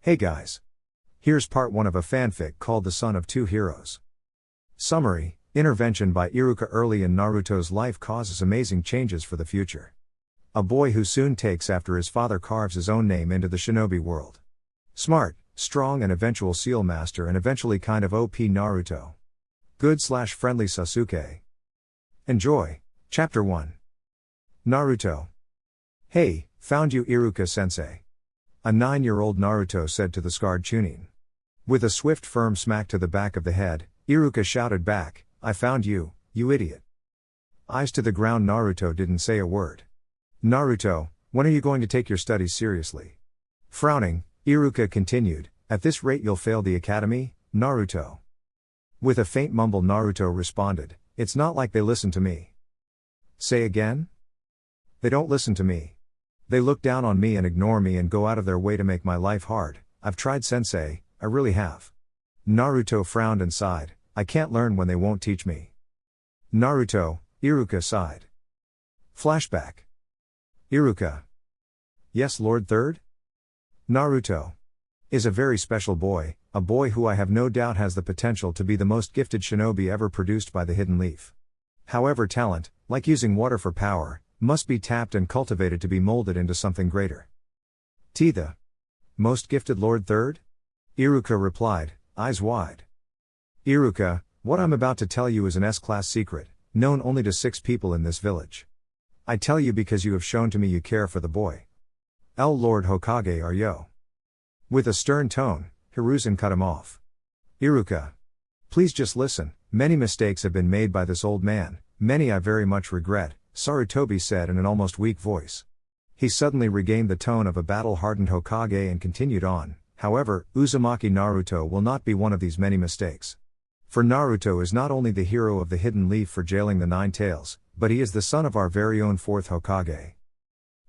Hey guys. Here's part 1 of a fanfic called The Son of Two Heroes. Summary: intervention by Iruka early in Naruto's life causes amazing changes for the future. A boy who soon takes after his father carves his own name into the shinobi world. Smart, strong and eventual seal master and eventually kind of OP Naruto. Good/friendly Sasuke. Enjoy. Chapter 1. Naruto. Hey, found you Iruka sensei. A 9-year-old Naruto said to the scarred Chunin. With a swift firm smack to the back of the head, Iruka shouted back, I found you, you idiot. Eyes to the ground. Naruto didn't say a word. Naruto, when are you going to take your studies seriously? Frowning, Iruka continued, at this rate you'll fail the academy, Naruto. With a faint mumble Naruto responded, it's not like they listen to me. Say again? They don't listen to me. They look down on me and ignore me and go out of their way to make my life hard. I've tried sensei, I really have. Naruto frowned and sighed, I can't learn when they won't teach me. Naruto, Iruka sighed. Flashback. Iruka. Yes, Lord Third? Naruto. Is a very special boy, a boy who I have no doubt has the potential to be the most gifted shinobi ever produced by the Hidden Leaf. However, talent, like using water for power, must be tapped and cultivated to be molded into something greater. The most gifted Lord Third? Iruka replied, eyes wide. Iruka, what I'm about to tell you is an S-class secret, known only to 6 people in this village. I tell you because you have shown to me you care for the boy. Lord Hokage are yo. With a stern tone, Hiruzen cut him off. Iruka. Please just listen, many mistakes have been made by this old man, many I very much regret, Sarutobi said in an almost weak voice. He suddenly regained the tone of a battle-hardened Hokage and continued on, however, Uzumaki Naruto will not be one of these many mistakes. For Naruto is not only the hero of the Hidden Leaf for jailing the 9 tails, but he is the son of our very own 4th Hokage.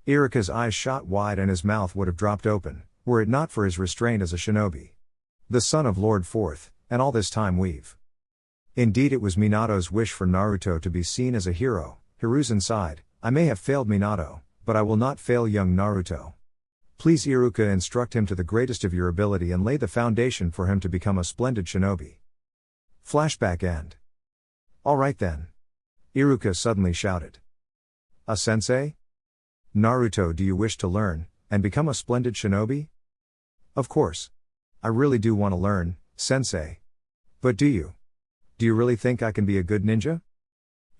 Iruka's eyes shot wide and his mouth would have dropped open, were it not for his restraint as a shinobi. The son of Lord 4th, and all this time we've. Indeed it was Minato's wish for Naruto to be seen as a hero. Hiruzen sighed, I may have failed Minato, but I will not fail young Naruto. Please Iruka instruct him to the greatest of your ability and lay the foundation for him to become a splendid shinobi. Flashback end. Alright then. Iruka suddenly shouted. A sensei? Naruto, do you wish to learn, and become a splendid shinobi? Of course. I really do want to learn, sensei. But do you? Do you really think I can be a good ninja?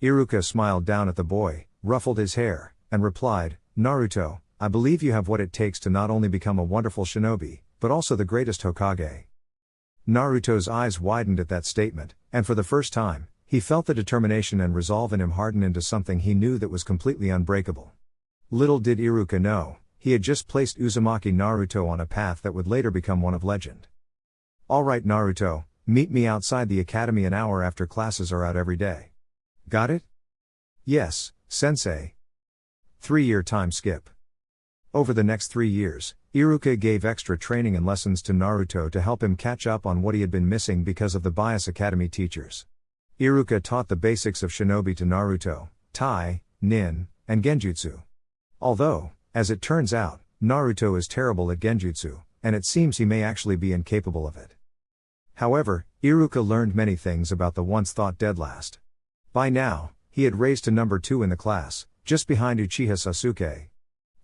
Iruka smiled down at the boy, ruffled his hair, and replied, Naruto, I believe you have what it takes to not only become a wonderful shinobi, but also the greatest Hokage. Naruto's eyes widened at that statement, and for the first time, he felt the determination and resolve in him harden into something he knew that was completely unbreakable. Little did Iruka know, he had just placed Uzumaki Naruto on a path that would later become one of legend. Alright Naruto, meet me outside the academy an hour after classes are out every day. Got it? Yes, sensei. 3-year time skip. Over the next 3 years, Iruka gave extra training and lessons to Naruto to help him catch up on what he had been missing because of the bias academy teachers. Iruka taught the basics of shinobi to Naruto, Tai, Nin, and Genjutsu. Although, as it turns out, Naruto is terrible at Genjutsu, and it seems he may actually be incapable of it. However, Iruka learned many things about the once thought dead last. By now, he had raised to number 2 in the class, just behind Uchiha Sasuke.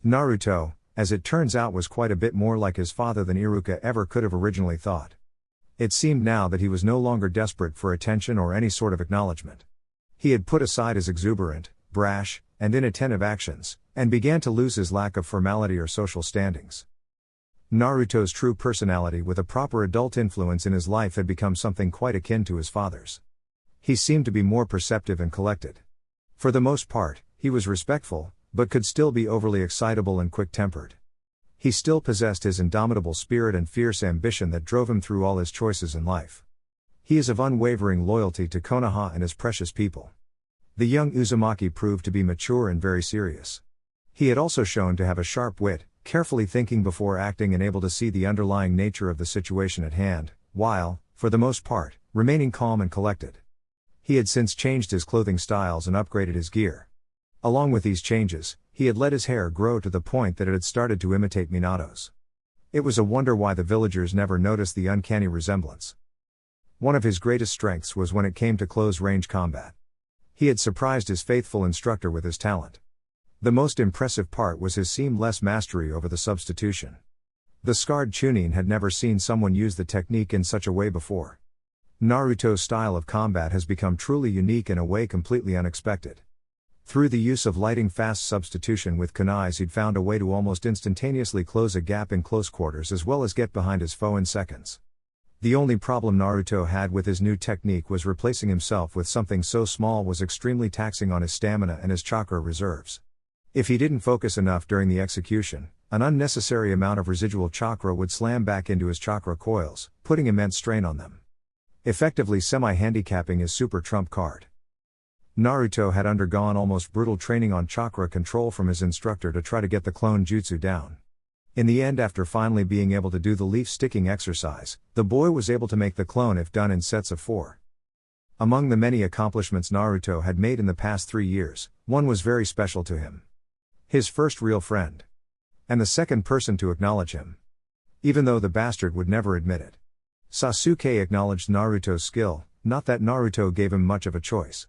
Naruto, as it turns out, was quite a bit more like his father than Iruka ever could have originally thought. It seemed now that he was no longer desperate for attention or any sort of acknowledgement. He had put aside his exuberant, brash, and inattentive actions, and began to lose his lack of formality or social standings. Naruto's true personality with a proper adult influence in his life had become something quite akin to his father's. He seemed to be more perceptive and collected. For the most part, he was respectful, but could still be overly excitable and quick-tempered. He still possessed his indomitable spirit and fierce ambition that drove him through all his choices in life. He is of unwavering loyalty to Konoha and his precious people. The young Uzumaki proved to be mature and very serious. He had also shown to have a sharp wit, carefully thinking before acting and able to see the underlying nature of the situation at hand, while, for the most part, remaining calm and collected. He had since changed his clothing styles and upgraded his gear. Along with these changes, he had let his hair grow to the point that it had started to imitate Minato's. It was a wonder why the villagers never noticed the uncanny resemblance. One of his greatest strengths was when it came to close-range combat. He had surprised his faithful instructor with his talent. The most impressive part was his seamless mastery over the substitution. The scarred Chunin had never seen someone use the technique in such a way before. Naruto's style of combat has become truly unique in a way completely unexpected. Through the use of lightning-fast substitution with kunais, he'd found a way to almost instantaneously close a gap in close quarters as well as get behind his foe in seconds. The only problem Naruto had with his new technique was replacing himself with something so small was extremely taxing on his stamina and his chakra reserves. If he didn't focus enough during the execution, an unnecessary amount of residual chakra would slam back into his chakra coils, putting immense strain on them. Effectively semi-handicapping his super trump card. Naruto had undergone almost brutal training on chakra control from his instructor to try to get the clone jutsu down. In the end, after finally being able to do the leaf sticking exercise, the boy was able to make the clone if done in sets of 4. Among the many accomplishments Naruto had made in the past 3 years, one was very special to him. His first real friend. And the second person to acknowledge him. Even though the bastard would never admit it. Sasuke acknowledged Naruto's skill, not that Naruto gave him much of a choice.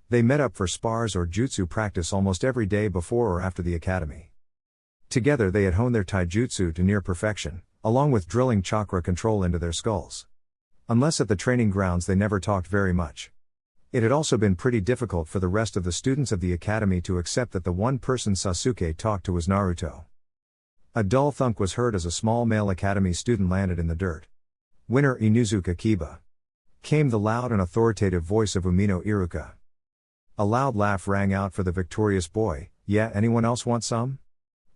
They met up for spars or jutsu practice almost every day before or after the academy. Together they had honed their taijutsu to near perfection, along with drilling chakra control into their skulls. Unless at the training grounds they never talked very much. It had also been pretty difficult for the rest of the students of the academy to accept that the one person Sasuke talked to was Naruto. A dull thunk was heard as a small male academy student landed in the dirt. Winner Inuzuka Kiba. Came the loud and authoritative voice of Umino Iruka. A loud laugh rang out for the victorious boy. Yeah, anyone else want some?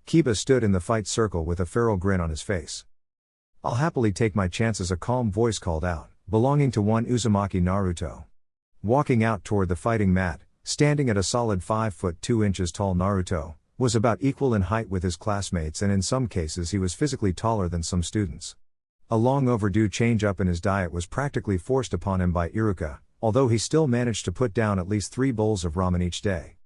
Kiba stood in the fight circle with a feral grin on his face. I'll happily take my chances, a calm voice called out, belonging to one Uzumaki Naruto. Walking out toward the fighting mat, standing at a solid 5 foot 2 inches tall, Naruto was about equal in height with his classmates, and in some cases he was physically taller than some students. A long overdue change up in his diet was practically forced upon him by Iruka, although he still managed to put down at least 3 bowls of ramen each day.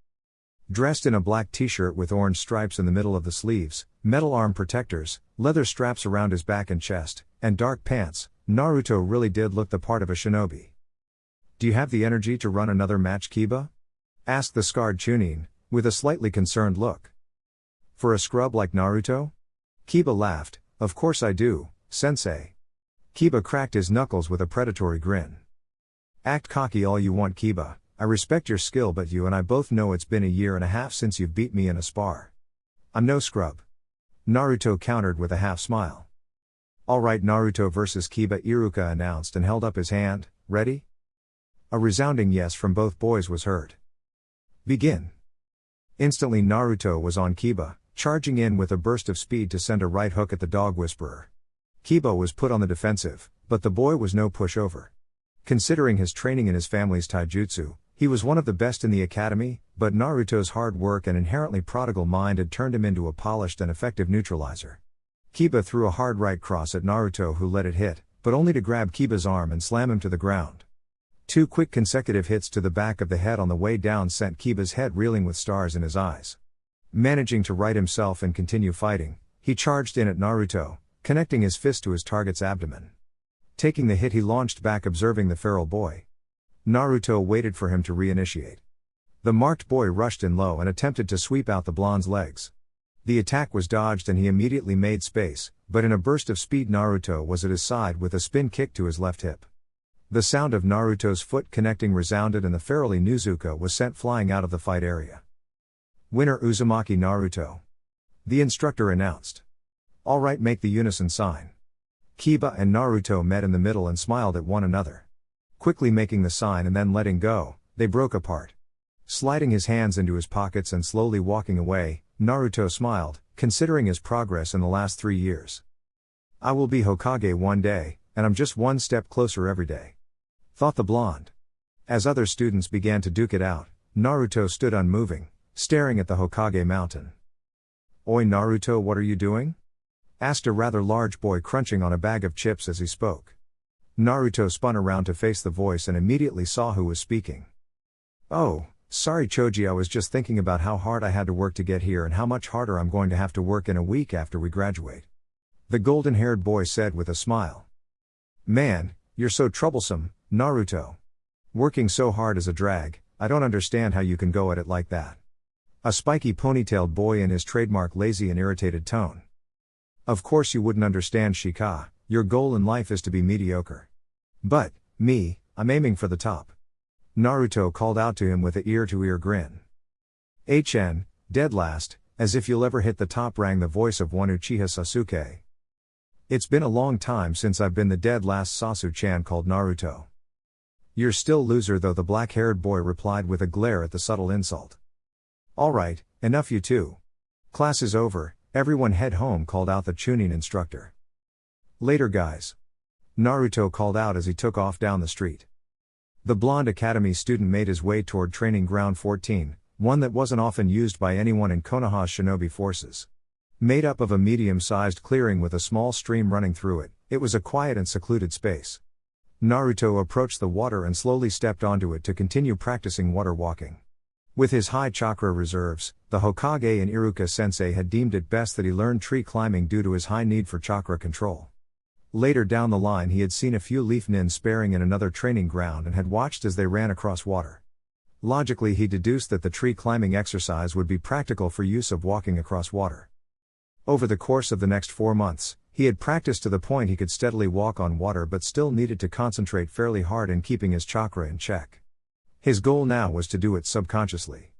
Dressed in a black t-shirt with orange stripes in the middle of the sleeves, metal arm protectors, leather straps around his back and chest, and dark pants, Naruto really did look the part of a shinobi. Do you have the energy to run another match, Kiba? Asked the scarred Chunin, with a slightly concerned look. For a scrub like Naruto? Kiba laughed. Of course I do, Sensei. Kiba cracked his knuckles with a predatory grin. Act cocky all you want, Kiba. I respect your skill, but you and I both know it's been 1.5 years since you've beat me in a spar. I'm no scrub. Naruto countered with a half smile. Alright, Naruto versus Kiba, Iruka announced and held up his hand. Ready? A resounding yes from both boys was heard. Begin. Instantly Naruto was on Kiba, charging in with a burst of speed to send a right hook at the dog whisperer. Kiba was put on the defensive, but the boy was no pushover. Considering his training in his family's taijutsu, he was one of the best in the academy, but Naruto's hard work and inherently prodigal mind had turned him into a polished and effective neutralizer. Kiba threw a hard right cross at Naruto, who let it hit, but only to grab Kiba's arm and slam him to the ground. 2 quick consecutive hits to the back of the head on the way down sent Kiba's head reeling with stars in his eyes. Managing to right himself and continue fighting, he charged in at Naruto, connecting his fist to his target's abdomen. Taking the hit, he launched back, observing the feral boy. Naruto waited for him to reinitiate. The marked boy rushed in low and attempted to sweep out the blonde's legs. The attack was dodged and he immediately made space, but in a burst of speed Naruto was at his side with a spin kick to his left hip. The sound of Naruto's foot connecting resounded and the feral Inuzuka was sent flying out of the fight area. Winner Uzumaki Naruto. The instructor announced. Alright, make the unison sign. Kiba and Naruto met in the middle and smiled at one another. Quickly making the sign and then letting go, they broke apart. Sliding his hands into his pockets and slowly walking away, Naruto smiled, considering his progress in the last 3 years. I will be Hokage one day, and I'm just one step closer every day. Thought the blonde. As other students began to duke it out, Naruto stood unmoving, staring at the Hokage mountain. Oi Naruto, what are you doing? Asked a rather large boy crunching on a bag of chips as he spoke. Naruto spun around to face the voice and immediately saw who was speaking. Oh, sorry Choji, I was just thinking about how hard I had to work to get here and how much harder I'm going to have to work in a week after we graduate. The golden-haired boy said with a smile. Man, you're so troublesome, Naruto. Working so hard is a drag, I don't understand how you can go at it like that. A spiky ponytailed boy in his trademark lazy and irritated tone. Of course you wouldn't understand, Shika, your goal in life is to be mediocre. But, me, I'm aiming for the top. Naruto called out to him with an ear-to-ear grin. Dead last, as if you'll ever hit the top, rang the voice of one Uchiha Sasuke. It's been a long time since I've been the dead last, Sasuke-chan called Naruto. You're still loser though, the black-haired boy replied with a glare at the subtle insult. Alright, enough you two. Class is over, everyone head home, called out the Chunin instructor. Later guys. Naruto called out as he took off down the street. The blonde academy student made his way toward training ground 14, one that wasn't often used by anyone in Konoha's shinobi forces. Made up of a medium-sized clearing with a small stream running through it, it was a quiet and secluded space. Naruto approached the water and slowly stepped onto it to continue practicing water walking. With his high chakra reserves, the Hokage and Iruka Sensei had deemed it best that he learn tree climbing due to his high need for chakra control. Later down the line he had seen a few leaf nin sparring in another training ground and had watched as they ran across water. Logically he deduced that the tree climbing exercise would be practical for use of walking across water. Over the course of the next 4 months, he had practiced to the point he could steadily walk on water but still needed to concentrate fairly hard in keeping his chakra in check. His goal now was to do it subconsciously.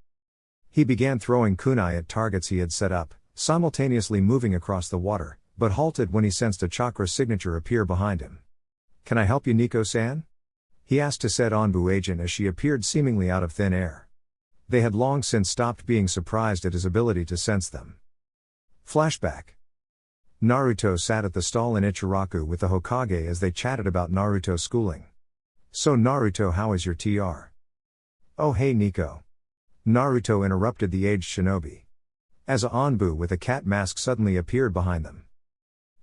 He began throwing kunai at targets he had set up, simultaneously moving across the water, but halted when he sensed a chakra signature appear behind him. Can I help you, Nico-san? He asked to said Anbu agent as she appeared seemingly out of thin air. They had long since stopped being surprised at his ability to sense them. Flashback. Naruto sat at the stall in Ichiraku with the Hokage as they chatted about Naruto's schooling. So Naruto, how is your TR? Oh hey Nico. Naruto interrupted the aged shinobi. As a Anbu with a cat mask suddenly appeared behind them.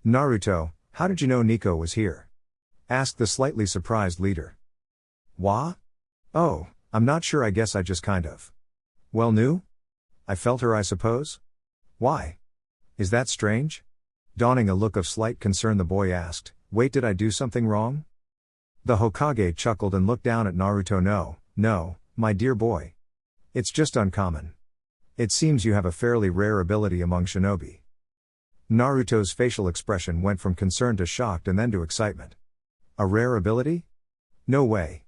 Naruto, how did you know Nico was here? Asked the slightly surprised leader. Wha? Oh, I'm not sure, I guess I just kind of. Well, knew? I felt her, I suppose? Why? Is that strange? Donning a look of slight concern the boy asked, wait, did I do something wrong? The Hokage chuckled and looked down at Naruto. No, my dear boy. It's just uncommon. It seems you have a fairly rare ability among shinobi. Naruto's facial expression went from concern to shocked and then to excitement. A rare ability? No way.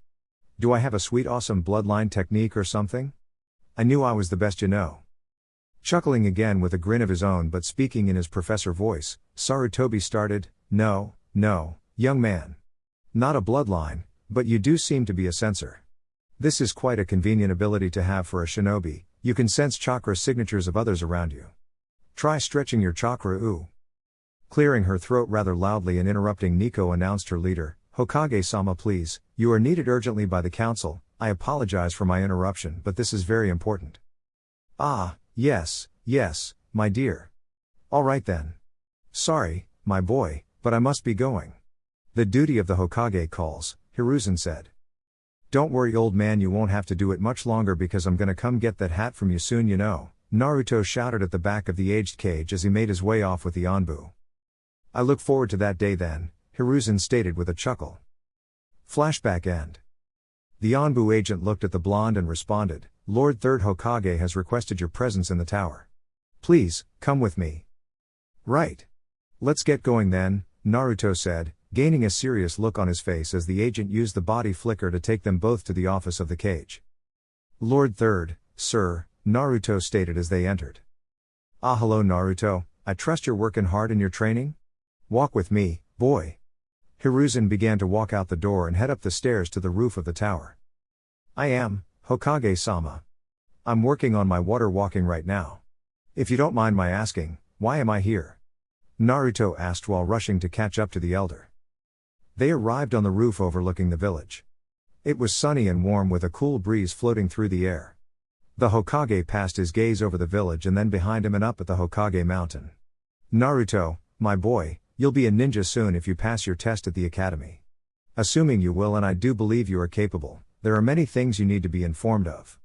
Do I have a sweet awesome bloodline technique or something? I knew I was the best, you know. Chuckling again with a grin of his own but speaking in his professor voice, Sarutobi started, No, young man. Not a bloodline, but you do seem to be a sensor. This is quite a convenient ability to have for a shinobi, you can sense chakra signatures of others around you. Try stretching your chakra, ooh. Clearing her throat rather loudly and interrupting Nico announced her leader, Hokage-sama, please, you are needed urgently by the council. I apologize for my interruption, but this is very important. Ah, yes, my dear. All right then. Sorry, my boy, but I must be going. The duty of the Hokage calls, Hiruzen said. Don't worry old man, you won't have to do it much longer because I'm gonna come get that hat from you soon, you know, Naruto shouted at the back of the aged cage as he made his way off with the Anbu. I look forward to that day then, Hiruzen stated with a chuckle. Flashback end. The Anbu agent looked at the blonde and responded, Lord Third Hokage has requested your presence in the tower. Please, come with me. Right. Let's get going then, Naruto said, gaining a serious look on his face as the agent used the body flicker to take them both to the office of the cage. Lord Third, sir, Naruto stated as they entered. Ah, hello Naruto, I trust you're working hard in your training? Walk with me, boy. Hiruzen began to walk out the door and head up the stairs to the roof of the tower. I am, Hokage-sama. I'm working on my water walking right now. If you don't mind my asking, why am I here? Naruto asked while rushing to catch up to the elder. They arrived on the roof overlooking the village. It was sunny and warm with a cool breeze floating through the air. The Hokage passed his gaze over the village and then behind him and up at the Hokage mountain. Naruto, my boy, you'll be a ninja soon if you pass your test at the academy. Assuming you will, and I do believe you are capable, there are many things you need to be informed of.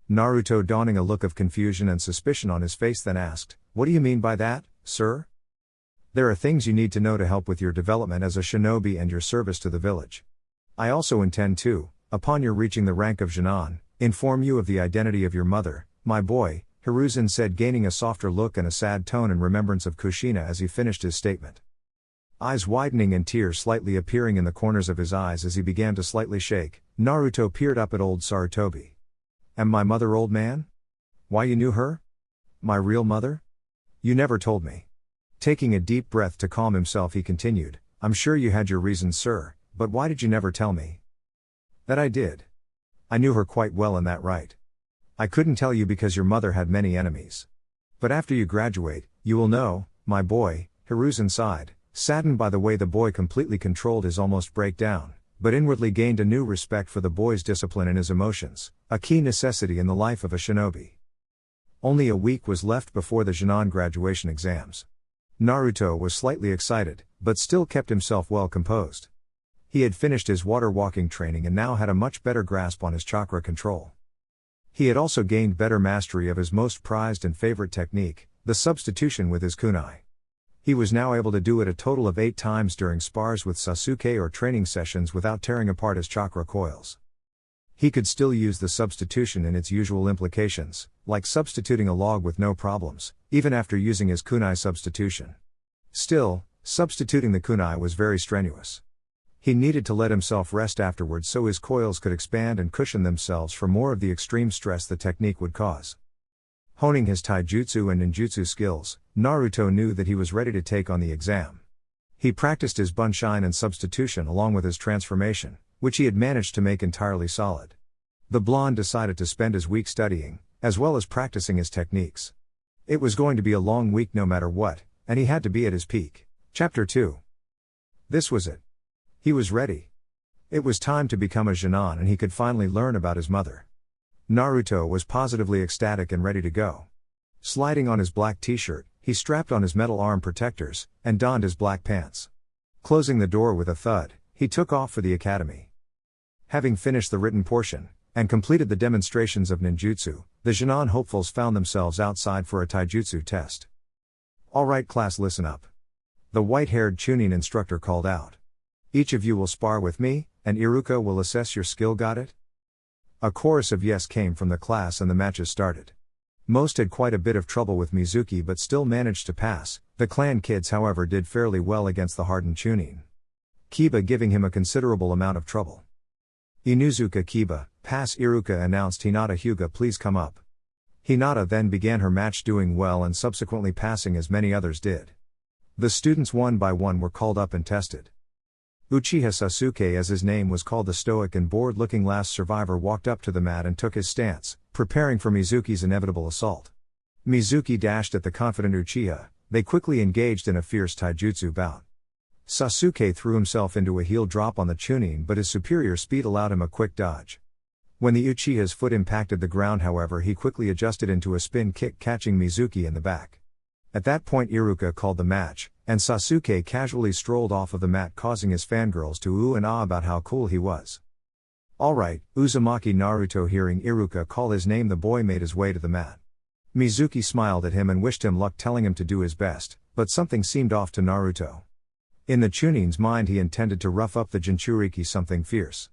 Naruto, donning a look of confusion and suspicion on his face, then asked, what do you mean by that, sir? There are things you need to know to help with your development as a shinobi and your service to the village. I also intend to, upon your reaching the rank of Jinan, inform you of the identity of your mother, my boy," Hiruzen said, gaining a softer look and a sad tone in remembrance of Kushina as he finished his statement. Eyes widening and tears slightly appearing in the corners of his eyes as he began to slightly shake, Naruto peered up at old Sarutobi. "Am my mother, old man? Why, you knew her? My real mother? You never told me." Taking a deep breath to calm himself, he continued, "I'm sure you had your reasons, sir, but why did you never tell me?" "That I did. I knew her quite well, and that right. I couldn't tell you because your mother had many enemies. But after you graduate, you will know, my boy," Hiruzen sighed, saddened by the way the boy completely controlled his almost breakdown, but inwardly gained a new respect for the boy's discipline and his emotions, a key necessity in the life of a shinobi. Only a week was left before the Jinan graduation exams. Naruto was slightly excited, but still kept himself well composed. He had finished his water walking training and now had a much better grasp on his chakra control. He had also gained better mastery of his most prized and favorite technique, the substitution with his kunai. He was now able to do it a total of 8 times during spars with Sasuke or training sessions without tearing apart his chakra coils. He could still use the substitution in its usual implications, like substituting a log with no problems, even after using his kunai substitution. Still, substituting the kunai was very strenuous. He needed to let himself rest afterwards so his coils could expand and cushion themselves for more of the extreme stress the technique would cause. Honing his taijutsu and ninjutsu skills, Naruto knew that he was ready to take on the exam. He practiced his bunshin and substitution along with his transformation, which he had managed to make entirely solid. The blonde decided to spend his week studying, as well as practicing his techniques. It was going to be a long week no matter what, and he had to be at his peak. Chapter 2. This was it. He was ready. It was time to become a Jinan and he could finally learn about his mother. Naruto was positively ecstatic and ready to go. Sliding on his black t-shirt, he strapped on his metal arm protectors, and donned his black pants. Closing the door with a thud, he took off for the academy. Having finished the written portion, and completed the demonstrations of ninjutsu, the Jinan hopefuls found themselves outside for a taijutsu test. "Alright class, listen up," the white-haired Chunin instructor called out. "Each of you will spar with me, and Iruka will assess your skill, got it?" A chorus of yes came from the class and the matches started. Most had quite a bit of trouble with Mizuki but still managed to pass. The clan kids however did fairly well against the hardened Chunin, Kiba giving him a considerable amount of trouble. "Inuzuka Kiba, pass Iruka," announced Hinata. "Hyuga, please come up." Hinata then began her match, doing well and subsequently passing as many others did. The students one by one were called up and tested. Uchiha Sasuke, as his name was called, the stoic and bored-looking last survivor, walked up to the mat and took his stance, preparing for Mizuki's inevitable assault. Mizuki dashed at the confident Uchiha. They quickly engaged in a fierce taijutsu bout. Sasuke threw himself into a heel drop on the Chunin, but his superior speed allowed him a quick dodge. When the Uchiha's foot impacted the ground however, he quickly adjusted into a spin kick, catching Mizuki in the back. At that point Iruka called the match, and Sasuke casually strolled off of the mat, causing his fangirls to ooh and ah about how cool he was. "Alright, Uzumaki." Naruto hearing Iruka call his name, the boy made his way to the mat. Mizuki smiled at him and wished him luck, telling him to do his best, but something seemed off to Naruto. In the Chunin's mind he intended to rough up the Jinchuriki, something fierce.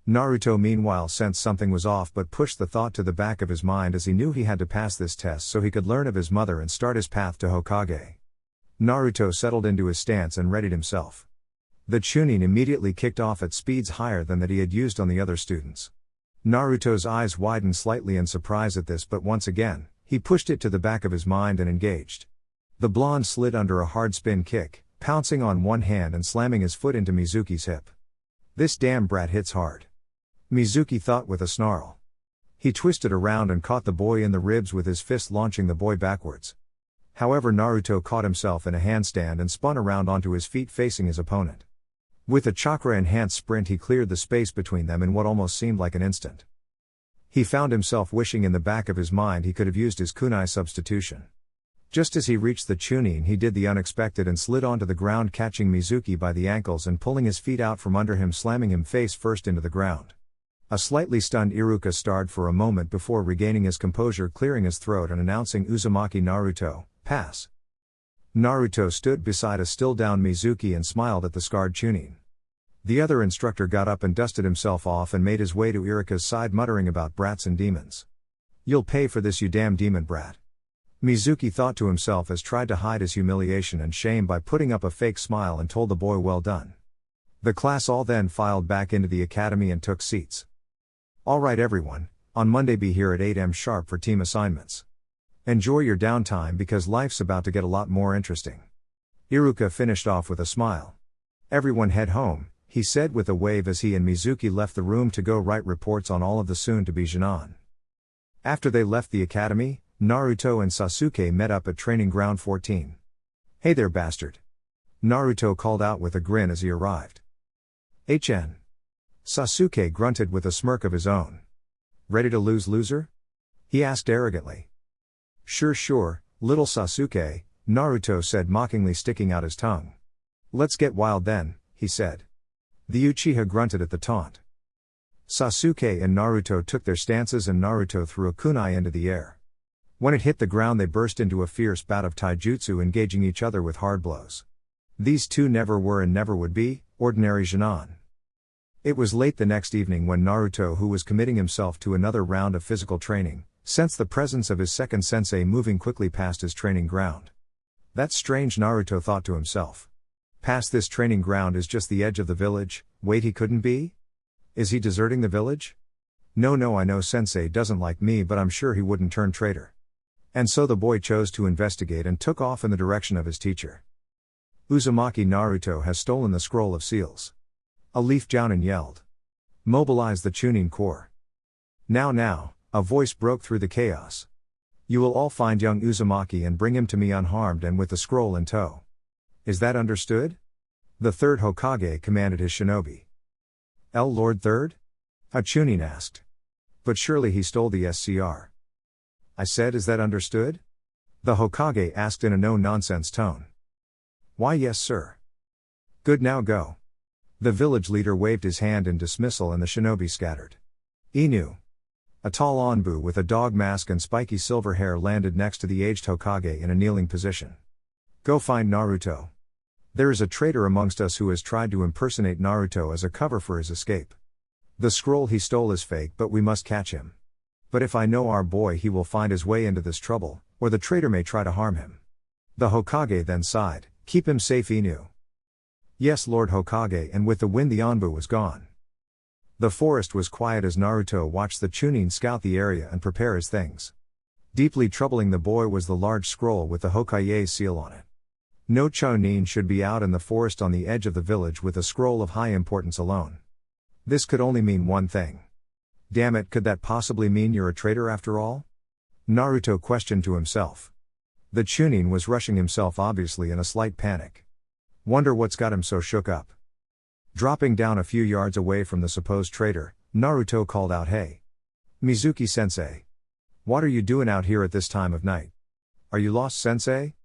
Naruto meanwhile sensed something was off but pushed the thought to the back of his mind as he knew he had to pass this test so he could learn of his mother and start his path to Hokage. Naruto settled into his stance and readied himself. The Chunin immediately kicked off at speeds higher than that he had used on the other students. Naruto's eyes widened slightly in surprise at this, but once again, he pushed it to the back of his mind and engaged. The blonde slid under a hard spin kick, pouncing on one hand and slamming his foot into Mizuki's hip. "This damn brat hits hard," Mizuki thought with a snarl. He twisted around and caught the boy in the ribs with his fist, launching the boy backwards. However, Naruto caught himself in a handstand and spun around onto his feet facing his opponent. With a chakra-enhanced sprint he cleared the space between them in what almost seemed like an instant. He found himself wishing in the back of his mind he could have used his kunai substitution. Just as he reached the Chunin he did the unexpected and slid onto the ground, catching Mizuki by the ankles and pulling his feet out from under him, slamming him face first into the ground. A slightly stunned Iruka starred for a moment before regaining his composure, clearing his throat and announcing, "Uzumaki Naruto, pass." Naruto stood beside a still-down Mizuki and smiled at the scarred Chunin. The other instructor got up and dusted himself off and made his way to Iruka's side, muttering about brats and demons. "You'll pay for this, you damn demon brat." Mizuki thought to himself as tried to hide his humiliation and shame by putting up a fake smile and told the boy well done. The class all then filed back into the academy and took seats. "Alright everyone, on Monday be here at 8 am sharp for team assignments. Enjoy your downtime because life's about to get a lot more interesting." Iruka finished off with a smile. "Everyone head home," he said with a wave as he and Mizuki left the room to go write reports on all of the soon-to-be Jinan. After they left the academy, Naruto and Sasuke met up at Training Ground 14. "Hey there bastard," Naruto called out with a grin as he arrived. "HN." Sasuke grunted with a smirk of his own. "Ready to lose, loser?" he asked arrogantly. Sure, little Sasuke," Naruto said mockingly, sticking out his tongue. "Let's get wild then," he said. The Uchiha grunted at the taunt. Sasuke and Naruto took their stances and Naruto threw a kunai into the air. When it hit the ground they burst into a fierce bout of taijutsu, engaging each other with hard blows. These two never were and never would be ordinary Jinan. It was late the next evening when Naruto, who was committing himself to another round of physical training, sensed the presence of his second sensei moving quickly past his training ground. "That's strange," Naruto thought to himself. "Past this training ground is just the edge of the village. Wait, he couldn't be? Is he deserting the village? No, I know sensei doesn't like me, but I'm sure he wouldn't turn traitor." And so the boy chose to investigate and took off in the direction of his teacher. "Uzumaki, Naruto has stolen the scroll of seals." A Leaf Jounin yelled. "Mobilize the Chunin Corps. Now, a voice broke through the chaos. "You will all find young Uzumaki and bring him to me unharmed and with the scroll in tow. Is that understood?" The third Hokage commanded his shinobi. "Lord Third?" a Chunin asked. "But surely he stole the SCR." I said, "Is that understood?" the Hokage asked in a no-nonsense tone. "Why yes sir." "Good, now go." The village leader waved his hand in dismissal and the shinobi scattered. Inu. A tall Anbu with a dog mask and spiky silver hair landed next to the aged Hokage in a kneeling position. "Go find Naruto. There is a traitor amongst us who has tried to impersonate Naruto as a cover for his escape. The scroll he stole is fake, but we must catch him. But if I know our boy, he will find his way into this trouble, or the traitor may try to harm him." The Hokage then sighed, "Keep him safe, Inu." "Yes, Lord Hokage," and with the wind the Anbu was gone. The forest was quiet as Naruto watched the Chunin scout the area and prepare his things. Deeply troubling the boy was the large scroll with the Hokage's seal on it. No Chunin should be out in the forest on the edge of the village with a scroll of high importance alone. This could only mean one thing. Damn it, could that possibly mean you're a traitor after all? Naruto questioned to himself. The Chunin was rushing himself, obviously in a slight panic. Wonder what's got him so shook up. Dropping down a few yards away from the supposed traitor, Naruto called out, "Hey! Mizuki sensei! What are you doing out here at this time of night? Are you lost, sensei?"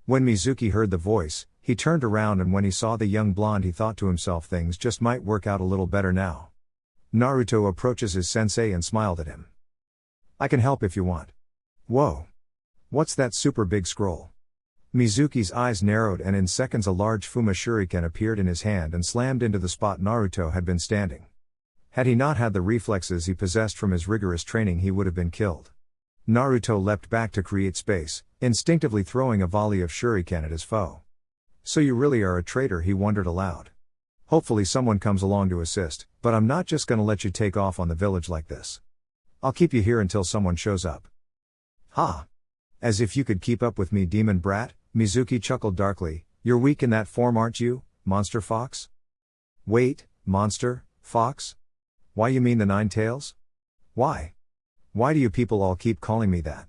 When Mizuki heard the voice, he turned around, and when he saw the young blonde he thought to himself, things just might work out a little better now. Naruto approaches his sensei and smiled at him. "I can help if you want." "Whoa! What's that super big scroll?" Mizuki's eyes narrowed, and in seconds a large Fuma shuriken appeared in his hand and slammed into the spot Naruto had been standing. Had he not had the reflexes he possessed from his rigorous training, he would have been killed. Naruto leapt back to create space, instinctively throwing a volley of shuriken at his foe. "So you really are a traitor," he wondered aloud. "Hopefully someone comes along to assist, but I'm not just gonna let you take off on the village like this. I'll keep you here until someone shows up." "Ha! As if you could keep up with me, demon brat," Mizuki chuckled darkly. "You're weak in that form, aren't you, monster fox?" "Wait, monster, fox? Why, you mean the Nine Tails? Why? Why do you people all keep calling me that?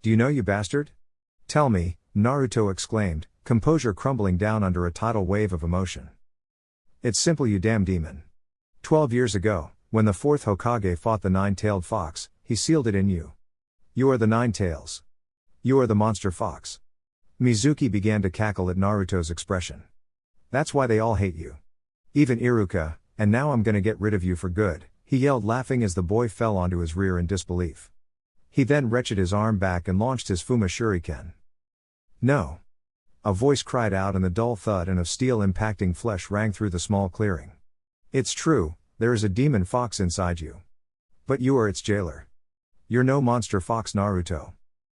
Do you know, you bastard? Tell me," Naruto exclaimed, composure crumbling down under a tidal wave of emotion. "It's simple, you damn demon. 12 years ago, when the fourth Hokage fought the nine-tailed fox, he sealed it in you. You are the Nine Tails. You are the monster fox." Mizuki began to cackle at Naruto's expression. "That's why they all hate you. Even Iruka, and now I'm gonna get rid of you for good," he yelled, laughing as the boy fell onto his rear in disbelief. He then retched his arm back and launched his Fuma shuriken. "No. A voice cried out and the dull thud and of steel impacting flesh rang through the small clearing. It's true, there is a demon fox inside you. But you are its jailer. You're no monster fox, Naruto.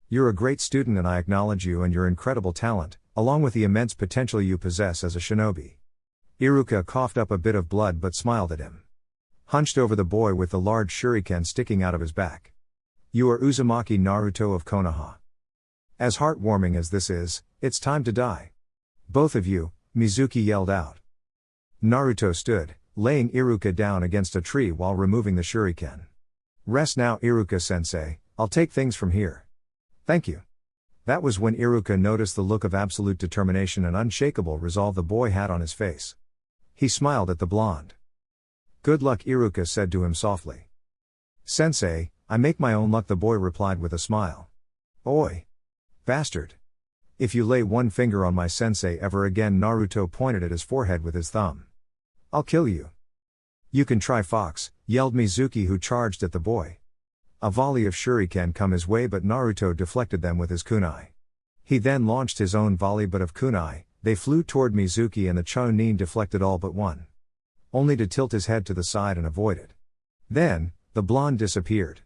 You're a great student and I acknowledge you and your incredible talent, along with the immense potential you possess as a shinobi. Iruka coughed up a bit of blood but smiled at him. Hunched over the boy with the large shuriken sticking out of his back. You are Uzumaki Naruto of Konoha. As heartwarming as this is, it's time to die. Both of you, Mizuki yelled out. Naruto stood, laying Iruka down against a tree while removing the shuriken. Rest now, Iruka-sensei, I'll take things from here. Thank you. That was when Iruka noticed the look of absolute determination and unshakable resolve the boy had on his face. He smiled at the blonde. Good luck, Iruka said to him softly. Sensei, I make my own luck, the boy replied with a smile. Oi! Bastard! If you lay one finger on my sensei ever again, Naruto pointed at his forehead with his thumb. I'll kill you. You can try, fox, yelled Mizuki, who charged at the boy. A volley of shuriken come his way but Naruto deflected them with his kunai. He then launched his own volley but of kunai, they flew toward Mizuki and the Chunin deflected all but one. Only to tilt his head to the side and avoid it. Then, the blonde disappeared.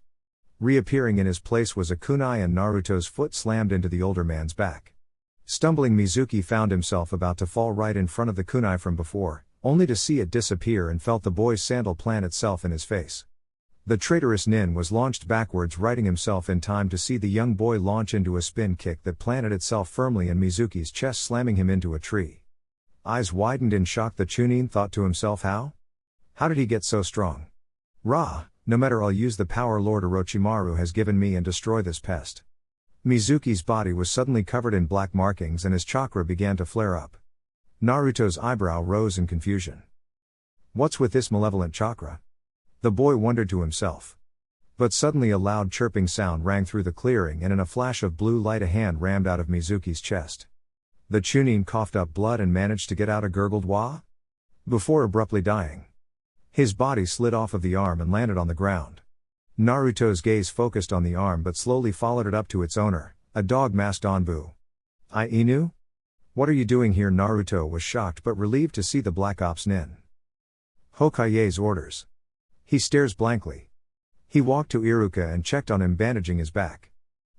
Reappearing in his place was a kunai and Naruto's foot slammed into the older man's back. Stumbling, Mizuki found himself about to fall right in front of the kunai from before, only to see it disappear and felt the boy's sandal plant itself in his face. The traitorous nin was launched backwards, righting himself in time to see the young boy launch into a spin kick that planted itself firmly in Mizuki's chest, slamming him into a tree. Eyes widened in shock, the Chunin thought to himself, how? How did he get so strong? Rah, no matter, I'll use the power Lord Orochimaru has given me and destroy this pest. Mizuki's body was suddenly covered in black markings and his chakra began to flare up. Naruto's eyebrow rose in confusion. What's with this malevolent chakra? The boy wondered to himself. But suddenly a loud chirping sound rang through the clearing and in a flash of blue light a hand rammed out of Mizuki's chest. The Chunin coughed up blood and managed to get out a gurgled wah? Before abruptly dying. His body slid off of the arm and landed on the ground. Naruto's gaze focused on the arm but slowly followed it up to its owner, a dog masked Anbu. Inu? What are you doing here? Naruto was shocked but relieved to see the Black Ops nin. Hokage's orders. He stares blankly. He walked to Iruka and checked on him, bandaging his back.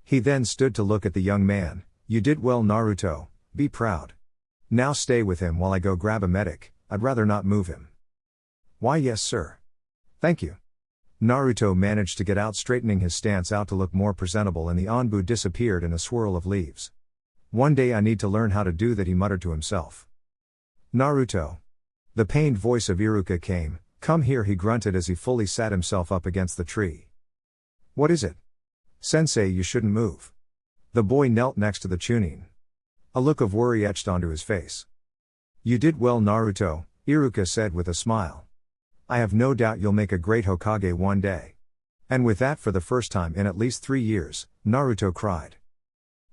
He then stood to look at the young man. You did well, Naruto, be proud. Now stay with him while I go grab a medic, I'd rather not move him. Why, yes sir. Thank you. Naruto managed to get out, straightening his stance out to look more presentable, and the Anbu disappeared in a swirl of leaves. One day I need to learn how to do that, he muttered to himself. Naruto. The pained voice of Iruka came. Come here, he grunted as he fully sat himself up against the tree. What is it? Sensei, you shouldn't move. The boy knelt next to the Chunin. A look of worry etched onto his face. You did well, Naruto, Iruka said with a smile. I have no doubt you'll make a great Hokage one day. And with that, for the first time in at least 3 years, Naruto cried.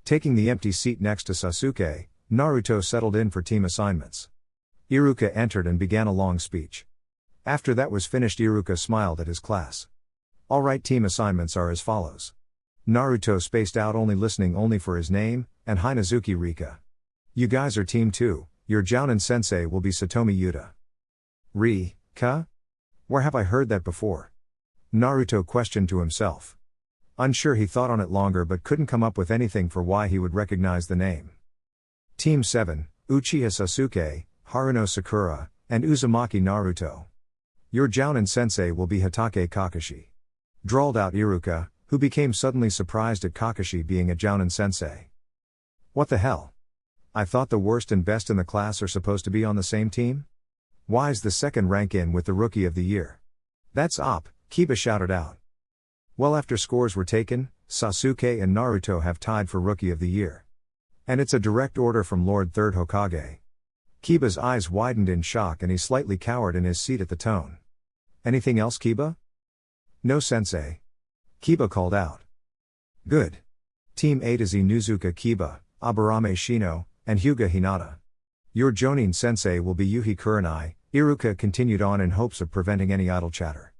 Taking the empty seat next to Sasuke, Naruto settled in for team assignments. Iruka entered and began a long speech. After that was finished, Iruka smiled at his class. Alright, team assignments are as follows. Naruto spaced out, only listening only for his name, and Hinazuki Rika. You guys are team 2, your Jounin sensei will be Satomi Yuta. Rika? Where have I heard that before? Naruto questioned to himself. Unsure, he thought on it longer but couldn't come up with anything for why he would recognize the name. Team 7, Uchiha Sasuke, Haruno Sakura, and Uzumaki Naruto. Your Jounin sensei will be Hitake Kakashi. Drawled out Iruka, who became suddenly surprised at Kakashi being a Jounin sensei. What the hell? I thought the worst and best in the class are supposed to be on the same team? Why's the second rank in with the Rookie of the Year? That's OP, Kiba shouted out. Well, after scores were taken, Sasuke and Naruto have tied for Rookie of the Year. And it's a direct order from Lord 3rd Hokage. Kiba's eyes widened in shock and he slightly cowered in his seat at the tone. Anything else, Kiba? No, sensei. Kiba called out. Good. Team 8 is Inuzuka Kiba, Aburame Shino, and Hyuga Hinata. Your Jonin sensei will be Yuhi Kurenai, Iruka continued on in hopes of preventing any idle chatter.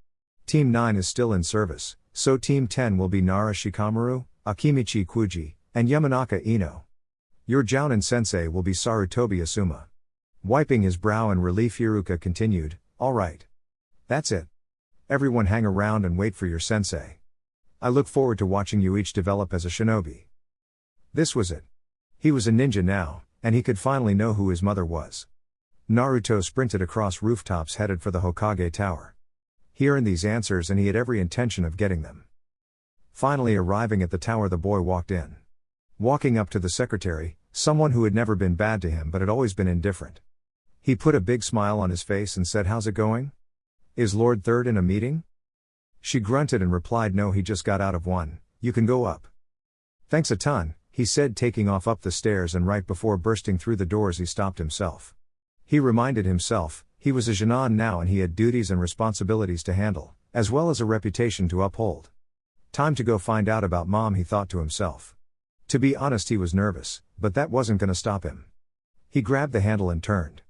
Team 9 is still in service, so Team 10 will be Nara Shikamaru, Akimichi Kuji, and Yamanaka Ino. Your Jounin Sensei will be Sarutobi Asuma. Wiping his brow in relief, Iruka continued, alright. That's it. Everyone hang around and wait for your sensei. I look forward to watching you each develop as a shinobi. This was it. He was a ninja now, and he could finally know who his mother was. Naruto sprinted across rooftops headed for the Hokage tower. He earned these answers and he had every intention of getting them. Finally arriving at the tower, the boy walked in. Walking up to the secretary, someone who had never been bad to him but had always been indifferent. He put a big smile on his face and said, "How's it going? Is Lord Third in a meeting?" She grunted and replied, "No, he just got out of one, you can go up." "Thanks a ton," he said, taking off up the stairs, and right before bursting through the doors he stopped himself. He reminded himself, he was a Genin now and he had duties and responsibilities to handle, as well as a reputation to uphold. Time to go find out about Mom, he thought to himself. To be honest, he was nervous, but that wasn't gonna stop him. He grabbed the handle and turned.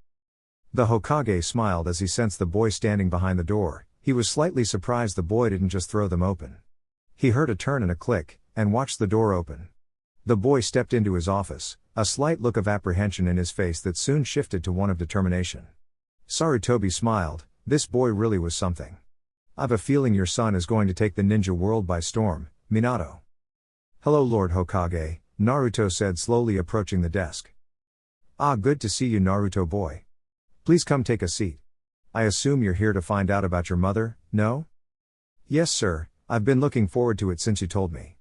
The Hokage smiled as he sensed the boy standing behind the door. He was slightly surprised the boy didn't just throw them open. He heard a turn and a click, and watched the door open. The boy stepped into his office, a slight look of apprehension in his face that soon shifted to one of determination. Sarutobi smiled, this boy really was something. I've a feeling your son is going to take the ninja world by storm, Minato. Hello Lord Hokage, Naruto said, slowly approaching the desk. Ah, good to see you, Naruto boy. Please come take a seat. I assume you're here to find out about your mother, no? Yes sir, I've been looking forward to it since you told me.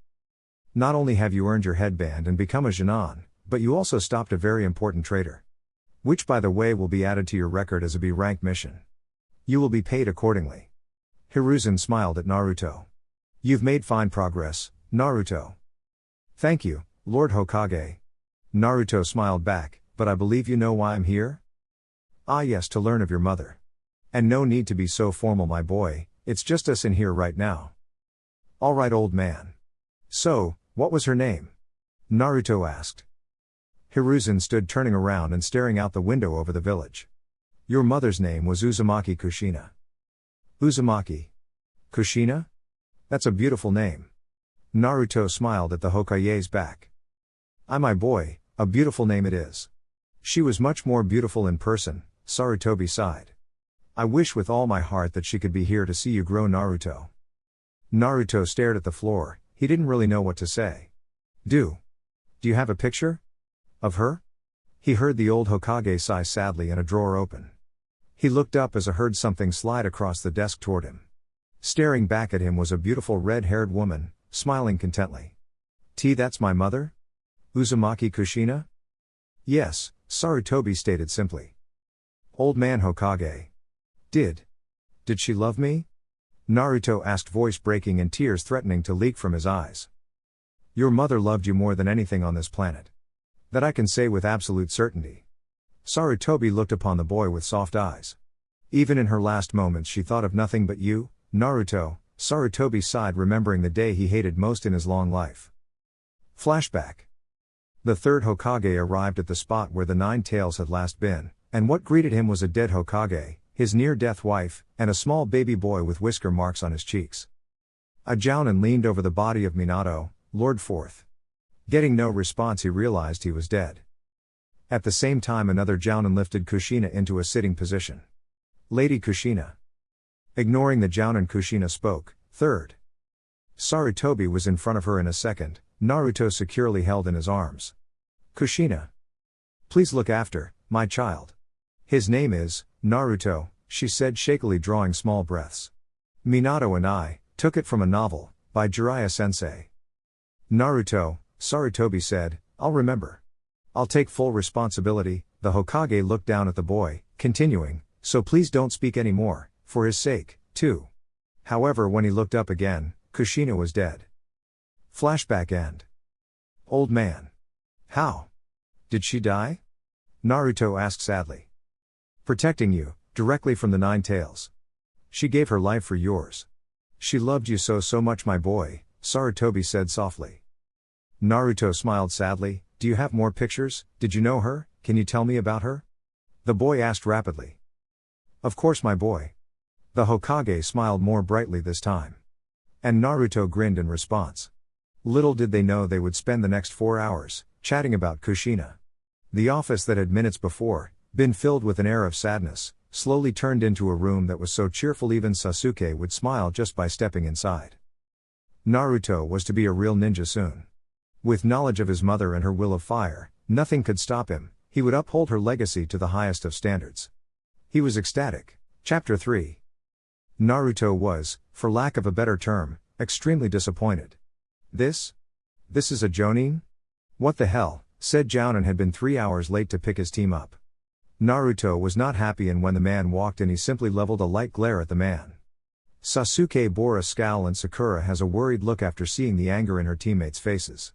Not only have you earned your headband and become a Genin, but you also stopped a very important traitor. Which by the way will be added to your record as a B-rank mission. You will be paid accordingly. Hiruzen smiled at Naruto. You've made fine progress, Naruto. Thank you, Lord Hokage. Naruto smiled back, but I believe you know why I'm here? Ah yes, to learn of your mother. And no need to be so formal my boy, it's just us in here right now. Alright old man. So, what was her name? Naruto asked. Hiruzen stood turning around and staring out the window over the village. Your mother's name was Uzumaki Kushina. Uzumaki Kushina? That's a beautiful name. Naruto smiled at the Hokage's back. My boy, a beautiful name it is. She was much more beautiful in person, Sarutobi sighed. I wish with all my heart that she could be here to see you grow, Naruto. Naruto stared at the floor, he didn't really know what to say. Do you have a picture? Of her? He heard the old Hokage sigh sadly and a drawer open. He looked up as he heard something slide across the desk toward him. Staring back at him was a beautiful red-haired woman, smiling contently. That's my mother? Uzumaki Kushina? Yes, Sarutobi stated simply. Old man Hokage. Did she love me? Naruto asked, voice breaking and tears threatening to leak from his eyes. Your mother loved you more than anything on this planet. That I can say with absolute certainty. Sarutobi looked upon the boy with soft eyes. Even in her last moments she thought of nothing but you, Naruto. Sarutobi sighed, remembering the day he hated most in his long life. Flashback. The third Hokage arrived at the spot where the Nine Tails had last been, and what greeted him was a dead Hokage, his near-death wife, and a small baby boy with whisker marks on his cheeks. A Jounin leaned over the body of Minato, Lord Fourth. Getting no response, he realized he was dead. At the same time, another Jounin lifted Kushina into a sitting position. Lady Kushina. Ignoring the Jounin, Kushina spoke, third. Sarutobi was in front of her in a second, Naruto securely held in his arms. Kushina. Please look after my child. His name is Naruto, she said shakily, drawing small breaths. Minato and I took it from a novel by Jiraiya Sensei. Naruto, Sarutobi said, I'll remember. I'll take full responsibility. The Hokage looked down at the boy, continuing, so please don't speak anymore, for his sake, too. However, when he looked up again, Kushina was dead. Flashback end. Old man. How? Did she die? Naruto asked sadly. Protecting you, directly from the Nine Tails. She gave her life for yours. She loved you so much my boy, Sarutobi said softly. Naruto smiled sadly. Do you have more pictures? Did you know her? Can you tell me about her? The boy asked rapidly. Of course my boy. The Hokage smiled more brightly this time. And Naruto grinned in response. Little did they know they would spend the next 4 hours chatting about Kushina. The office that had minutes before been filled with an air of sadness, slowly turned into a room that was so cheerful even Sasuke would smile just by stepping inside. Naruto was to be a real ninja soon. With knowledge of his mother and her will of fire, nothing could stop him. He would uphold her legacy to the highest of standards. He was ecstatic. Chapter 3. Naruto was, for lack of a better term, extremely disappointed. This is a Jonin? What the hell, said Jounin had been 3 hours late to pick his team up. Naruto was not happy, and when the man walked in he simply leveled a light glare at the man. Sasuke bore a scowl and Sakura has a worried look after seeing the anger in her teammates' faces.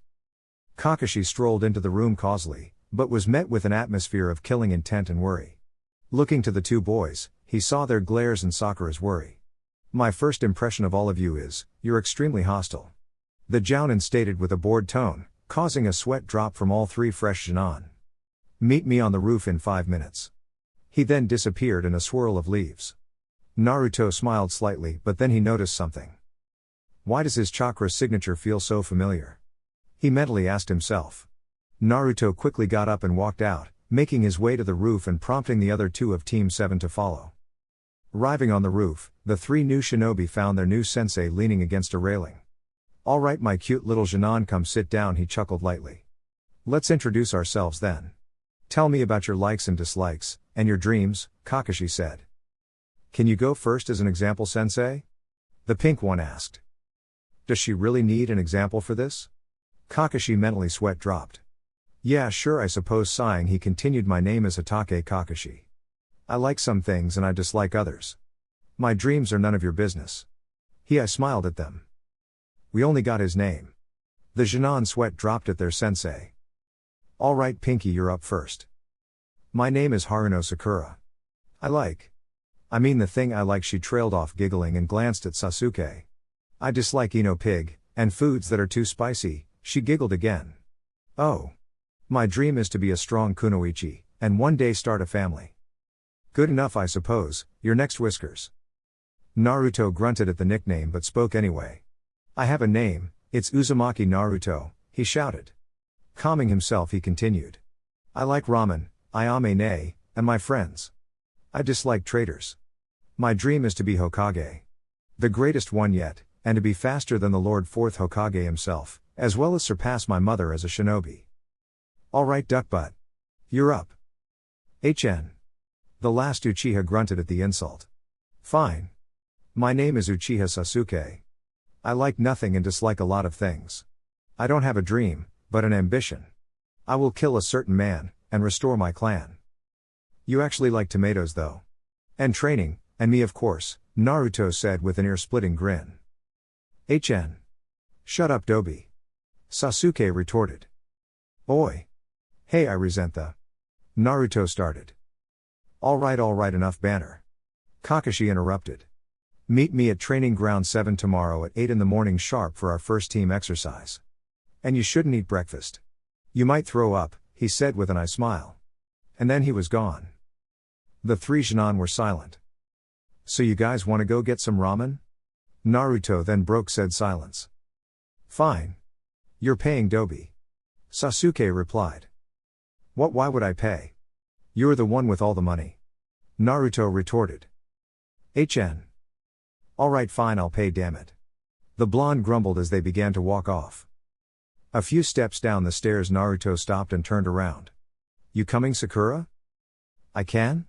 Kakashi strolled into the room causally, but was met with an atmosphere of killing intent and worry. Looking to the two boys, he saw their glares and Sakura's worry. My first impression of all of you is, you're extremely hostile. The Jounin stated with a bored tone, causing a sweat drop from all three fresh Jonin. Meet me on the roof in 5 minutes. He then disappeared in a swirl of leaves. Naruto smiled slightly, but then he noticed something. Why does his chakra signature feel so familiar? He mentally asked himself. Naruto quickly got up and walked out, making his way to the roof and prompting the other two of Team 7 to follow. Arriving on the roof, the three new shinobi found their new sensei leaning against a railing. Alright my cute little Jonin, come sit down, he chuckled lightly. Let's introduce ourselves then. Tell me about your likes and dislikes, and your dreams, Kakashi said. Can you go first as an example, sensei? The pink one asked. Does she really need an example for this? Kakashi mentally sweat dropped. Yeah sure I suppose, sighing he continued, my name is Hokage Kakashi. I like some things and I dislike others. My dreams are none of your business. I smiled at them. We only got his name. The Jonin sweat dropped at their sensei. Alright Pinky, you're up first. My name is Haruno Sakura. I mean the thing I like, she trailed off giggling and glanced at Sasuke. I dislike pig, and foods that are too spicy, she giggled again. Oh. My dream is to be a strong kunoichi, and one day start a family. Good enough I suppose, you're next Whiskers. Naruto grunted at the nickname but spoke anyway. I have a name, it's Uzumaki Naruto, he shouted. Calming himself he continued. I like ramen, ayame and my friends. I dislike traitors. My dream is to be Hokage. The greatest one yet, and to be faster than the Lord Fourth Hokage himself, as well as surpass my mother as a shinobi. Alright Duckbutt. You're up. HN. The last Uchiha grunted at the insult. Fine. My name is Uchiha Sasuke. I like nothing and dislike a lot of things. I don't have a dream, but an ambition. I will kill a certain man, and restore my clan. You actually like tomatoes though. And training, and me of course, Naruto said with an ear-splitting grin. HN. Shut up Dobi. Sasuke retorted. Oi. Hey I resent the. Naruto started. Alright enough banter. Kakashi interrupted. Meet me at Training Ground 7 tomorrow at 8 in the morning sharp for our first team exercise. And you shouldn't eat breakfast. You might throw up, he said with an eye smile. And then he was gone. The three Jonin were silent. So you guys want to go get some ramen? Naruto then broke said silence. Fine. You're paying Dobi. Sasuke replied. What, why would I pay? You're the one with all the money. Naruto retorted. HN. Alright fine, I'll pay, damn it. The blonde grumbled as they began to walk off. A few steps down the stairs Naruto stopped and turned around. You coming, Sakura? I can?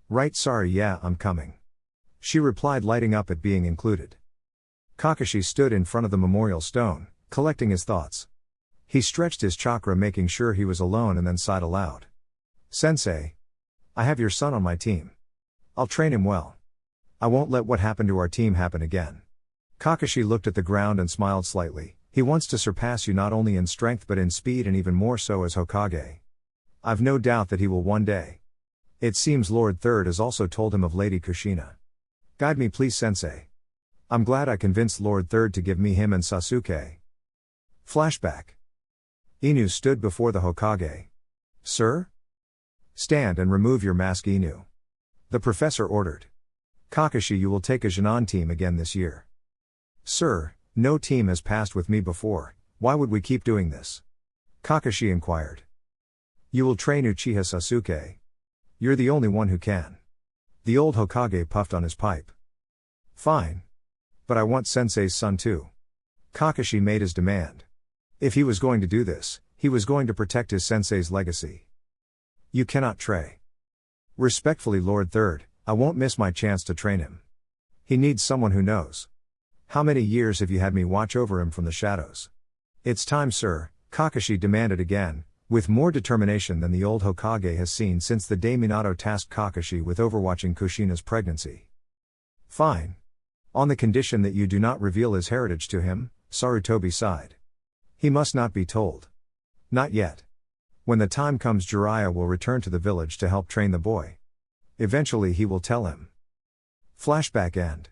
Right, sorry, yeah, I'm coming. She replied, lighting up at being included. Kakashi stood in front of the memorial stone, collecting his thoughts. He stretched his chakra making sure he was alone and then sighed aloud. Sensei. I have your son on my team. I'll train him well. I won't let what happened to our team happen again. Kakashi looked at the ground and smiled slightly. He wants to surpass you not only in strength but in speed, and even more so as Hokage. I've no doubt that he will one day. It seems Lord Third has also told him of Lady Kushina. Guide me please, Sensei. I'm glad I convinced Lord Third to give me him and Sasuke. Flashback. Inu stood before the Hokage. Sir? Stand and remove your mask, Inu. The professor ordered. Kakashi, you will take a Jonin team again this year. Sir, no team has passed with me before, why would we keep doing this? Kakashi inquired. You will train Uchiha Sasuke. You're the only one who can. The old Hokage puffed on his pipe. Fine. But I want Sensei's son too. Kakashi made his demand. If he was going to do this, he was going to protect his sensei's legacy. You cannot Trey. Respectfully Lord Third, I won't miss my chance to train him. He needs someone who knows. How many years have you had me watch over him from the shadows? It's time, sir, Kakashi demanded again, with more determination than the old Hokage has seen since the day Minato tasked Kakashi with overwatching Kushina's pregnancy. Fine. On the condition that you do not reveal his heritage to him, Sarutobi sighed. He must not be told. Not yet. When the time comes, Jiraiya will return to the village to help train the boy. Eventually he will tell him. Flashback end.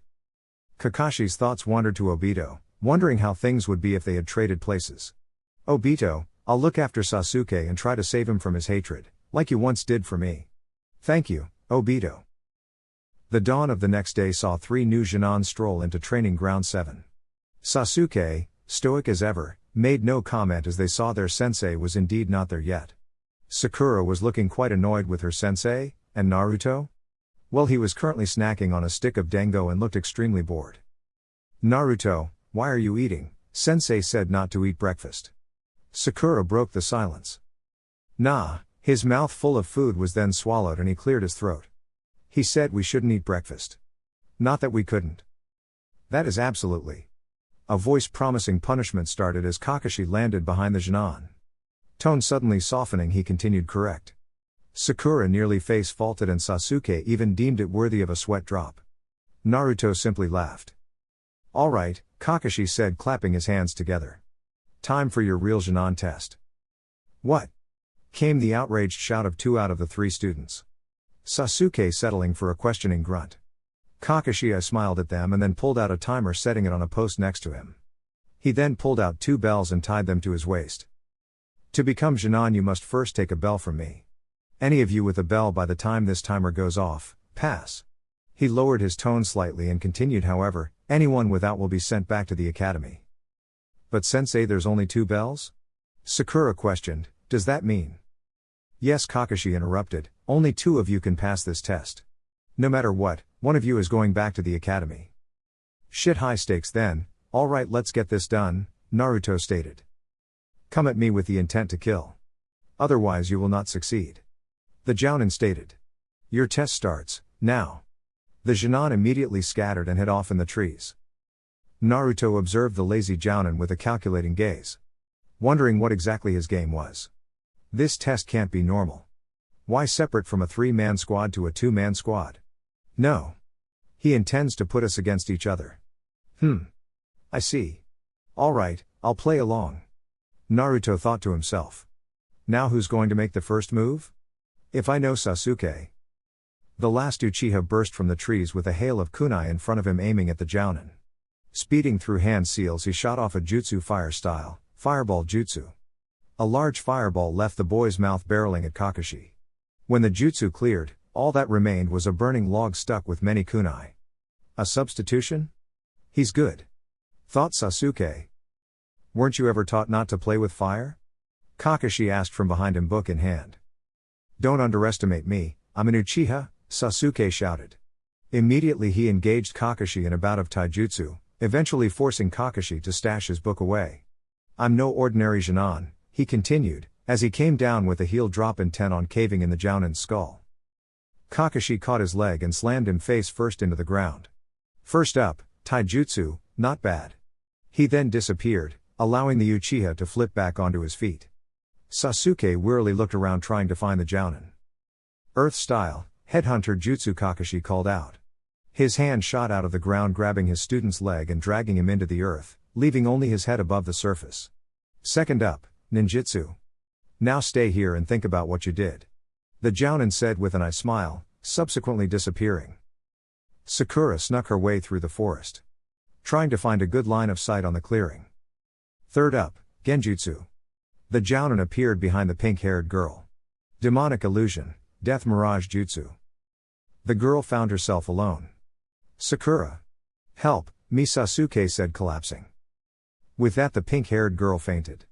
Kakashi's thoughts wandered to Obito, wondering how things would be if they had traded places. Obito, I'll look after Sasuke and try to save him from his hatred, like you once did for me. Thank you, Obito. The dawn of the next day saw 3 new Genin stroll into Training Ground 7. Sasuke, stoic as ever, made no comment as they saw their sensei was indeed not there yet. Sakura was looking quite annoyed with her sensei, and Naruto? Well, he was currently snacking on a stick of dango and looked extremely bored. Naruto, why are you eating? Sensei said not to eat breakfast. Sakura broke the silence. Nah, his mouth full of food was then swallowed and he cleared his throat. He said we shouldn't eat breakfast. Not that we couldn't. That is absolutely. A voice promising punishment started as Kakashi landed behind the Genin. Tone suddenly softening, he continued, correct. Sakura nearly face faulted and Sasuke even deemed it worthy of a sweat drop. Naruto simply laughed. Alright, Kakashi said, clapping his hands together. Time for your real Genin test. What? Came the outraged shout of 2 out of the 3 students. Sasuke settling for a questioning grunt. Kakashi smiled at them and then pulled out a timer, setting it on a post next to him. He then pulled out 2 bells and tied them to his waist. To become Genin you must first take a bell from me. Any of you with a bell by the time this timer goes off, pass. He lowered his tone slightly and continued, however, anyone without will be sent back to the academy. But sensei, there's only 2 bells? Sakura questioned, does that mean? Yes, Kakashi interrupted, only 2 of you can pass this test. No matter what, one of you is going back to the academy. Shit, high stakes then, alright, let's get this done, Naruto stated. Come at me with the intent to kill. Otherwise you will not succeed. The Jounin stated. Your test starts, now. The Genin immediately scattered and hid off in the trees. Naruto observed the lazy Jounin with a calculating gaze. Wondering what exactly his game was. This test can't be normal. Why separate from a 3-man squad to a 2-man squad? No. He intends to put us against each other. I see. Alright, I'll play along. Naruto thought to himself. Now who's going to make the first move? If I know Sasuke. The last Uchiha burst from the trees with a hail of kunai in front of him, aiming at the Jounin. Speeding through hand seals, he shot off a jutsu fire style, fireball jutsu. A large fireball left the boy's mouth, barreling at Kakashi. When the jutsu cleared, all that remained was a burning log stuck with many kunai. A substitution? He's good. Thought Sasuke. Weren't you ever taught not to play with fire? Kakashi asked from behind him, book in hand. Don't underestimate me, I'm an Uchiha, Sasuke shouted. Immediately he engaged Kakashi in a bout of taijutsu, eventually forcing Kakashi to stash his book away. I'm no ordinary Genin, he continued, as he came down with a heel drop intent on caving in the Jounin's skull. Kakashi caught his leg and slammed him face first into the ground. First up, taijutsu, not bad. He then disappeared, allowing the Uchiha to flip back onto his feet. Sasuke wearily looked around trying to find the Jounin. Earth style, headhunter jutsu, Kakashi called out. His hand shot out of the ground, grabbing his student's leg and dragging him into the earth, leaving only his head above the surface. Second up, ninjutsu. Now stay here and think about what you did. The Jounin said with an eye smile, subsequently disappearing. Sakura snuck her way through the forest, trying to find a good line of sight on the clearing. Third up, genjutsu. The Jounin appeared behind the pink-haired girl. Demonic illusion, death mirage jutsu. The girl found herself alone. Sakura. Help, me, Sasuke said, collapsing. With that, the pink-haired girl fainted.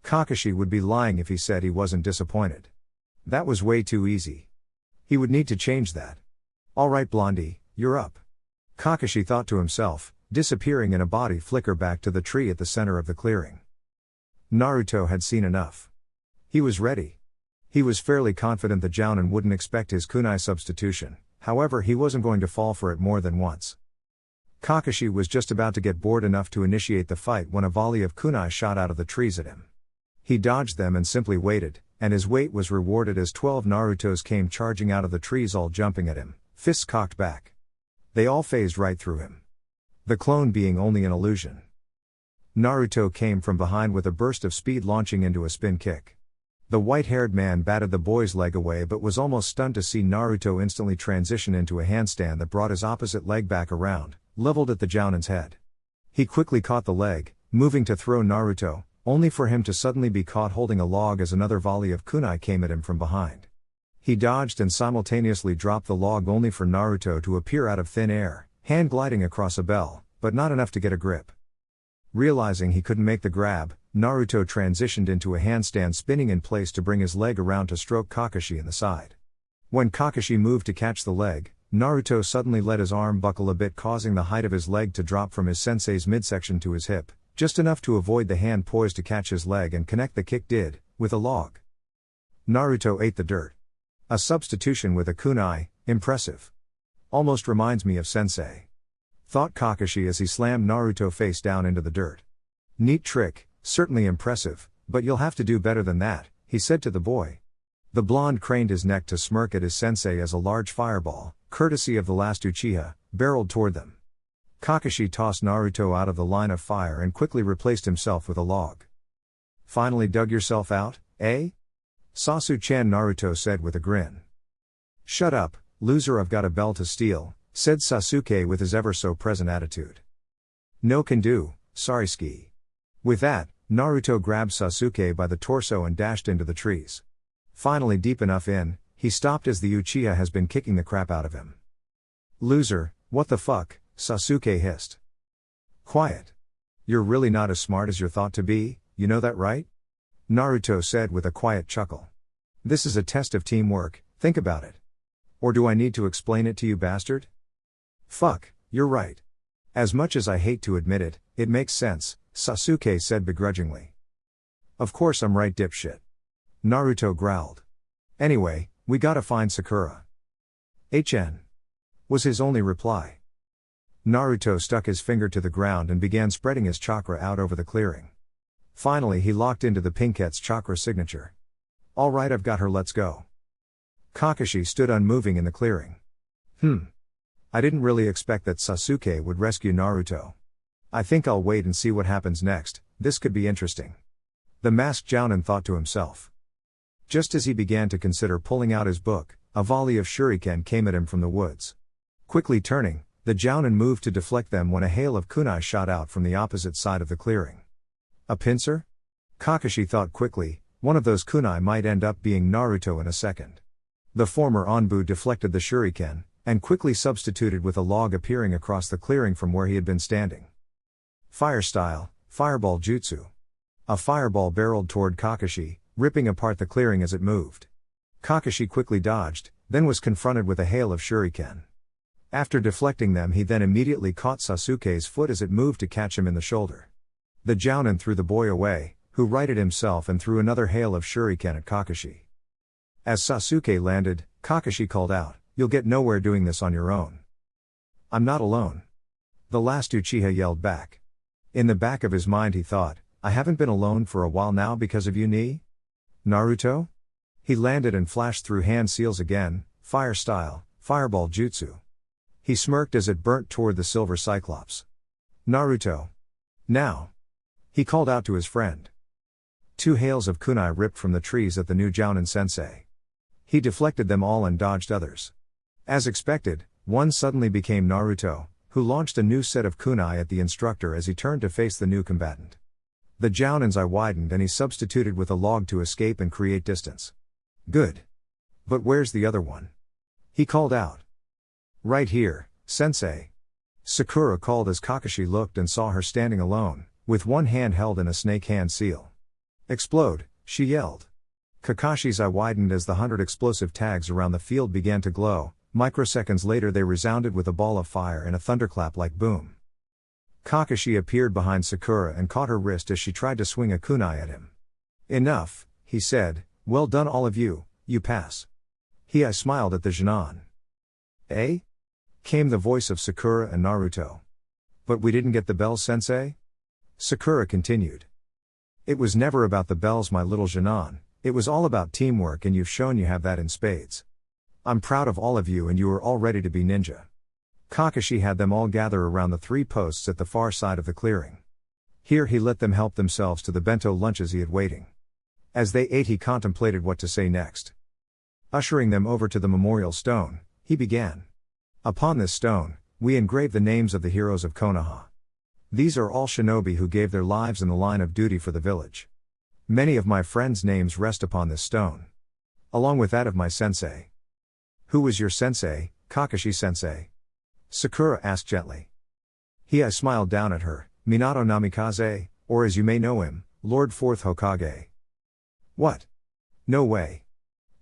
Kakashi would be lying if he said he wasn't disappointed. That was way too easy. He would need to change that. Alright Blondie, you're up. Kakashi thought to himself, disappearing in a body flicker back to the tree at the center of the clearing. Naruto had seen enough. He was ready. He was fairly confident the Jounin wouldn't expect his kunai substitution, however he wasn't going to fall for it more than once. Kakashi was just about to get bored enough to initiate the fight when a volley of kunai shot out of the trees at him. He dodged them and simply waited, and his wait was rewarded as 12 Narutos came charging out of the trees all jumping at him, fists cocked back. They all phased right through him. The clone being only an illusion. Naruto came from behind with a burst of speed launching into a spin kick. The white-haired man batted the boy's leg away but was almost stunned to see Naruto instantly transition into a handstand that brought his opposite leg back around, leveled at the Jounin's head. He quickly caught the leg, moving to throw Naruto, only for him to suddenly be caught holding a log as another volley of kunai came at him from behind. He dodged and simultaneously dropped the log only for Naruto to appear out of thin air, hand gliding across a bell, but not enough to get a grip. Realizing he couldn't make the grab, Naruto transitioned into a handstand spinning in place to bring his leg around to stroke Kakashi in the side. When Kakashi moved to catch the leg, Naruto suddenly let his arm buckle a bit, causing the height of his leg to drop from his sensei's midsection to his hip, just enough to avoid the hand poised to catch his leg and connect the kick did, with a log. Naruto ate the dirt. A substitution with a kunai, impressive. Almost reminds me of Sensei. Thought Kakashi as he slammed Naruto face down into the dirt. Neat trick, certainly impressive, but you'll have to do better than that, he said to the boy. The blonde craned his neck to smirk at his sensei as a large fireball, courtesy of the last Uchiha, barreled toward them. Kakashi tossed Naruto out of the line of fire and quickly replaced himself with a log. Finally dug yourself out, eh? Sasu-chan, Naruto said with a grin. Shut up, loser, I've got a bell to steal, said Sasuke with his ever-so-present attitude. No can do, sorry ski. With that, Naruto grabbed Sasuke by the torso and dashed into the trees. Finally deep enough in, he stopped as the Uchiha has been kicking the crap out of him. Loser, what the fuck, Sasuke hissed. Quiet. You're really not as smart as you're thought to be, you know that right? Naruto said with a quiet chuckle. This is a test of teamwork, think about it. Or do I need to explain it to you, bastard? Fuck, you're right. As much as I hate to admit it, it makes sense, Sasuke said begrudgingly. Of course I'm right, dipshit. Naruto growled. Anyway, we gotta find Sakura. HN. Was his only reply. Naruto stuck his finger to the ground and began spreading his chakra out over the clearing. Finally he locked into the Pinkette's chakra signature. Alright, I've got her, let's go. Kakashi stood unmoving in the clearing. I didn't really expect that Sasuke would rescue Naruto. I think I'll wait and see what happens next, this could be interesting. The masked Jounin thought to himself. Just as he began to consider pulling out his book, a volley of shuriken came at him from the woods. Quickly turning, the Jounin moved to deflect them when a hail of kunai shot out from the opposite side of the clearing. A pincer? Kakashi thought quickly, one of those kunai might end up being Naruto in a second. The former Anbu deflected the shuriken, and quickly substituted with a log appearing across the clearing from where he had been standing. Fire style, fireball jutsu. A fireball barreled toward Kakashi, ripping apart the clearing as it moved. Kakashi quickly dodged, then was confronted with a hail of shuriken. After deflecting them, he then immediately caught Sasuke's foot as it moved to catch him in the shoulder. The Jounin threw the boy away, who righted himself and threw another hail of shuriken at Kakashi. As Sasuke landed, Kakashi called out, "You'll get nowhere doing this on your own." "I'm not alone." The last Uchiha yelled back. In the back of his mind he thought, I haven't been alone for a while now because of you, ni? Naruto? He landed and flashed through hand seals again, fire style, fireball jutsu. He smirked as it burnt toward the silver cyclops. Naruto. Now. He called out to his friend. Two hails of kunai ripped from the trees at the new Jounin sensei. He deflected them all and dodged others. As expected, one suddenly became Naruto, who launched a new set of kunai at the instructor as he turned to face the new combatant. The Jounin's eye widened and he substituted with a log to escape and create distance. Good. But where's the other one? He called out. Right here, sensei. Sakura called as Kakashi looked and saw her standing alone, with one hand held in a snake hand seal. Explode, she yelled. Kakashi's eye widened as the 100 explosive tags around the field began to glow. Microseconds later they resounded with a ball of fire and a thunderclap like boom. Kakashi appeared behind Sakura and caught her wrist as she tried to swing a kunai at him. Enough, he said, well done all of you, you pass. I smiled at the Jinan. Eh? Came the voice of Sakura and Naruto. But we didn't get the bells, Sensei? Sakura continued. It was never about the bells, my little Jinan, it was all about teamwork, and you've shown you have that in spades. I'm proud of all of you, and you are all ready to be ninja. Kakashi had them all gather around the 3 posts at the far side of the clearing. Here he let them help themselves to the bento lunches he had waiting. As they ate he contemplated what to say next. Ushering them over to the memorial stone, he began. Upon this stone, we engrave the names of the heroes of Konoha. These are all shinobi who gave their lives in the line of duty for the village. Many of my friends' names rest upon this stone. Along with that of my sensei. Who was your sensei, Kakashi-sensei? Sakura asked gently. I smiled down at her, Minato Namikaze, or as you may know him, Lord 4th Hokage. What? No way.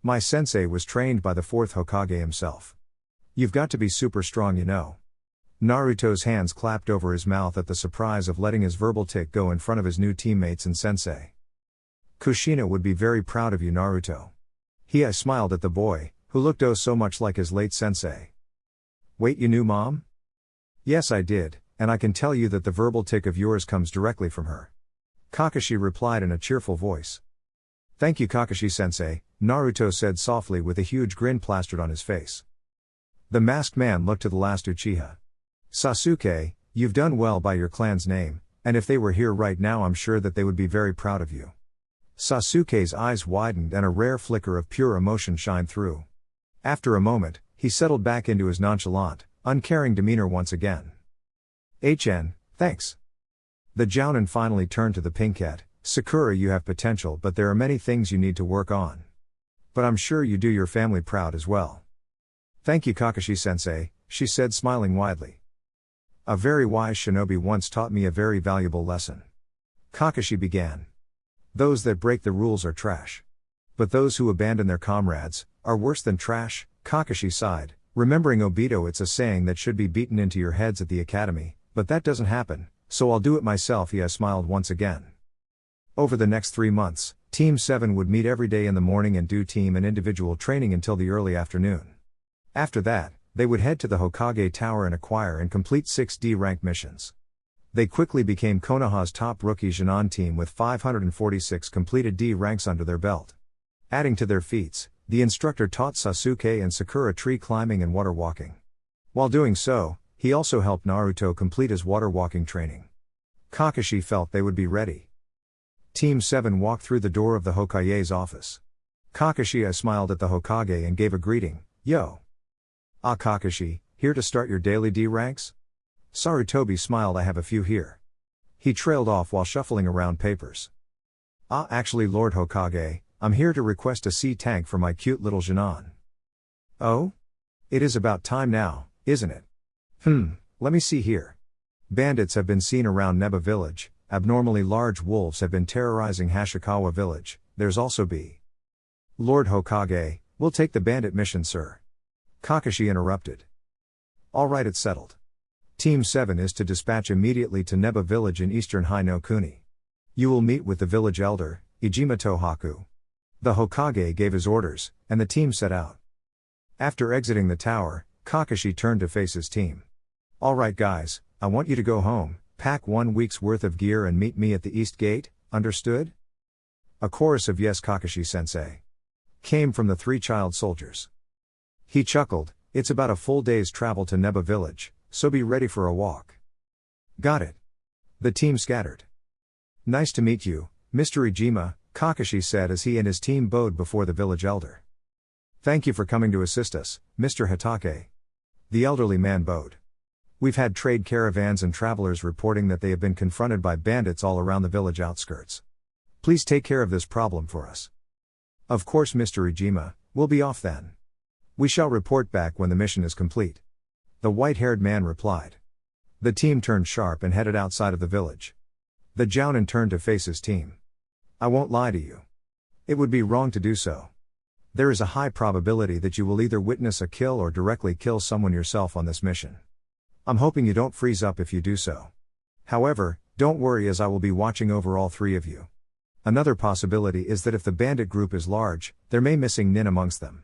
My sensei was trained by the 4th Hokage himself. You've got to be super strong, you know. Naruto's hands clapped over his mouth at the surprise of letting his verbal tick go in front of his new teammates and sensei. Kushina would be very proud of you, Naruto. I smiled at the boy, who looked oh so much like his late sensei. Wait, you knew Mom? Yes, I did, and I can tell you that the verbal tick of yours comes directly from her. Kakashi replied in a cheerful voice. Thank you, Kakashi-sensei, Naruto said softly with a huge grin plastered on his face. The masked man looked to the last Uchiha. Sasuke, you've done well by your clan's name, and if they were here right now I'm sure that they would be very proud of you. Sasuke's eyes widened and a rare flicker of pure emotion shined through. After a moment, he settled back into his nonchalant, uncaring demeanor once again. Thanks. The Jounin finally turned to the pinkette. Sakura, you have potential, but there are many things you need to work on. But I'm sure you do your family proud as well. Thank you, Kakashi-sensei, she said smiling widely. A very wise shinobi once taught me a very valuable lesson. Kakashi began. Those that break the rules are trash. But those who abandon their comrades are worse than trash. Kakashi sighed, remembering Obito. It's a saying that should be beaten into your heads at the academy, but that doesn't happen, so I'll do it myself. I smiled once again. Over the next 3 months, Team 7 would meet every day in the morning and do team and individual training until the early afternoon. After that, they would head to the Hokage Tower and acquire and complete 6 D-rank missions. They quickly became Konoha's top rookie Jinan team with 546 completed D ranks under their belt. Adding to their feats, the instructor taught Sasuke and Sakura tree climbing and water walking. While doing so, he also helped Naruto complete his water walking training. Kakashi felt they would be ready. Team 7 walked through the door of the Hokage's office. Kakashi smiled at the Hokage and gave a greeting, yo. Ah, Kakashi, here to start your daily D ranks? Sarutobi smiled. I have a few here. He trailed off while shuffling around papers. Ah, actually Lord Hokage, I'm here to request a sea tank for my cute little Jinan. Oh? It is about time now, isn't it? Let me see here. Bandits have been seen around Neba village, abnormally large wolves have been terrorizing Hashikawa village, there's also B. Lord Hokage, we'll take the bandit mission, sir. Kakashi interrupted. Alright, it's settled. Team 7 is to dispatch immediately to Neba village in eastern Hai no Kuni. You will meet with the village elder, Ijima Tohaku. The Hokage gave his orders, and the team set out. After exiting the tower, Kakashi turned to face his team. Alright guys, I want you to go home, pack 1 week's worth of gear and meet me at the east gate, understood? A chorus of yes, Kakashi-sensei. Came from the 3 child soldiers. He chuckled, it's about a full day's travel to Neba village, so be ready for a walk. Got it. The team scattered. Nice to meet you, Mr. Ijima, Kakashi said as he and his team bowed before the village elder. Thank you for coming to assist us, Mr. Hitake. The elderly man bowed. We've had trade caravans and travelers reporting that they have been confronted by bandits all around the village outskirts. Please take care of this problem for us. Of course, Mr. Ijima, we'll be off then. We shall report back when the mission is complete. The white-haired man replied. The team turned sharp and headed outside of the village. The Jounin turned to face his team. I won't lie to you. It would be wrong to do so. There is a high probability that you will either witness a kill or directly kill someone yourself on this mission. I'm hoping you don't freeze up if you do so. However, don't worry, as I will be watching over all three of you. Another possibility is that if the bandit group is large, there may be missing nin amongst them.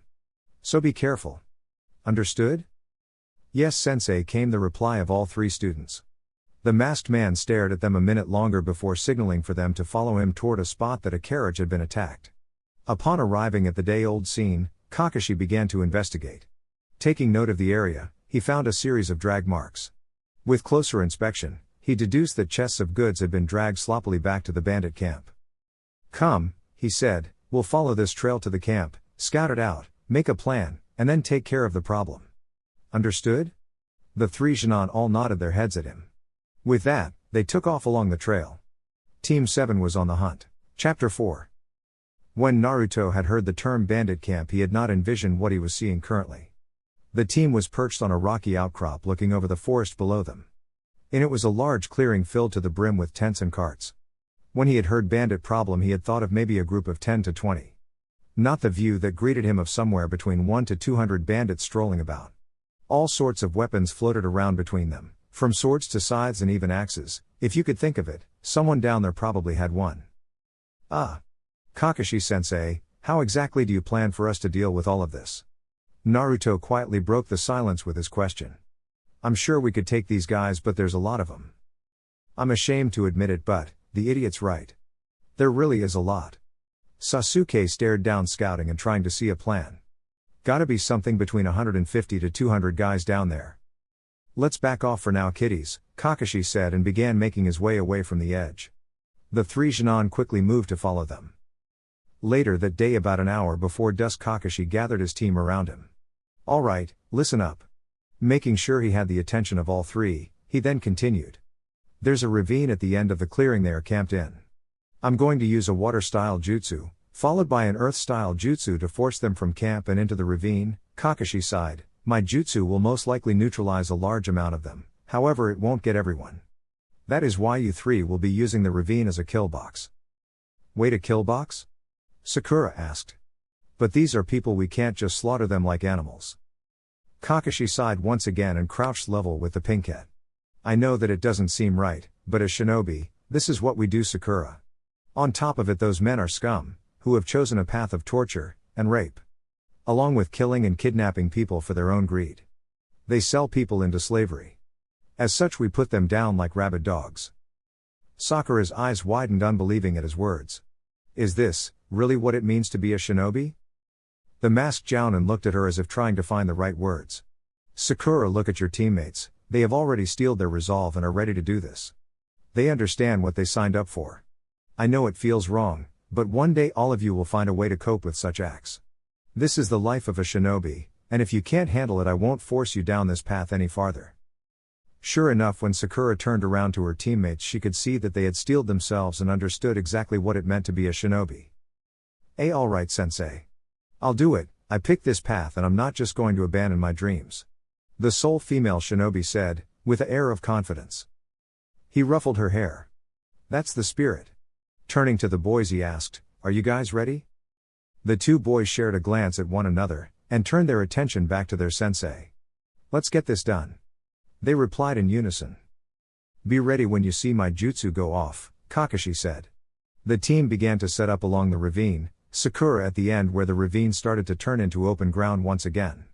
So be careful. Understood? Yes, Sensei, came the reply of all three students. The masked man stared at them a minute longer before signaling for them to follow him toward a spot that a carriage had been attacked. Upon arriving at the day-old scene, Kakashi began to investigate. Taking note of the area, he found a series of drag marks. With closer inspection, he deduced that chests of goods had been dragged sloppily back to the bandit camp. Come, he said, we'll follow this trail to the camp, scout it out, make a plan, and then take care of the problem. Understood? The three genin all nodded their heads at him. With that, they took off along the trail. Team 7 was on the hunt. Chapter 4. When Naruto had heard the term bandit camp, he had not envisioned what he was seeing currently. The team was perched on a rocky outcrop looking over the forest below them. In it was a large clearing filled to the brim with tents and carts. When he had heard bandit problem, he had thought of maybe a group of 10 to 20. Not the view that greeted him of somewhere between 1 to 200 bandits strolling about. All sorts of weapons floated around between them. From swords to scythes and even axes. If you could think of it, someone down there probably had one. Kakashi-sensei, how exactly do you plan for us to deal with all of this? Naruto quietly broke the silence with his question. I'm sure we could take these guys, but there's a lot of them. I'm ashamed to admit it, but, the idiot's right. There really is a lot. Sasuke stared down, scouting and trying to see a plan. Gotta be something between 150 to 200 guys down there. Let's back off for now, kiddies, Kakashi said, and began making his way away from the edge. The three genin quickly moved to follow them. Later that day, about an hour before dusk, Kakashi gathered his team around him. Alright, listen up. Making sure he had the attention of all three, he then continued. There's a ravine at the end of the clearing they are camped in. I'm going to use a water-style jutsu, followed by an earth-style jutsu to force them from camp and into the ravine. Kakashi sighed. My jutsu will most likely neutralize a large amount of them, however it won't get everyone. That is why you three will be using the ravine as a kill box. Wait, a kill box? Sakura asked. But these are people, we can't just slaughter them like animals. Kakashi sighed once again and crouched level with the pinkette. I know that it doesn't seem right, but as shinobi, this is what we do, Sakura. On top of it, those men are scum, who have chosen a path of torture and rape. Along with killing and kidnapping people for their own greed. They sell people into slavery. As such, we put them down like rabid dogs. Sakura's eyes widened, unbelieving at his words. Is this really what it means to be a shinobi? The masked jounin looked at her as if trying to find the right words. Sakura, look at your teammates, they have already steeled their resolve and are ready to do this. They understand what they signed up for. I know it feels wrong, but one day all of you will find a way to cope with such acts. This is the life of a shinobi, and if you can't handle it, I won't force you down this path any farther. Sure enough, when Sakura turned around to her teammates, she could see that they had steeled themselves and understood exactly what it meant to be a shinobi. Alright, sensei. I'll do it, I picked this path and I'm not just going to abandon my dreams. The sole female shinobi said, with an air of confidence. He ruffled her hair. That's the spirit. Turning to the boys, he asked, are you guys ready? The two boys shared a glance at one another, and turned their attention back to their sensei. Let's get this done. They replied in unison. Be ready when you see my jutsu go off, Kakashi said. The team began to set up along the ravine, Sakura at the end where the ravine started to turn into open ground once again.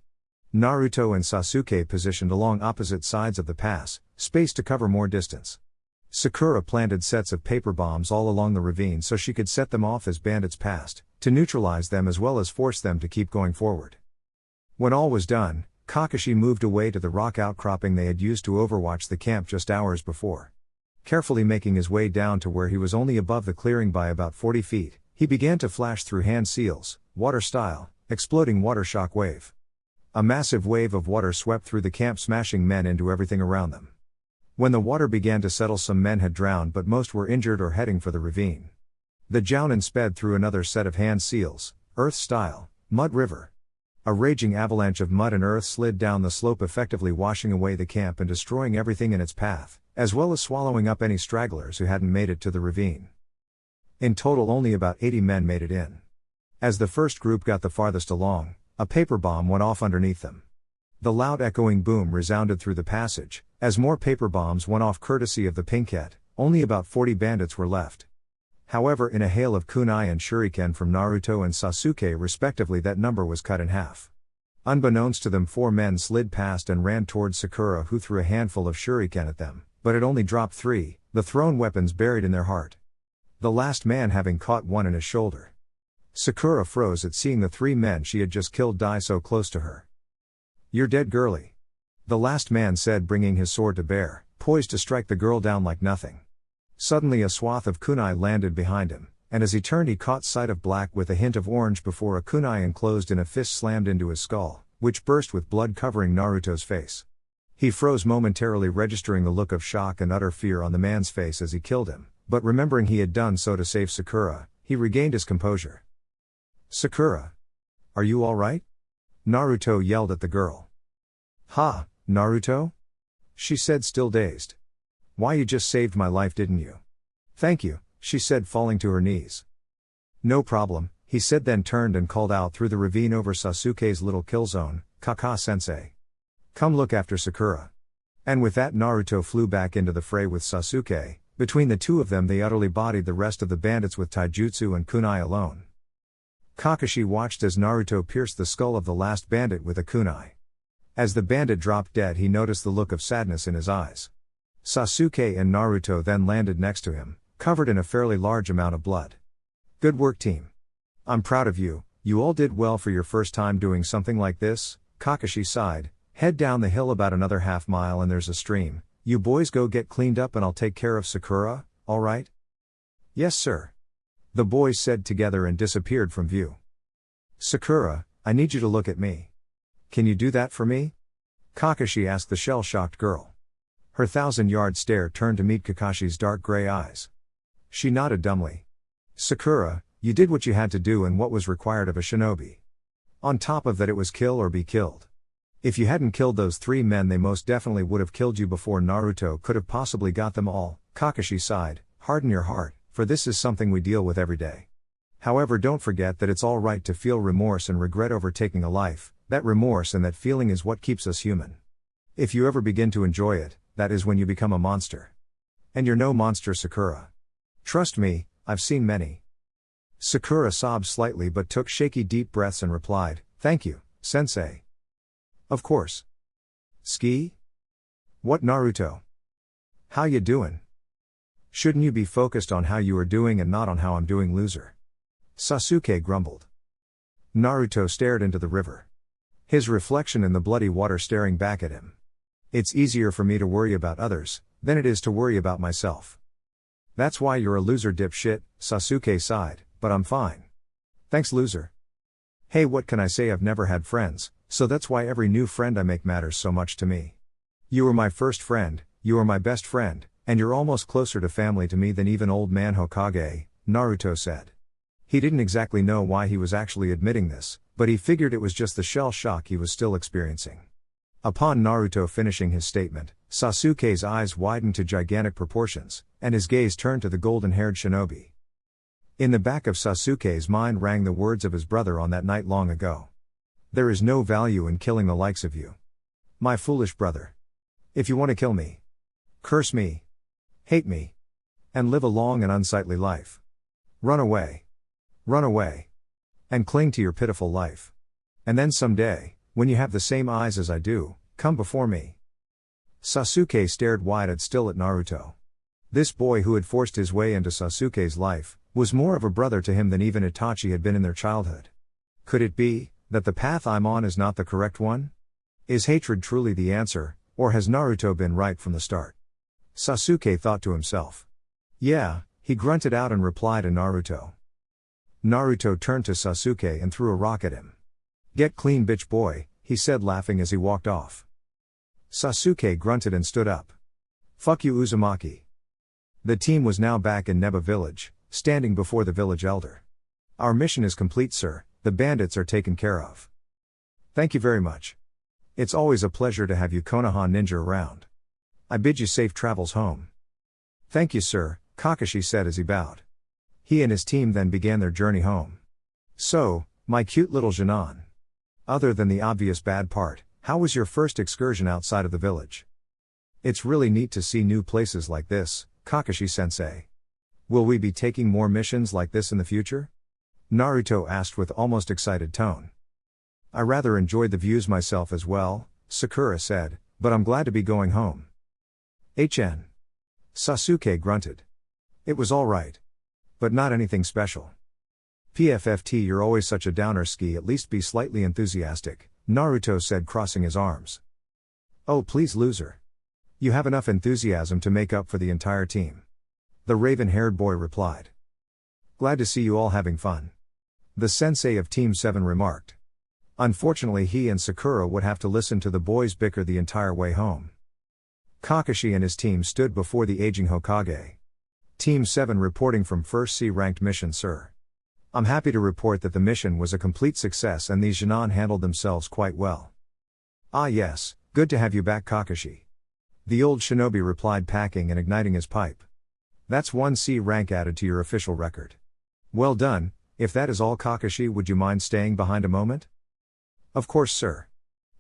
Naruto and Sasuke positioned along opposite sides of the pass, spaced to cover more distance. Sakura planted sets of paper bombs all along the ravine so she could set them off as bandits passed, to neutralize them as well as force them to keep going forward. When all was done, Kakashi moved away to the rock outcropping they had used to overwatch the camp just hours before. Carefully making his way down to where he was only above the clearing by about 40 feet, he began to flash through hand seals, water style, exploding water shock wave. A massive wave of water swept through the camp, smashing men into everything around them. When the water began to settle, some men had drowned, but most were injured or heading for the ravine. The jounin sped through another set of hand seals, earth style, mud river. A raging avalanche of mud and earth slid down the slope, effectively washing away the camp and destroying everything in its path, as well as swallowing up any stragglers who hadn't made it to the ravine. In total only about 80 men made it in. As the first group got the farthest along, a paper bomb went off underneath them. The loud echoing boom resounded through the passage. As more paper bombs went off courtesy of the Pinkette, only about 40 bandits were left. However, in a hail of kunai and shuriken from Naruto and Sasuke respectively, that number was cut in half. Unbeknownst to them, 4 men slid past and ran towards Sakura, who threw a handful of shuriken at them, but it only dropped 3, the thrown weapons buried in their heart. The last man having caught one in his shoulder. Sakura froze at seeing the 3 men she had just killed die so close to her. "You're dead, girlie," the last man said, bringing his sword to bear, poised to strike the girl down like nothing. Suddenly a swath of kunai landed behind him, and as he turned he caught sight of black with a hint of orange before a kunai enclosed in a fist slammed into his skull, which burst with blood covering Naruto's face. He froze momentarily, registering the look of shock and utter fear on the man's face as he killed him, but remembering he had done so to save Sakura, he regained his composure. "Sakura? Are you alright?" Naruto yelled at the girl. "Ha, Naruto?" she said, still dazed. "Why, you just saved my life, didn't you?" "Thank you," she said, falling to her knees. "No problem," he said, then turned and called out through the ravine over Sasuke's little kill zone, "Kakashi Sensei. Come look after Sakura." And with that, Naruto flew back into the fray with Sasuke. Between the two of them they utterly bodied the rest of the bandits with taijutsu and kunai alone. Kakashi watched as Naruto pierced the skull of the last bandit with a kunai. As the bandit dropped dead, he noticed the look of sadness in his eyes. Sasuke and Naruto then landed next to him, covered in a fairly large amount of blood. "Good work, team. I'm proud of you, you all did well for your first time doing something like this." Kakashi sighed. "Head down the hill about another half mile and there's a stream. You boys go get cleaned up and I'll take care of Sakura, alright?" "Yes, sir," the boys said together and disappeared from view. "Sakura, I need you to look at me. Can you do that for me?" Kakashi asked the shell-shocked girl. Her 1,000-yard stare turned to meet Kakashi's dark gray eyes. She nodded dumbly. "Sakura, you did what you had to do and what was required of a shinobi. On top of that, it was kill or be killed. If you hadn't killed those 3 men, they most definitely would have killed you before Naruto could have possibly got them all." Kakashi sighed. "Harden your heart, for this is something we deal with every day. However, don't forget that it's all right to feel remorse and regret over taking a life. That remorse and that feeling is what keeps us human. If you ever begin to enjoy it, that is when you become a monster. And you're no monster, Sakura. Trust me, I've seen many." Sakura sobbed slightly but took shaky deep breaths and replied, "Thank you, Sensei." "Of course. Ski? What, Naruto? How you doing? Shouldn't you be focused on how you are doing and not on how I'm doing, loser?" Sasuke grumbled. Naruto stared into the river. His reflection in the bloody water staring back at him. "It's easier for me to worry about others than it is to worry about myself." "That's why you're a loser, dipshit," Sasuke sighed, "but I'm fine. Thanks, loser. Hey, what can I say? I've never had friends, so that's why every new friend I make matters so much to me. You were my first friend, you are my best friend, and you're almost closer to family to me than even old man Hokage," Naruto said. He didn't exactly know why he was actually admitting this, but he figured it was just the shell shock he was still experiencing. Upon Naruto finishing his statement, Sasuke's eyes widened to gigantic proportions, and his gaze turned to the golden-haired shinobi. In the back of Sasuke's mind rang the words of his brother on that night long ago. "There is no value in killing the likes of you. My foolish brother. If you want to kill me, curse me, hate me, and live a long and unsightly life, run away. Run away. And cling to your pitiful life. And then someday, when you have the same eyes as I do, come before me." Sasuke stared wide-eyed still at Naruto. This boy who had forced his way into Sasuke's life was more of a brother to him than even Itachi had been in their childhood. Could it be that the path I'm on is not the correct one? Is hatred truly the answer, or has Naruto been right from the start? Sasuke thought to himself. "Yeah," he grunted out in reply to Naruto. Naruto turned to Sasuke and threw a rock at him. "Get clean, bitch boy," he said, laughing as he walked off. Sasuke grunted and stood up. "Fuck you, Uzumaki." The team was now back in Neba village, standing before the village elder. "Our mission is complete, sir. The bandits are taken care of." "Thank you very much. It's always a pleasure to have you Konoha ninja around. I bid you safe travels home." "Thank you, sir," Kakashi said as he bowed. He and his team then began their journey home. So, my cute little Jinan. Other than the obvious bad part, how was your first excursion outside of the village? It's really neat to see new places like this, Kakashi-sensei. Will we be taking more missions like this in the future? Naruto asked with almost excited tone. I rather enjoyed the views myself as well, Sakura said, but I'm glad to be going home. HN. Sasuke grunted. It was alright. But not anything special. PFFT, you're always such a downer, ski, at least be slightly enthusiastic, Naruto said, crossing his arms. Oh please, loser. You have enough enthusiasm to make up for the entire team. The raven-haired boy replied. Glad to see you all having fun. The sensei of Team 7 remarked. Unfortunately, he and Sakura would have to listen to the boys bicker the entire way home. Kakashi and his team stood before the aging Hokage. Team 7 reporting from first C-ranked mission, sir. I'm happy to report that the mission was a complete success and these Jinan handled themselves quite well. Ah yes, good to have you back, Kakashi. The old shinobi replied, packing and igniting his pipe. That's one C rank added to your official record. Well done. If that is all, Kakashi, would you mind staying behind a moment? Of course, sir.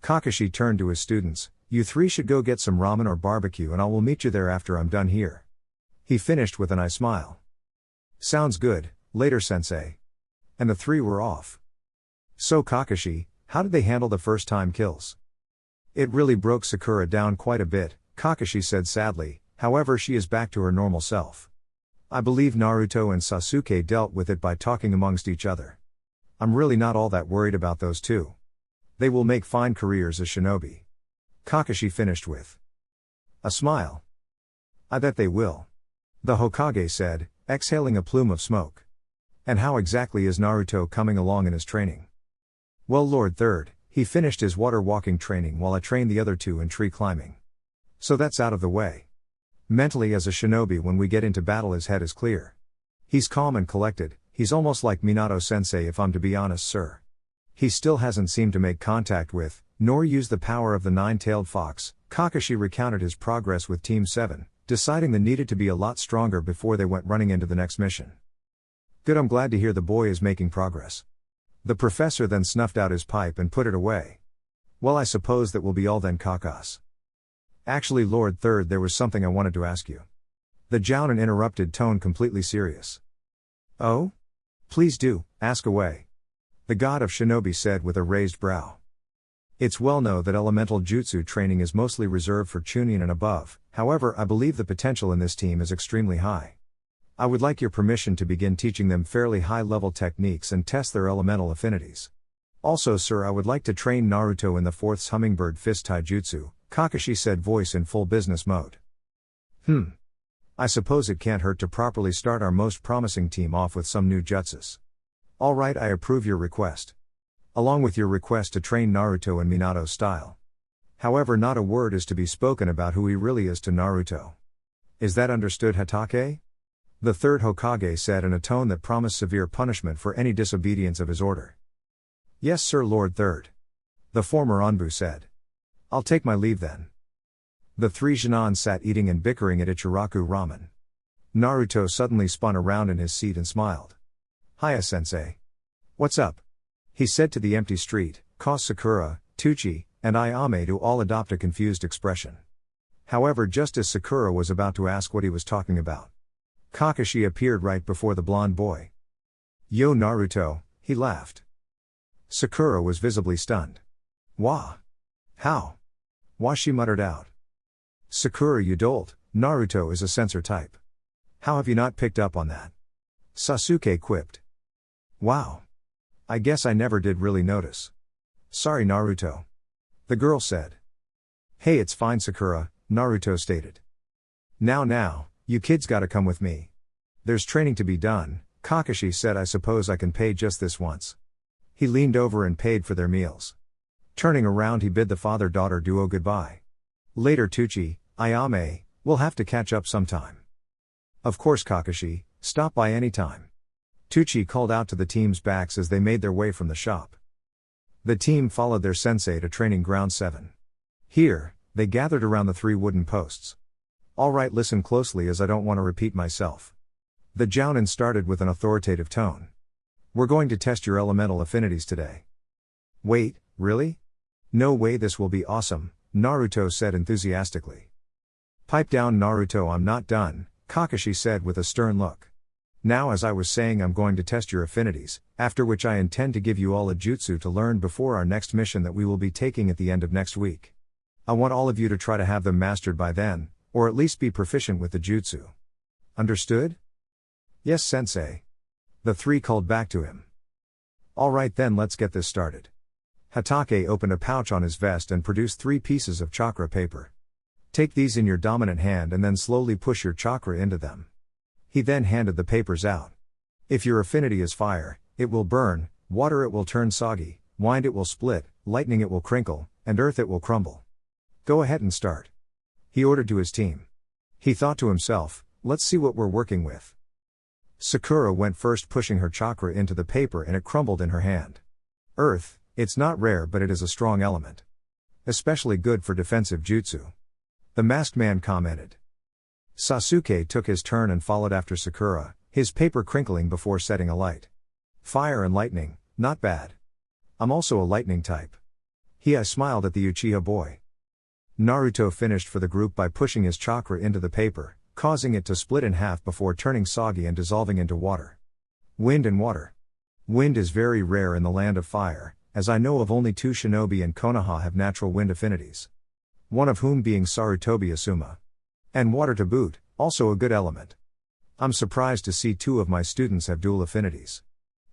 Kakashi turned to his students. You three should go get some ramen or barbecue and I will meet you there after I'm done here. He finished with a nice smile. Sounds good, later sensei. And the three were off. So Kakashi, how did they handle the first time kills? It really broke Sakura down quite a bit, Kakashi said sadly, however she is back to her normal self. I believe Naruto and Sasuke dealt with it by talking amongst each other. I'm really not all that worried about those two. They will make fine careers as shinobi. Kakashi finished with a smile. I bet they will. The Hokage said, exhaling a plume of smoke. And how exactly is Naruto coming along in his training? Well, Lord Third, he finished his water walking training while I trained the other two in tree climbing. So that's out of the way. Mentally as a shinobi, when we get into battle his head is clear. He's calm and collected, he's almost like Minato-sensei if I'm to be honest, sir. He still hasn't seemed to make contact with, nor use the power of the nine-tailed fox. Kakashi recounted his progress with Team 7, deciding they needed to be a lot stronger before they went running into the next mission. Good, I'm glad to hear the boy is making progress. The professor then snuffed out his pipe and put it away. Well, I suppose that will be all then, Kakas. Actually, Lord Third, there was something I wanted to ask you. The Jounin interrupted, tone completely serious. Oh? Please do, ask away. The god of shinobi said with a raised brow. It's well known that elemental jutsu training is mostly reserved for Chunin and above, however I believe the potential in this team is extremely high. I would like your permission to begin teaching them fairly high-level techniques and test their elemental affinities. Also, sir, I would like to train Naruto in the fourth hummingbird fist taijutsu, Kakashi said, voice in full business mode. I suppose it can't hurt to properly start our most promising team off with some new jutsus. Alright, I approve your request. Along with your request to train Naruto in Minato style. However, not a word is to be spoken about who he really is to Naruto. Is that understood, Hatake? The third Hokage said in a tone that promised severe punishment for any disobedience of his order. Yes, sir, Lord Third. The former Anbu said. I'll take my leave then. The three Jinan sat eating and bickering at Ichiraku ramen. Naruto suddenly spun around in his seat and smiled. Hiya, sensei. What's up? He said to the empty street, caused Sakura, Tuchi, and Ayame to all adopt a confused expression. However, just as Sakura was about to ask what he was talking about, Kakashi appeared right before the blonde boy. Yo, Naruto, he laughed. Sakura was visibly stunned. Wah? How? Wah, she muttered out. Sakura, you dolt, Naruto is a censor type. How have you not picked up on that? Sasuke quipped. Wow. I guess I never did really notice. Sorry, Naruto. The girl said. Hey, it's fine, Sakura, Naruto stated. Now, you kids gotta come with me. There's training to be done, Kakashi said. I suppose I can pay just this once. He leaned over and paid for their meals. Turning around, he bid the father-daughter duo goodbye. Later, Tuchi, Ayame, we'll have to catch up sometime. Of course, Kakashi, stop by any time. Tuchi called out to the team's backs as they made their way from the shop. The team followed their sensei to training ground 7. Here, they gathered around the 3 wooden posts. Alright, listen closely as I don't want to repeat myself. The Jounin started with an authoritative tone. We're going to test your elemental affinities today. Wait, really? No way, this will be awesome, Naruto said enthusiastically. Pipe down Naruto, I'm not done, Kakashi said with a stern look. Now, as I was saying, I'm going to test your affinities, after which I intend to give you all a jutsu to learn before our next mission that we will be taking at the end of next week. I want all of you to try to have them mastered by then, or at least be proficient with the jutsu. Understood? Yes, Sensei. The three called back to him. Alright then, let's get this started. Hokage opened a pouch on his vest and produced 3 pieces of chakra paper. Take these in your dominant hand and then slowly push your chakra into them. He then handed the papers out. If your affinity is fire, it will burn, water it will turn soggy, wind it will split, lightning it will crinkle, and earth it will crumble. Go ahead and start. He ordered to his team. He thought to himself, let's see what we're working with. Sakura went first, pushing her chakra into the paper and it crumbled in her hand. Earth, it's not rare but it is a strong element. Especially good for defensive jutsu. The masked man commented. Sasuke took his turn and followed after Sakura, his paper crinkling before setting alight. Fire and lightning, not bad. I'm also a lightning type. I smiled at the Uchiha boy. Naruto finished for the group by pushing his chakra into the paper, causing it to split in half before turning soggy and dissolving into water. Wind and water. Wind is very rare in the land of fire, as I know of only 2 shinobi and Konoha have natural wind affinities. One of whom being Sarutobi Asuma. And water to boot, also a good element. I'm surprised to see 2 of my students have dual affinities.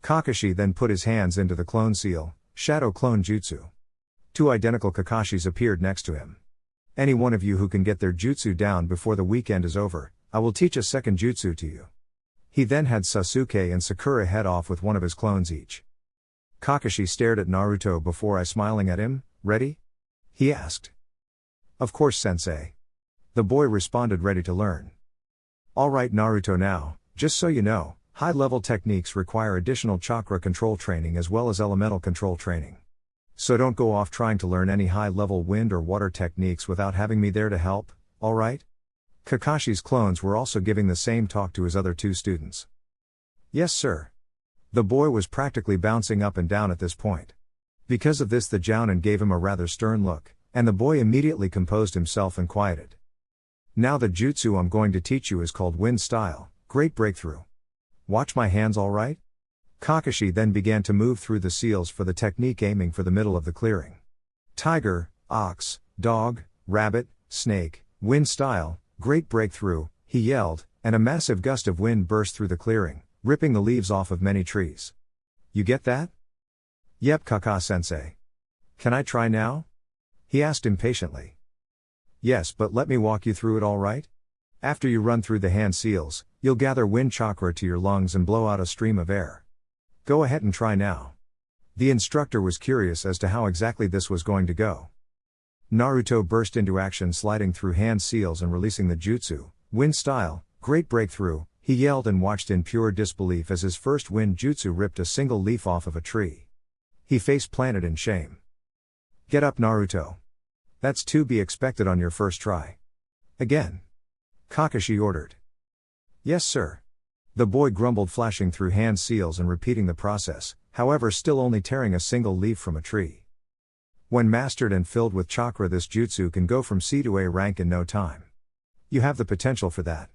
Kakashi then put his hands into the clone seal, shadow clone jutsu. 2 identical Kakashis appeared next to him. Any one of you who can get their jutsu down before the weekend is over, I will teach a second jutsu to you. He then had Sasuke and Sakura head off with one of his clones each. Kakashi stared at Naruto before smiling at him. Ready? He asked. Of course, Sensei. The boy responded, ready to learn. Alright Naruto, now, just so you know, high-level techniques require additional chakra control training as well as elemental control training. So don't go off trying to learn any high-level wind or water techniques without having me there to help, alright? Kakashi's clones were also giving the same talk to his other 2 students. Yes sir. The boy was practically bouncing up and down at this point. Because of this, the Jounin gave him a rather stern look, and the boy immediately composed himself and quieted. Now the jutsu I'm going to teach you is called Wind Style, Great Breakthrough. Watch my hands, alright? Kakashi then began to move through the seals for the technique, aiming for the middle of the clearing. Tiger, ox, dog, rabbit, snake, wind style, great breakthrough, he yelled, and a massive gust of wind burst through the clearing, ripping the leaves off of many trees. You get that? Yep, Kaka-sensei. Can I try now? He asked impatiently. Yes, but let me walk you through it, alright? After you run through the hand seals, you'll gather wind chakra to your lungs and blow out a stream of air. Go ahead and try now. The instructor was curious as to how exactly this was going to go. Naruto burst into action, sliding through hand seals and releasing the jutsu, Wind Style, Great Breakthrough, he yelled and watched in pure disbelief as his first wind jutsu ripped a single leaf off of a tree. He face-planted in shame. Get up, Naruto. That's to be expected on your first try. Again. Kakashi ordered. Yes sir. The boy grumbled, flashing through hand seals and repeating the process, however still only tearing a single leaf from a tree. When mastered and filled with chakra, this jutsu can go from C to A rank in no time. You have the potential for that.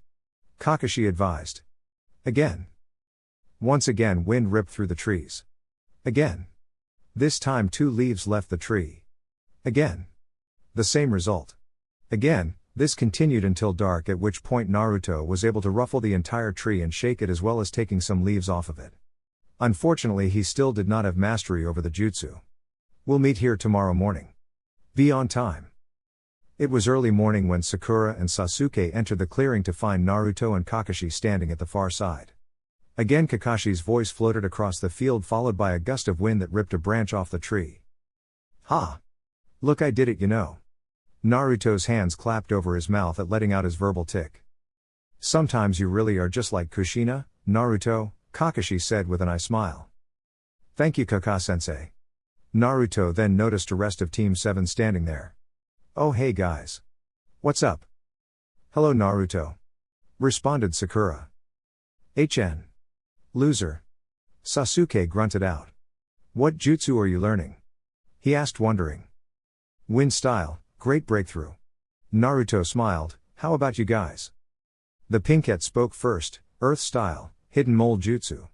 Kakashi advised. Again. Once again wind ripped through the trees. Again. This time 2 leaves left the tree. Again. The same result. Again, this continued until dark, at which point Naruto was able to ruffle the entire tree and shake it, as well as taking some leaves off of it. Unfortunately, he still did not have mastery over the jutsu. We'll meet here tomorrow morning. Be on time. It was early morning when Sakura and Sasuke entered the clearing to find Naruto and Kakashi standing at the far side. Again, Kakashi's voice floated across the field, followed by a gust of wind that ripped a branch off the tree. Ha! Look, I did it, you know. Naruto's hands clapped over his mouth at letting out his verbal tick. Sometimes you really are just like Kushina, Naruto, Kakashi said with an smile. Thank you, Kaka-sensei. Naruto then noticed the rest of Team 7 standing there. Oh hey guys. What's up? Hello Naruto. Responded Sakura. HN. Loser. Sasuke grunted out. What jutsu are you learning? He asked wondering. Wind style, great breakthrough. Naruto smiled, how about you guys? The Pinkette spoke first, earth style, hidden mole jutsu.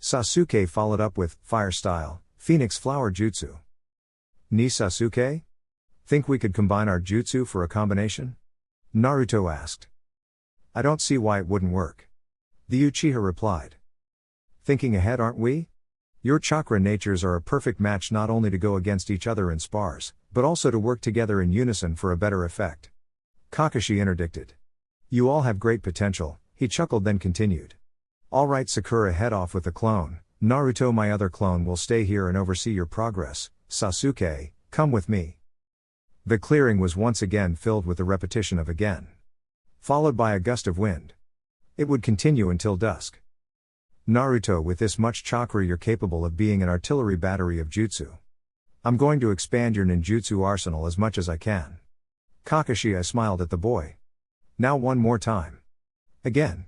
Sasuke followed up with, fire style, phoenix flower jutsu. Ni Sasuke? Think we could combine our jutsu for a combination? Naruto asked. I don't see why it wouldn't work. The Uchiha replied. Thinking ahead, aren't we? Your chakra natures are a perfect match not only to go against each other in spars, but also to work together in unison for a better effect. Kakashi interdicted. You all have great potential, he chuckled then continued. Alright Sakura, head off with the clone. Naruto, my other clone, will stay here and oversee your progress. Sasuke, come with me. The clearing was once again filled with the repetition of again, followed by a gust of wind. It would continue until dusk. Naruto, with this much chakra you're capable of being an artillery battery of jutsu. I'm going to expand your ninjutsu arsenal as much as I can. Kakashi, I smiled at the boy. Now one more time. Again.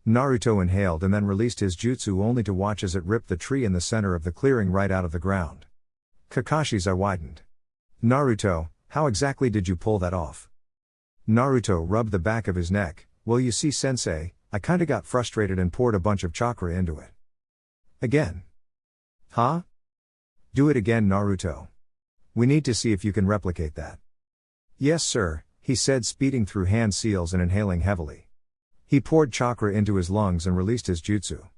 Naruto inhaled and then released his jutsu only to watch as it ripped the tree in the center of the clearing right out of the ground. Kakashi's eye widened. Naruto, how exactly did you pull that off? Naruto rubbed the back of his neck. Well, you see, Sensei, I kinda got frustrated and poured a bunch of chakra into it. Again. Huh? Do it again, Naruto. We need to see if you can replicate that. Yes, sir, he said, speeding through hand seals and inhaling heavily. He poured chakra into his lungs and released his jutsu.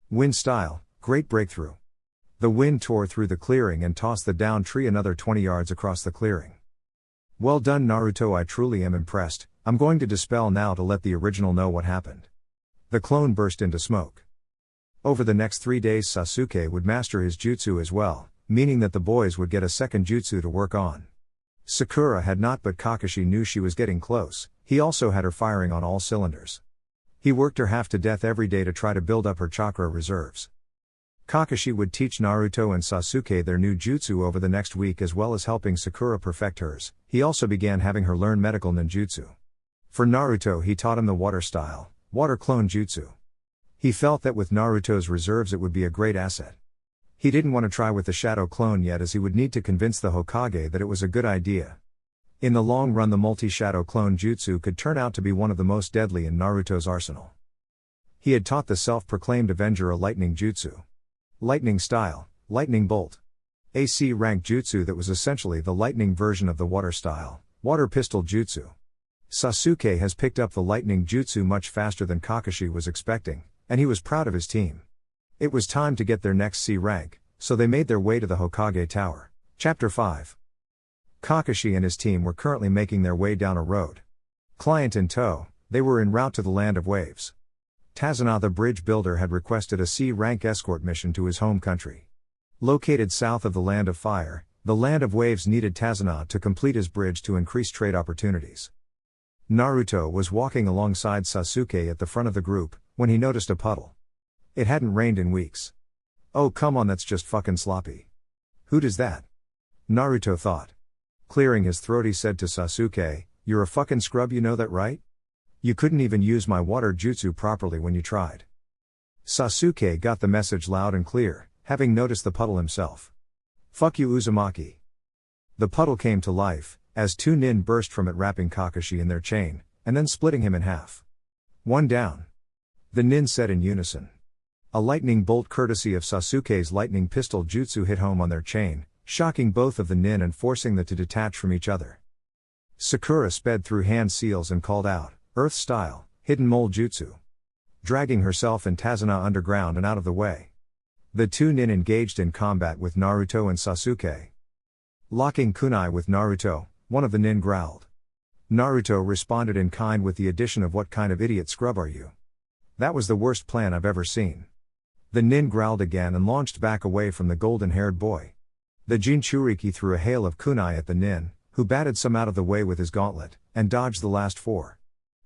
Wind style, great breakthrough. The wind tore through the clearing and tossed the downed tree another 20 yards across the clearing. Well done, Naruto, I truly am impressed. I'm going to dispel now to let the original know what happened. The clone burst into smoke. Over the next 3 days Sasuke would master his jutsu as well, meaning that the boys would get a second jutsu to work on. Sakura had not, but Kakashi knew she was getting close. He also had her firing on all cylinders. He worked her half to death every day to try to build up her chakra reserves. Kakashi would teach Naruto and Sasuke their new jutsu over the next week, as well as helping Sakura perfect hers. He also began having her learn medical ninjutsu. For Naruto, he taught him the water style, water clone jutsu. He felt that with Naruto's reserves it would be a great asset. He didn't want to try with the shadow clone yet, as he would need to convince the Hokage that it was a good idea. In the long run, the multi-shadow clone jutsu could turn out to be one of the most deadly in Naruto's arsenal. He had taught the self-proclaimed Avenger a lightning jutsu. Lightning style, lightning bolt. A C-rank jutsu that was essentially the lightning version of the water style, water pistol jutsu. Sasuke has picked up the lightning jutsu much faster than Kakashi was expecting, and he was proud of his team. It was time to get their next C rank, so they made their way to the Hokage Tower. Chapter 5. Kakashi and his team were currently making their way down a road. Client in tow, they were en route to the Land of Waves. Tazuna the bridge builder had requested a C-rank escort mission to his home country. Located south of the Land of Fire, the Land of Waves needed Tazuna to complete his bridge to increase trade opportunities. Naruto was walking alongside Sasuke at the front of the group, when he noticed a puddle. It hadn't rained in weeks. Oh come on, that's just fucking sloppy. Who does that? Naruto thought. Clearing his throat, he said to Sasuke, you're a fucking scrub, you know that, right? You couldn't even use my water jutsu properly when you tried. Sasuke got the message loud and clear, having noticed the puddle himself. Fuck you, Uzumaki. The puddle came to life, as two nin burst from it, wrapping Kakashi in their chain, and then splitting him in half. One down. The nin said in unison. A lightning bolt courtesy of Sasuke's lightning pistol jutsu hit home on their chain, shocking both of the nin and forcing them to detach from each other. Sakura sped through hand seals and called out, Earth style, hidden mole jutsu. Dragging herself and Tazuna underground and out of the way. The two nin engaged in combat with Naruto and Sasuke. Locking kunai with Naruto, one of the nin growled. Naruto responded in kind with the addition of, what kind of idiot scrub are you? That was the worst plan I've ever seen. The nin growled again and launched back away from the golden-haired boy. The Jinchuriki threw a hail of kunai at the nin, who batted some out of the way with his gauntlet, and dodged the last four.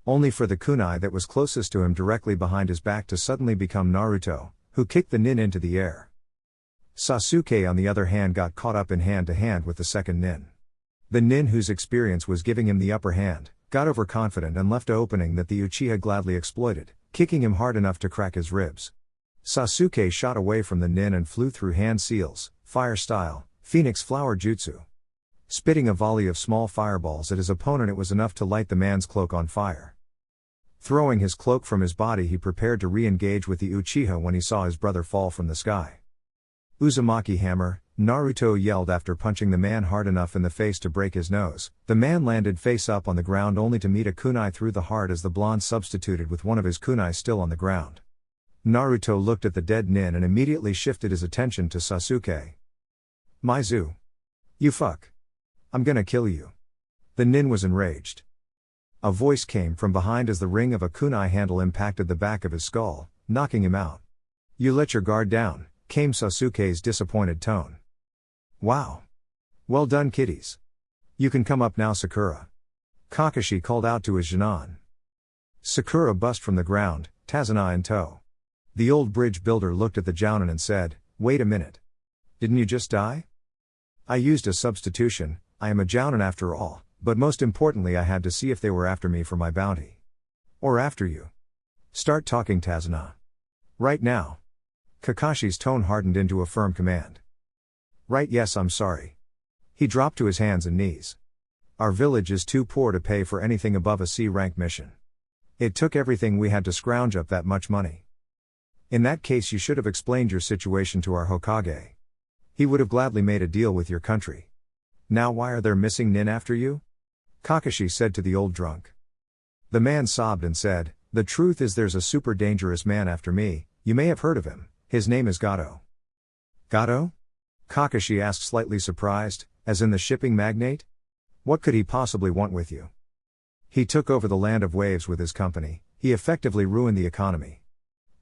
Only for the kunai that was closest to him directly behind his back to suddenly become Naruto, who kicked the nin into the air. Sasuke on the other hand got caught up in hand-to-hand with the second nin. The nin whose experience was giving him the upper hand, got overconfident and left an opening that the Uchiha gladly exploited, kicking him hard enough to crack his ribs. Sasuke shot away from the nin and flew through hand seals, fire style, phoenix flower jutsu. Spitting a volley of small fireballs at his opponent, it was enough to light the man's cloak on fire. Throwing his cloak from his body, he prepared to re-engage with the Uchiha when he saw his brother fall from the sky. Uzumaki hammer, Naruto yelled after punching the man hard enough in the face to break his nose. The man landed face up on the ground only to meet a kunai through the heart as the blonde substituted with one of his kunai still on the ground. Naruto looked at the dead nin and immediately shifted his attention to Sasuke. Mizu. You fuck. I'm gonna kill you. The nin was enraged. A voice came from behind as the ring of a kunai handle impacted the back of his skull, knocking him out. You let your guard down, came Sasuke's disappointed tone. Wow. Well done, kiddies. You can come up now, Sakura. Kakashi called out to his Jinan. Sakura bust from the ground, Tazuna in tow. The old bridge builder looked at the Jounin and said, wait a minute. Didn't you just die? I used a substitution, I am a Jounin after all, but most importantly I had to see if they were after me for my bounty. Or after you. Start talking, Tazuna. Right now. Kakashi's tone hardened into a firm command. Right, yes, I'm sorry. He dropped to his hands and knees. Our village is too poor to pay for anything above a C-rank mission. It took everything we had to scrounge up that much money. In that case, you should have explained your situation to our Hokage. He would have gladly made a deal with your country. Now why are there missing nin after you? Kakashi said to the old drunk. The man sobbed and said, the truth is there's a super dangerous man after me, you may have heard of him, his name is Gato. Gato? Kakashi asked, slightly surprised, as in the shipping magnate? What could he possibly want with you? He took over the land of waves with his company, he effectively ruined the economy.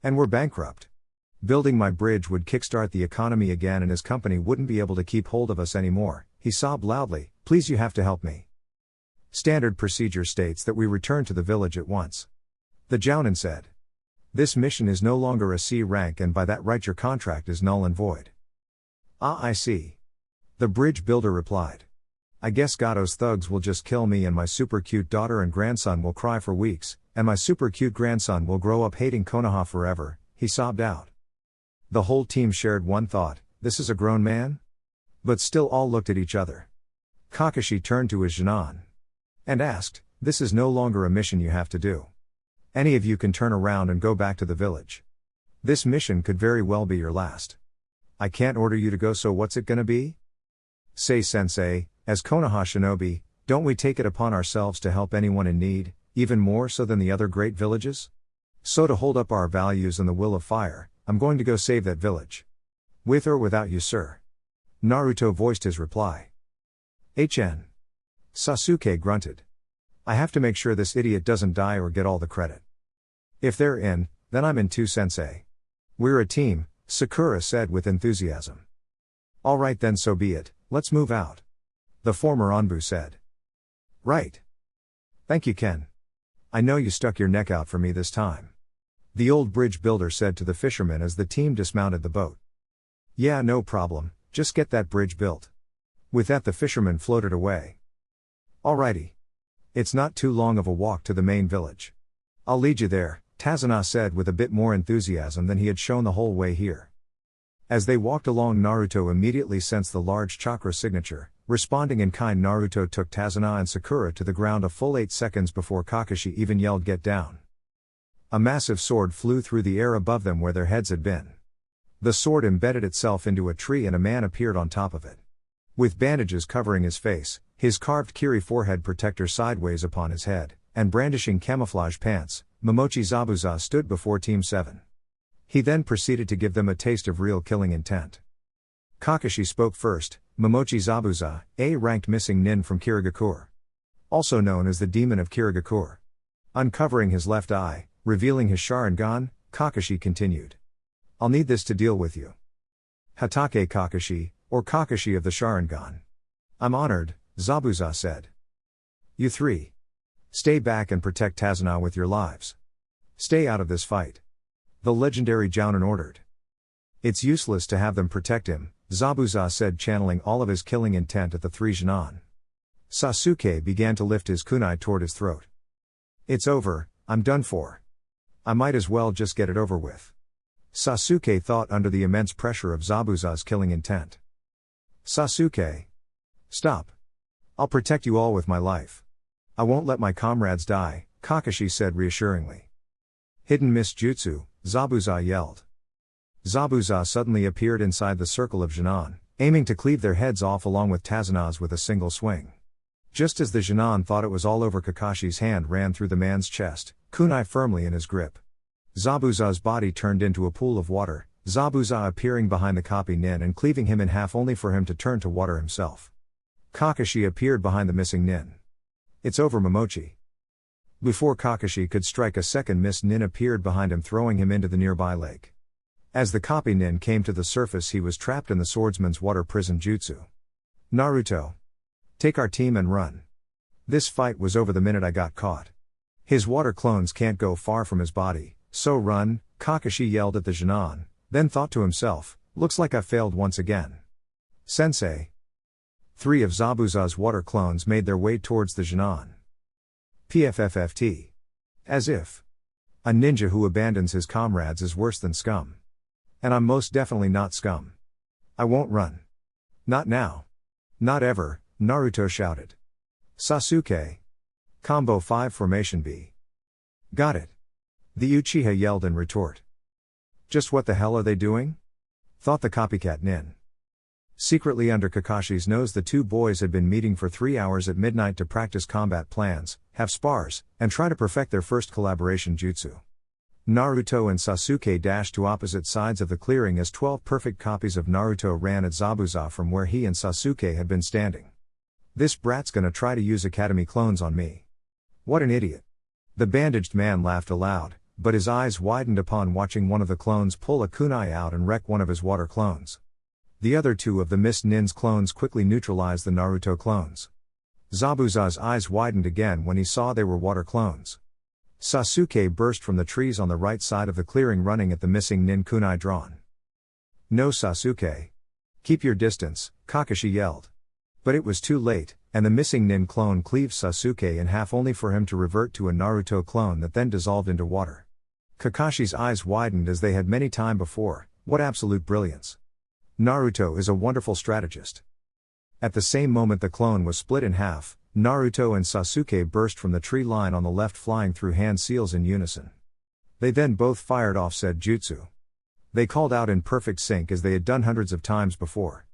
And we're bankrupt. Building my bridge would kickstart the economy again and his company wouldn't be able to keep hold of us anymore. He sobbed loudly, please you have to help me. Standard procedure states that we return to the village at once. The Jounin said. This mission is no longer a C rank and by that right your contract is null and void. Ah, I see. The bridge builder replied. I guess Gato's thugs will just kill me and my super cute daughter and grandson will cry for weeks, and my super cute grandson will grow up hating Konoha forever, he sobbed out. The whole team shared one thought, this is a grown man? But still all looked at each other. Kakashi turned to his Jinan. And asked, this is no longer a mission you have to do. Any of you can turn around and go back to the village. This mission could very well be your last. I can't order you to go, so what's it gonna be? Say, Sensei, as Konoha shinobi, don't we take it upon ourselves to help anyone in need, even more so than the other great villages? So to hold up our values and the will of fire, I'm going to go save that village. With or without you, sir. Naruto voiced his reply. HN. Sasuke grunted. I have to make sure this idiot doesn't die or get all the credit. If they're in, then I'm in too, Sensei. We're a team, Sakura said with enthusiasm. Alright then, so be it, let's move out. The former Anbu said. Right. Thank you, Ken. I know you stuck your neck out for me this time. The old bridge builder said to the fisherman as the team dismounted the boat. Yeah, no problem, just get that bridge built. With that the fisherman floated away. Alrighty. It's not too long of a walk to the main village. I'll lead you there, Tazuna said with a bit more enthusiasm than he had shown the whole way here. As they walked along, Naruto immediately sensed the large chakra signature. Responding in kind, Naruto took Tazuna and Sakura to the ground a full 8 seconds before Kakashi even yelled get down. A massive sword flew through the air above them where their heads had been. The sword embedded itself into a tree and a man appeared on top of it. With bandages covering his face, his carved kiri forehead protector sideways upon his head, and brandishing camouflage pants, Momochi Zabuza stood before Team 7. He then proceeded to give them a taste of real killing intent. Kakashi spoke first. Momochi Zabuza, A-ranked missing nin from Kirigakure. Also known as the Demon of Kirigakure. Uncovering his left eye, revealing his Sharingan, Kakashi continued. I'll need this to deal with you. Hatake Kakashi, or Kakashi of the Sharingan. I'm honored, Zabuza said. You three. Stay back and protect Tazuna with your lives. Stay out of this fight. The legendary Jounin ordered. It's useless to have them protect him, Zabuza said, channeling all of his killing intent at the three Jinan. Sasuke began to lift his kunai toward his throat. It's over, I'm done for. I might as well just get it over with. Sasuke thought under the immense pressure of Zabuza's killing intent. Sasuke. Stop. I'll protect you all with my life. I won't let my comrades die, Kakashi said reassuringly. Hidden mist jutsu, Zabuza yelled. Zabuza suddenly appeared inside the circle of Genin, aiming to cleave their heads off along with Tazunaz with a single swing. Just as the Genin thought it was all over, Kakashi's hand ran through the man's chest, kunai firmly in his grip. Zabuza's body turned into a pool of water, Zabuza appearing behind the copy nin and cleaving him in half only for him to turn to water himself. Kakashi appeared behind the missing nin. It's over, Momochi. Before Kakashi could strike, a second missed nin appeared behind him, throwing him into the nearby lake. As the copy nin came to the surface, he was trapped in the swordsman's water prison jutsu. Naruto. Take our team and run. This fight was over the minute I got caught. His water clones can't go far from his body, so run, Kakashi yelled at the Genin, then thought to himself, looks like I failed once again. Sensei. 3 of Zabuza's water clones made their way towards the Genin. PFFFT. As if. A ninja who abandons his comrades is worse than scum. And I'm most definitely not scum. I won't run. Not now. Not ever, Naruto shouted. Sasuke. Combo 5 Formation B. Got it. The Uchiha yelled in retort. Just what the hell are they doing? Thought the copycat nin. Secretly under Kakashi's nose, the two boys had been meeting for 3 hours at midnight to practice combat plans, have spars, and try to perfect their first collaboration jutsu. Naruto and Sasuke dashed to opposite sides of the clearing as 12 perfect copies of Naruto ran at Zabuza from where he and Sasuke had been standing. This brat's gonna try to use Academy clones on me. What an idiot. The bandaged man laughed aloud, but his eyes widened upon watching one of the clones pull a kunai out and wreck one of his water clones. The other 2 of the missed nin's clones quickly neutralized the Naruto clones. Zabuza's eyes widened again when he saw they were water clones. Sasuke burst from the trees on the right side of the clearing, running at the missing nin kunai drawn. No, Sasuke. Keep your distance, Kakashi yelled. But it was too late, and the missing nin clone cleaved Sasuke in half only for him to revert to a Naruto clone that then dissolved into water. Kakashi's eyes widened as they had many times before. What absolute brilliance. Naruto is a wonderful strategist. At the same moment the clone was split in half, Naruto and Sasuke burst from the tree line on the left, flying through hand seals in unison. They then both fired off said jutsu. They called out in perfect sync as they had done hundreds of times before.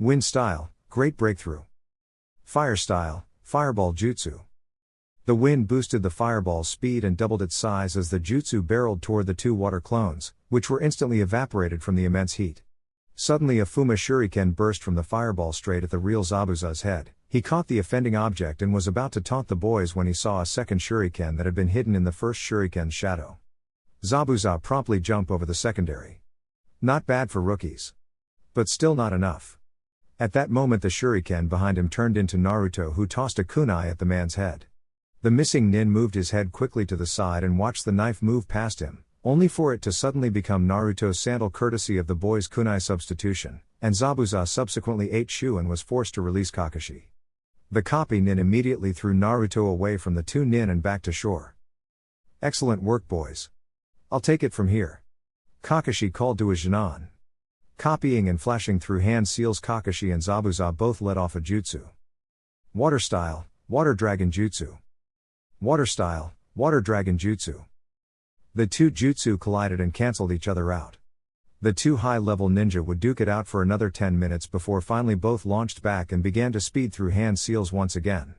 Wind style, great breakthrough. Fire style, fireball jutsu. The wind boosted the fireball's speed and doubled its size as the jutsu barreled toward the 2 water clones, which were instantly evaporated from the immense heat. Suddenly a Fuma shuriken burst from the fireball straight at the real Zabuza's head. He caught the offending object and was about to taunt the boys when he saw a second shuriken that had been hidden in the first shuriken's shadow. Zabuza promptly jumped over the secondary. Not bad for rookies. But still not enough. At that moment the shuriken behind him turned into Naruto, who tossed a kunai at the man's head. The missing nin moved his head quickly to the side and watched the knife move past him, only for it to suddenly become Naruto's sandal courtesy of the boy's kunai substitution, and Zabuza subsequently ate Shu and was forced to release Kakashi. The copy nin immediately threw Naruto away from the 2 nin and back to shore. Excellent work, boys. I'll take it from here. Kakashi called to his Genin. Copying and flashing through hand seals, Kakashi and Zabuza both let off a jutsu. Water style, water dragon jutsu. Water style, water dragon jutsu. The 2 jutsu collided and cancelled each other out. The 2 high-level ninja would duke it out for another 10 minutes before finally both launched back and began to speed through hand seals once again.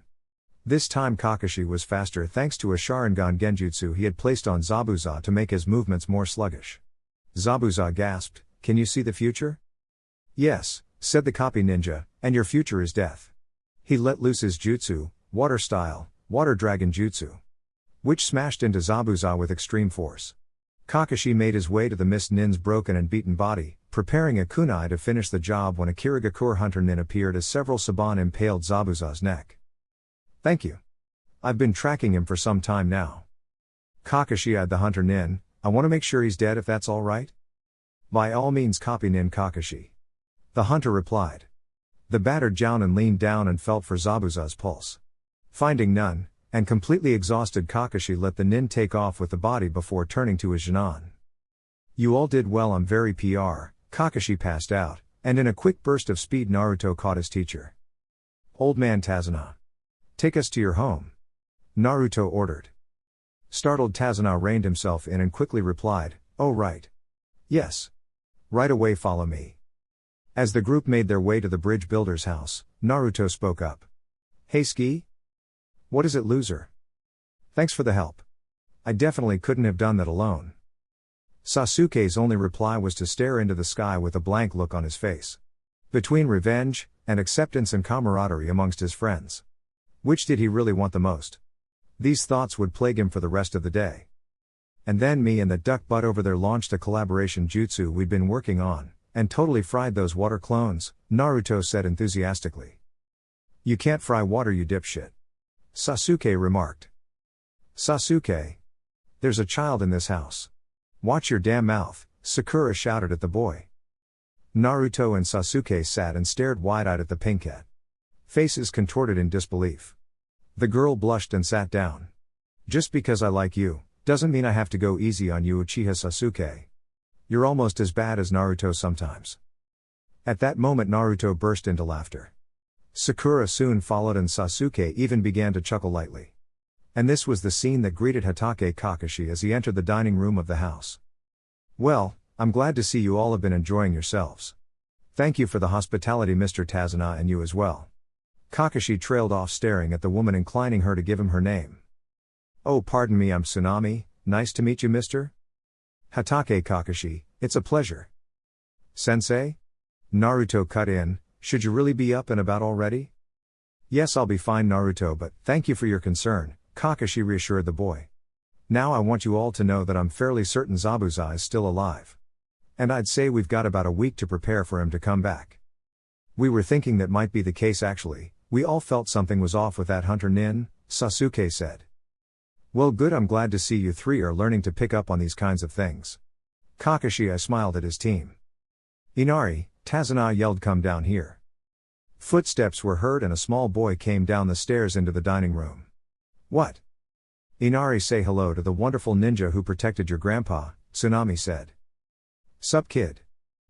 This time Kakashi was faster thanks to a Sharingan genjutsu he had placed on Zabuza to make his movements more sluggish. Zabuza gasped, "Can you see the future?" "Yes," said the copy ninja, "and your future is death." He let loose his jutsu, water style, water dragon jutsu, which smashed into Zabuza with extreme force. Kakashi made his way to the missed nin's broken and beaten body, preparing a kunai to finish the job when a Kirigakure hunter nin appeared as several saban impaled Zabuza's neck. "Thank you. I've been tracking him for some time now." Kakashi eyed the hunter nin. "I want to make sure he's dead if that's all right?" "By all means, copy nin Kakashi." The hunter replied. The battered Jounin leaned down and felt for Zabuza's pulse. Finding none, and completely exhausted, Kakashi let the nin take off with the body before turning to his Jinan. You all did well, I'm very PR. Kakashi passed out, and in a quick burst of speed Naruto caught his teacher. Old man Tazuna. Take us to your home. Naruto ordered. Startled Tazuna reined himself in and quickly replied, oh right. Yes. Right away, follow me. As the group made their way to the bridge builder's house, Naruto spoke up. Hey Ski? What is it, loser? Thanks for the help. I definitely couldn't have done that alone. Sasuke's only reply was to stare into the sky with a blank look on his face. Between revenge, and acceptance and camaraderie amongst his friends. Which did he really want the most? These thoughts would plague him for the rest of the day. And then me and the duck butt over there launched a collaboration jutsu we'd been working on, and totally fried those water clones, Naruto said enthusiastically. You can't fry water, you dipshit. Sasuke remarked. Sasuke. There's a child in this house. Watch your damn mouth, Sakura shouted at the boy. Naruto and Sasuke sat and stared wide-eyed at the pink cat. Faces contorted in disbelief. The girl blushed and sat down. Just because I like you, doesn't mean I have to go easy on you, Uchiha Sasuke. You're almost as bad as Naruto sometimes. At that moment Naruto burst into laughter. Sakura soon followed and Sasuke even began to chuckle lightly. And this was the scene that greeted Hatake Kakashi as he entered the dining room of the house. Well, I'm glad to see you all have been enjoying yourselves. Thank you for the hospitality, Mr. Tazuna, and you as well. Kakashi trailed off staring at the woman, inclining her to give him her name. Oh, pardon me, I'm Tsunami. Nice to meet you, Mr. Hatake Kakashi, it's a pleasure. Sensei? Naruto cut in, should you really be up and about already? Yes, I'll be fine, Naruto, but thank you for your concern, Kakashi reassured the boy. Now I want you all to know that I'm fairly certain Zabuza is still alive. And I'd say we've got about a week to prepare for him to come back. We were thinking that might be the case actually, we all felt something was off with that hunter nin, Sasuke said. Well good, I'm glad to see you three are learning to pick up on these kinds of things. Kakashi smiled at his team. Inari, Tazuna yelled, come down here. Footsteps were heard and a small boy came down the stairs into the dining room. What? Inari, say hello to the wonderful ninja who protected your grandpa, Tsunami said. Sup kid?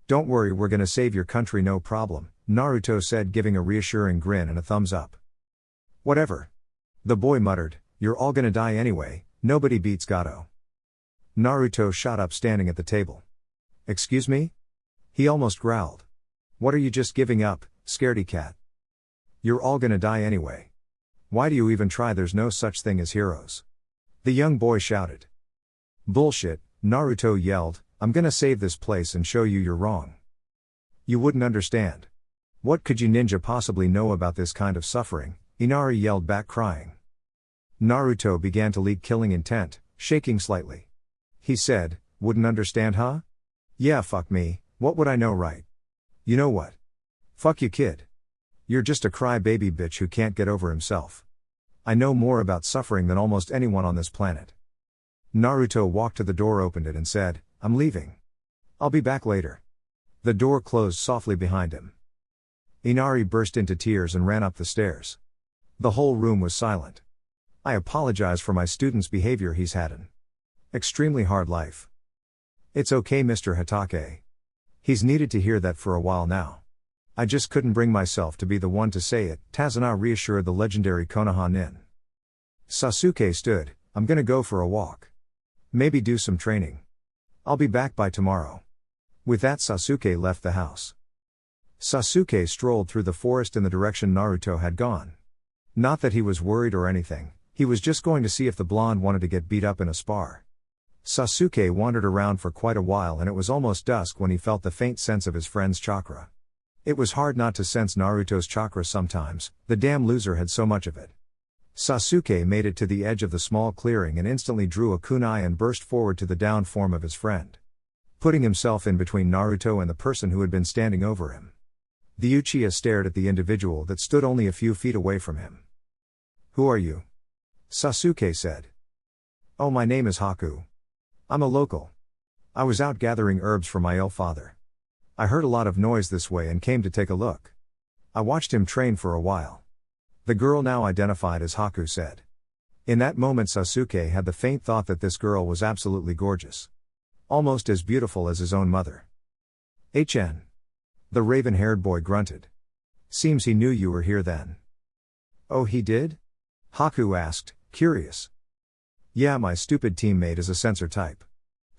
Don't worry, we're gonna save your country, no problem, Naruto said, giving a reassuring grin and a thumbs up. Whatever. The boy muttered, you're all gonna die anyway, nobody beats Gato. Naruto shot up, standing at the table. Excuse me? He almost growled. What are you just giving up, scaredy cat? You're all gonna die anyway. Why do you even try? There's no such thing as heroes. The young boy shouted. Bullshit, Naruto yelled, I'm gonna save this place and show you you're wrong. You wouldn't understand. What could you ninja possibly know about this kind of suffering? Inari yelled back, crying. Naruto began to leak killing intent, shaking slightly. He said, wouldn't understand, huh? Yeah, fuck me, what would I know, right? You know what? Fuck you, kid. You're just a crybaby bitch who can't get over himself. I know more about suffering than almost anyone on this planet. Naruto walked to the door, opened it and said, I'm leaving. I'll be back later. The door closed softly behind him. Inari burst into tears and ran up the stairs. The whole room was silent. I apologize for my student's behavior, he's had an extremely hard life. It's okay, Mr. Hatake. He's needed to hear that for a while now. I just couldn't bring myself to be the one to say it, Tazuna reassured the legendary Konoha nin. Sasuke stood, I'm gonna go for a walk. Maybe do some training. I'll be back by tomorrow. With that, Sasuke left the house. Sasuke strolled through the forest in the direction Naruto had gone. Not that he was worried or anything, he was just going to see if the blonde wanted to get beat up in a spar. Sasuke wandered around for quite a while and it was almost dusk when he felt the faint sense of his friend's chakra. It was hard not to sense Naruto's chakra sometimes, the damn loser had so much of it. Sasuke made it to the edge of the small clearing and instantly drew a kunai and burst forward to the down form of his friend. Putting himself in between Naruto and the person who had been standing over him. The Uchiha stared at the individual that stood only a few feet away from him. Who are you? Sasuke said. Oh, my name is Haku. I'm a local. I was out gathering herbs for my ill father. I heard a lot of noise this way and came to take a look. I watched him train for a while. The girl now identified as Haku said. In that moment Sasuke had the faint thought that this girl was absolutely gorgeous. Almost as beautiful as his own mother. HN. The raven-haired boy grunted. Seems he knew you were here then. Oh, he did? Haku asked, curious. Yeah, my stupid teammate is a sensor type.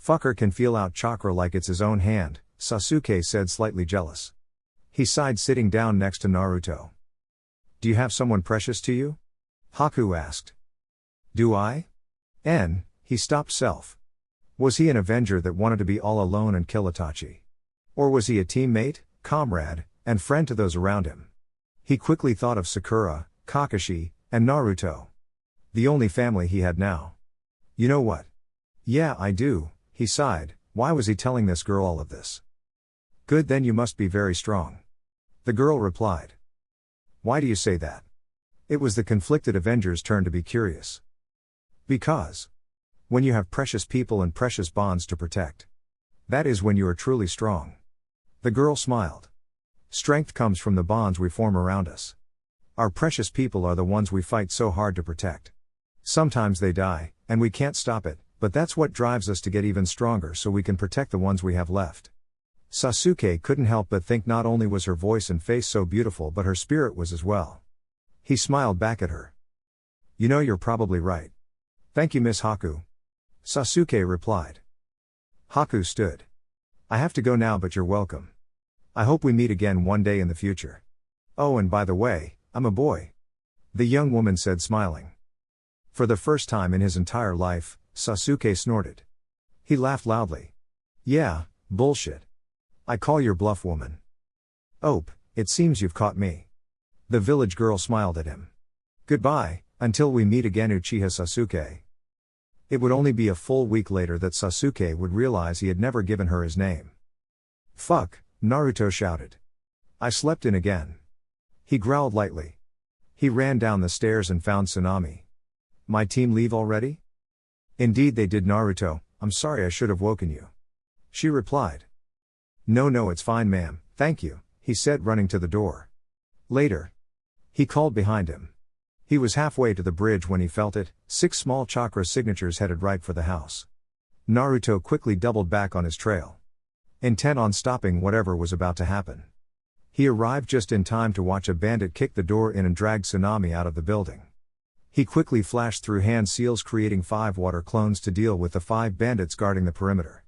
Fucker can feel out chakra like it's his own hand, Sasuke said, slightly jealous. He sighed, sitting down next to Naruto. Do you have someone precious to you? Haku asked. Do I? He stopped self. Was he an avenger that wanted to be all alone and kill Itachi? Or was he a teammate, comrade, and friend to those around him? He quickly thought of Sakura, Kakashi, and Naruto. The only family he had now. You know what? Yeah, I do, he sighed. Why was he telling this girl all of this? Good, then you must be very strong. The girl replied. Why do you say that? It was the conflicted Avenger's turn to be curious. Because. When you have precious people and precious bonds to protect. That is when you are truly strong. The girl smiled. Strength comes from the bonds we form around us. Our precious people are the ones we fight so hard to protect. Sometimes they die, and we can't stop it, but that's what drives us to get even stronger so we can protect the ones we have left. Sasuke couldn't help but think not only was her voice and face so beautiful but her spirit was as well. He smiled back at her. You know, you're probably right. Thank you, Miss Haku. Sasuke replied. Haku stood. I have to go now, but you're welcome. I hope we meet again one day in the future. Oh, and by the way, I'm a boy. The young woman said, smiling. For the first time in his entire life, Sasuke snorted. He laughed loudly. Yeah, bullshit. I call your bluff, woman. Ope, it seems you've caught me. The village girl smiled at him. Goodbye, until we meet again, Uchiha Sasuke. It would only be a full week later that Sasuke would realize he had never given her his name. Fuck, Naruto shouted. I slept in again. He growled lightly. He ran down the stairs and found Tsunami. My team leave already? Indeed they did, Naruto. I'm sorry, I should have woken you. She replied. No, it's fine, ma'am, thank you, he said, running to the door. Later. He called behind him. He was halfway to the bridge when he felt it. 6 small chakra signatures headed right for the house. Naruto quickly doubled back on his trail, intent on stopping whatever was about to happen. He arrived just in time to watch a bandit kick the door in and drag Tsunami out of the building. He quickly flashed through hand seals, creating 5 water clones to deal with the 5 bandits guarding the perimeter.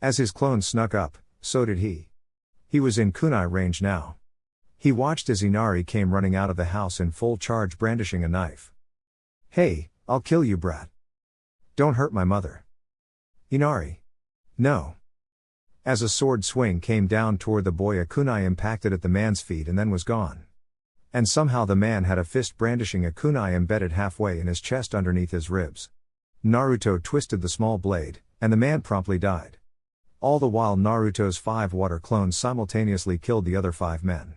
As his clones snuck up, so did he. He was in kunai range now. He watched as Inari came running out of the house in full charge, brandishing a knife. Hey, I'll kill you, brat. Don't hurt my mother. Inari. No. As a sword swing came down toward the boy, a kunai impacted at the man's feet and then was gone. And somehow the man had a fist brandishing a kunai embedded halfway in his chest underneath his ribs. Naruto twisted the small blade, and the man promptly died. All the while Naruto's 5 water clones simultaneously killed the other 5 men.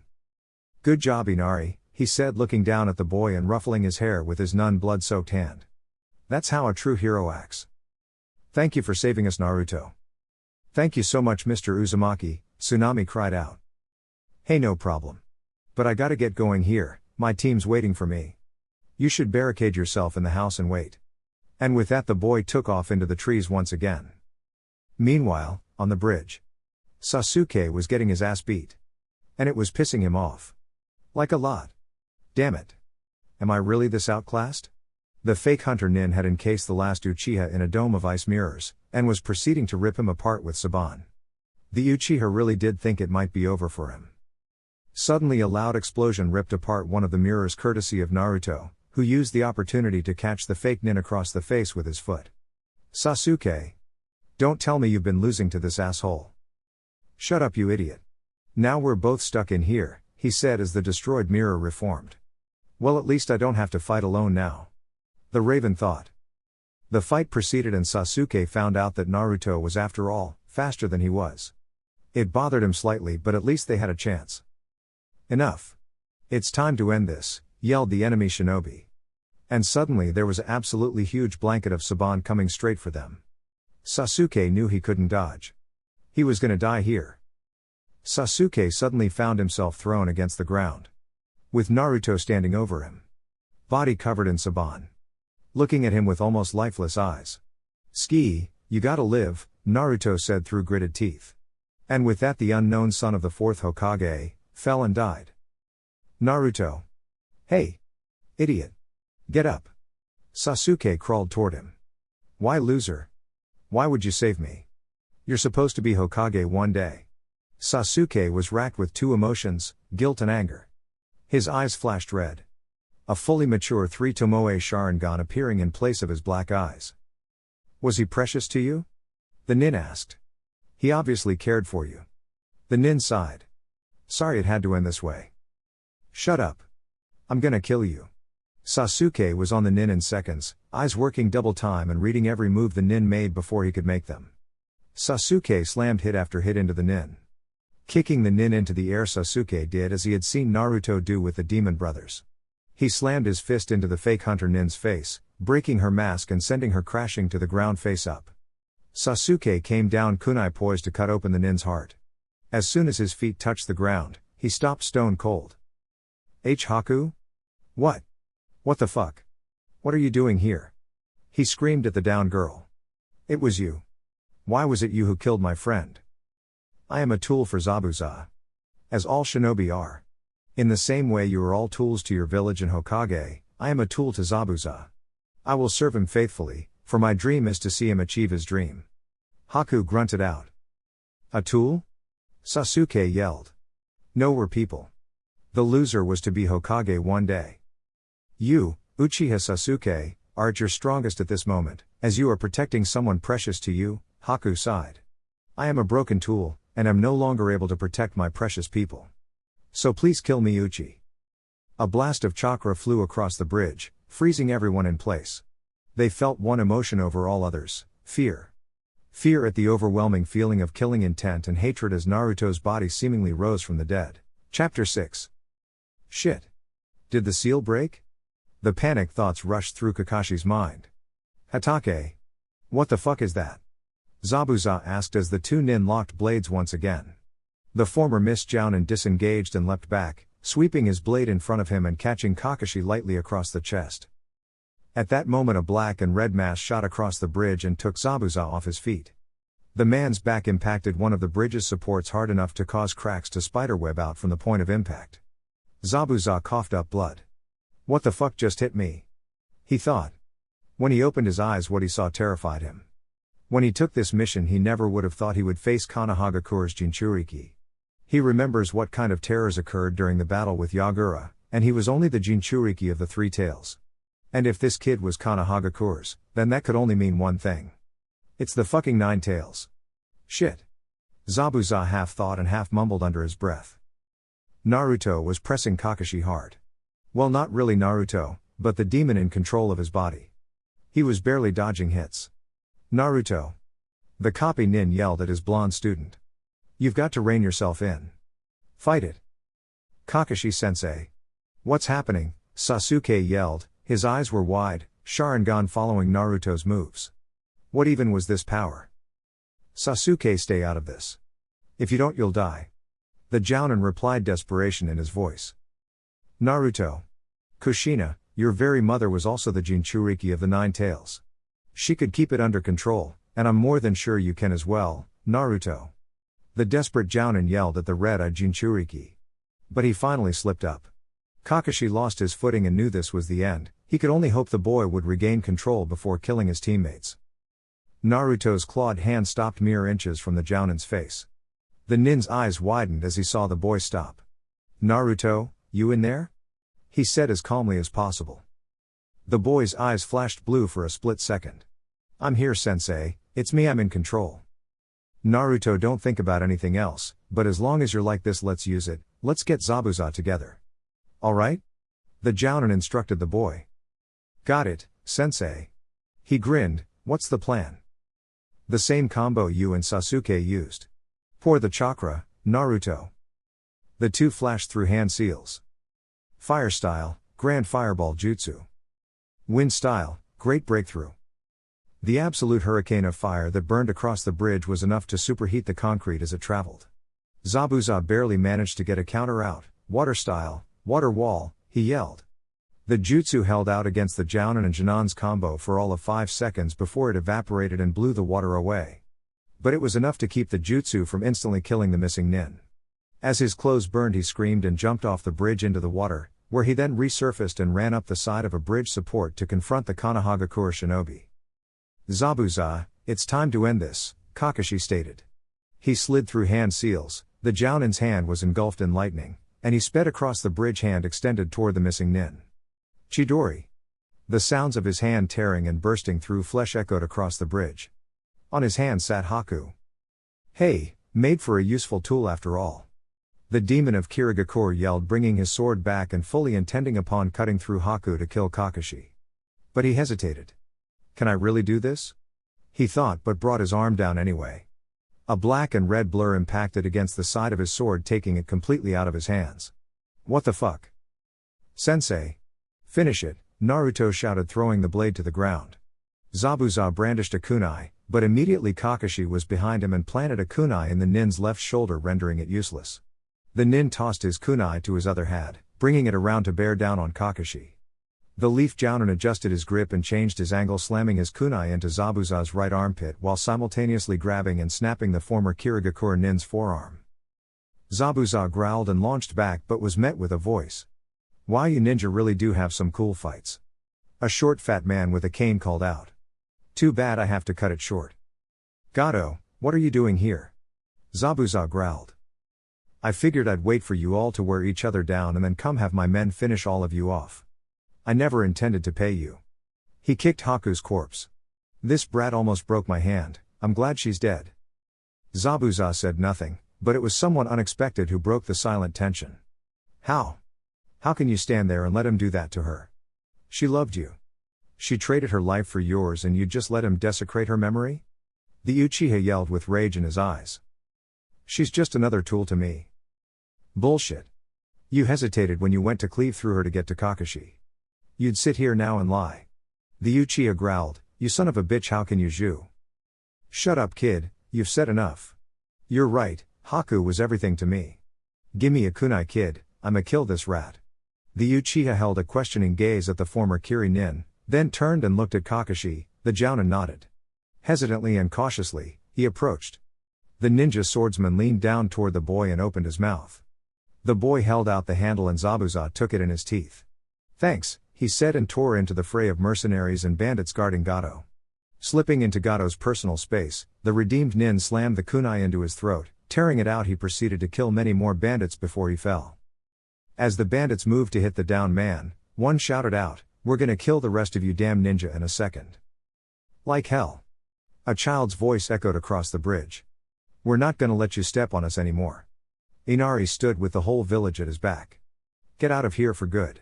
Good job, Inari, he said, looking down at the boy and ruffling his hair with his blood-soaked hand. That's how a true hero acts. Thank you for saving us, Naruto. Thank you so much, Mr. Uzumaki, Tsunami cried out. Hey, no problem. But I gotta get going here, my team's waiting for me. You should barricade yourself in the house and wait. And with that the boy took off into the trees once again. Meanwhile, on the bridge, Sasuke was getting his ass beat. And it was pissing him off. Like a lot. Damn it. Am I really this outclassed? The fake hunter Nin had encased the last Uchiha in a dome of ice mirrors, and was proceeding to rip him apart with Saban. The Uchiha really did think it might be over for him. Suddenly a loud explosion ripped apart one of the mirrors, courtesy of Naruto, who used the opportunity to catch the fake Nin across the face with his foot. Sasuke. Don't tell me you've been losing to this asshole. Shut up, you idiot. Now we're both stuck in here, he said as the destroyed mirror reformed. Well, at least I don't have to fight alone now. The Raven thought. The fight proceeded and Sasuke found out that Naruto was, after all, faster than he was. It bothered him slightly, but at least they had a chance. Enough. It's time to end this, yelled the enemy shinobi. And suddenly there was an absolutely huge blanket of Saban coming straight for them. Sasuke knew he couldn't dodge. He was gonna die here. Sasuke suddenly found himself thrown against the ground. with Naruto standing over him. Body covered in saban. Looking at him with almost lifeless eyes. "Ski, you gotta live," Naruto said through gritted teeth. And with that the unknown son of the fourth Hokage fell and died. Naruto. "Hey! Idiot! Get up!" Sasuke crawled toward him. "Why, loser? Why would you save me? You're supposed to be Hokage one day." Sasuke was racked with two emotions, guilt and anger. His eyes flashed red. A fully mature 3 Tomoe Sharingan appearing in place of his black eyes. "Was he precious to you?" the nin asked. "He obviously cared for you." The nin sighed. "Sorry it had to end this way." "Shut up. I'm gonna kill you." Sasuke was on the nin in seconds, eyes working double time and reading every move the nin made before he could make them. Sasuke slammed hit after hit into the nin. Kicking the nin into the air, Sasuke did as he had seen Naruto do with the demon brothers. He slammed his fist into the fake hunter nin's face, breaking her mask and sending her crashing to the ground face up. Sasuke came down kunai poised to cut open the nin's heart. As soon as his feet touched the ground, he stopped stone cold. Haku? What? What the fuck? What are you doing here?" he screamed at the down girl. "It was you. Why was it you who killed my friend?" "I am a tool for Zabuza. As all shinobi are. In the same way you are all tools to your village and Hokage, I am a tool to Zabuza. I will serve him faithfully, for my dream is to see him achieve his dream." Haku grunted out. "A tool?" Sasuke yelled. "No, we're people. The loser was to be Hokage one day. You, Uchiha Sasuke, are at your strongest at this moment, as you are protecting someone precious to you," Haku sighed. "I am a broken tool, and am no longer able to protect my precious people. So please kill me, Uchi." A blast of chakra flew across the bridge, freezing everyone in place. They felt one emotion over all others, fear. Fear at the overwhelming feeling of killing intent and hatred as Naruto's body seemingly rose from the dead. Chapter 6. Shit. Did the seal break? The panicked thoughts rushed through Kakashi's mind. "Hatake. What the fuck is that?" Zabuza asked as the two nin locked blades once again. The former missed Jounin disengaged and leapt back, sweeping his blade in front of him and catching Kakashi lightly across the chest. At that moment a black and red mass shot across the bridge and took Zabuza off his feet. The man's back impacted one of the bridge's supports hard enough to cause cracks to spiderweb out from the point of impact. Zabuza coughed up blood. "What the fuck just hit me?" he thought. When he opened his eyes, what he saw terrified him. When he took this mission, he never would have thought he would face Konohagakure's Jinchuriki. He remembers what kind of terrors occurred during the battle with Yagura, and he was only the Jinchuriki of the Three Tails. And if this kid was Konohagakure's, then that could only mean one thing. It's the fucking Nine Tails. Shit. Zabuza half thought and half mumbled under his breath. Naruto was pressing Kakashi hard. Well, not really Naruto, but the demon in control of his body. He was barely dodging hits. "Naruto." The copy nin yelled at his blonde student. "You've got to rein yourself in. Fight it." "Kakashi sensei." "What's happening?" Sasuke yelled, his eyes were wide, Sharingan following Naruto's moves. What even was this power? "Sasuke, stay out of this. If you don't, you'll die." The Jounin replied, desperation in his voice. "Naruto. Kushina, your very mother was also the Jinchuriki of the Nine Tails. She could keep it under control, and I'm more than sure you can as well, Naruto." The desperate Jounin yelled at the red-eyed Jinchuriki. But he finally slipped up. Kakashi lost his footing and knew this was the end. He could only hope the boy would regain control before killing his teammates. Naruto's clawed hand stopped mere inches from the Jounin's face. The nin's eyes widened as he saw the boy stop. "Naruto, you in there?" he said as calmly as possible. The boy's eyes flashed blue for a split second. "I'm here, sensei, it's me, I'm in control." "Naruto, don't think about anything else, but as long as you're like this, let's use it, let's get Zabuza together. Alright?" the Jounin instructed the boy. "Got it, sensei." He grinned. "What's the plan?" "The same combo you and Sasuke used. Pour the chakra, Naruto." The two flashed through hand seals. Fire style, Grand Fireball Jutsu. Wind style, Great Breakthrough. The absolute hurricane of fire that burned across the bridge was enough to superheat the concrete as it traveled. Zabuza barely managed to get a counter out. Water style, Water wall, he yelled. The jutsu held out against the Jounin and Jinan's combo for all of 5 seconds before it evaporated and blew the water away. But it was enough to keep the jutsu from instantly killing the missing nin. As his clothes burned, he screamed and jumped off the bridge into the water, where he then resurfaced and ran up the side of a bridge support to confront the Konohagakure shinobi. Zabuza, it's time to end this, Kakashi stated. He slid through hand seals, the Jounin's hand was engulfed in lightning, and he sped across the bridge, hand extended toward the missing nin. Chidori. The sounds of his hand tearing and bursting through flesh echoed across the bridge. On his hand sat Haku. Hey, made for a useful tool after all. The demon of Kirigakure yelled, bringing his sword back and fully intending upon cutting through Haku to kill Kakashi. But he hesitated. Can I really do this? He thought, but brought his arm down anyway. A black and red blur impacted against the side of his sword, taking it completely out of his hands. What the fuck? Sensei. Finish it, Naruto shouted, throwing the blade to the ground. Zabuza brandished a kunai, but immediately Kakashi was behind him and planted a kunai in the nin's left shoulder, rendering it useless. The nin tossed his kunai to his other hand, bringing it around to bear down on Kakashi. The leaf Jounin adjusted his grip and changed his angle, slamming his kunai into Zabuza's right armpit while simultaneously grabbing and snapping the former Kirigakure nin's forearm. Zabuza growled and launched back, but was met with a voice. Wow, you ninja really do have some cool fights. A short fat man with a cane called out. Too bad I have to cut it short. Gato, what are you doing here? Zabuza growled. I figured I'd wait for you all to wear each other down and then come have my men finish all of you off. I never intended to pay you. He kicked Haku's corpse. This brat almost broke my hand, I'm glad she's dead. Zabuza said nothing, but it was someone unexpected who broke the silent tension. How? How can you stand there and let him do that to her? She loved you. She traded her life for yours and you just let him desecrate her memory? The Uchiha yelled with rage in his eyes. She's just another tool to me. Bullshit. You hesitated when you went to cleave through her to get to Kakashi. You'd sit here now and lie. The Uchiha growled, you son of a bitch, how can you Zhu? Shut up, kid, you've said enough. You're right, Haku was everything to me. Gimme a kunai, kid, I'ma kill this rat. The Uchiha held a questioning gaze at the former Kiri nin, then turned and looked at Kakashi. The Jounin nodded. Hesitantly and cautiously, he approached. The ninja swordsman leaned down toward the boy and opened his mouth. The boy held out the handle and Zabuza took it in his teeth. Thanks, he said, and tore into the fray of mercenaries and bandits guarding Gato. Slipping into Gato's personal space, the redeemed nin slammed the kunai into his throat. Tearing it out, he proceeded to kill many more bandits before he fell. As the bandits moved to hit the down man, one shouted out, we're gonna kill the rest of you damn ninja in a second. Like hell. A child's voice echoed across the bridge. We're not gonna let you step on us anymore. Inari stood with the whole village at his back. Get out of here for good.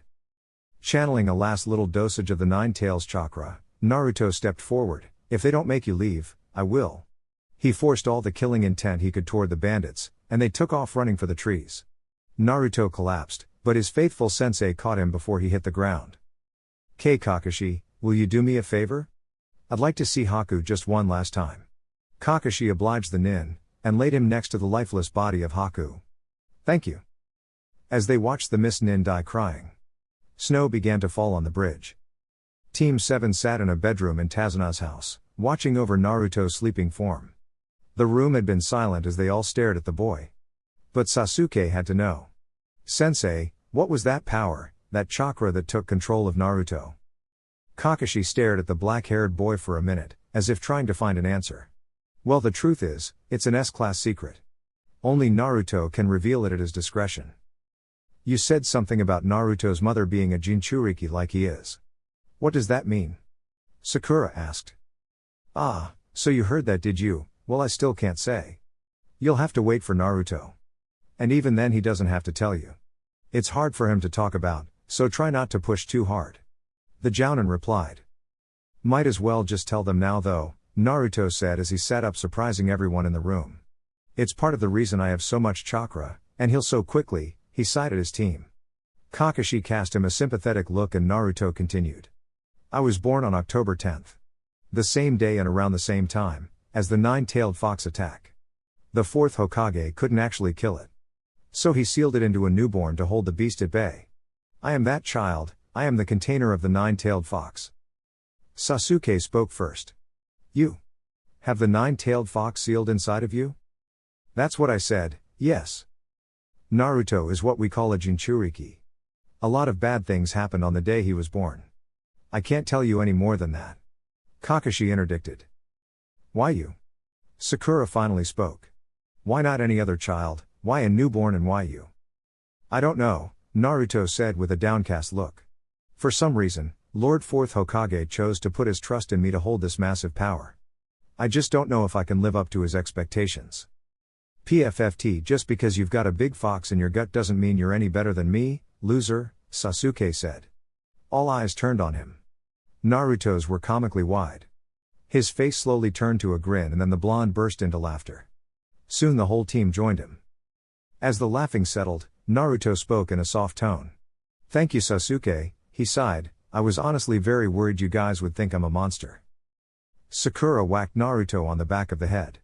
Channeling a last little dosage of the Nine Tails chakra, Naruto stepped forward. If they don't make you leave, I will. He forced all the killing intent he could toward the bandits, and they took off running for the trees. Naruto collapsed, but his faithful sensei caught him before he hit the ground. Kakashi, will you do me a favor? I'd like to see Haku just one last time. Kakashi obliged the nin, and laid him next to the lifeless body of Haku. Thank you. As they watched the missed nin die crying, snow began to fall on the bridge. Team 7 sat in a bedroom in Tazuna's house, watching over Naruto's sleeping form. The room had been silent as they all stared at the boy. But Sasuke had to know. Sensei, what was that power, that chakra that took control of Naruto? Kakashi stared at the black-haired boy for a minute, as if trying to find an answer. Well, the truth is, it's an S-class secret. Only Naruto can reveal it at his discretion. You said something about Naruto's mother being a Jinchuriki like he is. What does that mean? Sakura asked. Ah, so you heard that, did you? Well, I still can't say. You'll have to wait for Naruto. And even then he doesn't have to tell you. It's hard for him to talk about, so try not to push too hard. The Jounin replied. Might as well just tell them now though, Naruto said as he sat up, surprising everyone in the room. It's part of the reason I have so much chakra, and heal so quickly, he sighed at his team. Kakashi cast him a sympathetic look and Naruto continued. I was born on October 10th. The same day and around the same time, as the nine-tailed fox attack. The fourth Hokage couldn't actually kill it. So he sealed it into a newborn to hold the beast at bay. I am that child, I am the container of the nine-tailed fox. Sasuke spoke first. You have the nine-tailed fox sealed inside of you? That's what I said, yes. Naruto is what we call a Jinchuriki. A lot of bad things happened on the day he was born. I can't tell you any more than that. Kakashi interdicted. Why you? Sakura finally spoke. Why not any other child, why a newborn and why you? I don't know, Naruto said with a downcast look. For some reason, Lord Fourth Hokage chose to put his trust in me to hold this massive power. I just don't know if I can live up to his expectations. PFFT, just because you've got a big fox in your gut doesn't mean you're any better than me, loser, Sasuke said. All eyes turned on him. Naruto's were comically wide. His face slowly turned to a grin and then the blonde burst into laughter. Soon the whole team joined him. As the laughing settled, Naruto spoke in a soft tone. Thank you Sasuke, he sighed, I was honestly very worried you guys would think I'm a monster. Sakura whacked Naruto on the back of the head.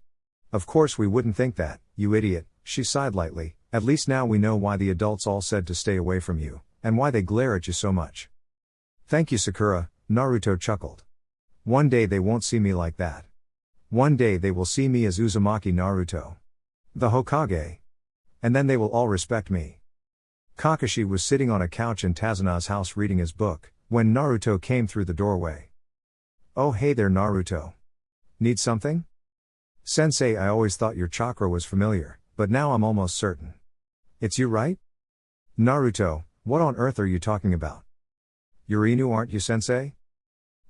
Of course we wouldn't think that, you idiot, she sighed lightly, at least now we know why the adults all said to stay away from you, and why they glare at you so much. Thank you Sakura, Naruto chuckled. One day they won't see me like that. One day they will see me as Uzumaki Naruto, the Hokage. And then they will all respect me. Kakashi was sitting on a couch in Tazuna's house reading his book, when Naruto came through the doorway. Oh hey there Naruto. Need something? Sensei, I always thought your chakra was familiar, but now I'm almost certain. It's you, right? Naruto, what on earth are you talking about? You're Inu, aren't you Sensei?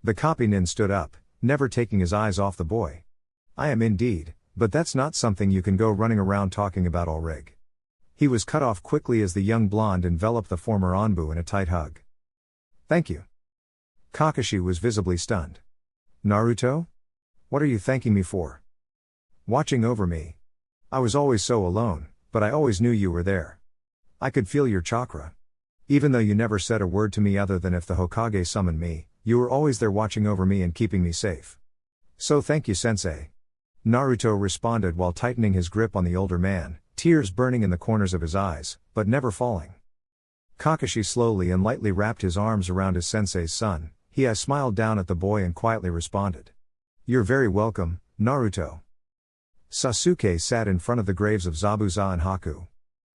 The copy nin stood up, never taking his eyes off the boy. I am indeed, but that's not something you can go running around talking about all rig. He was cut off quickly as the young blonde enveloped the former Anbu in a tight hug. Thank you. Kakashi was visibly stunned. Naruto? What are you thanking me for? Watching over me. I was always so alone, but I always knew you were there. I could feel your chakra. Even though you never said a word to me other than if the Hokage summoned me, you were always there watching over me and keeping me safe. So thank you Sensei. Naruto responded while tightening his grip on the older man, tears burning in the corners of his eyes, but never falling. Kakashi slowly and lightly wrapped his arms around his sensei's son. He smiled down at the boy and quietly responded. You're very welcome, Naruto. Sasuke sat in front of the graves of Zabuza and Haku.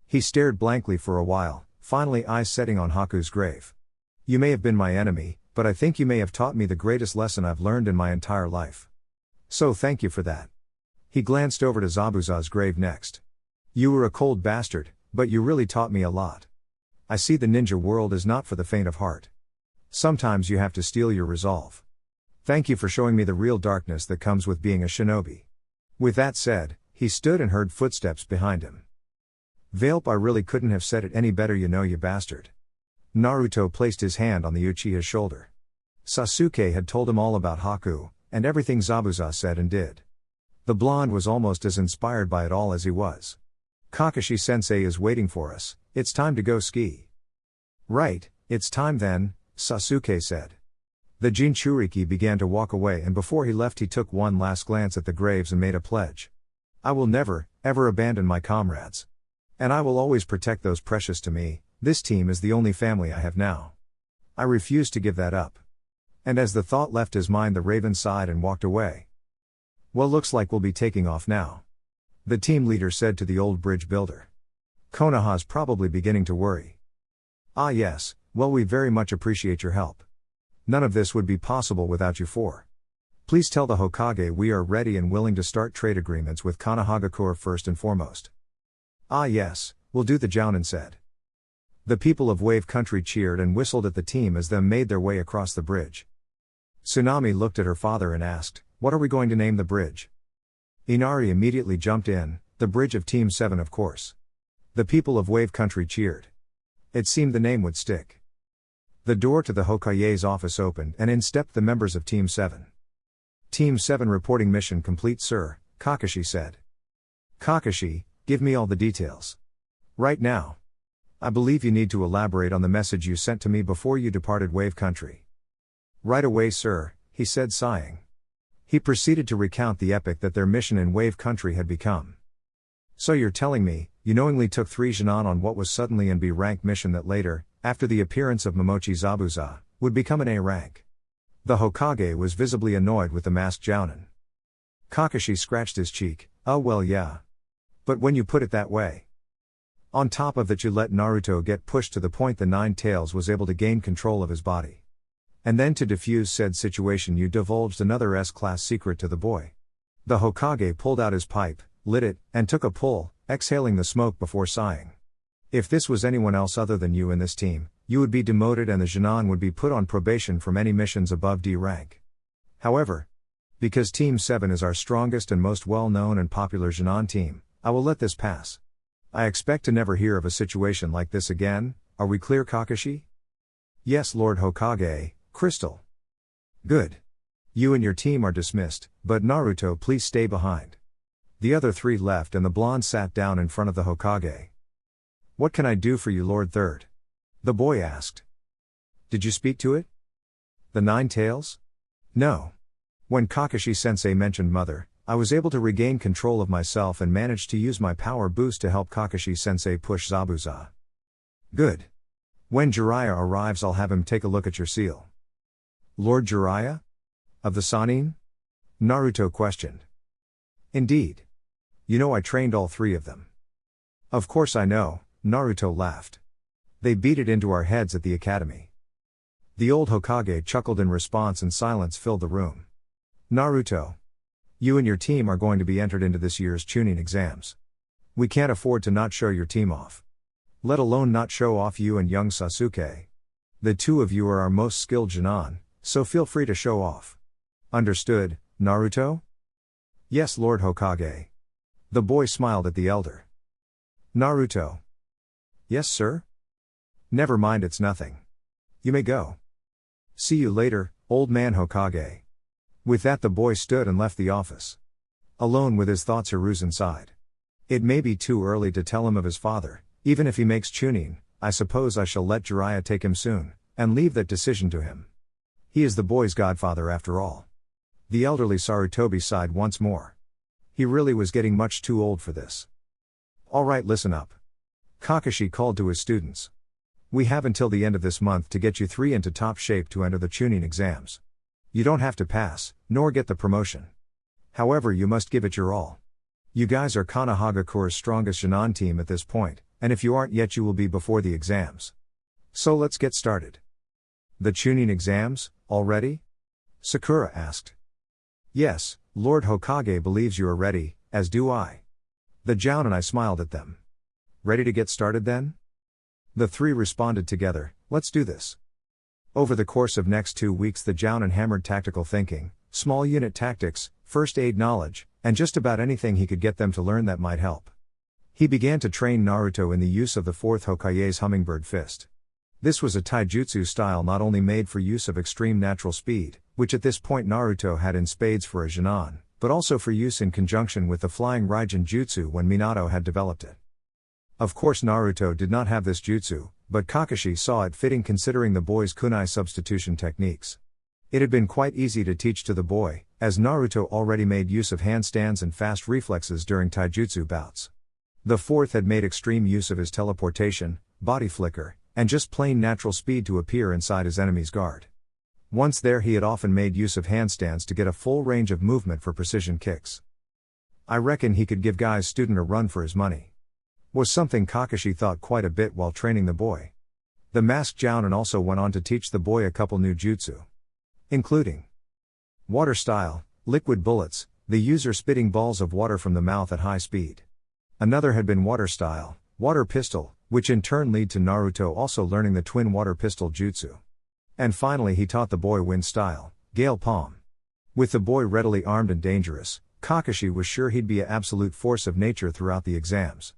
He stared blankly for a while, finally eyes setting on Haku's grave. You may have been my enemy, but I think you may have taught me the greatest lesson I've learned in my entire life. So thank you for that. He glanced over to Zabuza's grave next. You were a cold bastard, but you really taught me a lot. I see the ninja world is not for the faint of heart. Sometimes you have to steel your resolve. Thank you for showing me the real darkness that comes with being a shinobi. With that said, he stood and heard footsteps behind him. Valpe, I really couldn't have said it any better, you know, you bastard. Naruto placed his hand on the Uchiha's shoulder. Sasuke had told him all about Haku, and everything Zabuza said and did. The blonde was almost as inspired by it all as he was. Kakashi sensei is waiting for us, it's time to go ski. Right, it's time then, Sasuke said. The Jinchuriki began to walk away, and before he left he took one last glance at the graves and made a pledge. I will never, ever abandon my comrades. And I will always protect those precious to me. This team is the only family I have now. I refuse to give that up. And as the thought left his mind, the raven sighed and walked away. Well, looks like we'll be taking off now, the team leader said to the old bridge builder. Konoha's probably beginning to worry. Ah yes, well, we very much appreciate your help. None of this would be possible without you four. Please tell the Hokage we are ready and willing to start trade agreements with Konohagakure first and foremost. Ah yes, we'll do, the Jounin said. The people of Wave Country cheered and whistled at the team as them made their way across the bridge. Tsunami looked at her father and asked, what are we going to name the bridge? Inari immediately jumped in, the bridge of Team 7 of course. The people of Wave Country cheered. It seemed the name would stick. The door to the Hokage's office opened and in stepped the members of Team 7. Team 7 reporting mission complete, sir, Kakashi said. Kakashi, give me all the details. Right now. I believe you need to elaborate on the message you sent to me before you departed Wave Country. Right away, sir, he said, sighing. He proceeded to recount the epic that their mission in Wave Country had become. So you're telling me, you knowingly took 3 Genin on what was suddenly an B rank mission that later, after the appearance of Momochi Zabuza, would become an A rank. The Hokage was visibly annoyed with the masked jounin. Kakashi scratched his cheek. Oh well yeah. But when you put it that way. On top of that you let Naruto get pushed to the point the Nine Tails was able to gain control of his body. And then to defuse said situation you divulged another S-class secret to the boy. The Hokage pulled out his pipe, lit it, and took a pull, exhaling the smoke before sighing. If this was anyone else other than you in this team, you would be demoted and the Genin would be put on probation from any missions above D rank. However, because Team 7 is our strongest and most well-known and popular Genin team, I will let this pass. I expect to never hear of a situation like this again. Are we clear, Kakashi? Yes, Lord Hokage, Crystal. Good. You and your team are dismissed, but Naruto, please stay behind. The other three left and the blonde sat down in front of the Hokage. What can I do for you, Lord Third? The boy asked. Did you speak to it? The Nine Tails? No. When Kakashi Sensei mentioned Mother, I was able to regain control of myself and managed to use my power boost to help Kakashi Sensei push Zabuza. Good. When Jiraiya arrives I'll have him take a look at your seal. Lord Jiraiya? Of the Sannin? Naruto questioned. Indeed. You know I trained all three of them. Of course I know, Naruto laughed. They beat it into our heads at the academy. The old Hokage chuckled in response and silence filled the room. Naruto. You and your team are going to be entered into this year's Chunin exams. We can't afford to not show your team off. Let alone not show off you and young Sasuke. The two of you are our most skilled Genin, so feel free to show off. Understood, Naruto? Yes, Lord Hokage. The boy smiled at the elder. Naruto. Yes, sir? Never mind, it's nothing. You may go. See you later, old man Hokage. With that the boy stood and left the office. Alone with his thoughts Hiruzen sighed. It may be too early to tell him of his father, even if he makes Chunin, I suppose I shall let Jiraiya take him soon, and leave that decision to him. He is the boy's godfather after all. The elderly Sarutobi sighed once more. He really was getting much too old for this. Alright, listen up. Kakashi called to his students. We have until the end of this month to get you three into top shape to enter the Chunin exams. You don't have to pass, nor get the promotion. However, you must give it your all. You guys are Konohagakure's strongest Genin team at this point, and if you aren't yet you will be before the exams. So let's get started. The Chunin exams, already? Sakura asked. Yes, Lord Hokage believes you are ready, as do I. The Jounin and I smiled at them. Ready to get started then? The three responded together, let's do this. Over the course of next 2 weeks the Jounin hammered tactical thinking, small unit tactics, first aid knowledge, and just about anything he could get them to learn that might help. He began to train Naruto in the use of the fourth Hokage's hummingbird fist. This was a taijutsu style not only made for use of extreme natural speed, which at this point Naruto had in spades for a Genin, but also for use in conjunction with the flying Raijin jutsu when Minato had developed it. Of course Naruto did not have this jutsu, but Kakashi saw it fitting considering the boy's kunai substitution techniques. It had been quite easy to teach to the boy, as Naruto already made use of handstands and fast reflexes during taijutsu bouts. The fourth had made extreme use of his teleportation, body flicker, and just plain natural speed to appear inside his enemy's guard. Once there he had often made use of handstands to get a full range of movement for precision kicks. I reckon he could give Guy's student a run for his money. Was something Kakashi thought quite a bit while training the boy. The masked Jounin also went on to teach the boy a couple new jutsu. Including water style, liquid bullets, the user spitting balls of water from the mouth at high speed. Another had been water style, water pistol, which in turn led to Naruto also learning the twin water pistol jutsu. And finally he taught the boy wind style, gale palm. With the boy readily armed and dangerous, Kakashi was sure he'd be an absolute force of nature throughout the exams.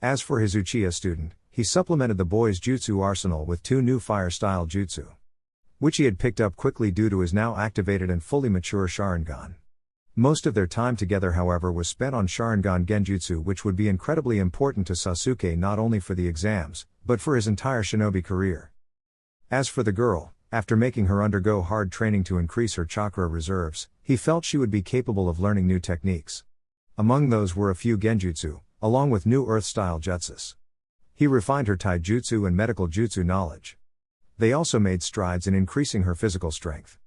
As for his Uchiha student, he supplemented the boy's jutsu arsenal with 2 new fire-style jutsu, which he had picked up quickly due to his now activated and fully mature Sharingan. Most of their time together however was spent on Sharingan Genjutsu, which would be incredibly important to Sasuke not only for the exams, but for his entire shinobi career. As for the girl, after making her undergo hard training to increase her chakra reserves, he felt she would be capable of learning new techniques. Among those were a few genjutsu, along with new earth-style jutsus. He refined her taijutsu and medical jutsu knowledge. They also made strides in increasing her physical strength.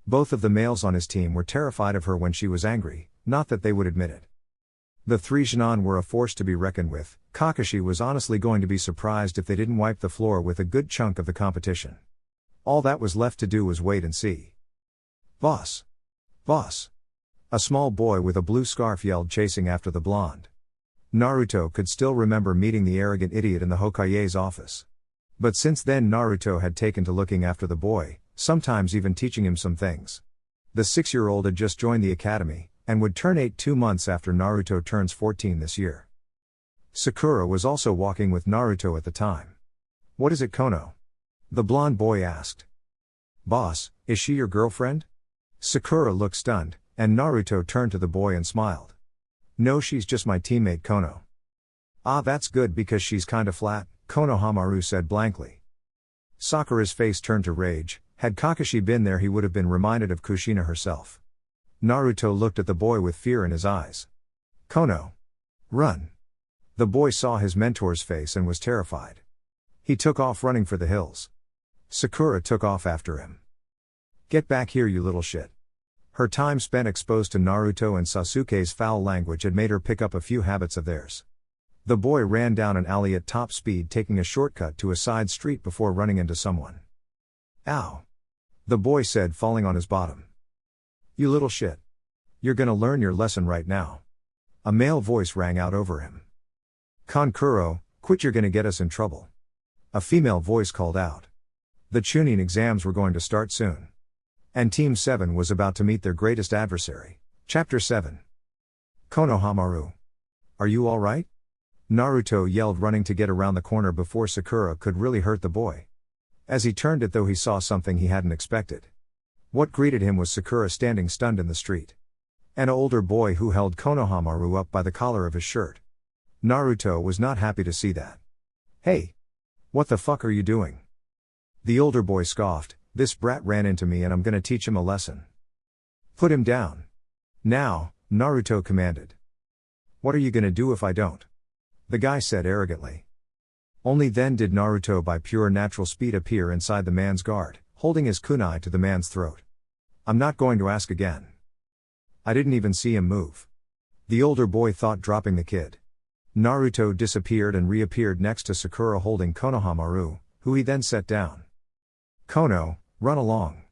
Both of the males on his team were terrified of her when she was angry, not that they would admit it. The three Shinon were a force to be reckoned with. Kakashi was honestly going to be surprised if they didn't wipe the floor with a good chunk of the competition. All that was left to do was wait and see. Boss! Boss! A small boy with a blue scarf yelled, chasing after the blonde. Naruto could still remember meeting the arrogant idiot in the Hokage's office. But since then Naruto had taken to looking after the boy, sometimes even teaching him some things. The 6-year-old had just joined the academy, and would turn 8 2 months after Naruto turns 14 this year. Sakura was also walking with Naruto at the time. "What is it, Kono?" the blonde boy asked. "Boss, is she your girlfriend?" Sakura looked stunned, and Naruto turned to the boy and smiled. "No, she's just my teammate Kono." "Ah, that's good because she's kinda flat," Konohamaru said blankly. Sakura's face turned to rage. Had Kakashi been there he would have been reminded of Kushina herself. Naruto looked at the boy with fear in his eyes. "Kono! Run!" The boy saw his mentor's face and was terrified. He took off running for the hills. Sakura took off after him. "Get back here, you little shit." Her time spent exposed to Naruto and Sasuke's foul language had made her pick up a few habits of theirs. The boy ran down an alley at top speed, taking a shortcut to a side street before running into someone. "Ow!" the boy said, falling on his bottom. "You little shit. You're gonna learn your lesson right now." A male voice rang out over him. "Kankuro, quit, you're gonna get us in trouble." A female voice called out. The Chunin exams were going to start soon. And Team 7 was about to meet their greatest adversary. Chapter 7. Konohamaru. "Are you alright?" Naruto yelled, running to get around the corner before Sakura could really hurt the boy. As he turned it though, he saw something he hadn't expected. What greeted him was Sakura standing stunned in the street. An older boy who held Konohamaru up by the collar of his shirt. Naruto was not happy to see that. "Hey! What the fuck are you doing?" The older boy scoffed. "This brat ran into me and I'm gonna teach him a lesson." "Put him down. Now," Naruto commanded. "What are you gonna do if I don't?" the guy said arrogantly. Only then did Naruto by pure natural speed appear inside the man's guard, holding his kunai to the man's throat. "I'm not going to ask again." "I didn't even see him move." The older boy thought, dropping the kid. Naruto disappeared and reappeared next to Sakura holding Konohamaru, who he then set down. "Kono, run along.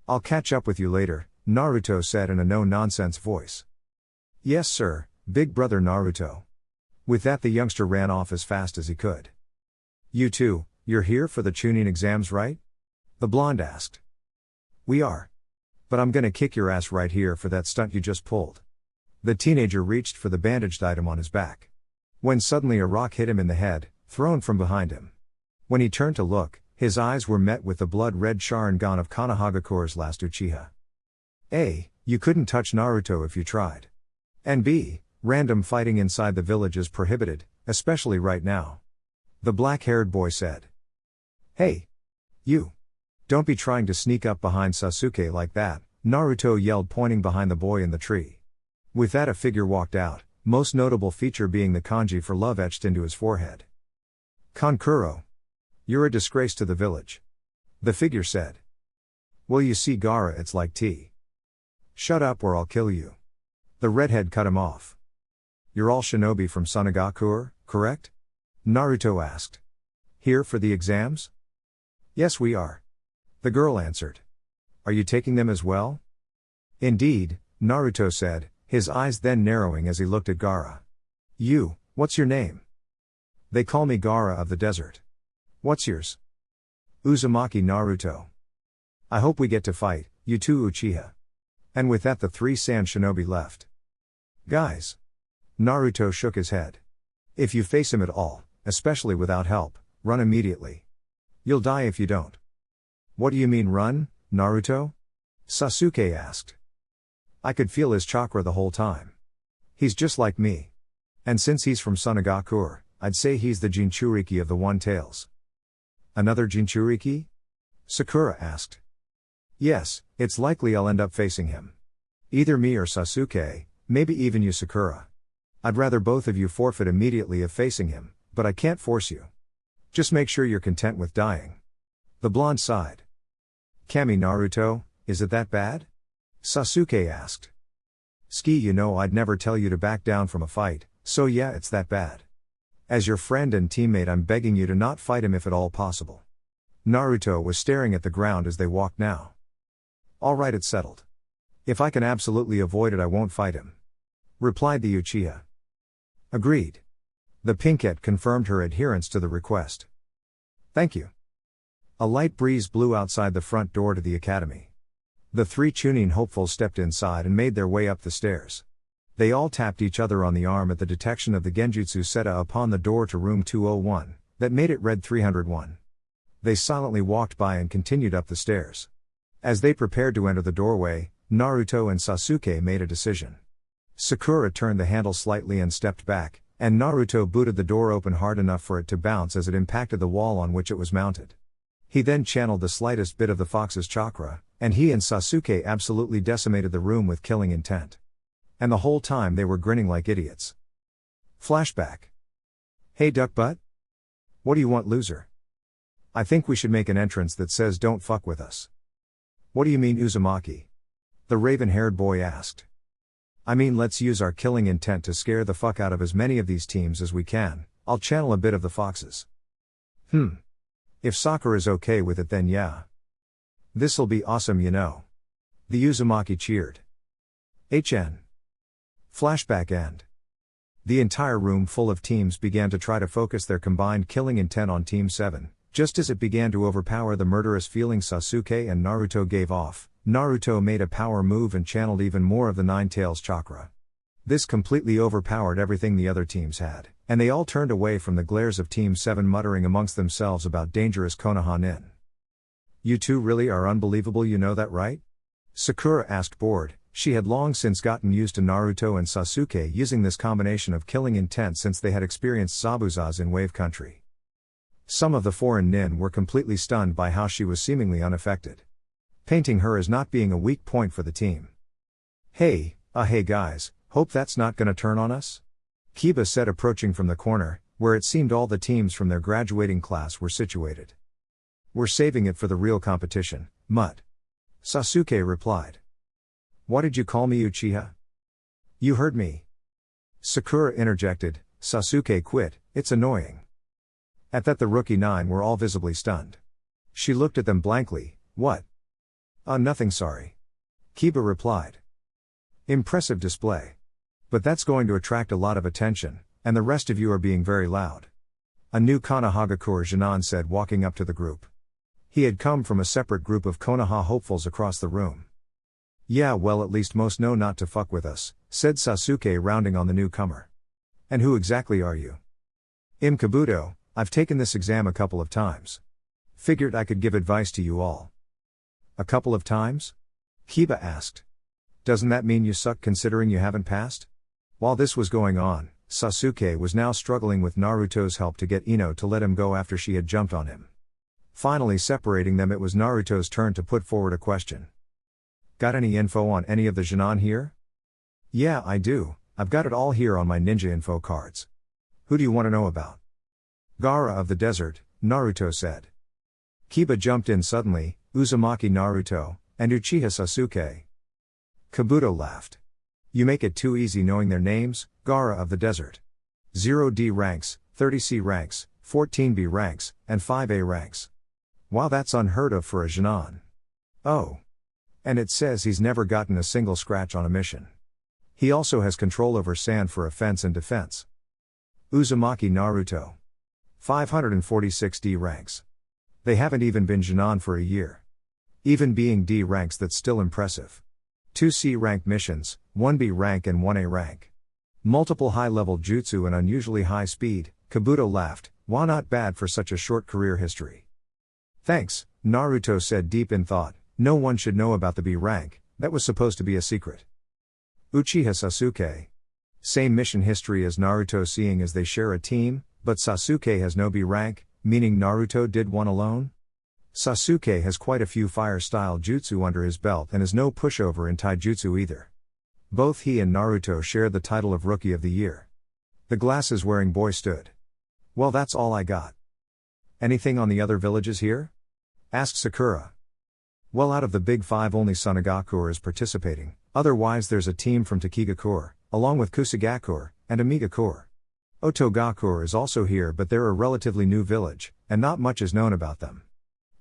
I'll catch up with you later," Naruto said in a no-nonsense voice. "Yes sir, big brother Naruto." With that the youngster ran off as fast as he could. "You two, you're here for the Chunin exams, right?" the blonde asked. "We are. But I'm gonna kick your ass right here for that stunt you just pulled." The teenager reached for the bandaged item on his back. When suddenly a rock hit him in the head, thrown from behind him. When he turned to look, his eyes were met with the blood-red Sharingan of Konohagakure's last Uchiha. A. You couldn't touch Naruto if you tried. And B. Random fighting inside the village is prohibited, especially right now. The black-haired boy said. "Hey! You! Don't be trying to sneak up behind Sasuke like that," Naruto yelled, pointing behind the boy in the tree. With that a figure walked out, most notable feature being the kanji for love etched into his forehead. "Kankuro! You're a disgrace to the village," the figure said. "Well, you see, Gaara, it's like tea. Shut up or I'll kill you." The redhead cut him off. "You're all shinobi from Sunagakure, correct?" Naruto asked. "Here for the exams?" "Yes, we are," the girl answered. "Are you taking them as well?" "Indeed," Naruto said, his eyes then narrowing as he looked at Gaara. What's your name?" "They call me Gaara of the desert." "What's yours?" "Uzumaki Naruto." "I hope we get to fight, you two Uchiha." And with that the 3 sand shinobi left. "Guys." Naruto shook his head. "If you face him at all, especially without help, run immediately. You'll die if you don't." "What do you mean run, Naruto?" Sasuke asked. "I could feel his chakra the whole time. He's just like me. And since he's from Sunagakure, I'd say he's the Jinchuriki of the One Tails." "Another Jinchuriki?" Sakura asked. "Yes, it's likely I'll end up facing him. Either me or Sasuke, maybe even you Sakura. I'd rather both of you forfeit immediately if facing him, but I can't force you. Just make sure you're content with dying. The blonde sighed. Kami Naruto, is it that bad? Sasuke asked. You know I'd never tell you to back down from a fight, so yeah, it's that bad. As your friend and teammate, I'm begging you to not fight him if at all possible. Naruto was staring at the ground as they walked now. Alright, it's settled. If I can absolutely avoid it, I won't fight him, replied the Uchiha. Agreed. The Pinkette confirmed her adherence to the request. Thank you. A light breeze blew outside the front door to the academy. The three Chunin hopefuls stepped inside and made their way up the stairs. They all tapped each other on the arm at the detection of the Genjutsu Seta upon the door to room 201, that made it read 301. They silently walked by and continued up the stairs. As they prepared to enter the doorway, Naruto and Sasuke made a decision. Sakura turned the handle slightly and stepped back, and Naruto booted the door open hard enough for it to bounce as it impacted the wall on which it was mounted. He then channeled the slightest bit of the fox's chakra, and he and Sasuke absolutely decimated the room with killing intent. And the whole time they were grinning like idiots. Flashback. Hey duck butt? What do you want, loser? I think we should make an entrance that says don't fuck with us. What do you mean, Uzumaki? The raven-haired boy asked. I mean, let's use our killing intent to scare the fuck out of as many of these teams as we can. I'll channel a bit of the foxes. If Sakura's okay with it, then yeah. This'll be awesome, you know. The Uzumaki cheered. HN. Flashback end. The entire room full of teams began to try to focus their combined killing intent on Team 7, just as it began to overpower the murderous feelings Sasuke and Naruto gave off. Naruto made a power move and channeled even more of the Nine Tails chakra. This completely overpowered everything the other teams had, and they all turned away from the glares of Team 7, muttering amongst themselves about dangerous Konoha Nin. You two really are unbelievable, you know that, right? Sakura asked, bored. She had long since gotten used to Naruto and Sasuke using this combination of killing intent since they had experienced Zabuzas in Wave Country. Some of the foreign nin were completely stunned by how she was seemingly unaffected, painting her as not being a weak point for the team. Hey guys, hope that's not gonna turn on us? Kiba said, approaching from the corner, where it seemed all the teams from their graduating class were situated. We're saving it for the real competition, Mutt. Sasuke replied. What did you call me, Uchiha? You heard me. Sakura interjected. Sasuke quit, it's annoying. At that the rookie 9 were all visibly stunned. She looked at them blankly. What? Nothing, sorry. Kiba replied. Impressive display. But that's going to attract a lot of attention, and the rest of you are being very loud. A new Konohagakure Jinan said, walking up to the group. He had come from a separate group of Konoha hopefuls across the room. Yeah, well, at least most know not to fuck with us, said Sasuke, rounding on the newcomer. And who exactly are you? I'm Kabuto. I've taken this exam a couple of times. Figured I could give advice to you all. A couple of times? Kiba asked. Doesn't that mean you suck considering you haven't passed? While this was going on, Sasuke was now struggling with Naruto's help to get Ino to let him go after she had jumped on him. Finally separating them, it was Naruto's turn to put forward a question. Got any info on any of the Jinan here? Yeah, I do. I've got it all here on my ninja info cards. Who do you want to know about? Gaara of the desert, Naruto said. Kiba jumped in suddenly. Uzumaki Naruto, and Uchiha Sasuke. Kabuto laughed. You make it too easy knowing their names. Gaara of the desert. 0D ranks, 30C ranks, 14B ranks, and 5A ranks. Wow, that's unheard of for a Jinan. Oh. And it says he's never gotten a single scratch on a mission. He also has control over sand for offense and defense. Uzumaki Naruto. 546D ranks. They haven't even been Jinan for a year. Even being D ranks, that's still impressive. 2C rank missions, 1B rank and 1A rank. Multiple high-level jutsu and unusually high speed. Kabuto laughed. Why, not bad for such a short career history. Thanks, Naruto said, deep in thought. No one should know about the B rank, that was supposed to be a secret. Uchiha Sasuke. Same mission history as Naruto, seeing as they share a team, but Sasuke has no B rank, meaning Naruto did one alone? Sasuke has quite a few fire-style jutsu under his belt and is no pushover in taijutsu either. Both he and Naruto share the title of Rookie of the Year. The glasses-wearing boy stood. Well, that's all I got. Anything on the other villages here? Asked Sakura. Well, out of the big five only Sunagakure is participating, otherwise there's a team from Takigakure, along with Kusagakure, and Amigakure. Otogakure is also here, but they're a relatively new village, and not much is known about them.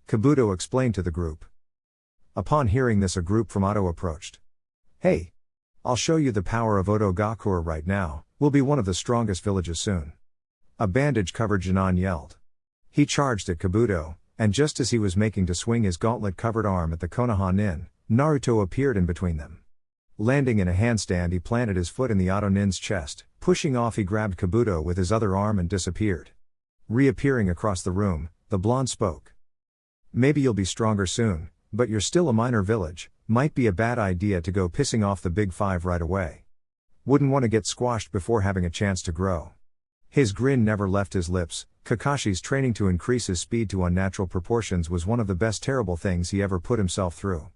Kabuto explained to the group. Upon hearing this, a group from Oto approached. Hey! I'll show you the power of Otogakure right now, we'll be one of the strongest villages soon. A bandage-covered Jinan yelled. He charged at Kabuto, and just as he was making to swing his gauntlet-covered arm at the Konoha Nin, Naruto appeared in between them. Landing in a handstand, he planted his foot in the Oto Nin's chest, pushing off he grabbed Kabuto with his other arm and disappeared. Reappearing across the room, the blonde spoke. Maybe you'll be stronger soon, but you're still a minor village, might be a bad idea to go pissing off the big five right away. Wouldn't want to get squashed before having a chance to grow. His grin never left his lips. Kakashi's training to increase his speed to unnatural proportions was one of the best terrible things he ever put himself through.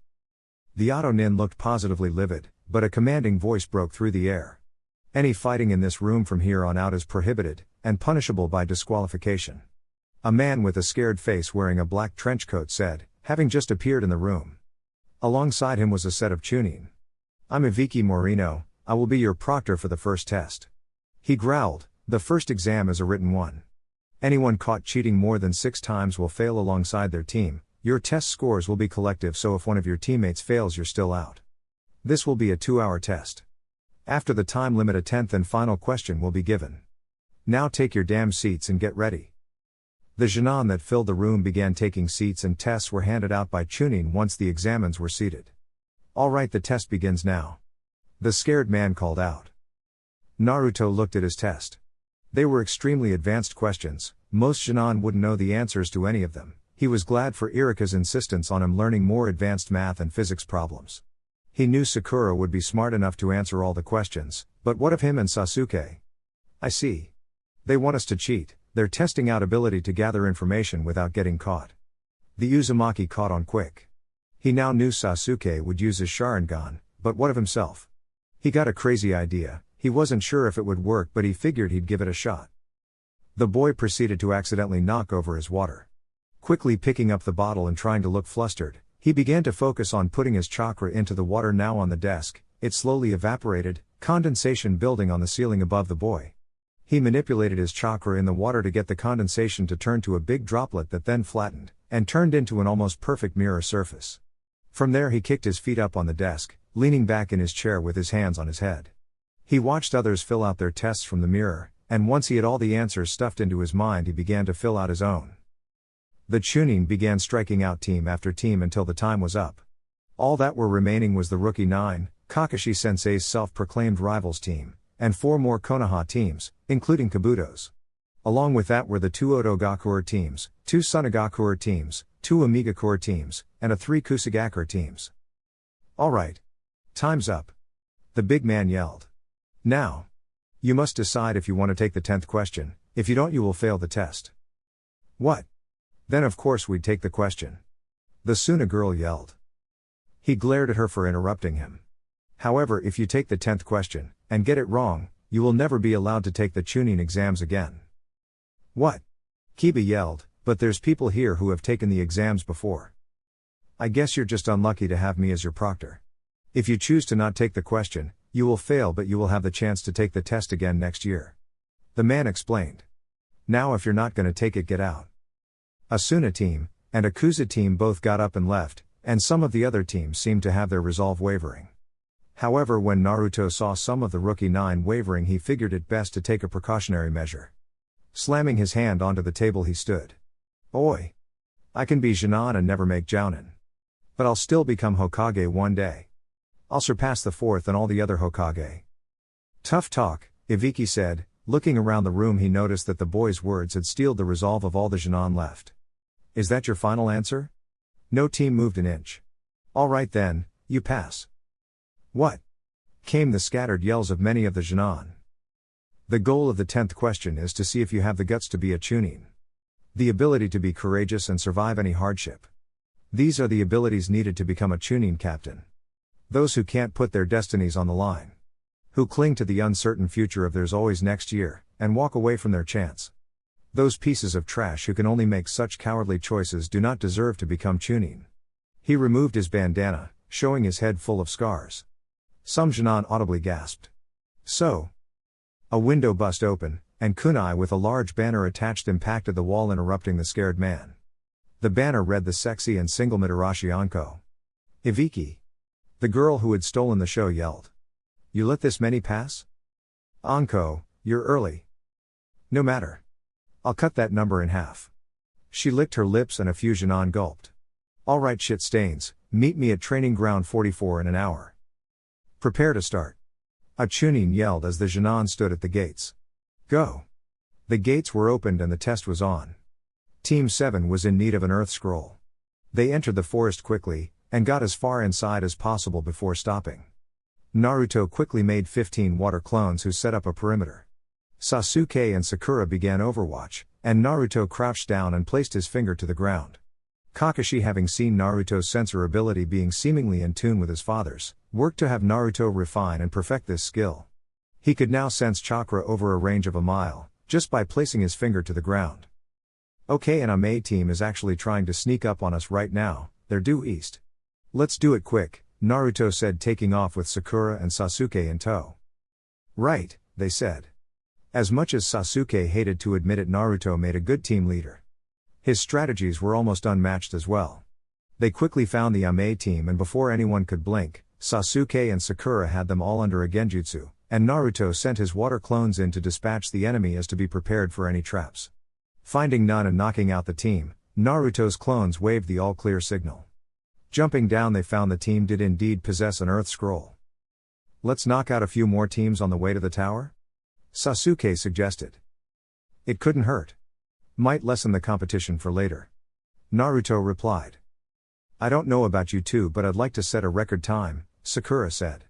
The Oto Nin looked positively livid, but a commanding voice broke through the air. Any fighting in this room from here on out is prohibited, and punishable by disqualification. A man with a scared face wearing a black trench coat said, having just appeared in the room. Alongside him was a set of Chunin. I'm Iviki Morino, I will be your proctor for the first test. He growled, the first exam is a written one. Anyone caught cheating more than 6 times will fail alongside their team. Your test scores will be collective, so if one of your teammates fails you're still out. This will be a 2-hour test. After the time limit, a 10th and final question will be given. Now take your damn seats and get ready. The Jinan that filled the room began taking seats, and tests were handed out by Chunin once the examins were seated. Alright, the test begins now. The scared man called out. Naruto looked at his test. They were extremely advanced questions, most Jinan wouldn't know the answers to any of them. He was glad for Iruka's insistence on him learning more advanced math and physics problems. He knew Sakura would be smart enough to answer all the questions, but what of him and Sasuke? I see. They want us to cheat, they're testing out ability to gather information without getting caught. The Uzumaki caught on quick. He now knew Sasuke would use his Sharingan, but what of himself? He got a crazy idea. He wasn't sure if it would work, but he figured he'd give it a shot. The boy proceeded to accidentally knock over his water. Quickly picking up the bottle and trying to look flustered, he began to focus on putting his chakra into the water now on the desk. It slowly evaporated, condensation building on the ceiling above the boy. He manipulated his chakra in the water to get the condensation to turn to a big droplet that then flattened, and turned into an almost perfect mirror surface. From there he kicked his feet up on the desk, leaning back in his chair with his hands on his head. He watched others fill out their tests from the mirror, and once he had all the answers stuffed into his mind, he began to fill out his own. The Chunin began striking out team after team until the time was up. All that were remaining was the Rookie 9, Kakashi Sensei's self-proclaimed rivals team, and 4 more Konoha teams, including Kabuto's. Along with that were the 2 Otogakure teams, 2 Sunagakure teams, 2 Amigakure teams, and a 3 Kusagakure teams. Alright. Time's up. The big man yelled. Now. You must decide if you want to take the 10th question, if you don't you will fail the test. What? Then of course we'd take the question. The Suna girl yelled. He glared at her for interrupting him. However, if you take the 10th question, and get it wrong, you will never be allowed to take the Chunin exams again. What? Kiba yelled, but there's people here who have taken the exams before. I guess you're just unlucky to have me as your proctor. If you choose to not take the question, you will fail, but you will have the chance to take the test again next year. The man explained. Now if you're not gonna take it, get out. A Suna team, and a Kusa team both got up and left, and some of the other teams seemed to have their resolve wavering. However, when Naruto saw some of the Rookie 9 wavering, he figured it best to take a precautionary measure. Slamming his hand onto the table he stood. Oi! I can be Jinan and never make Jounin. But I'll still become Hokage one day. I'll surpass the 4th and all the other Hokage. Tough talk, Iviki said. Looking around the room he noticed that the boy's words had steeled the resolve of all the Jinan left. Is that your final answer? No team moved an inch. Alright then, you pass. What? Came the scattered yells of many of the Jinan. The goal of the 10th question is to see if you have the guts to be a Chunin. The ability to be courageous and survive any hardship. These are the abilities needed to become a Chunin captain. Those who can't put their destinies on the line. Who cling to the uncertain future of there's always next year, and walk away from their chance. Those pieces of trash who can only make such cowardly choices do not deserve to become Chunin. He removed his bandana, showing his head full of scars. Some Genin audibly gasped. So. A window bust open, and kunai with a large banner attached impacted the wall, interrupting the scared man. The banner read the sexy and single Mitarashi Anko. Iviki. The girl who had stolen the show yelled. You let this many pass? Anko, you're early. No matter. I'll cut that number in half. She licked her lips and a few Genin gulped. Alright shit stains, meet me at training ground 44 in an hour. Prepare to start. A Chunin yelled as the Genin stood at the gates. Go. The gates were opened and the test was on. Team 7 was in need of an earth scroll. They entered the forest quickly, and got as far inside as possible before stopping. Naruto quickly made 15 water clones who set up a perimeter. Sasuke and Sakura began Overwatch, and Naruto crouched down and placed his finger to the ground. Kakashi, having seen Naruto's sensor ability being seemingly in tune with his father's, worked to have Naruto refine and perfect this skill. He could now sense chakra over a range of a mile, just by placing his finger to the ground. Okay, an Ame team is actually trying to sneak up on us right now, they're due east. Let's do it quick, Naruto said, taking off with Sakura and Sasuke in tow. Right, they said. As much as Sasuke hated to admit it, Naruto made a good team leader. His strategies were almost unmatched as well. They quickly found the Ame team, and before anyone could blink, Sasuke and Sakura had them all under a genjutsu, and Naruto sent his water clones in to dispatch the enemy as to be prepared for any traps. Finding none and knocking out the team, Naruto's clones waved the all-clear signal. Jumping down, they found the team did indeed possess an earth scroll. Let's knock out a few more teams on the way to the tower? Sasuke suggested. It couldn't hurt. Might lessen the competition for later. Naruto replied. I don't know about you two, but I'd like to set a record time, Sakura said.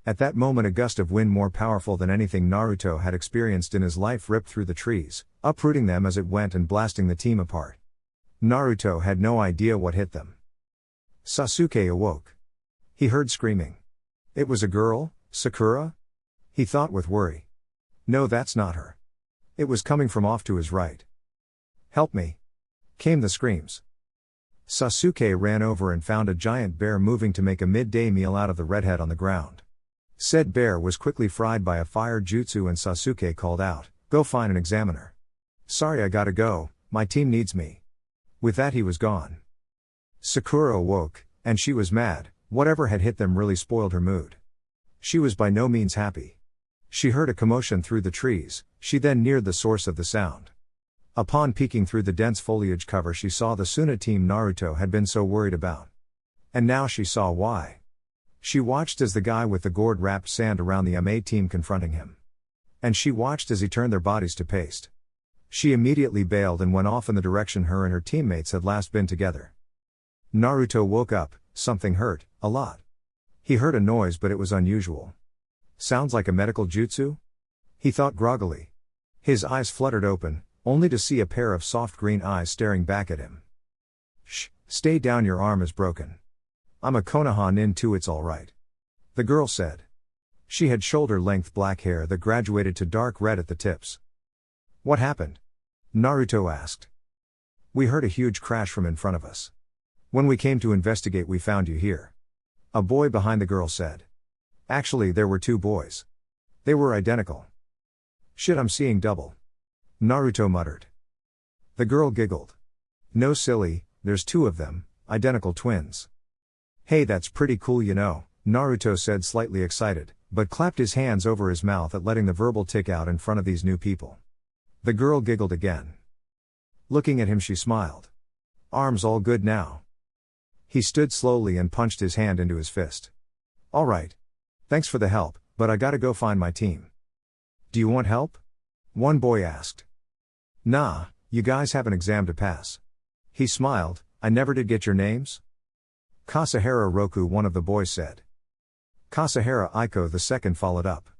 At that moment, a gust of wind more powerful than anything Naruto had experienced in his life ripped through the trees, uprooting them as it went and blasting the team apart. Naruto had no idea what hit them. Sasuke awoke. He heard screaming. It was a girl, Sakura? He thought with worry. No, that's not her. It was coming from off to his right. Help me! Came the screams. Sasuke ran over and found a giant bear moving to make a midday meal out of the redhead on the ground. Said bear was quickly fried by a fire jutsu, and Sasuke called out, Go find an examiner. Sorry, I gotta go, my team needs me. With that, he was gone. Sakura awoke, and she was mad. Whatever had hit them really spoiled her mood. She was by no means happy. She heard a commotion through the trees. She then neared the source of the sound. Upon peeking through the dense foliage cover, she saw the Suna team Naruto had been so worried about. And now she saw why. She watched as the guy with the gourd wrapped sand around the Ame team confronting him. And she watched as he turned their bodies to paste. She immediately bailed and went off in the direction her and her teammates had last been together. Naruto woke up. Something hurt, a lot. He heard a noise, but it was unusual. Sounds like a medical jutsu? He thought groggily. His eyes fluttered open, only to see a pair of soft green eyes staring back at him. Shh, stay down, your arm is broken. I'm a Konoha nin too, it's alright. The girl said. She had shoulder-length black hair that graduated to dark red at the tips. What happened? Naruto asked. We heard a huge crash from in front of us. When we came to investigate, we found you here. A boy behind the girl said. Actually, there were two boys. They were identical. Shit, I'm seeing double. Naruto muttered. The girl giggled. No, silly, there's two of them, identical twins. Hey, that's pretty cool, you know, Naruto said, slightly excited, but clapped his hands over his mouth at letting the verbal tick out in front of these new people. The girl giggled again. Looking at him, she smiled. Arms all good now? He stood slowly and punched his hand into his fist. All right. Thanks for the help, but I gotta go find my team. Do you want help? One boy asked. Nah, you guys have an exam to pass. He smiled. I never did get your names? Kasahara Roku, one of the boys said. Kasahara Aiko the second followed up.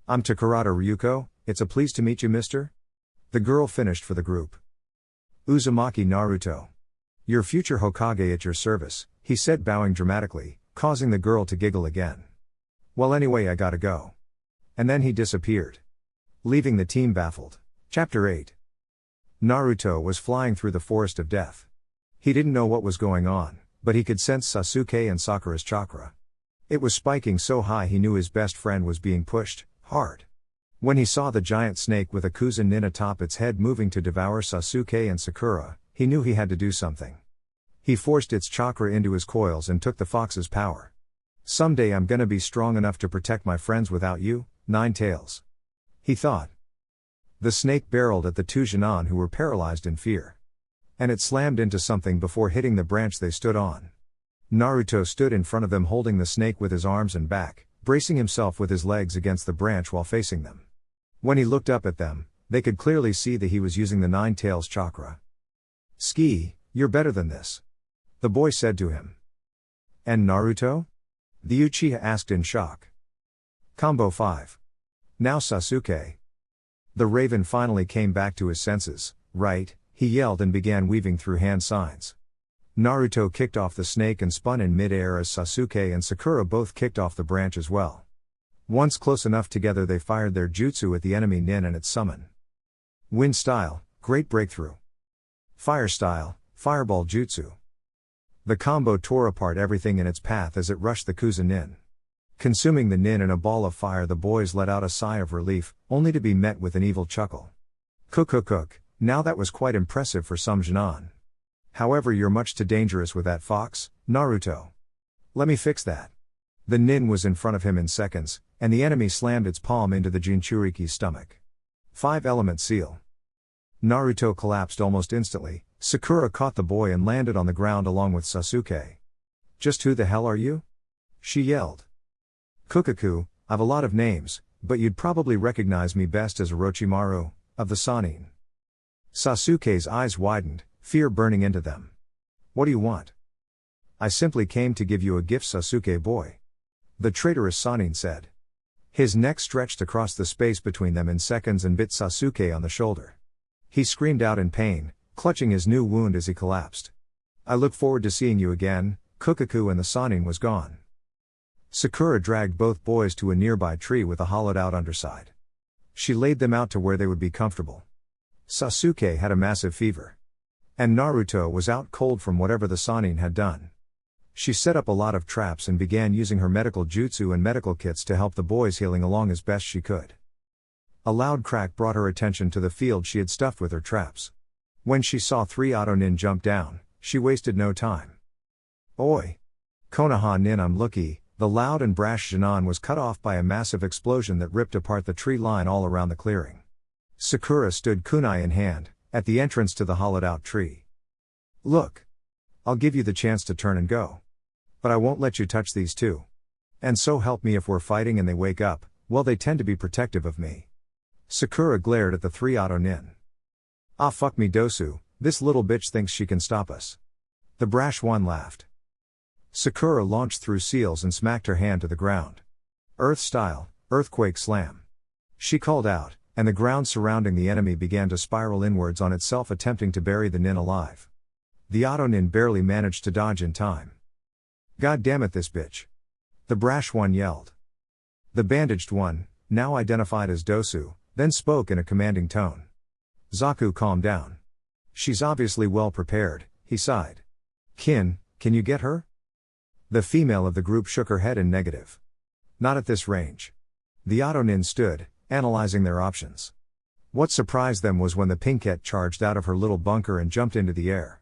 I'm Takarada Ryuko, it's a pleased to meet you, mister. The girl finished for the group. Uzumaki Naruto. Your future Hokage at your service, he said, bowing dramatically, causing the girl to giggle again. Well, anyway, I gotta go. And then he disappeared. Leaving the team baffled. Chapter 8. Naruto was flying through the forest of death. He didn't know what was going on, but he could sense Sasuke and Sakura's chakra. It was spiking so high he knew his best friend was being pushed hard. When he saw the giant snake with a Kuzen nin atop its head moving to devour Sasuke and Sakura, he knew he had to do something. He forced its chakra into his coils and took the fox's power. Someday I'm gonna be strong enough to protect my friends without you, Nine Tails. He thought. The snake barreled at the two Genin who were paralyzed in fear. And it slammed into something before hitting the branch they stood on. Naruto stood in front of them holding the snake with his arms and back, bracing himself with his legs against the branch while facing them. When he looked up at them, they could clearly see that he was using the Nine Tails chakra. "Ski, you're better than this," the boy said to him. "And Naruto?" the Uchiha asked in shock. Combo 5. Now Sasuke. The Raven finally came back to his senses. "Right," he yelled and began weaving through hand signs. Naruto kicked off the snake and spun in mid-air as Sasuke and Sakura both kicked off the branch as well. Once close enough together they fired their jutsu at the enemy nin and its summon. Wind style, great breakthrough. Fire style, fireball jutsu. The combo tore apart everything in its path as it rushed the Kuzen nin. Consuming the nin in a ball of fire, the boys let out a sigh of relief, only to be met with an evil chuckle. Cook. Now that was quite impressive for some Genin. However, you're much too dangerous with that fox, Naruto. Let me fix that. The nin was in front of him in seconds, and the enemy slammed its palm into the Jinchuriki's stomach. 5-element seal. Naruto collapsed almost instantly. Sakura caught the boy and landed on the ground along with Sasuke. "Just who the hell are you?" she yelled. "Kukaku, I've a lot of names, but you'd probably recognize me best as Orochimaru, of the Sannin." Sasuke's eyes widened, fear burning into them. "What do you want?" "I simply came to give you a gift, Sasuke boy," the traitorous Sannin said. His neck stretched across the space between them in seconds and bit Sasuke on the shoulder. He screamed out in pain, clutching his new wound as he collapsed. "I look forward to seeing you again, Kukaku," and the Sannin was gone. Sakura dragged both boys to a nearby tree with a hollowed-out underside. She laid them out to where they would be comfortable. Sasuke had a massive fever. And Naruto was out cold from whatever the Sannin had done. She set up a lot of traps and began using her medical jutsu and medical kits to help the boys healing along as best she could. A loud crack brought her attention to the field she had stuffed with her traps. When she saw 3 Auto-nin jump down, she wasted no time. "Oi! Konoha nin, I'm looky." The loud and brash Genin was cut off by a massive explosion that ripped apart the tree line all around the clearing. Sakura stood kunai in hand, at the entrance to the hollowed-out tree. "Look. I'll give you the chance to turn and go. But I won't let you touch these two. And so help me, if we're fighting and they wake up, well, they tend to be protective of me." Sakura glared at the 3 Auto-nin. "Ah, fuck me, Dosu, this little bitch thinks she can stop us." The brash one laughed. Sakura launched through seals and smacked her hand to the ground. "Earth style, earthquake slam." She called out, and the ground surrounding the enemy began to spiral inwards on itself, attempting to bury the nin alive. The Auto-nin barely managed to dodge in time. "God damn it, this bitch!" the brash one yelled. The bandaged one, now identified as Dosu, then spoke in a commanding tone. "Zaku, calm down. She's obviously well prepared," he sighed. Can you get her?" The female of the group shook her head in negative. "Not at this range." The Auto-nin stood, analyzing their options. What surprised them was when the Pinkette charged out of her little bunker and jumped into the air.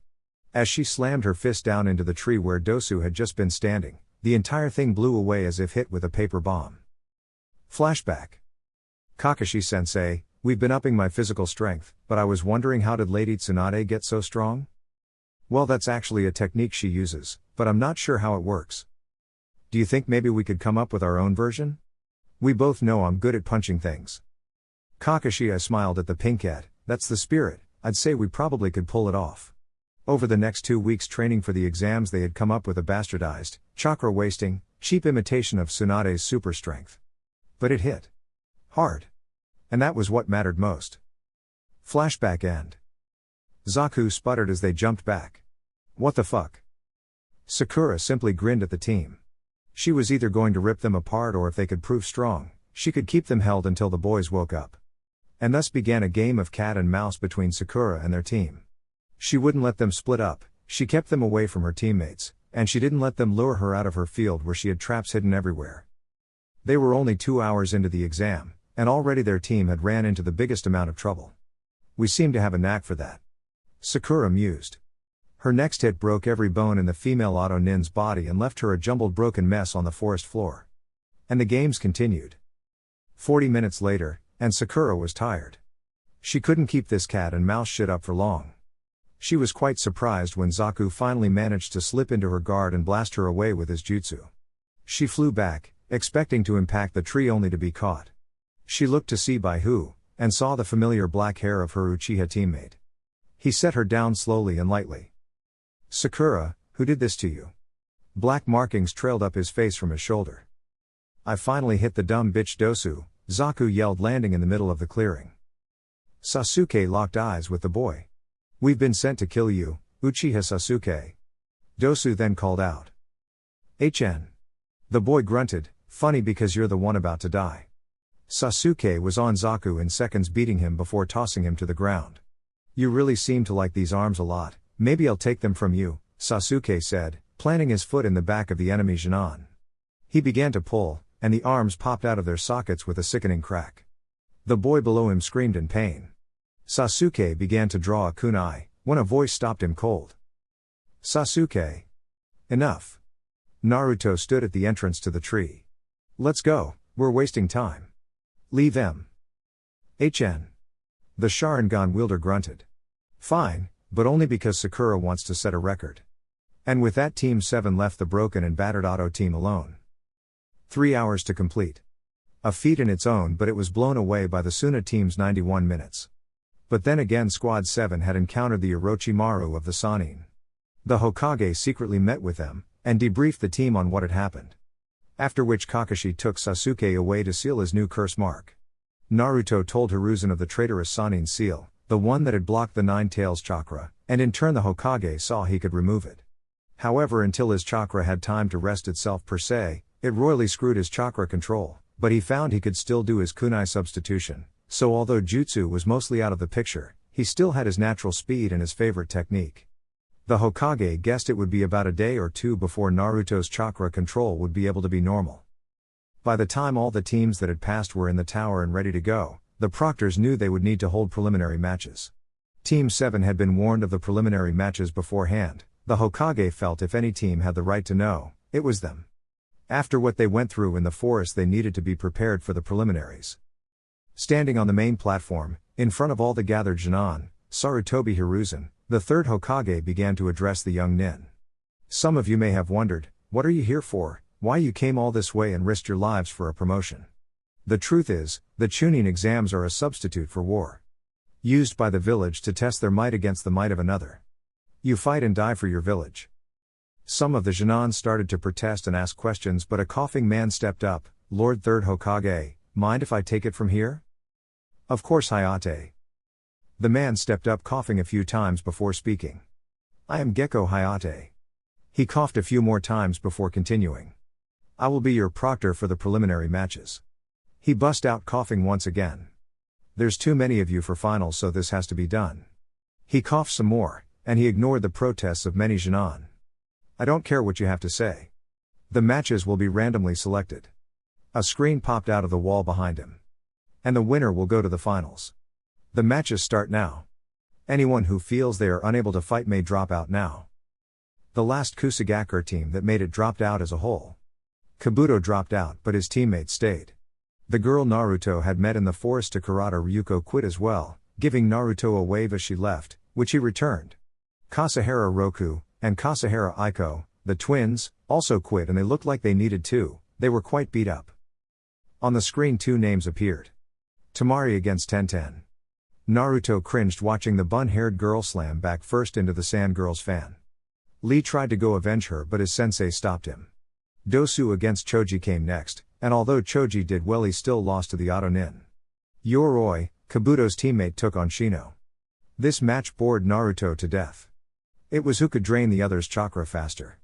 As she slammed her fist down into the tree where Dosu had just been standing, the entire thing blew away as if hit with a paper bomb. Flashback. "Kakashi Sensei, we've been upping my physical strength, but I was wondering, how did Lady Tsunade get so strong?" "Well, that's actually a technique she uses, but I'm not sure how it works. Do you think maybe we could come up with our own version? We both know I'm good at punching things." "Kakashi," I smiled at the Pinkette, "that's the spirit. I'd say we probably could pull it off." Over the next 2 weeks training for the exams, they had come up with a bastardized, chakra-wasting, cheap imitation of Tsunade's super strength. But it hit hard. And that was what mattered most. Flashback end. Zaku sputtered as they jumped back. "What the fuck?" Sakura simply grinned at the team. She was either going to rip them apart, or if they could prove strong, she could keep them held until the boys woke up. And thus began a game of cat and mouse between Sakura and their team. She wouldn't let them split up, she kept them away from her teammates, and she didn't let them lure her out of her field where she had traps hidden everywhere. They were only 2 hours into the exam, and already their team had ran into the biggest amount of trouble. We seem to have a knack for that. Sakura mused. Her next hit broke every bone in the female Auto Nin's body and left her a jumbled broken mess on the forest floor. And the games continued. 40 minutes later, and Sakura was tired. She couldn't keep this cat and mouse shit up for long. She was quite surprised when Zaku finally managed to slip into her guard and blast her away with his jutsu. She flew back, expecting to impact the tree only to be caught. She looked to see by who, and saw the familiar black hair of her Uchiha teammate. He set her down slowly and lightly. Sakura, who did this to you? Black markings trailed up his face from his shoulder. I finally hit the dumb bitch Dosu, Zaku yelled, landing in the middle of the clearing. Sasuke locked eyes with the boy. We've been sent to kill you, Uchiha Sasuke. Dosu then called out. HN. The boy grunted, funny because you're the one about to die. Sasuke was on Zaku in seconds, beating him before tossing him to the ground. You really seem to like these arms a lot, maybe I'll take them from you, Sasuke said, planting his foot in the back of the enemy Jinan. He began to pull, and the arms popped out of their sockets with a sickening crack. The boy below him screamed in pain. Sasuke began to draw a kunai, when a voice stopped him cold. Sasuke. Enough. Naruto stood at the entrance to the tree. Let's go, we're wasting time. Leave him. HN. The Sharingan wielder grunted. Fine, but only because Sakura wants to set a record. And with that, Team 7 left the broken and battered Auto team alone. 3 hours to complete. A feat in its own, but it was blown away by the Suna team's 91 minutes. But then again, Squad 7 had encountered the Orochimaru of the Sannin. The Hokage secretly met with them, and debriefed the team on what had happened. After which Kakashi took Sasuke away to seal his new curse mark. Naruto told Hiruzen of the traitorous Sannin seal, the one that had blocked the Nine Tails chakra, and in turn the Hokage saw he could remove it. However, until his chakra had time to rest itself per se, it royally screwed his chakra control, but he found he could still do his kunai substitution, so although jutsu was mostly out of the picture, he still had his natural speed and his favorite technique. The Hokage guessed it would be about a day or two before Naruto's chakra control would be able to be normal. By the time all the teams that had passed were in the tower and ready to go, the proctors knew they would need to hold preliminary matches. Team 7 had been warned of the preliminary matches beforehand. The Hokage felt if any team had the right to know, it was them. After what they went through in the forest, they needed to be prepared for the preliminaries. Standing on the main platform, in front of all the gathered Jinan, Sarutobi Hiruzen, the third Hokage, began to address the young nin. Some of you may have wondered, what are you here for, why you came all this way and risked your lives for a promotion. The truth is, the Chunin exams are a substitute for war. Used by the village to test their might against the might of another. You fight and die for your village. Some of the Jinan started to protest and ask questions, but a coughing man stepped up. Lord Third Hokage, mind if I take it from here? Of course, Hayate. The man stepped up, coughing a few times before speaking. I am Gecko Hayate. He coughed a few more times before continuing. I will be your proctor for the preliminary matches. He bust out coughing once again. There's too many of you for finals, so this has to be done. He coughed some more, and he ignored the protests of many Jinan. I don't care what you have to say. The matches will be randomly selected. A screen popped out of the wall behind him. And the winner will go to the finals. The matches start now. Anyone who feels they are unable to fight may drop out now. The last Kusagakur team that made it dropped out as a whole. Kabuto dropped out, but his teammates stayed. The girl Naruto had met in the forest to Kurata Ryuko quit as well, giving Naruto a wave as she left, which he returned. Kasahara Roku, and Kasahara Aiko, the twins, also quit, and they looked like they needed to. They were quite beat up. On the screen 2 names appeared. Tamari against Tenten. Naruto cringed watching the bun-haired girl slam back first into the Sand Girls fan. Lee tried to go avenge her, but his sensei stopped him. Dosu against Choji came next, and although Choji did well, he still lost to the Auto Nin. Yoroi, Kabuto's teammate, took on Shino. This match bored Naruto to death. It was who could drain the other's chakra faster.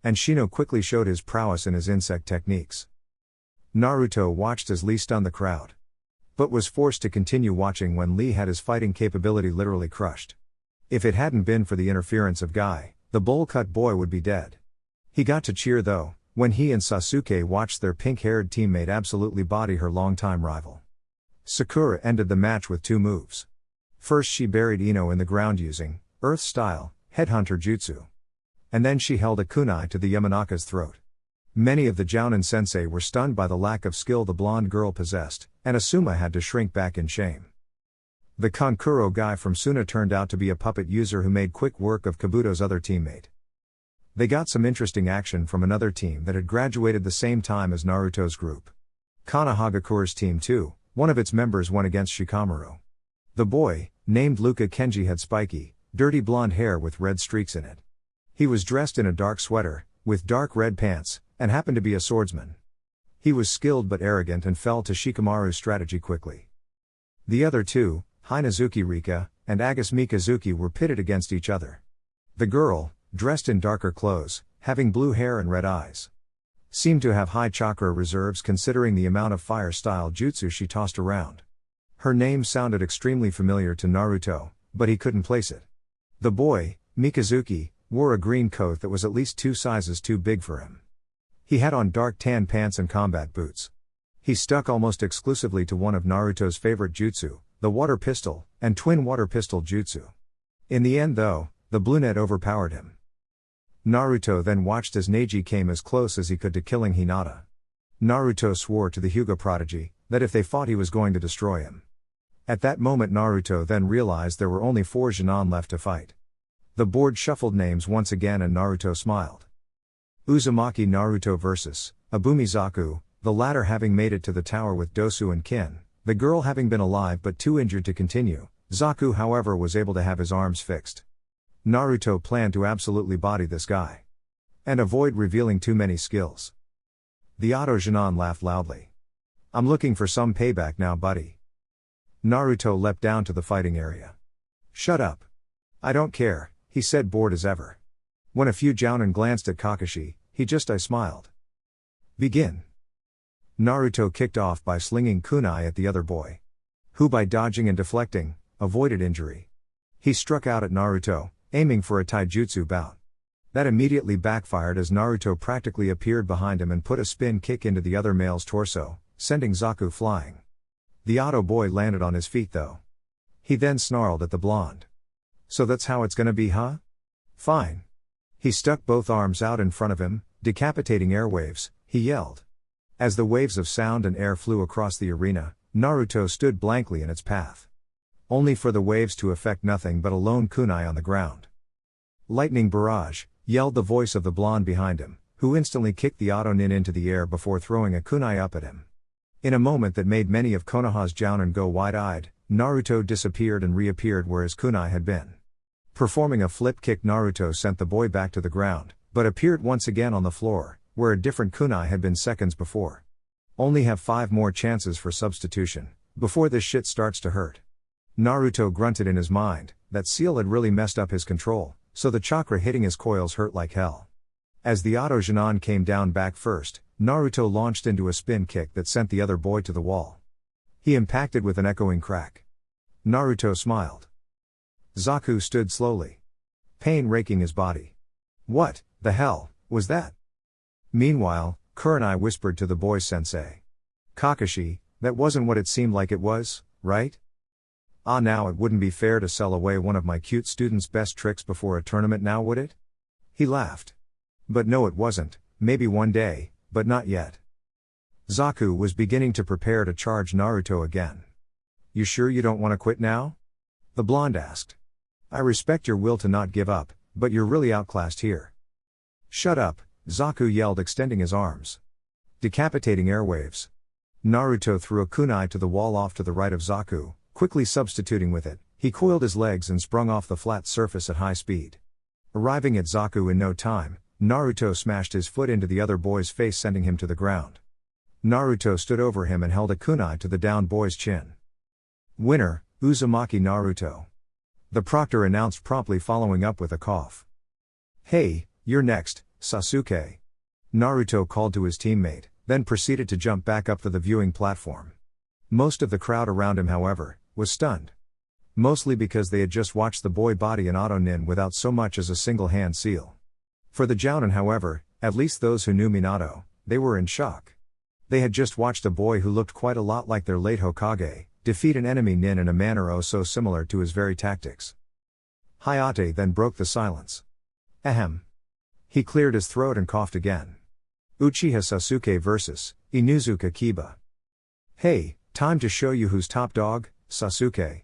And Shino quickly showed his prowess in his insect techniques. Naruto watched as Lee stunned the crowd. but was forced to continue watching when Lee had his fighting capability literally crushed. If it hadn't been for the interference of Guy, the bowl-cut boy would be dead. He got to cheer though, when he and Sasuke watched their pink-haired teammate absolutely body her longtime rival. Sakura ended the match with 2 moves. First she buried Ino in the ground using, Earth-style, Headhunter Jutsu. And then she held a kunai to the Yamanaka's throat. Many of the Jounin sensei were stunned by the lack of skill the blonde girl possessed, and Asuma had to shrink back in shame. The Kankuro guy from Suna turned out to be a puppet user who made quick work of Kabuto's other teammate. They got some interesting action from another team that had graduated the same time as Naruto's group. Kana Hagakura's team too, one of its members went against Shikamaru. The boy, named Luka Kenji, had spiky, dirty blonde hair with red streaks in it. He was dressed in a dark sweater, with dark red pants, and happened to be a swordsman. He was skilled but arrogant and fell to Shikamaru's strategy quickly. The other two, Hinazuki Rika and Agus Mikazuki, were pitted against each other. The girl, dressed in darker clothes, having blue hair and red eyes, seemed to have high chakra reserves considering the amount of fire-style jutsu she tossed around. Her name sounded extremely familiar to Naruto, but he couldn't place it. The boy, Mikazuki, wore a green coat that was at least 2 sizes too big for him. He had on dark tan pants and combat boots. He stuck almost exclusively to one of Naruto's favorite jutsu, the water pistol, and twin water pistol jutsu. In the end though, the brunette overpowered him. Naruto then watched as Neji came as close as he could to killing Hinata. Naruto swore to the Hyuga prodigy that if they fought he was going to destroy him. At that moment Naruto then realized there were only 4 Genin left to fight. The board shuffled names once again and Naruto smiled. Uzumaki Naruto vs. Abumizaku, the latter having made it to the tower with Dosu and Kin, the girl having been alive but too injured to continue. Zaku however was able to have his arms fixed. Naruto planned to absolutely body this guy. And avoid revealing too many skills. The Auto Genin laughed loudly. "I'm looking for some payback now, buddy." Naruto leapt down to the fighting area. "Shut up. I don't care," he said, bored as ever. When a few Jounin glanced at Kakashi, he just smiled. "Begin." Naruto kicked off by slinging kunai at the other boy, who by dodging and deflecting, avoided injury. He struck out at Naruto, aiming for a taijutsu bout. That immediately backfired as Naruto practically appeared behind him and put a spin kick into the other male's torso, sending Zaku flying. The Auto boy landed on his feet though. He then snarled at the blonde. "So that's how it's gonna be, huh? Fine." He stuck both arms out in front of him, decapitating airwaves, he yelled. As the waves of sound and air flew across the arena, Naruto stood blankly in its path. Only for the waves to affect nothing but a lone kunai on the ground. "Lightning barrage," yelled the voice of the blonde behind him, who instantly kicked the Auto nin into the air before throwing a kunai up at him. In a moment that made many of Konoha's Jounin go wide-eyed, Naruto disappeared and reappeared where his kunai had been. Performing a flip kick, Naruto sent the boy back to the ground, but appeared once again on the floor, where a different kunai had been seconds before. Only have 5 more chances for substitution, before this shit starts to hurt. Naruto grunted in his mind, that seal had really messed up his control, so the chakra hitting his coils hurt like hell. As the Auto Genin came down back first, Naruto launched into a spin kick that sent the other boy to the wall. He impacted with an echoing crack. Naruto smiled. Zaku stood slowly, pain raking his body. "What the hell was that?" Meanwhile, Kurenai whispered to the boy's sensei. "Kakashi, that wasn't what it seemed like it was, right? Now it wouldn't be fair to sell away one of my cute students' best tricks before a tournament now, would it?" He laughed. "But no, it wasn't. Maybe one day, but not yet." Zaku was beginning to prepare to charge Naruto again. "You sure you don't want to quit now?" the blonde asked. "I respect your will to not give up, but you're really outclassed here." "Shut up," Zaku yelled, extending his arms. Decapitating airwaves. Naruto threw a kunai to the wall off to the right of Zaku, quickly substituting with it. He coiled his legs and sprung off the flat surface at high speed. Arriving at Zaku in no time, Naruto smashed his foot into the other boy's face, sending him to the ground. Naruto stood over him and held a kunai to the downed boy's chin. "Winner, Uzumaki Naruto," the proctor announced, promptly following up with a cough. "Hey, you're next, Sasuke," Naruto called to his teammate, then proceeded to jump back up to the viewing platform. Most of the crowd around him, however, was stunned. Mostly because they had just watched the boy body an auto nin without so much as a single hand seal. For the Jounin, however, at least those who knew Minato, they were in shock. They had just watched a boy who looked quite a lot like their late Hokage defeat an enemy nin in a manner oh so similar to his very tactics. Hayate then broke the silence. Ahem. He cleared his throat and coughed again. Uchiha Sasuke vs. Inuzuka Kiba. Hey, time to show you who's top dog, Sasuke.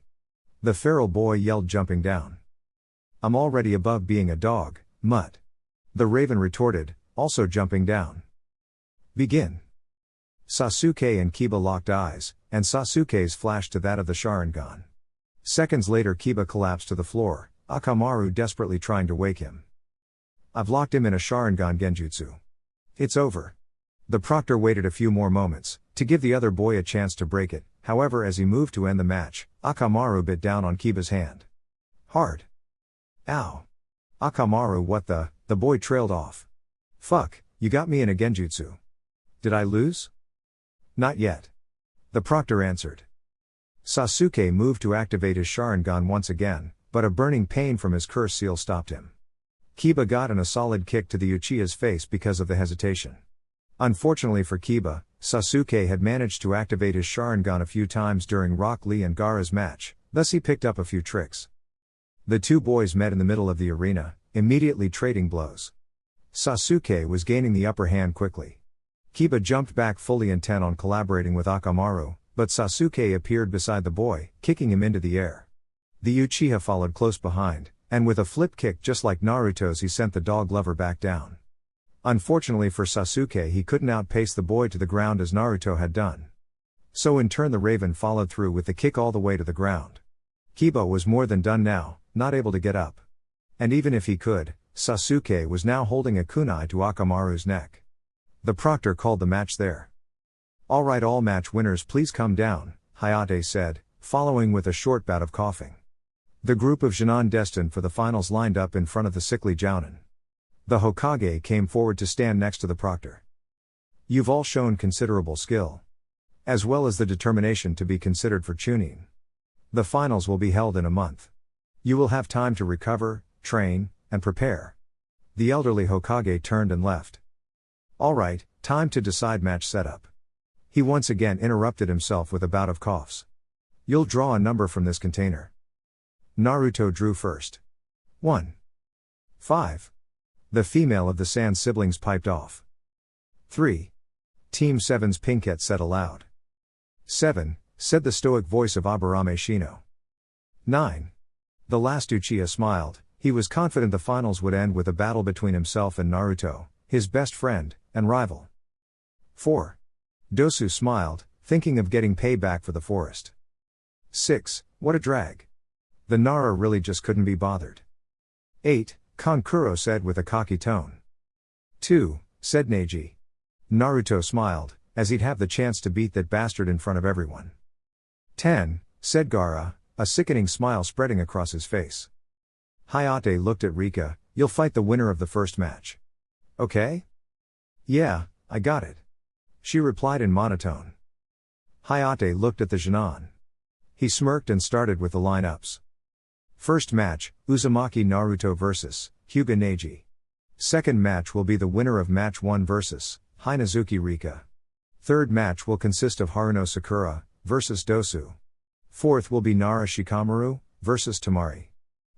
The feral boy yelled, jumping down. I'm already above being a dog, mutt. The raven retorted, also jumping down. Begin. Sasuke and Kiba locked eyes, and Sasuke's flashed to that of the Sharingan. Seconds later Kiba collapsed to the floor, Akamaru desperately trying to wake him. I've locked him in a Sharingan genjutsu. It's over. The proctor waited a few more moments, to give the other boy a chance to break it, however as he moved to end the match, Akamaru bit down on Kiba's hand. Hard. Ow. Akamaru, what the boy trailed off. Fuck, you got me in a genjutsu. Did I lose? Not yet. The proctor answered. Sasuke moved to activate his Sharingan once again, but a burning pain from his curse seal stopped him. Kiba got in a solid kick to the Uchiha's face because of the hesitation. Unfortunately for Kiba, Sasuke had managed to activate his Sharingan a few times during Rock Lee and Gaara's match, thus he picked up a few tricks. The two boys met in the middle of the arena, immediately trading blows. Sasuke was gaining the upper hand quickly. Kiba jumped back fully intent on collaborating with Akamaru, but Sasuke appeared beside the boy, kicking him into the air. The Uchiha followed close behind, and with a flip kick just like Naruto's he sent the dog lover back down. Unfortunately for Sasuke, he couldn't outpace the boy to the ground as Naruto had done. So in turn the raven followed through with the kick all the way to the ground. Kiba was more than done now, not able to get up. And even if he could, Sasuke was now holding a kunai to Akamaru's neck. The proctor called the match there. Alright, all match winners please come down, Hayate said, following with a short bout of coughing. The group of Genin destined for the finals lined up in front of the sickly Jounin. The Hokage came forward to stand next to the proctor. You've all shown considerable skill, as well as the determination to be considered for Chunin. The finals will be held in a month. You will have time to recover, train, and prepare. The elderly Hokage turned and left. Alright, time to decide match setup. He once again interrupted himself with a bout of coughs. You'll draw a number from this container. Naruto drew first. 1. 5. The female of the Sand siblings piped off. 3. Team 7's Pinkette said aloud. 7, said the stoic voice of Aburame Shino. 9. The last Uchiha smiled. He was confident the finals would end with a battle between himself and Naruto, his best friend and rival. 4. Dosu smiled, thinking of getting payback for the forest. 6. What a drag. The Nara really just couldn't be bothered. 8. Kankuro said with a cocky tone. 2. Said Neji. Naruto smiled, as he'd have the chance to beat that bastard in front of everyone. 10. Said Gaara, a sickening smile spreading across his face. Hayate looked at Rika. You'll fight the winner of the first match. Okay? Yeah, I got it. She replied in monotone. Hayate looked at the Genin. He smirked and started with the lineups. First match, Uzumaki Naruto vs. Hyuga Neji. Second match will be the winner of match 1 vs. Hinazuki Rika. Third match will consist of Haruno Sakura vs. Dosu. Fourth will be Nara Shikamaru vs. Tamari.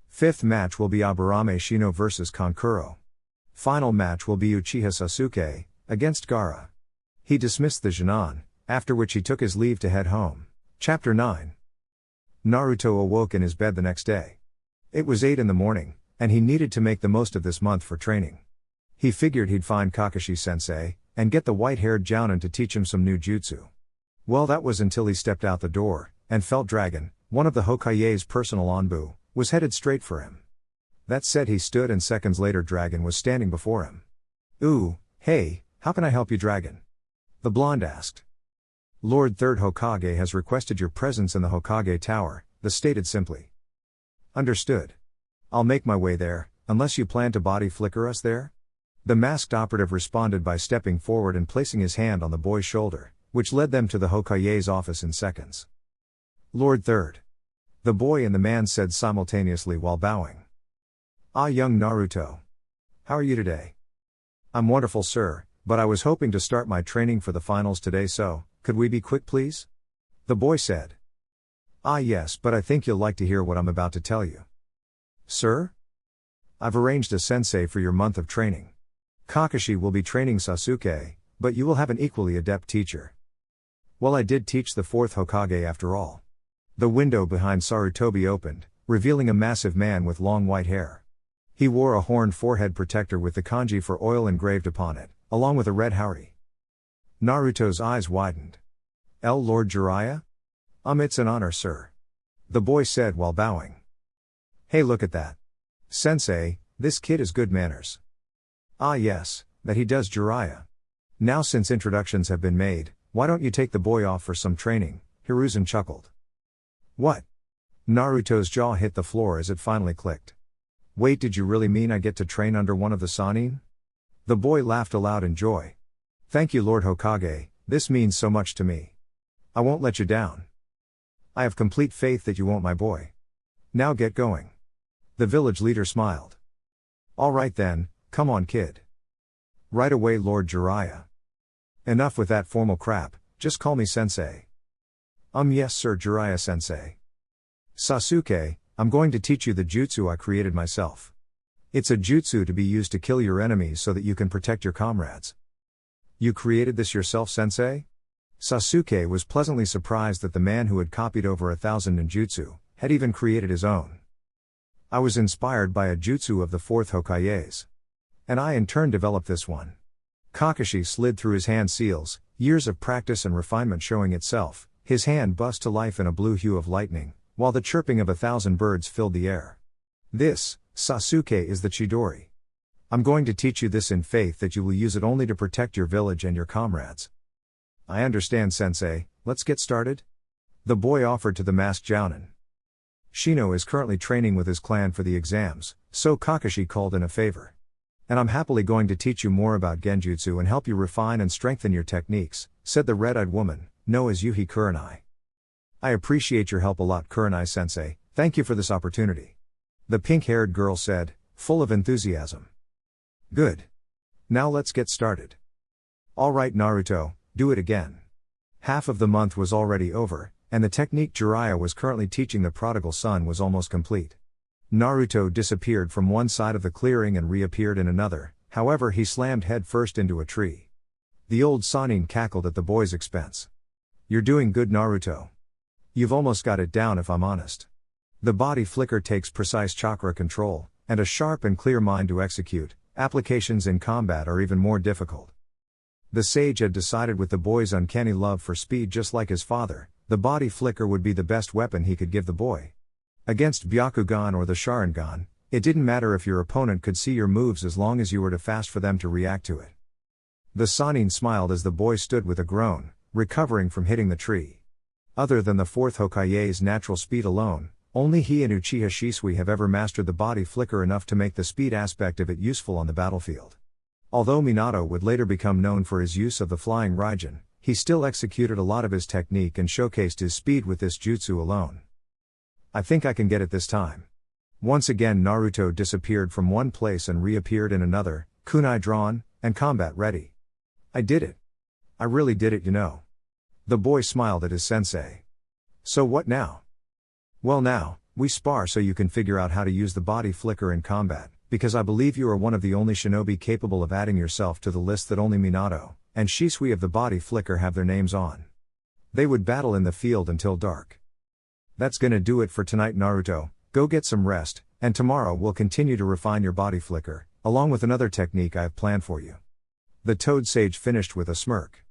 Fifth match will be Aburame Shino vs. Kankuro. Final match will be Uchiha Sasuke against Gaara. He dismissed the Genin, after which he took his leave to head home. Chapter 9. Naruto awoke in his bed the next day. It was 8 in the morning, and he needed to make the most of this month for training. He figured he'd find Kakashi Sensei, and get the white-haired Jounin to teach him some new jutsu. Well, that was until he stepped out the door, and felt Dragon, one of the Hokage's personal Anbu, was headed straight for him. That said, he stood and seconds later Dragon was standing before him. Ooh, hey, how can I help you, Dragon? The blonde asked. Lord Third Hokage has requested your presence in the Hokage Tower, the stated simply. Understood. I'll make my way there, unless you plan to body flicker us there? The masked operative responded by stepping forward and placing his hand on the boy's shoulder, which led them to the Hokage's office in seconds. Lord Third. The boy and the man said simultaneously while bowing. Ah, young Naruto. How are you today? I'm wonderful, sir, but I was hoping to start my training for the finals today, so, could we be quick, please? The boy said. Ah, yes, but I think you'll like to hear what I'm about to tell you. Sir? I've arranged a sensei for your month of training. Kakashi will be training Sasuke, but you will have an equally adept teacher. Well, I did teach the fourth Hokage after all. The window behind Sarutobi opened, revealing a massive man with long white hair. He wore a horned forehead protector with the kanji for oil engraved upon it, along with a red haori. Naruto's eyes widened. Lord Jiraiya? It's an honor, sir. The boy said while bowing. Hey, look at that. Sensei, this kid is good manners. Ah yes, that he does, Jiraiya. Now since introductions have been made, why don't you take the boy off for some training? Hiruzen chuckled. What? Naruto's jaw hit the floor as it finally clicked. Wait, did you really mean I get to train under one of the Sannin? The boy laughed aloud in joy. Thank you, Lord Hokage, this means so much to me. I won't let you down. I have complete faith that you won't, my boy. Now get going. The village leader smiled. All right then, come on, kid. Right away, Lord Jiraiya. Enough with that formal crap, just call me sensei. Yes sir, Jiraiya sensei. Sasuke, I'm going to teach you the jutsu I created myself. It's a jutsu to be used to kill your enemies so that you can protect your comrades. You created this yourself, sensei? Sasuke was pleasantly surprised that the man who had copied over 1,000 ninjutsu had even created his own. I was inspired by a jutsu of the fourth Hokage's. And I in turn developed this one. Kakashi slid through his hand seals, years of practice and refinement showing itself, his hand bust to life in a blue hue of lightning, while the chirping of 1,000 birds filled the air. This, Sasuke, is the Chidori. I'm going to teach you this in faith that you will use it only to protect your village and your comrades. I understand, sensei, let's get started? The boy offered to the masked jounin. Shino is currently training with his clan for the exams, so Kakashi called in a favor. And I'm happily going to teach you more about genjutsu and help you refine and strengthen your techniques, said the red-eyed woman, known as Yuhi Kurenai. I appreciate your help a lot, Kurenai-sensei, thank you for this opportunity. The pink-haired girl said, full of enthusiasm. Good. Now let's get started. Alright Naruto, do it again. Half of the month was already over, and the technique Jiraiya was currently teaching the prodigal son was almost complete. Naruto disappeared from one side of the clearing and reappeared in another, however he slammed head first into a tree. The old Sannin cackled at the boy's expense. You're doing good, Naruto. You've almost got it down if I'm honest. The body flicker takes precise chakra control, and a sharp and clear mind to execute. Applications in combat are even more difficult. The sage had decided with the boy's uncanny love for speed, just like his father, the body flicker would be the best weapon he could give the boy. Against Byakugan or the Sharingan, it didn't matter if your opponent could see your moves as long as you were too fast for them to react to it. The Sannin smiled as the boy stood with a groan, recovering from hitting the tree. Other than the fourth Hokage's natural speed alone, only he and Uchiha Shisui have ever mastered the body flicker enough to make the speed aspect of it useful on the battlefield. Although Minato would later become known for his use of the flying Raijin, he still executed a lot of his technique and showcased his speed with this jutsu alone. I think I can get it this time. Once again Naruto disappeared from one place and reappeared in another, kunai drawn, and combat ready. I did it. I really did it, you know. The boy smiled at his sensei. So what now? Well now, we spar so you can figure out how to use the body flicker in combat, because I believe you are one of the only shinobi capable of adding yourself to the list that only Minato and Shisui of the body flicker have their names on. They would battle in the field until dark. That's gonna do it for tonight, Naruto. Go get some rest, and tomorrow we'll continue to refine your body flicker, along with another technique I have planned for you. The Toad Sage finished with a smirk.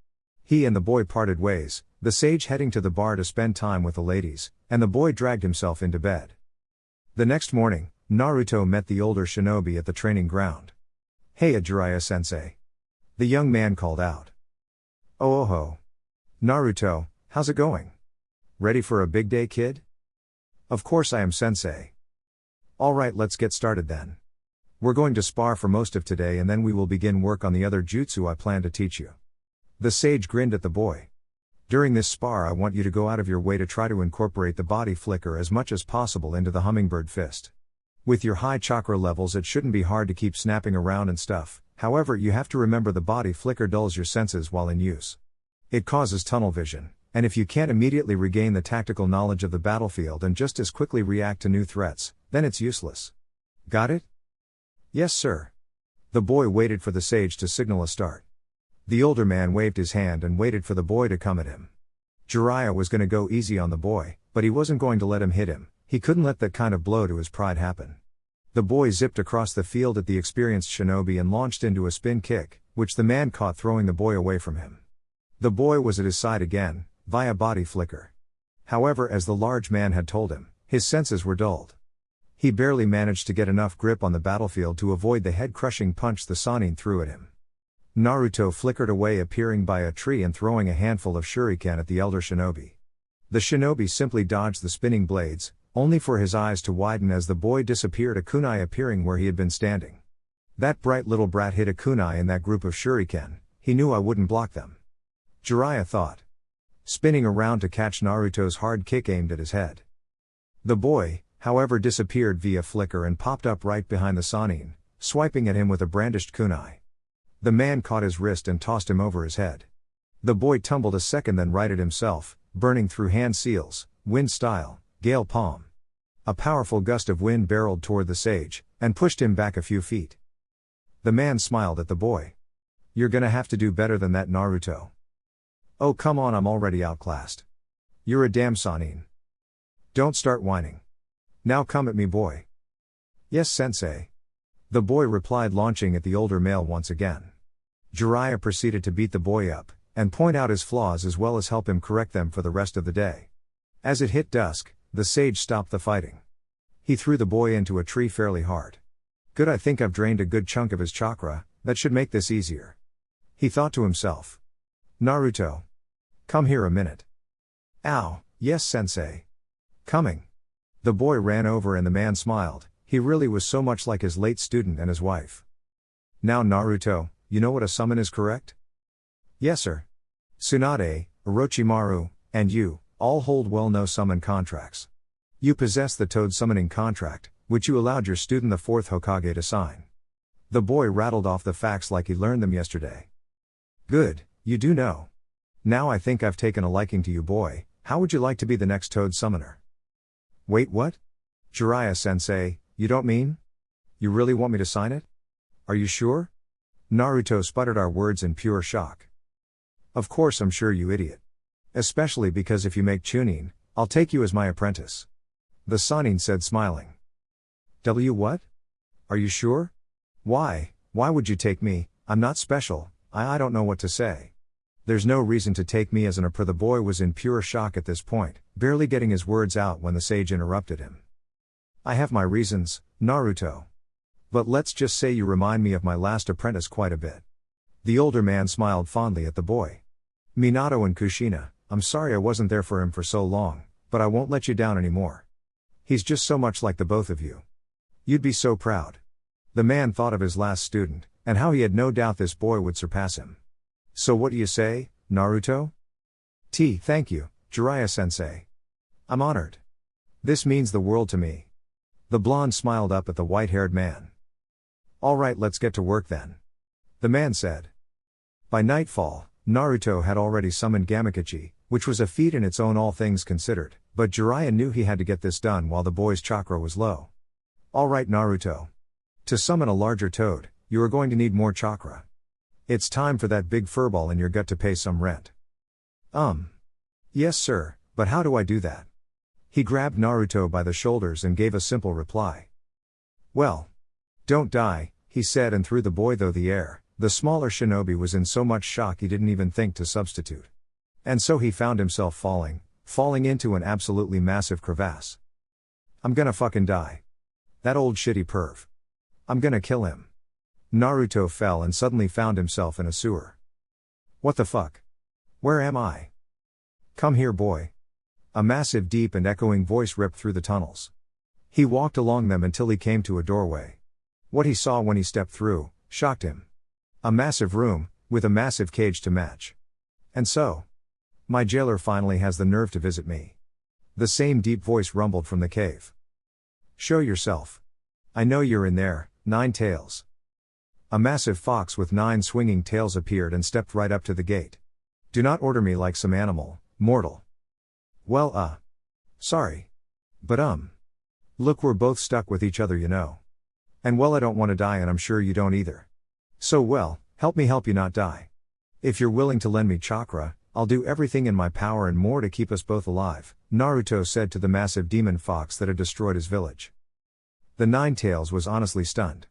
He and the boy parted ways, the sage heading to the bar to spend time with the ladies, and the boy dragged himself into bed. The next morning, Naruto met the older shinobi at the training ground. Hey Jiraiya-sensei. The young man called out. Oh. Naruto, how's it going? Ready for a big day, kid? Of course I am, sensei. Alright, let's get started then. We're going to spar for most of today and then we will begin work on the other jutsu I plan to teach you. The sage grinned at the boy. During this spar I want you to go out of your way to try to incorporate the body flicker as much as possible into the hummingbird fist. With your high chakra levels it shouldn't be hard to keep snapping around and stuff, however you have to remember the body flicker dulls your senses while in use. It causes tunnel vision, and if you can't immediately regain the tactical knowledge of the battlefield and just as quickly react to new threats, then it's useless. Got it? Yes sir. The boy waited for the sage to signal a start. The older man waved his hand and waited for the boy to come at him. Jiraiya was gonna go easy on the boy, but he wasn't going to let him hit him. He couldn't let that kind of blow to his pride happen. The boy zipped across the field at the experienced shinobi and launched into a spin kick, which the man caught, throwing the boy away from him. The boy was at his side again, via body flicker. However, as the large man had told him, his senses were dulled. He barely managed to get enough grip on the battlefield to avoid the head-crushing punch the Sannin threw at him. Naruto flickered away, appearing by a tree and throwing a handful of shuriken at the elder shinobi. The shinobi simply dodged the spinning blades, only for his eyes to widen as the boy disappeared, a kunai appearing where he had been standing. That bright little brat hit a kunai in that group of shuriken, he knew I wouldn't block them. Jiraiya thought. Spinning around to catch Naruto's hard kick aimed at his head. The boy, however, disappeared via flicker and popped up right behind the Sannin, swiping at him with a brandished kunai. The man caught his wrist and tossed him over his head. The boy tumbled a second, then righted himself, burning through hand seals, wind style, gale palm. A powerful gust of wind barreled toward the sage, and pushed him back a few feet. The man smiled at the boy. You're gonna have to do better than that, Naruto. Oh come on, I'm already outclassed. You're a damn Sannin. Don't start whining. Now come at me, boy. Yes, sensei. The boy replied, launching at the older male once again. Jiraiya proceeded to beat the boy up, and point out his flaws as well as help him correct them for the rest of the day. As it hit dusk, the sage stopped the fighting. He threw the boy into a tree fairly hard. Good, I think I've drained a good chunk of his chakra, that should make this easier. He thought to himself. Naruto. Come here a minute. Ow, yes sensei. Coming. The boy ran over and the man smiled, he really was so much like his late student and his wife. Now Naruto, you know what a summon is, correct? Yes sir. Tsunade, Orochimaru, and you, all hold well-known summon contracts. You possess the Toad summoning contract, which you allowed your student the 4th Hokage to sign. The boy rattled off the facts like he learned them yesterday. Good, you do know. Now I think I've taken a liking to you, boy. How would you like to be the next Toad summoner? Wait, what? Jiraiya-sensei, you don't mean? You really want me to sign it? Are you sure? Naruto sputtered our words in pure shock. Of course I'm sure, you idiot. Especially because if you make Chunin, I'll take you as my apprentice. The Sannin said, smiling. What? Are you sure? Why would you take me? I'm not special, I don't know what to say. There's no reason to take me as an apprentice. The boy was in pure shock at this point, barely getting his words out when the sage interrupted him. I have my reasons, Naruto. But let's just say you remind me of my last apprentice quite a bit. The older man smiled fondly at the boy. Minato and Kushina, I'm sorry I wasn't there for him for so long, but I won't let you down anymore. He's just so much like the both of you. You'd be so proud. The man thought of his last student, and how he had no doubt this boy would surpass him. So what do you say, Naruto? Thank you, Jiraiya-sensei. I'm honored. This means the world to me. The blonde smiled up at the white-haired man. Alright, let's get to work then. The man said. By nightfall, Naruto had already summoned Gamakachi, which was a feat in its own all things considered, but Jiraiya knew he had to get this done while the boy's chakra was low. Alright Naruto. To summon a larger toad, you are going to need more chakra. It's time for that big furball in your gut to pay some rent. Yes sir, but how do I do that? He grabbed Naruto by the shoulders and gave a simple reply. Well. Don't die, he said and threw the boy through the air. The smaller shinobi was in so much shock he didn't even think to substitute. And so he found himself falling into an absolutely massive crevasse. I'm gonna fucking die. That old shitty perv. I'm gonna kill him. Naruto fell and suddenly found himself in a sewer. What the fuck? Where am I? Come here, boy. A massive, deep and echoing voice ripped through the tunnels. He walked along them until he came to a doorway. What he saw when he stepped through shocked him. A massive room, with a massive cage to match. And so, My jailer finally has the nerve to visit me. The same deep voice rumbled from the cave. Show yourself. I know you're in there, Nine Tails. A massive fox with 9 swinging tails appeared and stepped right up to the gate. Do not order me like some animal, mortal. Well, sorry. But look, we're both stuck with each other, you know. And well, I don't want to die, and I'm sure you don't either. So well, help me help you not die. If you're willing to lend me chakra, I'll do everything in my power and more to keep us both alive, Naruto said to the massive demon fox that had destroyed his village. The Nine Tails was honestly stunned.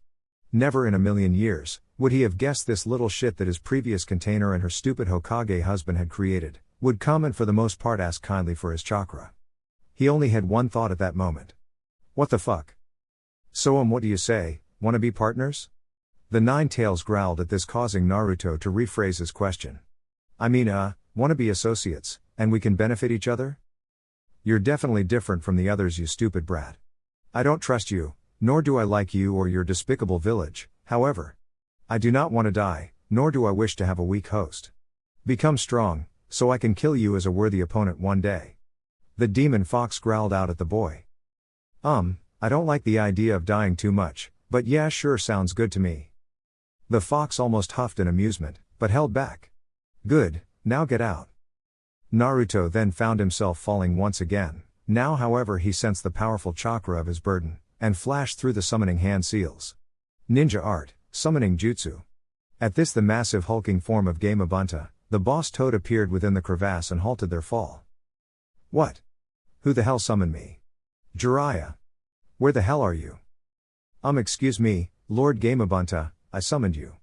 Never in a million years would he have guessed this little shit that his previous container and her stupid Hokage husband had created would come and for the most part ask kindly for his chakra. He only had one thought at that moment. What the fuck? So what do you say, wanna be partners? The Nine Tails growled at this, causing Naruto to rephrase his question. I mean, wanna be associates, and we can benefit each other? You're definitely different from the others, you stupid brat. I don't trust you, nor do I like you or your despicable village, however. I do not want to die, nor do I wish to have a weak host. Become strong, so I can kill you as a worthy opponent one day. The demon fox growled out at the boy. I don't like the idea of dying too much, but yeah, sure, sounds good to me. The fox almost huffed in amusement, but held back. Good, now get out. Naruto then found himself falling once again. Now however he sensed the powerful chakra of his burden, and flashed through the summoning hand seals. Ninja art, summoning jutsu. At this the massive hulking form of Gamabunta, the boss toad, appeared within the crevasse and halted their fall. What? Who the hell summoned me? Jiraiya. Where the hell are you? Excuse me, Lord Gamabunta, I summoned you.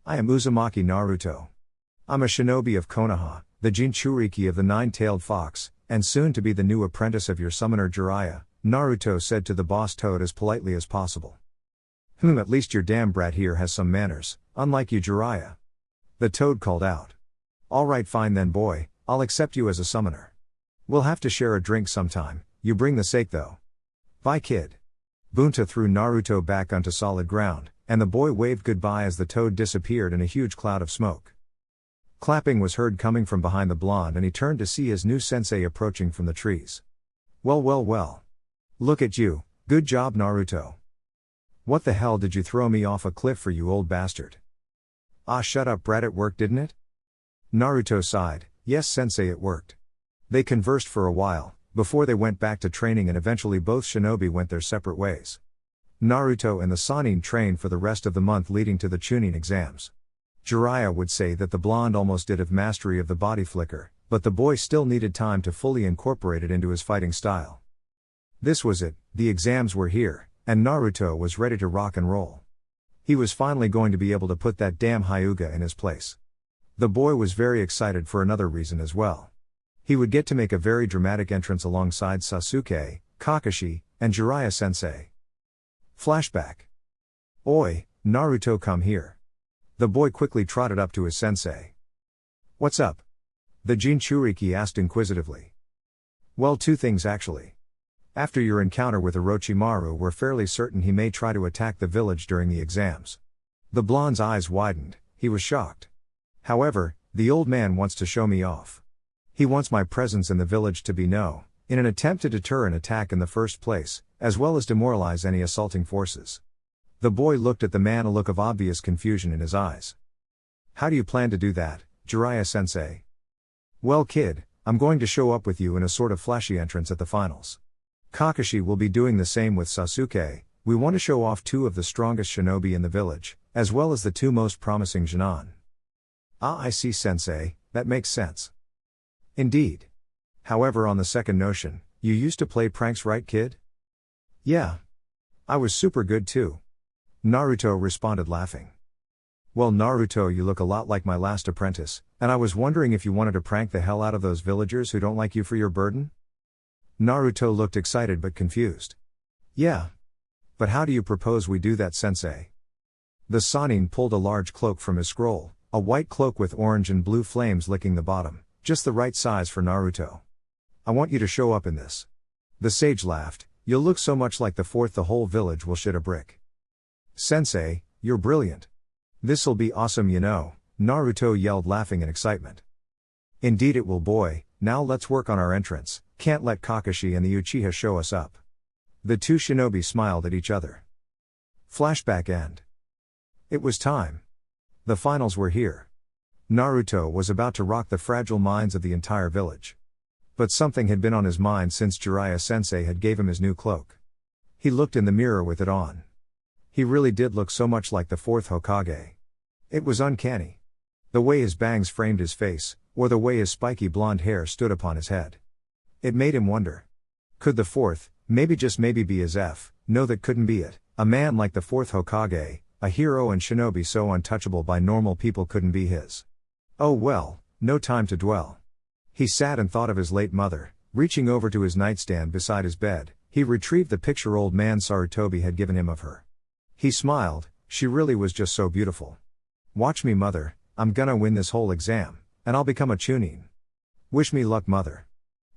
I am Uzumaki Naruto. I'm a shinobi of Konoha, the Jinchuriki of the Nine-Tailed Fox, and soon to be the new apprentice of your summoner Jiraiya, Naruto said to the boss toad as politely as possible. At least your damn brat here has some manners, unlike you Jiraiya. The toad called out. Alright, fine then boy, I'll accept you as a summoner. We'll have to share a drink sometime, you bring the sake though. Bye kid. Bunta threw Naruto back onto solid ground, and the boy waved goodbye as the toad disappeared in a huge cloud of smoke. Clapping was heard coming from behind the blonde, and he turned to see his new sensei approaching from the trees. Well. Look at you, good job Naruto. What the hell did you throw me off a cliff for, you old bastard? Shut up brat, it worked didn't it? Naruto sighed, yes sensei, it worked. They conversed for a while, before they went back to training, and eventually both shinobi went their separate ways. Naruto and the Sannin trained for the rest of the month leading to the Chunin exams. Jiraiya would say that the blonde almost did have mastery of the body flicker, but the boy still needed time to fully incorporate it into his fighting style. This was it, the exams were here, and Naruto was ready to rock and roll. He was finally going to be able to put that damn Hyuga in his place. The boy was very excited for another reason as well. He would get to make a very dramatic entrance alongside Sasuke, Kakashi, and Jiraiya sensei. Flashback. Oi, Naruto, come here. The boy quickly trotted up to his sensei. What's up? The Jinchuriki asked inquisitively. Well, two things actually. After your encounter with Orochimaru, we're fairly certain he may try to attack the village during the exams. The blonde's eyes widened, he was shocked. However, the old man wants to show me off. He wants my presence in the village to be known, in an attempt to deter an attack in the first place, as well as demoralize any assaulting forces. The boy looked at the man, a look of obvious confusion in his eyes. How do you plan to do that, Jiraiya sensei? Well kid, I'm going to show up with you in a sort of flashy entrance at the finals. Kakashi will be doing the same with Sasuke. We want to show off 2 of the strongest shinobi in the village, as well as the 2 most promising Jonin. I see sensei, that makes sense. Indeed. However, on the second notion, you used to play pranks, right kid? Yeah. I was super good too. Naruto responded laughing. Well Naruto, you look a lot like my last apprentice, and I was wondering if you wanted to prank the hell out of those villagers who don't like you for your burden? Naruto looked excited but confused. Yeah. But how do you propose we do that sensei? The Sannin pulled a large cloak from his scroll, a white cloak with orange and blue flames licking the bottom, just the right size for Naruto. I want you to show up in this. The sage laughed, you'll look so much like the 4th the whole village will shit a brick. Sensei, you're brilliant. This'll be awesome you know, Naruto yelled laughing in excitement. Indeed it will, boy. Now let's work on our entrance. Can't let Kakashi and the Uchiha show us up. The two shinobi smiled at each other. Flashback end. It was time. The finals were here. Naruto was about to rock the fragile minds of the entire village. But something had been on his mind since Jiraiya Sensei had gave him his new cloak. He looked in the mirror with it on. He really did look so much like the fourth Hokage. It was uncanny. The way his bangs framed his face, or the way his spiky blonde hair stood upon his head. It made him wonder. Could the fourth, maybe just maybe be his F? No, that couldn't be it. A man like the fourth Hokage, a hero and shinobi so untouchable by normal people, couldn't be his. Oh well, no time to dwell. He sat and thought of his late mother. Reaching over to his nightstand beside his bed, he retrieved the picture old man Sarutobi had given him of her. He smiled. She really was just so beautiful. Watch me, mother, I'm gonna win this whole exam, and I'll become a chunin. Wish me luck, mother.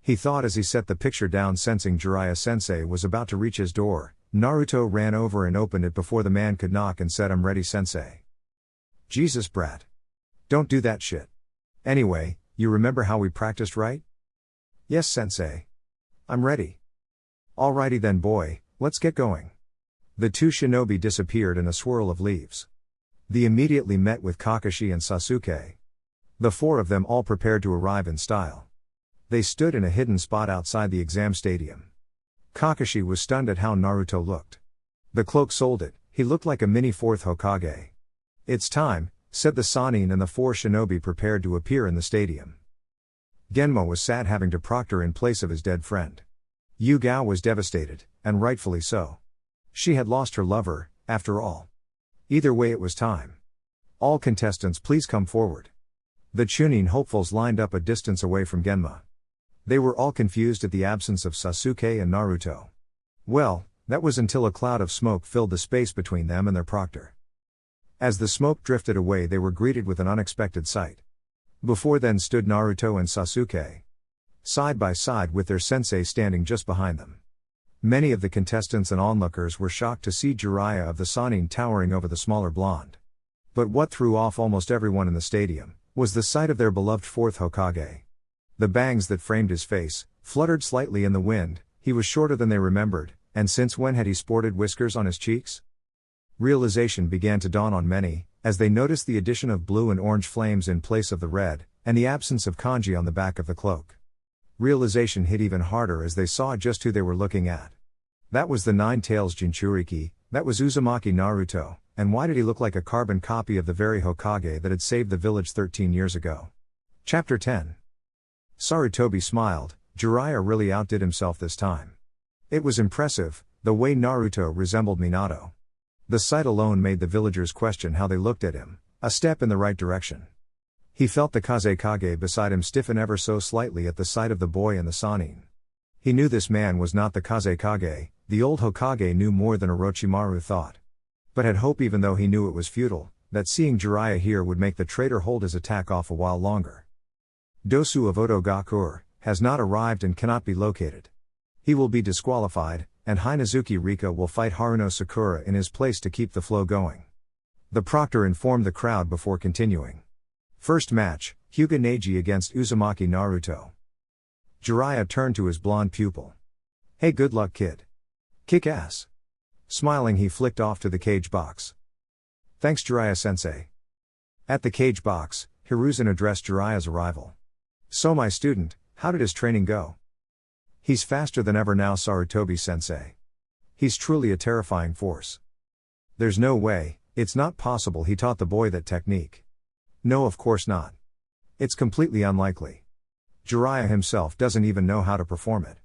He thought as he set the picture down, sensing Jiraiya Sensei was about to reach his door. Naruto ran over and opened it before the man could knock and said, "I'm ready, Sensei." Jesus, brat. Don't do that shit. Anyway, you remember how we practiced, right? Yes, Sensei. I'm ready. Alrighty then, boy, let's get going. The two shinobi disappeared in a swirl of leaves. They immediately met with Kakashi and Sasuke. The four of them all prepared to arrive in style. They stood in a hidden spot outside the exam stadium. Kakashi was stunned at how Naruto looked. The cloak sold it, he looked like a mini fourth Hokage. It's time, said the Sannin, and the four shinobi prepared to appear in the stadium. Genma was sad having to proctor in place of his dead friend. Yugao was devastated, and rightfully so. She had lost her lover, after all. Either way, it was time. All contestants, please come forward. The Chunin hopefuls lined up a distance away from Genma. They were all confused at the absence of Sasuke and Naruto. Well, that was until a cloud of smoke filled the space between them and their proctor. As the smoke drifted away, they were greeted with an unexpected sight. Before then stood Naruto and Sasuke, side by side with their sensei standing just behind them. Many of the contestants and onlookers were shocked to see Jiraiya of the Sannin towering over the smaller blonde. But what threw off almost everyone in the stadium was the sight of their beloved fourth Hokage. The bangs that framed his face fluttered slightly in the wind. He was shorter than they remembered, and since when had he sported whiskers on his cheeks? Realization began to dawn on many, as they noticed the addition of blue and orange flames in place of the red, and the absence of kanji on the back of the cloak. Realization hit even harder as they saw just who they were looking at. That was the Nine-Tails Jinchuriki, that was Uzumaki Naruto, and why did he look like a carbon copy of the very Hokage that had saved the village 13 years ago? Chapter 10. Sarutobi smiled. Jiraiya really outdid himself this time. It was impressive, the way Naruto resembled Minato. The sight alone made the villagers question how they looked at him, a step in the right direction. He felt the Kazekage beside him stiffen ever so slightly at the sight of the boy and the Sannin. He knew this man was not the Kazekage. The old Hokage knew more than Orochimaru thought. But had hope, even though he knew it was futile, that seeing Jiraiya here would make the traitor hold his attack off a while longer. Dosu of Otogakur has not arrived and cannot be located. He will be disqualified, and Hinazuki Rika will fight Haruno Sakura in his place to keep the flow going. The proctor informed the crowd before continuing. First match, Hyuga Neji against Uzumaki Naruto. Jiraiya turned to his blonde pupil. Hey, good luck, kid. Kick ass. Smiling, he flicked off to the cage box. Thanks, Jiraiya sensei. At the cage box, Hiruzen addressed Jiraiya's arrival. So, my student, how did his training go? He's faster than ever now, Sarutobi sensei. He's truly a terrifying force. There's no way, it's not possible he taught the boy that technique. No, of course not. It's completely unlikely. Jiraiya himself doesn't even know how to perform it.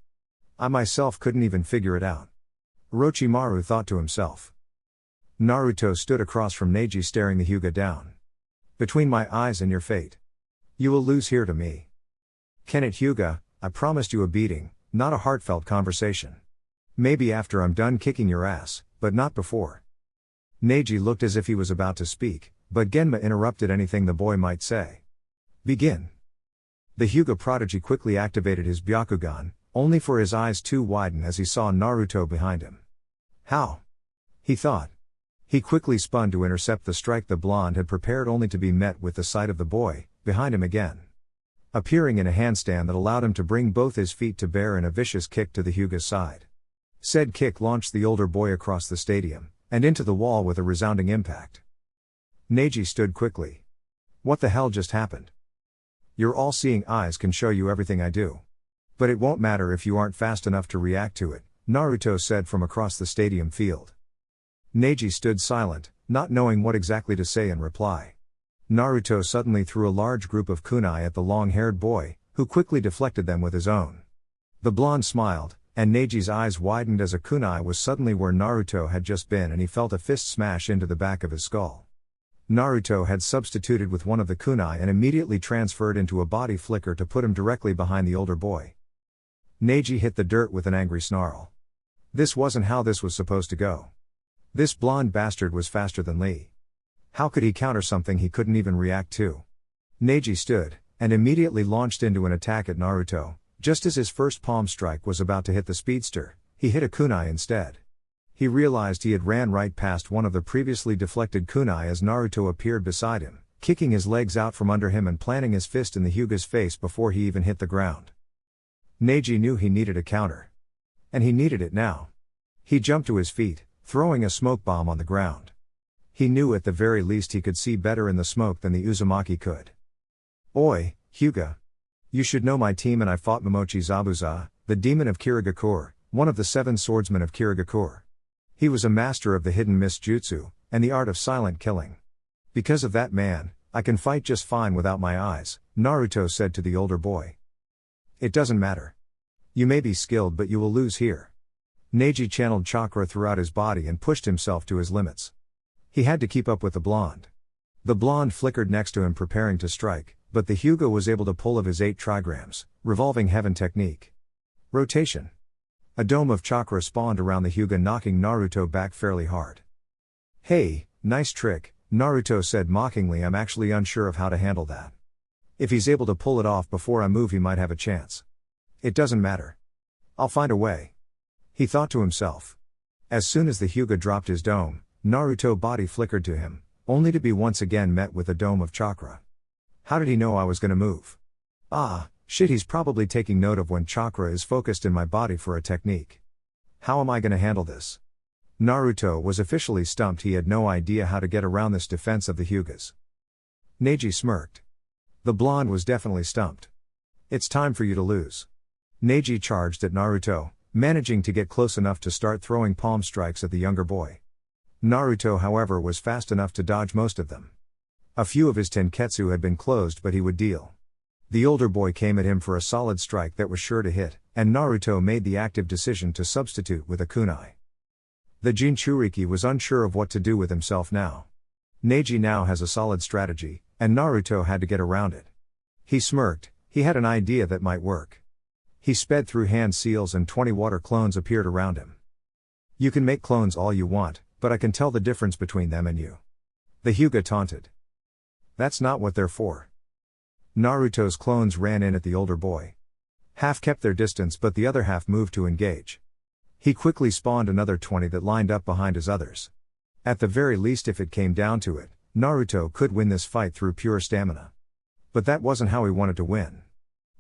I myself couldn't even figure it out. Orochimaru thought to himself. Naruto stood across from Neji, staring the Hyuga down. Between my eyes and your fate. You will lose here to me. Can it, Hyuga? I promised you a beating, not a heartfelt conversation. Maybe after I'm done kicking your ass, but not before. Neji looked as if he was about to speak, but Genma interrupted anything the boy might say. Begin. The Hyuga prodigy quickly activated his Byakugan, only for his eyes to widen as he saw Naruto behind him. How? He thought. He quickly spun to intercept the strike the blonde had prepared, only to be met with the sight of the boy, behind him again. appearing in a handstand that allowed him to bring both his feet to bear in a vicious kick to the Hyuga's side. Said kick launched the older boy across the stadium, and into the wall with a resounding impact. Neji stood quickly. What the hell just happened? Your all-seeing eyes can show you everything I do. But it won't matter if you aren't fast enough to react to it, Naruto said from across the stadium field. Neji stood silent, not knowing what exactly to say in reply. Naruto suddenly threw a large group of kunai at the long-haired boy, who quickly deflected them with his own. The blonde smiled, and Neji's eyes widened as a kunai was suddenly where Naruto had just been and he felt a fist smash into the back of his skull. Naruto had substituted with one of the kunai and immediately transferred into a body flicker to put him directly behind the older boy. Neji hit the dirt with an angry snarl. This wasn't how this was supposed to go. This blonde bastard was faster than Lee. How could he counter something he couldn't even react to? Neji stood, and immediately launched into an attack at Naruto. Just as his first palm strike was about to hit the speedster, he hit a kunai instead. He realized he had ran right past one of the previously deflected kunai as Naruto appeared beside him, kicking his legs out from under him and planting his fist in the Hyuga's face before he even hit the ground. Neji knew he needed a counter. And he needed it now. He jumped to his feet, throwing a smoke bomb on the ground. He knew at the very least he could see better in the smoke than the Uzumaki could. Oi, Hyuga. You should know my team and I fought Momochi Zabuza, the demon of Kirigakure, one of the 7 swordsmen of Kirigakure. He was a master of the hidden mist jutsu, and the art of silent killing. Because of that man, I can fight just fine without my eyes, Naruto said to the older boy. It doesn't matter. You may be skilled but you will lose here. Neji channeled chakra throughout his body and pushed himself to his limits. He had to keep up with the blonde. The blonde flickered next to him preparing to strike, but the Hyuga was able to pull of his 8 trigrams, revolving heaven technique. Rotation. A dome of chakra spawned around the Hyuga, knocking Naruto back fairly hard. Hey, nice trick, Naruto said mockingly. I'm actually unsure of how to handle that. If he's able to pull it off before I move he might have a chance. It doesn't matter. I'll find a way. He thought to himself. As soon as the Hyuga dropped his dome, Naruto body flickered to him, only to be once again met with a dome of chakra. How did he know I was gonna move? Ah, shit, he's probably taking note of when chakra is focused in my body for a technique. How am I gonna handle this? Naruto was officially stumped. He had no idea how to get around this defense of the Hyugas. Neji smirked. The blonde was definitely stumped. It's time for you to lose. Neji charged at Naruto, managing to get close enough to start throwing palm strikes at the younger boy. Naruto, however, was fast enough to dodge most of them. A few of his tenketsu had been closed, but he would deal. The older boy came at him for a solid strike that was sure to hit, and Naruto made the active decision to substitute with a kunai. The Jinchuriki was unsure of what to do with himself now. Neji now has a solid strategy, and Naruto had to get around it. He smirked. He had an idea that might work. He sped through hand seals and 20 water clones appeared around him. You can make clones all you want, but I can tell the difference between them and you. The Hyuga taunted. That's not what they're for. Naruto's clones ran in at the older boy. Half kept their distance but the other half moved to engage. He quickly spawned another 20 that lined up behind his others. At the very least, if it came down to it, Naruto could win this fight through pure stamina. But that wasn't how he wanted to win.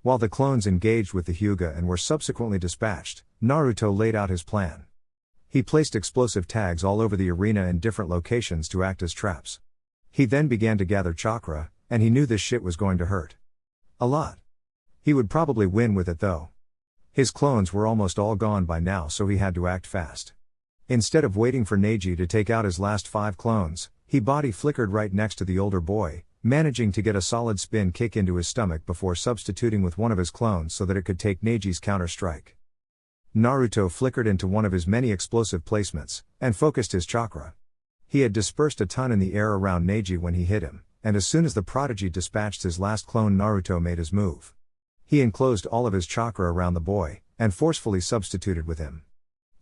While the clones engaged with the Hyuga and were subsequently dispatched, Naruto laid out his plan. He placed explosive tags all over the arena in different locations to act as traps. He then began to gather chakra, and he knew this shit was going to hurt. A lot. He would probably win with it though. His clones were almost all gone by now, so he had to act fast. Instead of waiting for Neji to take out his last 5 clones, he body flickered right next to the older boy, managing to get a solid spin kick into his stomach before substituting with one of his clones so that it could take Neji's counter-strike. Naruto flickered into one of his many explosive placements, and focused his chakra. He had dispersed a ton in the air around Neji when he hit him, and as soon as the Prodigy dispatched his last clone, Naruto made his move. He enclosed all of his chakra around the boy, and forcefully substituted with him.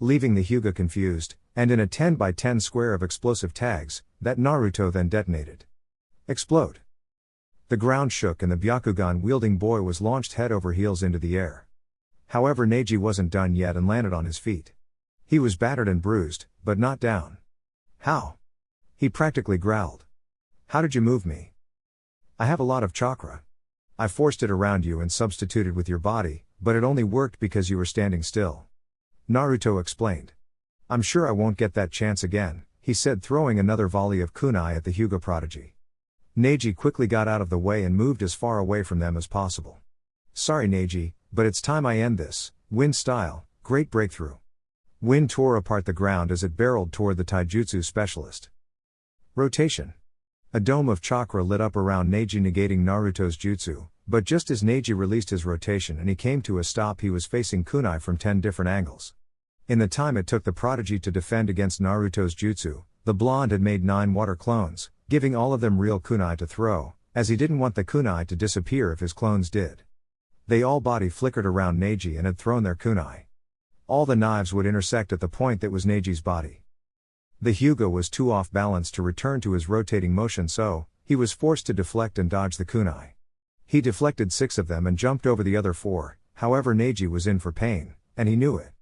Leaving the Hyuga confused, and in a 10 by 10 square of explosive tags, that Naruto then detonated. Explode. The ground shook and the Byakugan-wielding boy was launched head over heels into the air. However, Neji wasn't done yet and landed on his feet. He was battered and bruised, but not down. How? He practically growled. How did you move me? I have a lot of chakra. I forced it around you and substituted with your body, but it only worked because you were standing still. Naruto explained. I'm sure I won't get that chance again, he said, throwing another volley of kunai at the Hyuga prodigy. Neji quickly got out of the way and moved as far away from them as possible. Sorry Neji, but it's time I end this. Wind style, great breakthrough. Wind tore apart the ground as it barreled toward the taijutsu specialist. Rotation. A dome of chakra lit up around Neji, negating Naruto's jutsu, but just as Neji released his rotation and he came to a stop, he was facing kunai from 10 different angles. In the time it took the prodigy to defend against Naruto's jutsu, the blonde had made 9 water clones, giving all of them real kunai to throw, as he didn't want the kunai to disappear if his clones did. They all body flickered around Neji and had thrown their kunai. All the knives would intersect at the point that was Neji's body. The Hyuga was too off balance to return to his rotating motion, so he was forced to deflect and dodge the kunai. He deflected 6 of them and jumped over the other 4, however Neji was in for pain, and he knew it.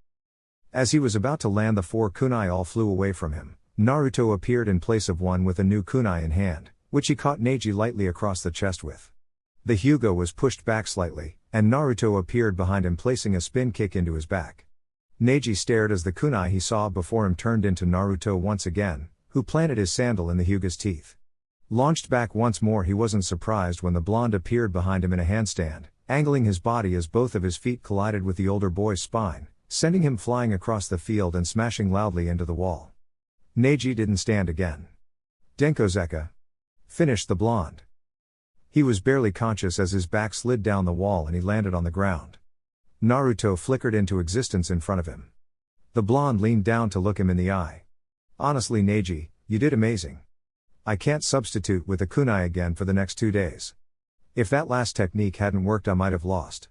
As he was about to land, the 4 kunai all flew away from him. Naruto appeared in place of one with a new kunai in hand, which he caught Neji lightly across the chest with. The Hyuga was pushed back slightly, and Naruto appeared behind him, placing a spin kick into his back. Neji stared as the kunai he saw before him turned into Naruto once again, who planted his sandal in the Hyuga's teeth. Launched back once more, he wasn't surprised when the blonde appeared behind him in a handstand, angling his body as both of his feet collided with the older boy's spine, sending him flying across the field and smashing loudly into the wall. Neji didn't stand again. Denkozeka. Finished the blonde. He was barely conscious as his back slid down the wall and he landed on the ground. Naruto flickered into existence in front of him. The blonde leaned down to look him in the eye. Honestly Neji, you did amazing. I can't substitute with a kunai again for the next 2 days. If that last technique hadn't worked, I might have lost.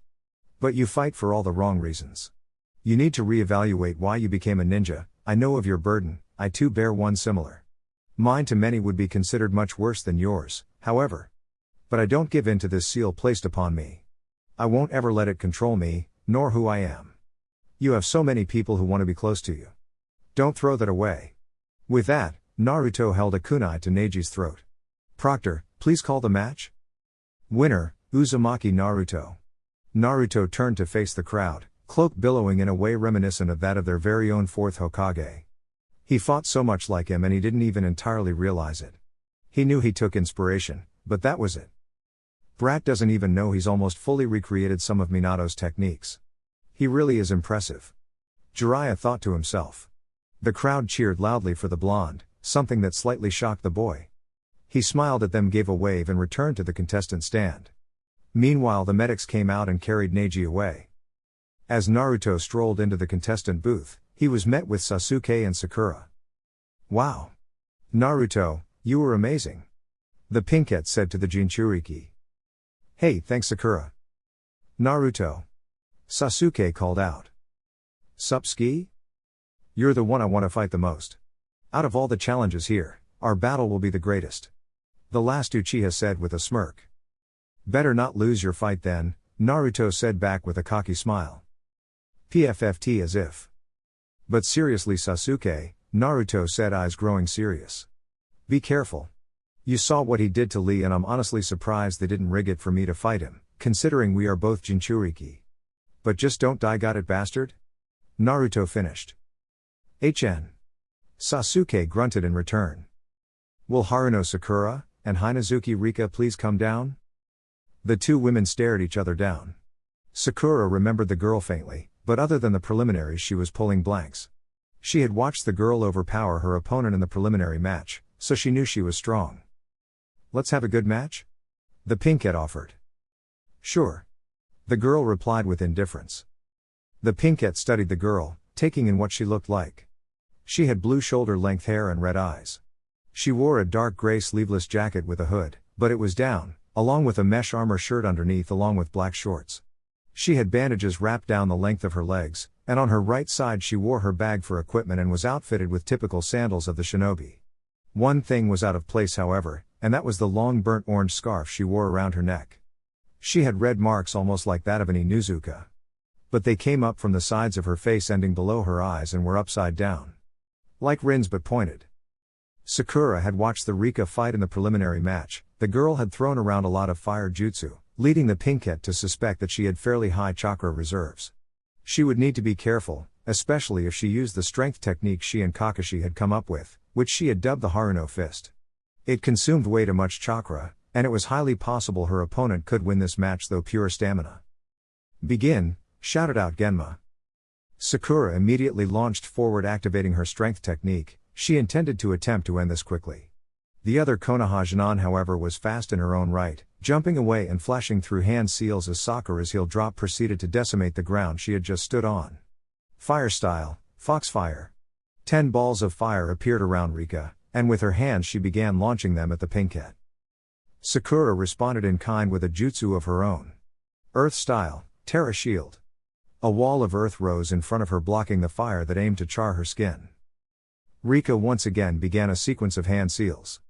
But you fight for all the wrong reasons. You need to reevaluate why you became a ninja. I know of your burden, I too bear one similar. Mine to many would be considered much worse than yours, however. But I don't give in to this seal placed upon me. I won't ever let it control me, nor who I am. You have so many people who want to be close to you. Don't throw that away. With that, Naruto held a kunai to Neji's throat. Proctor, please call the match. Winner, Uzumaki Naruto. Naruto turned to face the crowd, cloak billowing in a way reminiscent of that of their very own 4th Hokage. He fought so much like him and he didn't even entirely realize it. He knew he took inspiration, but that was it. Brat doesn't even know he's almost fully recreated some of Minato's techniques. He really is impressive. Jiraiya thought to himself. The crowd cheered loudly for the blonde, something that slightly shocked the boy. He smiled at them, gave a wave and returned to the contestant stand. Meanwhile the medics came out and carried Neji away. As Naruto strolled into the contestant booth, he was met with Sasuke and Sakura. Wow! Naruto, you were amazing. The Pinkette said to the Jinchuriki. Hey, thanks Sakura. Naruto. Sasuke called out. Sup Ski? You're the one I want to fight the most. Out of all the challenges here, our battle will be the greatest. The last Uchiha said with a smirk. Better not lose your fight then, Naruto said back with a cocky smile. PFFT as if. But seriously Sasuke, Naruto said, eyes growing serious. Be careful. You saw what he did to Lee and I'm honestly surprised they didn't rig it for me to fight him, considering we are both Jinchuriki. But just don't die, got it bastard? Naruto finished. HN. Sasuke grunted in return. Will Haruno Sakura and Hinazuki Rika please come down? The 2 women stared each other down. Sakura remembered the girl faintly, but other than the preliminaries she was pulling blanks. She had watched the girl overpower her opponent in the preliminary match, so she knew she was strong. Let's have a good match? The Pinkette offered. Sure. The girl replied with indifference. The Pinkette studied the girl, taking in what she looked like. She had blue shoulder-length hair and red eyes. She wore a dark gray sleeveless jacket with a hood, but it was down, along with a mesh armor shirt underneath along with black shorts. She had bandages wrapped down the length of her legs, and on her right side she wore her bag for equipment and was outfitted with typical sandals of the shinobi. One thing was out of place however, and that was the long burnt orange scarf she wore around her neck. She had red marks almost like that of an Inuzuka. But they came up from the sides of her face ending below her eyes and were upside down. Like rins but pointed. Sakura had watched the Rika fight in the preliminary match. The girl had thrown around a lot of fire jutsu, leading the pinkette to suspect that she had fairly high chakra reserves. She would need to be careful, especially if she used the strength technique she and Kakashi had come up with, which she had dubbed the Haruno Fist. It consumed way too much chakra, and it was highly possible her opponent could win this match though pure stamina. Begin, shouted out Genma. Sakura immediately launched forward, activating her strength technique. She intended to attempt to end this quickly. The other Konoha however was fast in her own right, jumping away and flashing through hand seals as Sakura's heel drop proceeded to decimate the ground she had just stood on. Fire style, Foxfire. 10 balls of fire appeared around Rika, and with her hands she began launching them at the pinkette. Sakura responded in kind with a jutsu of her own. Earth style, Terra Shield. A wall of earth rose in front of her, blocking the fire that aimed to char her skin. Rika once again began a sequence of hand seals.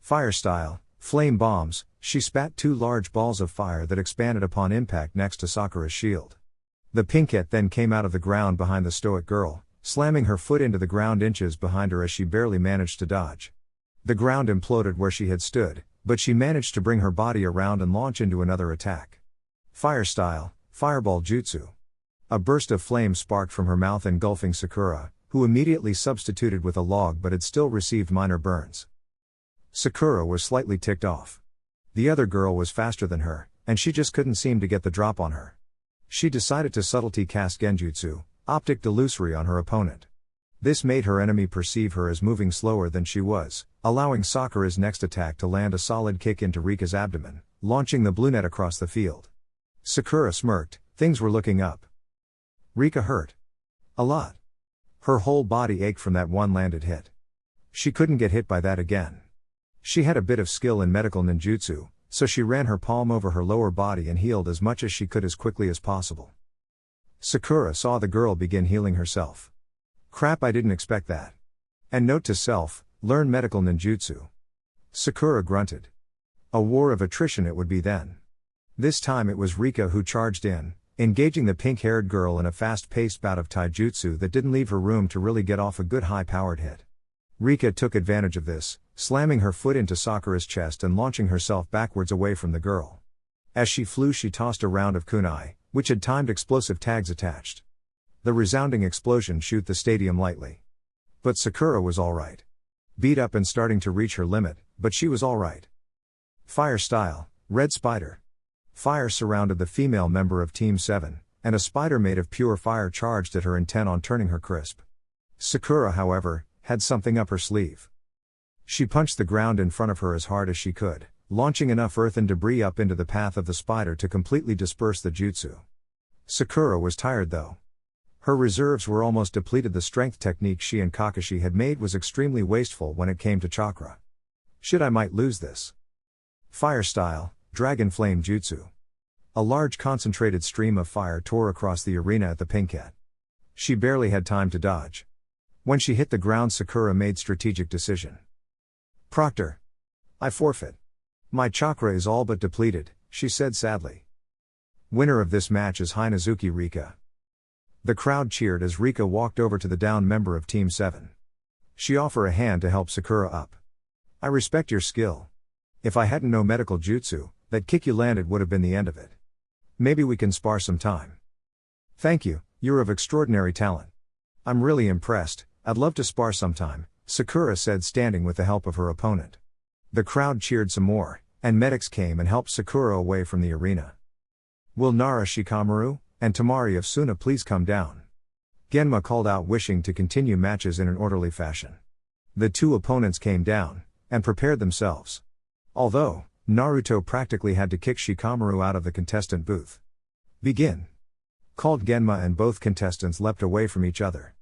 Fire style, Flame Bombs. She spat 2 large balls of fire that expanded upon impact next to Sakura's shield. The pinkette then came out of the ground behind the stoic girl, slamming her foot into the ground inches behind her as she barely managed to dodge. The ground imploded where she had stood, but she managed to bring her body around and launch into another attack. Fire style, Fireball Jutsu. A burst of flame sparked from her mouth, engulfing Sakura, who immediately substituted with a log but had still received minor burns. Sakura was slightly ticked off. The other girl was faster than her, and she just couldn't seem to get the drop on her. She decided to subtlety cast Genjutsu, Optic Delusory, on her opponent. This made her enemy perceive her as moving slower than she was, allowing Sakura's next attack to land a solid kick into Rika's abdomen, launching the blue net across the field. Sakura smirked. Things were looking up. Rika hurt. A lot. Her whole body ached from that one landed hit. She couldn't get hit by that again. She had a bit of skill in medical ninjutsu, so she ran her palm over her lower body and healed as much as she could as quickly as possible. Sakura saw the girl begin healing herself. Crap, I didn't expect that. And note to self, learn medical ninjutsu. Sakura grunted. A war of attrition it would be then. This time it was Rika who charged in, engaging the pink-haired girl in a fast-paced bout of taijutsu that didn't leave her room to really get off a good high-powered hit. Rika took advantage of this, slamming her foot into Sakura's chest and launching herself backwards away from the girl. As she flew, she tossed a round of kunai, which had timed explosive tags attached. The resounding explosion shook the stadium lightly. But Sakura was alright. Beat up and starting to reach her limit, but she was alright. Fire style, Red Spider. Fire surrounded the female member of Team 7, and a spider made of pure fire charged at her, intent on turning her crisp. Sakura, however, had something up her sleeve. She punched the ground in front of her as hard as she could, launching enough earth and debris up into the path of the spider to completely disperse the jutsu. Sakura was tired though. Her reserves were almost depleted. The strength technique she and Kakashi had made was extremely wasteful when it came to chakra. Shit, I might lose this. Fire style, Dragon Flame Jutsu. A large concentrated stream of fire tore across the arena at the pinkette. She barely had time to dodge. When she hit the ground, Sakura made strategic decision. Proctor. I forfeit. My chakra is all but depleted, she said sadly. Winner of this match is Hinazuki Rika. The crowd cheered as Rika walked over to the down member of Team 7. She offered a hand to help Sakura up. I respect your skill. If I hadn't no medical jutsu, that kick you landed would have been the end of it. Maybe we can spar some time. Thank you, you're of extraordinary talent. I'm really impressed, I'd love to spar sometime, Sakura said, standing with the help of her opponent. The crowd cheered some more, and medics came and helped Sakura away from the arena. Will Nara Shikamaru and Tamari of Suna please come down? Genma called out, wishing to continue matches in an orderly fashion. The two opponents came down and prepared themselves. Although, Naruto practically had to kick Shikamaru out of the contestant booth. Begin. Called Genma, and both contestants leapt away from each other.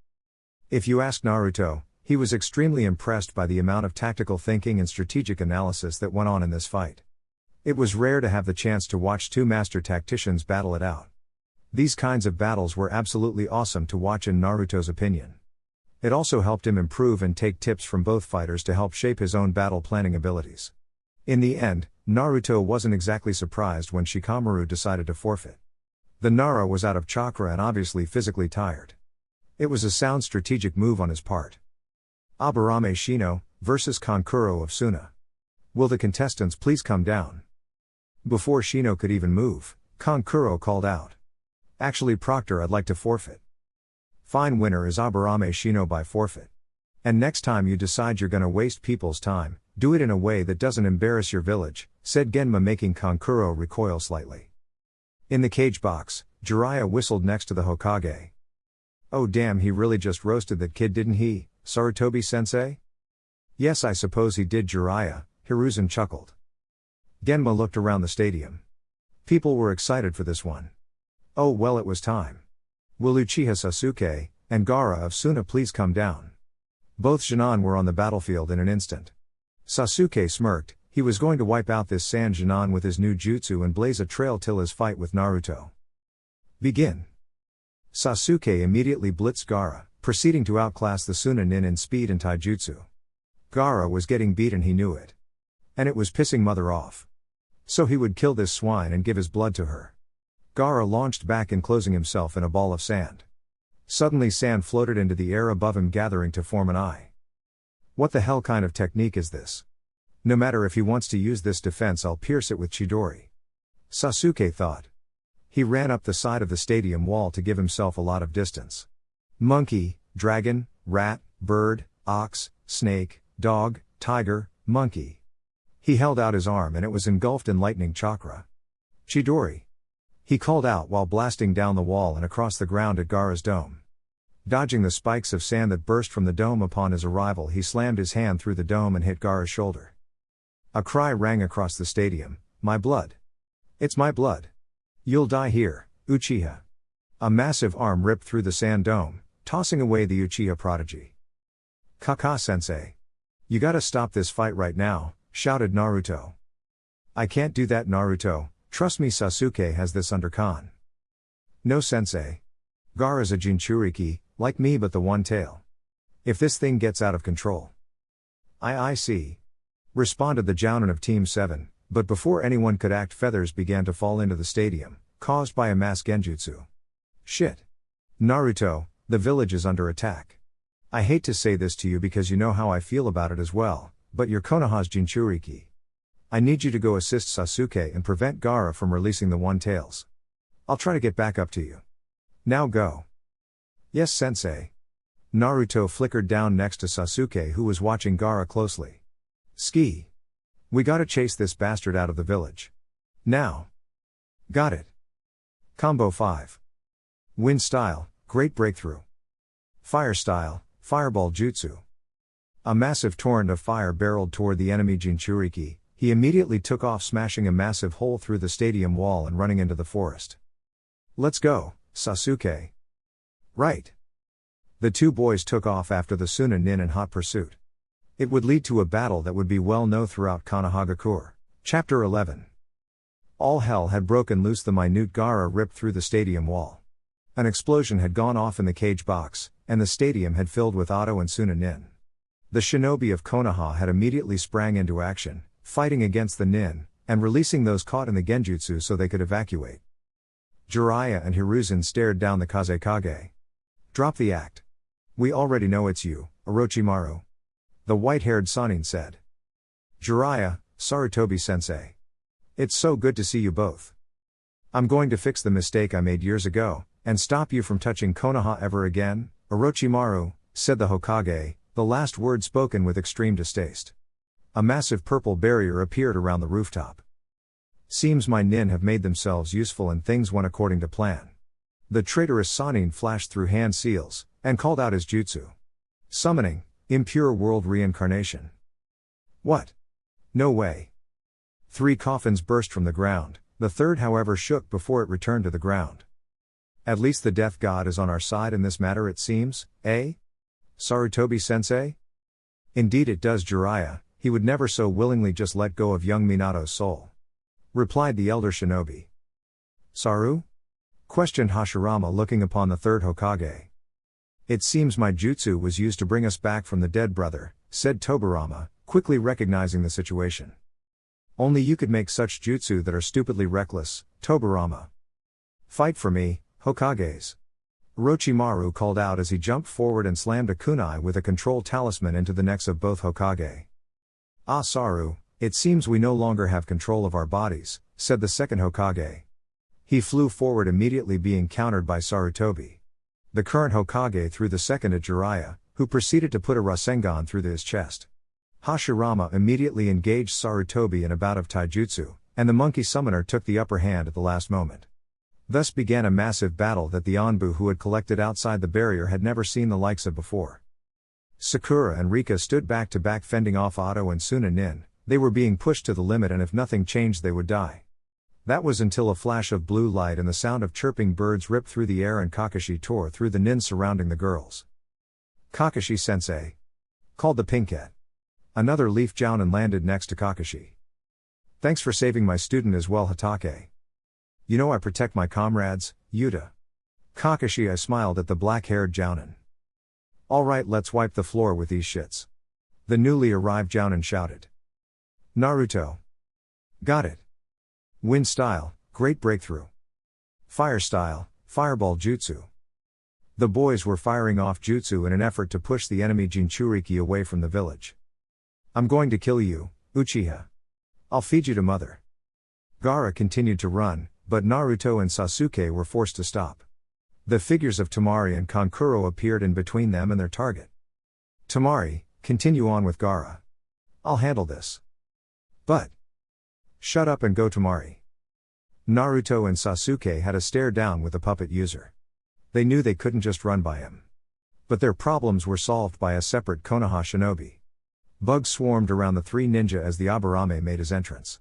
If you ask Naruto, he was extremely impressed by the amount of tactical thinking and strategic analysis that went on in this fight. It was rare to have the chance to watch two master tacticians battle it out. These kinds of battles were absolutely awesome to watch in Naruto's opinion. It also helped him improve and take tips from both fighters to help shape his own battle planning abilities. In the end, Naruto wasn't exactly surprised when Shikamaru decided to forfeit. The Nara was out of chakra and obviously physically tired. It was a sound strategic move on his part. Aburame Shino versus Kankuro of Suna. Will the contestants please come down? Before Shino could even move, Kankuro called out. Actually Proctor, I'd like to forfeit. Fine, winner is Aburame Shino by forfeit. And next time you decide you're gonna waste people's time, do it in a way that doesn't embarrass your village, said Genma, making Kankuro recoil slightly. In the cage box, Jiraiya whistled next to the Hokage. Oh damn, he really just roasted that kid, didn't he, Sarutobi-sensei? Yes, I suppose he did, Jiraiya, Hiruzen chuckled. Genma looked around the stadium. People were excited for this one. Oh well, it was time. Will Uchiha Sasuke and Gaara of Suna please come down? Both Genin were on the battlefield in an instant. Sasuke smirked. He was going to wipe out this Sand Genin with his new jutsu and blaze a trail till his fight with Naruto. Begin. Sasuke immediately blitzed Gaara, proceeding to outclass the Suna nin in speed and taijutsu. Gaara was getting beaten, he knew it. And it was pissing Mother off. So he would kill this swine and give his blood to her. Gaara launched back, enclosing himself in a ball of sand. Suddenly sand floated into the air above him, gathering to form an eye. What the hell kind of technique is this? No matter if he wants to use this defense, I'll pierce it with Chidori. Sasuke thought. He ran up the side of the stadium wall to give himself a lot of distance. Monkey, dragon, rat, bird, ox, snake, dog, tiger, monkey. He held out his arm and it was engulfed in lightning chakra. Chidori. He called out while blasting down the wall and across the ground at Gaara's dome. Dodging the spikes of sand that burst from the dome upon his arrival, he slammed his hand through the dome and hit Gaara's shoulder. A cry rang across the stadium, "My blood! It's my blood! You'll die here, Uchiha!" A massive arm ripped through the sand dome, tossing away the Uchiha prodigy. "Kakashi-sensei! You gotta stop this fight right now," shouted Naruto. "I can't do that, Naruto, trust me, Sasuke has this under con." "No, sensei. Gaara's a Jinchuriki, like me, but the one tail. If this thing gets out of control." I see," responded the Jounin of Team 7, but before anyone could act, feathers began to fall into the stadium, caused by a mass genjutsu. "Shit. Naruto, the village is under attack. I hate to say this to you because you know how I feel about it as well, but you're Konoha's Jinchuriki. I need you to go assist Sasuke and prevent Gaara from releasing the One Tails. I'll try to get back up to you. Now go." "Yes, sensei." Naruto flickered down next to Sasuke, who was watching Gaara closely. "Ski. We gotta chase this bastard out of the village. Now." "Got it." Combo 5. Wind style, great breakthrough. Fire style, fireball jutsu. A massive torrent of fire barreled toward the enemy Jinchuriki. He immediately took off, smashing a massive hole through the stadium wall and running into the forest. "Let's go, Sasuke." "Right." The two boys took off after the Suna nin in hot pursuit. It would lead to a battle that would be well known throughout Konohagakure. Chapter 11. All hell had broken loose. The minute Gaara ripped through the stadium wall. An explosion had gone off in the cage box, and the stadium had filled with Oto and Suna nin. The shinobi of Konoha had immediately sprang into action, fighting against the nin, and releasing those caught in the genjutsu so they could evacuate. Jiraiya and Hiruzen stared down the Kazekage. "Drop the act. We already know it's you, Orochimaru," the white-haired Sannin said. "Jiraiya, Sarutobi-sensei. It's so good to see you both. I'm going to fix the mistake I made years ago, and stop you from touching Konoha ever again, Orochimaru," said the Hokage, the last word spoken with extreme distaste. A massive purple barrier appeared around the rooftop. "Seems my nin have made themselves useful and things went according to plan." The traitorous Sannin flashed through hand seals, and called out his jutsu. Summoning, impure world reincarnation. "What? No way." 3 coffins burst from the ground, the third however shook before it returned to the ground. "At least the death god is on our side in this matter, it seems, eh? Sarutobi-sensei?" "Indeed it does, Jiraiya, he would never so willingly just let go of young Minato's soul," replied the elder shinobi. "Saru?" questioned Hashirama, looking upon the third Hokage. "It seems my jutsu was used to bring us back from the dead, brother," said Tobirama, quickly recognizing the situation. "Only you could make such jutsu that are stupidly reckless, Tobirama." "Fight for me, Hokages!" Orochimaru called out as he jumped forward and slammed a kunai with a control talisman into the necks of both Hokage. "Ah, Saru, it seems we no longer have control of our bodies," said the second Hokage. He flew forward, immediately being countered by Sarutobi. The current Hokage threw the second at Jiraiya, who proceeded to put a Rasengan through his chest. Hashirama immediately engaged Sarutobi in a bout of taijutsu, and the monkey summoner took the upper hand at the last moment. Thus began a massive battle that the Anbu who had collected outside the barrier had never seen the likes of before. Sakura and Rika stood back to back, fending off Otto and Suna Nin. They were being pushed to the limit, and if nothing changed they would die. That was until a flash of blue light and the sound of chirping birds ripped through the air, and Kakashi tore through the nin surrounding the girls. "Kakashi sensei," called the pinkette. Another leaf jounin landed next to Kakashi. "Thanks for saving my student as well, Hatake. You know I protect my comrades, Yuta." Kakashi I smiled at the black-haired jounin. "Alright, let's wipe the floor with these shits," the newly arrived jounin shouted. Naruto. "Got it. Wind style, great breakthrough. Fire style, fireball jutsu." The boys were firing off jutsu in an effort to push the enemy Jinchuriki away from the village. "I'm going to kill you, Uchiha. I'll feed you to mother." Gaara continued to run, but Naruto and Sasuke were forced to stop. The figures of Temari and Kankuro appeared in between them and their target. "Temari, continue on with Gaara. I'll handle this." "But..." "Shut up and go, Temari." Naruto and Sasuke had a stare down with the puppet user. They knew they couldn't just run by him. But their problems were solved by a separate Konoha shinobi. Bugs swarmed around the three ninja as the Aburame made his entrance.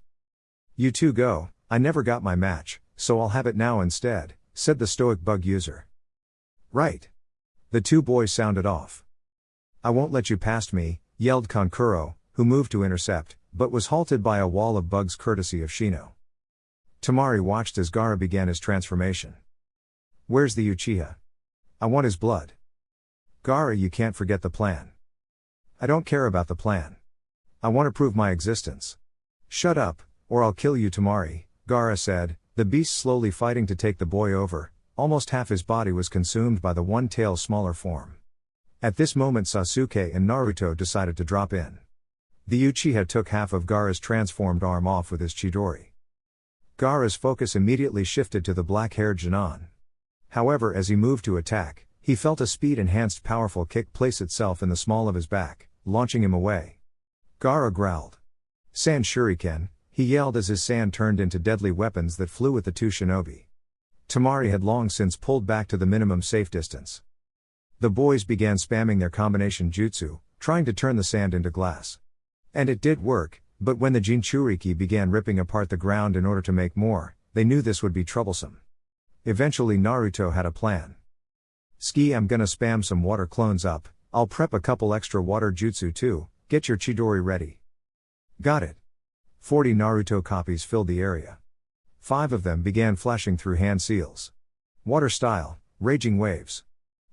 "You two go, I never got my match, so I'll have it now instead," said the stoic bug user. "Right." The two boys sounded off. "I won't let you past me," yelled Kankuro, who moved to intercept, but was halted by a wall of bugs courtesy of Shino. Temari watched as Gaara began his transformation. "Where's the Uchiha? I want his blood." "Gaara, you can't forget the plan." "I don't care about the plan. I want to prove my existence." "Shut up, or I'll kill you, Temari," Gaara said, the beast slowly fighting to take the boy over. Almost half his body was consumed by the one-tail's smaller form. At this moment Sasuke and Naruto decided to drop in. The Uchiha took half of Gaara's transformed arm off with his Chidori. Gaara's focus immediately shifted to the black-haired Jinan. However, as he moved to attack, he felt a speed-enhanced powerful kick place itself in the small of his back, launching him away. Gaara growled. "Sand shuriken," he yelled as his sand turned into deadly weapons that flew at the two shinobi. Temari had long since pulled back to the minimum safe distance. The boys began spamming their combination jutsu, trying to turn the sand into glass. And it did work, but when the Jinchuriki began ripping apart the ground in order to make more, they knew this would be troublesome. Eventually Naruto had a plan. "Ski, I'm gonna spam some water clones up, I'll prep a couple extra water jutsu too, get your Chidori ready." "Got it." 40 Naruto copies filled the area. 5 of them began flashing through hand seals. "Water style, raging waves."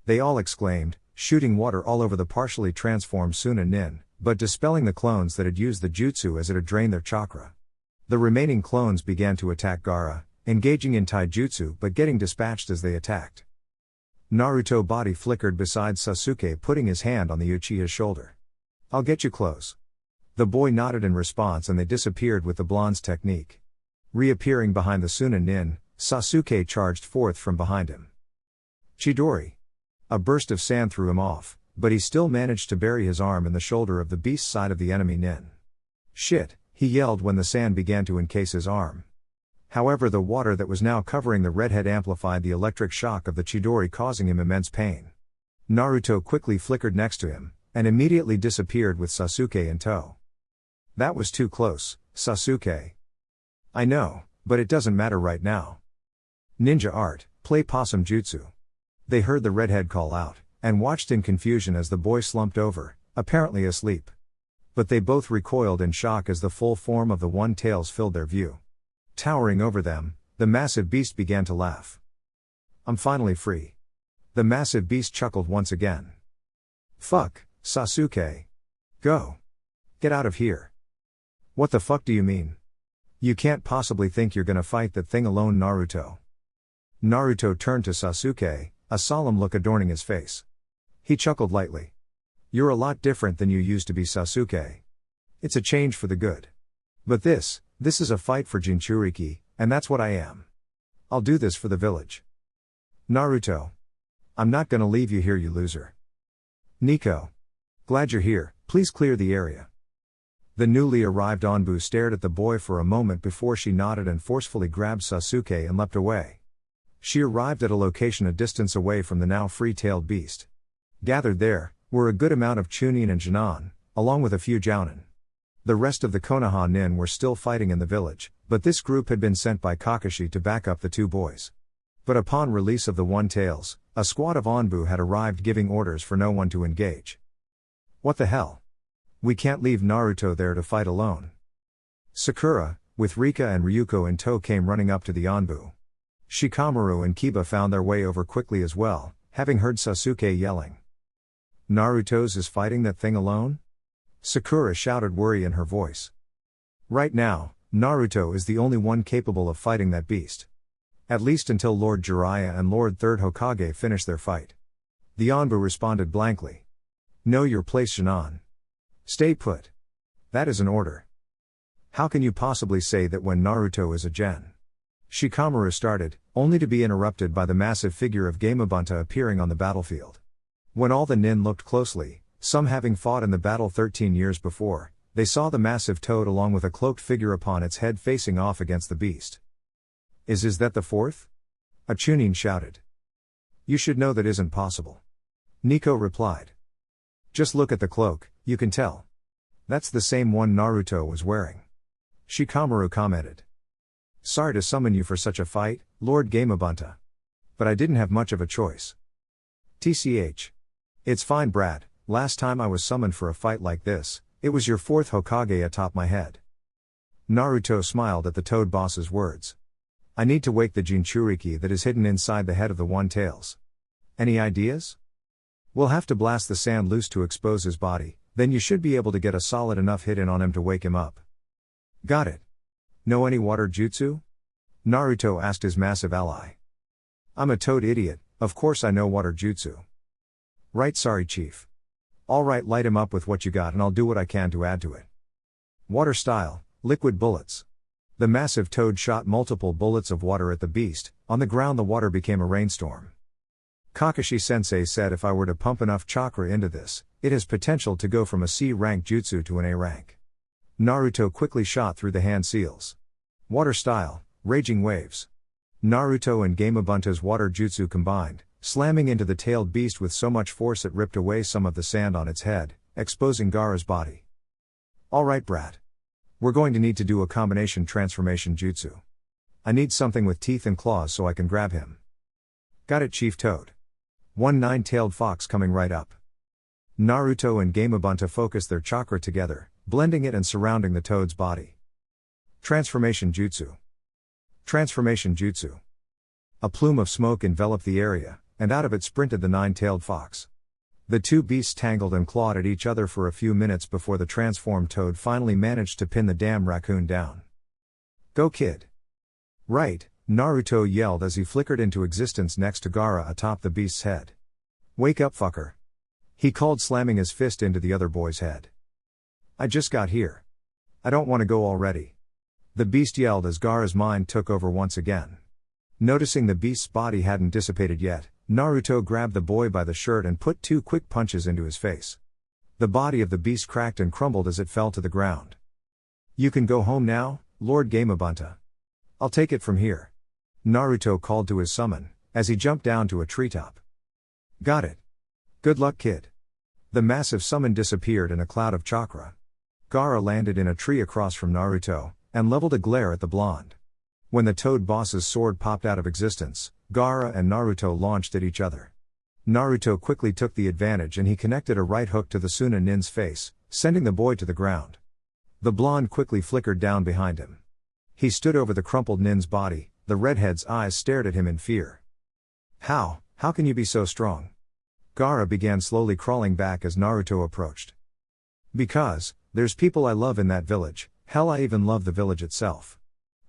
They all exclaimed, shooting water all over the partially transformed Suna Nin, but dispelling the clones that had used the jutsu as it had drained their chakra. The remaining clones began to attack Gaara, engaging in taijutsu but getting dispatched as they attacked. Naruto's body flickered beside Sasuke, putting his hand on the Uchiha's shoulder. "I'll get you close." The boy nodded in response and they disappeared with the blonde's technique. Reappearing behind the Suna Nin, Sasuke charged forth from behind him. "Chidori." A burst of sand threw him off, but he still managed to bury his arm in the shoulder of the beast side of the enemy Nin. "Shit," he yelled when the sand began to encase his arm. However, the water that was now covering the redhead amplified the electric shock of the Chidori, causing him immense pain. Naruto quickly flickered next to him, and immediately disappeared with Sasuke in tow. "That was too close, Sasuke." "I know, but it doesn't matter right now." "Ninja art, play possum jutsu." They heard the redhead call out, and watched in confusion as the boy slumped over, apparently asleep. But they both recoiled in shock as the full form of the one-tails filled their view. Towering over them, the massive beast began to laugh. "I'm finally free." The massive beast chuckled once again. "Fuck, Sasuke. Go. Get out of here." "What the fuck do you mean? You can't possibly think you're gonna fight that thing alone, Naruto." Naruto turned to Sasuke, a solemn look adorning his face. He chuckled lightly. "You're a lot different than you used to be, Sasuke. It's a change for the good. But this This is a fight for Jinchuriki, and that's what I am. I'll do this for the village. Naruto. I'm not gonna leave you here, you loser. Nico. Glad you're here, please clear the area. The newly arrived Anbu stared at the boy for a moment before she nodded and forcefully grabbed Sasuke and leapt away. She arrived at a location a distance away from the now free-tailed beast. Gathered there were a good amount of Chunin and Jinan, along with a few Jounin. The rest of the Konoha nin were still fighting in the village, but this group had been sent by Kakashi to back up the two boys. But upon release of the One-Tails, a squad of Anbu had arrived giving orders for no one to engage. What the hell? We can't leave Naruto there to fight alone. Sakura, with Rika and Ryuko in tow, came running up to the Anbu. Shikamaru and Kiba found their way over quickly as well, having heard Sasuke yelling. Naruto's is fighting that thing alone? Sakura shouted, worry in her voice. Right now, Naruto is the only one capable of fighting that beast. At least until Lord Jiraiya and Lord Third Hokage finish their fight. The Anbu responded blankly. Know your place, Shinan. Stay put. That is an order. How can you possibly say that when Naruto is a gen? Shikamaru started, only to be interrupted by the massive figure of Gamabunta appearing on the battlefield. When all the nin looked closely, some having fought in the battle 13 years before, they saw the massive toad along with a cloaked figure upon its head facing off against the beast. Is that the fourth? A Chunin shouted. You should know that isn't possible. Nico replied. Just look at the cloak, you can tell. That's the same one Naruto was wearing. Shikamaru commented. Sorry to summon you for such a fight, Lord Gamabunta. But I didn't have much of a choice. TCH. It's fine, Brad. Last time I was summoned for a fight like this, it was your fourth Hokage atop my head. Naruto smiled at the Toad Boss's words. I need to wake the Jinchuriki that is hidden inside the head of the One-Tails. Any ideas? We'll have to blast the sand loose to expose his body, then you should be able to get a solid enough hit in on him to wake him up. Got it. Know any water jutsu? Naruto asked his massive ally. I'm a toad idiot, of course I know water jutsu. Right, sorry chief. Alright, light him up with what you got and I'll do what I can to add to it. Water style, liquid bullets. The massive toad shot multiple bullets of water at the beast. On the ground the water became a rainstorm. Kakashi Sensei said if I were to pump enough chakra into this, it has potential to go from a C rank jutsu to an A rank. Naruto quickly shot through the hand seals. Water style, raging waves. Naruto and Gamabunta's water jutsu combined, slamming into the tailed beast with so much force it ripped away some of the sand on its head, exposing Gaara's body. Alright, Brat. We're going to need to do a combination transformation jutsu. I need something with teeth and claws so I can grab him. Got it, Chief Toad. One nine-tailed fox coming right up. Naruto and Gamabunta focused their chakra together, blending it and surrounding the toad's body. Transformation jutsu. Transformation jutsu. A plume of smoke enveloped the area, and out of it sprinted the nine-tailed fox. The two beasts tangled and clawed at each other for a few minutes before the transformed toad finally managed to pin the damn raccoon down. Go kid! Right, Naruto yelled as he flickered into existence next to Gaara atop the beast's head. Wake up, fucker! He called, slamming his fist into the other boy's head. I just got here. I don't want to go already. The beast yelled as Gaara's mind took over once again. Noticing the beast's body hadn't dissipated yet, Naruto grabbed the boy by the shirt and put two quick punches into his face. The body of the beast cracked and crumbled as it fell to the ground. You can go home now, Lord Gamabunta. I'll take it from here. Naruto called to his summon, as he jumped down to a treetop. Got it. Good luck, kid. The massive summon disappeared in a cloud of chakra. Gaara landed in a tree across from Naruto, and leveled a glare at the blonde. When the Toad Boss's sword popped out of existence, Gaara and Naruto launched at each other. Naruto quickly took the advantage and he connected a right hook to the Suna nin's face, sending the boy to the ground. The blonde quickly flickered down behind him. He stood over the crumpled nin's body, the redhead's eyes stared at him in fear. How can you be so strong? Gaara began slowly crawling back as Naruto approached. Because, there's people I love in that village, hell I even love the village itself.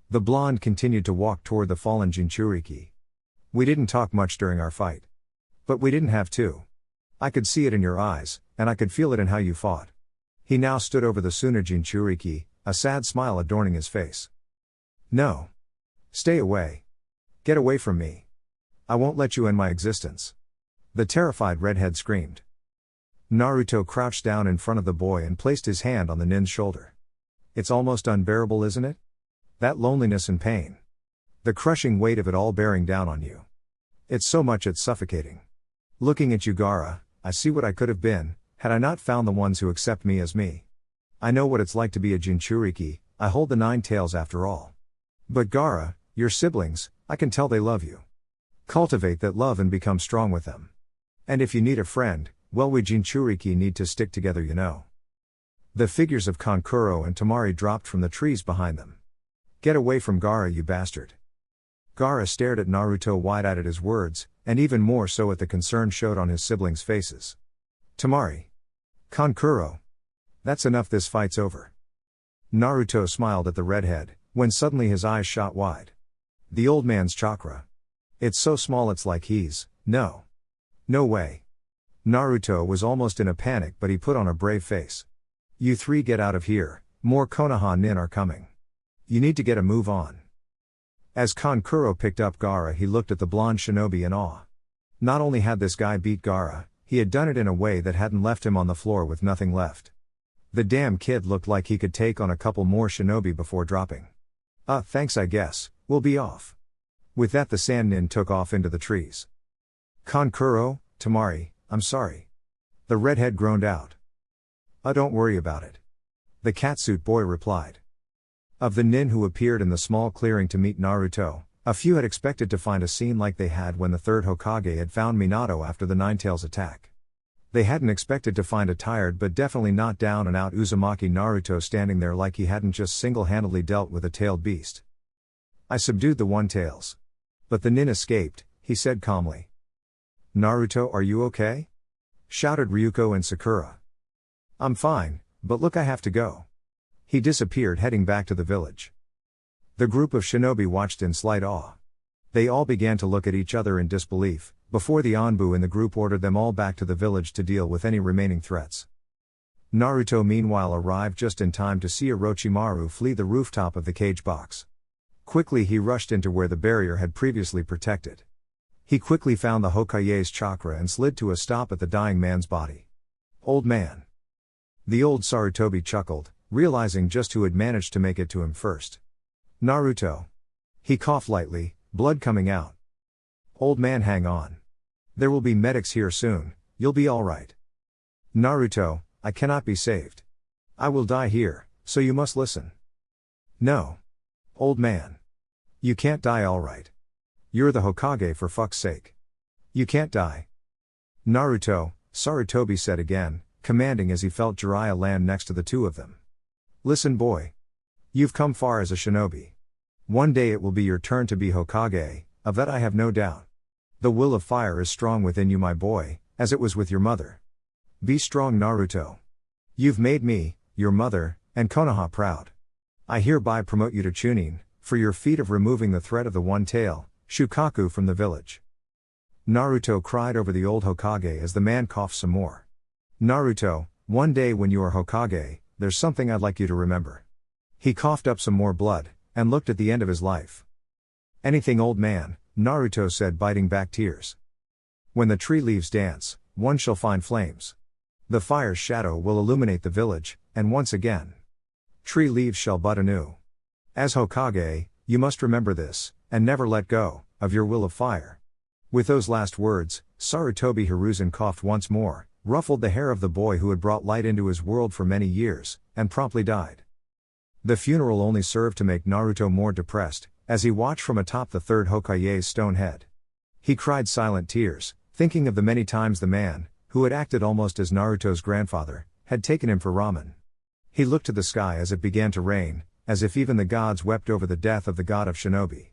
The blonde continued to walk toward the fallen Jinchuriki. We didn't talk much during our fight. But we didn't have to. I could see it in your eyes, and I could feel it in how you fought. He now stood over the Suna Jinchuriki, a sad smile adorning his face. No. Stay away. Get away from me. I won't let you end my existence. The terrified redhead screamed. Naruto crouched down in front of the boy and placed his hand on the nin's shoulder. It's almost unbearable, isn't it? That loneliness and pain. The crushing weight of it all bearing down on you. It's so much it's suffocating. Looking at you, Gaara, I see what I could have been, had I not found the ones who accept me as me. I know what it's like to be a Jinchuriki, I hold the 9 tails after all. But Gaara, your siblings, I can tell they love you. Cultivate that love and become strong with them. And if you need a friend, well, we Jinchuriki need to stick together, you know. The figures of Kankuro and Temari dropped from the trees behind them. Get away from Gaara, you bastard. Gaara stared at Naruto wide-eyed at his words, and even more so at the concern showed on his siblings' faces. Temari. Kankuro. That's enough, this fight's over. Naruto smiled at the redhead, when suddenly his eyes shot wide. The old man's chakra. It's so small it's like he's, no way. Naruto was almost in a panic, but he put on a brave face. You 3 get out of here, more Konoha nin are coming. You need to get a move on. As Kankuro picked up Gaara, he looked at the blonde shinobi in awe. Not only had this guy beat Gaara, he had done it in a way that hadn't left him on the floor with nothing left. The damn kid looked like he could take on a couple more shinobi before dropping. Thanks, I guess, we'll be off. With that, the sand nin took off into the trees. Kankuro, Temari, I'm sorry. The redhead groaned out. Don't worry about it. The catsuit boy replied. Of the nin who appeared in the small clearing to meet Naruto, a few had expected to find a scene like they had when the 3rd Hokage had found Minato after the 9 tails attack. They hadn't expected to find a tired but definitely not down and out Uzumaki Naruto standing there like he hadn't just single-handedly dealt with a tailed beast. I subdued the 1 tails. But the nin escaped, he said calmly. Naruto, are you okay? Shouted Ryuko and Sakura. I'm fine, but look, I have to go. He disappeared, heading back to the village. The group of shinobi watched in slight awe. They all began to look at each other in disbelief, before the Anbu in the group ordered them all back to the village to deal with any remaining threats. Naruto meanwhile arrived just in time to see Orochimaru flee the rooftop of the cage box. Quickly he rushed into where the barrier had previously protected. He quickly found the Hokage's chakra and slid to a stop at the dying man's body. Old man. The old Sarutobi chuckled, realizing just who had managed to make it to him first. Naruto. He coughed lightly, blood coming out. Old man, hang on. There will be medics here soon, you'll be alright. Naruto, I cannot be saved. I will die here, so you must listen. No. Old man. You can't die, alright. You're the Hokage, for fuck's sake. You can't die. Naruto, Sarutobi said again, commanding as he felt Jiraiya land next to the two of them. Listen, boy. You've come far as a shinobi. One day it will be your turn to be Hokage, of that I have no doubt. The will of fire is strong within you, my boy, as it was with your mother. Be strong, Naruto. You've made me, your mother, and Konoha proud. I hereby promote you to Chunin, for your feat of removing the threat of the 1 tail, Shukaku, from the village. Naruto cried over the old Hokage as the man coughed some more. Naruto, one day when you are Hokage, there's something I'd like you to remember. He coughed up some more blood, and looked at the end of his life. Anything, old man, Naruto said, biting back tears. When the tree leaves dance, one shall find flames. The fire's shadow will illuminate the village, and once again, tree leaves shall bud anew. As Hokage, you must remember this, and never let go of your will of fire. With those last words, Sarutobi Hiruzen coughed once more, ruffled the hair of the boy who had brought light into his world for many years, and promptly died. The funeral only served to make Naruto more depressed, as he watched from atop the 3rd Hokage's stone head. He cried silent tears, thinking of the many times the man, who had acted almost as Naruto's grandfather, had taken him for ramen. He looked to the sky as it began to rain, as if even the gods wept over the death of the god of shinobi.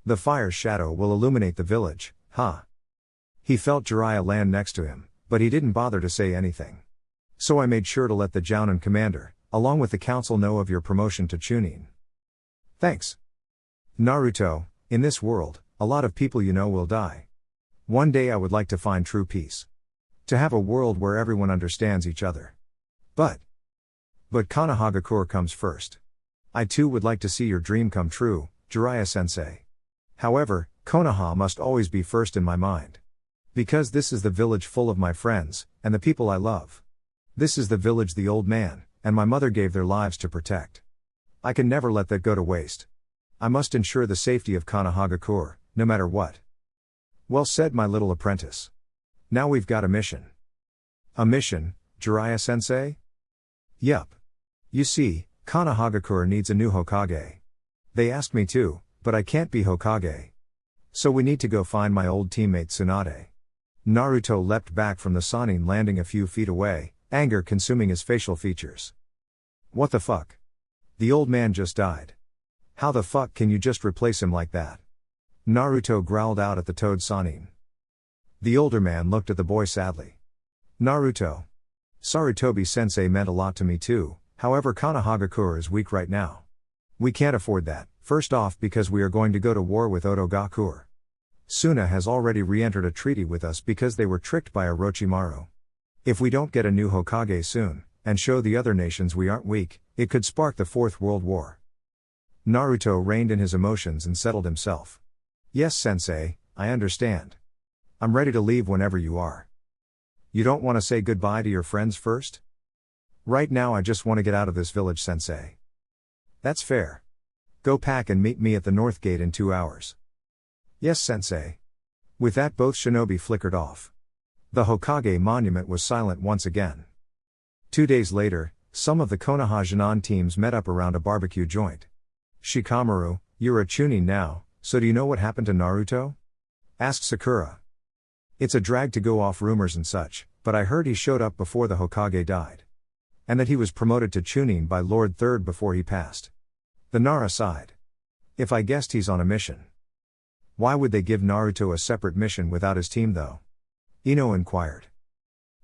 The fire's shadow will illuminate the village, ha. He felt Jiraiya land next to him, but he didn't bother to say anything. So I made sure to let the Jounin commander, along with the council, know of your promotion to Chunin. Thanks. Naruto, in this world, a lot of people you know will die. One day I would like to find true peace. To have a world where everyone understands each other. But Konohagakure comes first. I too would like to see your dream come true, Jiraiya-sensei. However, Konoha must always be first in my mind. Because this is the village full of my friends, and the people I love. This is the village the old man, and my mother gave their lives to protect. I can never let that go to waste. I must ensure the safety of Konohagakure, no matter what. Well said, my little apprentice. Now we've got a mission. A mission, Jiraiya-sensei? Yup. You see, Konohagakure needs a new Hokage. They asked me to, but I can't be Hokage. So we need to go find my old teammate Tsunade. Naruto leapt back from the Sannin, landing a few feet away, anger consuming his facial features. What the fuck? The old man just died. How the fuck can you just replace him like that? Naruto growled out at the Toad Sannin. The older man looked at the boy sadly. Naruto. Sarutobi-sensei meant a lot to me too, however Konohagakure is weak right now. We can't afford that, first off because we are going to go to war with Otogakure. Suna has already re-entered a treaty with us because they were tricked by Orochimaru. If we don't get a new Hokage soon, and show the other nations we aren't weak, it could spark the Fourth World War. Naruto reined in his emotions and settled himself. Yes, sensei, I understand. I'm ready to leave whenever you are. You don't want to say goodbye to your friends first? Right now I just want to get out of this village, sensei. That's fair. Go pack and meet me at the North Gate in 2 hours. Yes, sensei. With that both shinobi flickered off. The Hokage monument was silent once again. 2 days later, some of the Konoha Jinan teams met up around a barbecue joint. Shikamaru, you're a Chunin now, so do you know what happened to Naruto? Asked Sakura. It's a drag to go off rumors and such, but I heard he showed up before the Hokage died. And that he was promoted to Chunin by Lord Third before he passed. The Nara sighed. If I guessed he's on a mission. Why would they give Naruto a separate mission without his team though? Ino inquired.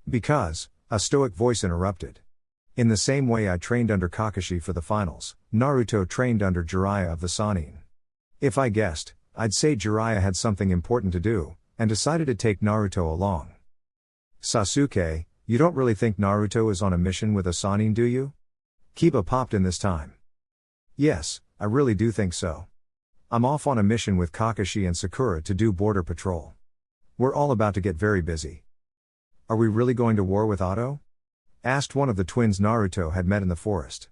Because, a stoic voice interrupted. In the same way I trained under Kakashi for the finals, Naruto trained under Jiraiya of the Sannin. If I guessed, I'd say Jiraiya had something important to do, and decided to take Naruto along. Sasuke, you don't really think Naruto is on a mission with a Sannin, do you? Kiba popped in this time. Yes, I really do think so. I'm off on a mission with Kakashi and Sakura to do border patrol. We're all about to get very busy. Are we really going to war with Oto? Asked one of the twins Naruto had met in the forest.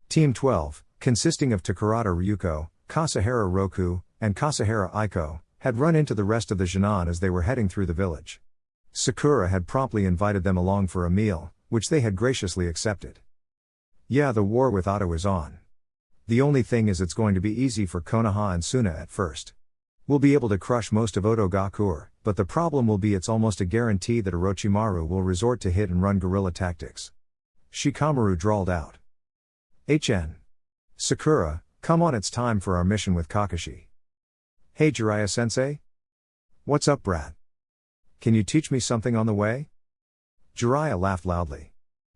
Team 12, consisting of Takarada Ryuko, Kasahara Roku, and Kasahara Aiko, had run into the rest of the Jinan as they were heading through the village. Sakura had promptly invited them along for a meal, which they had graciously accepted. Yeah, the war with Oto is on. The only thing is it's going to be easy for Konoha and Suna at first. We'll be able to crush most of Otogakure, but the problem will be it's almost a guarantee that Orochimaru will resort to hit and run guerrilla tactics. Shikamaru drawled out. Sakura, come on, it's time for our mission with Kakashi. Hey Jiraiya-sensei? What's up, brat? Can you teach me something on the way? Jiraiya laughed loudly.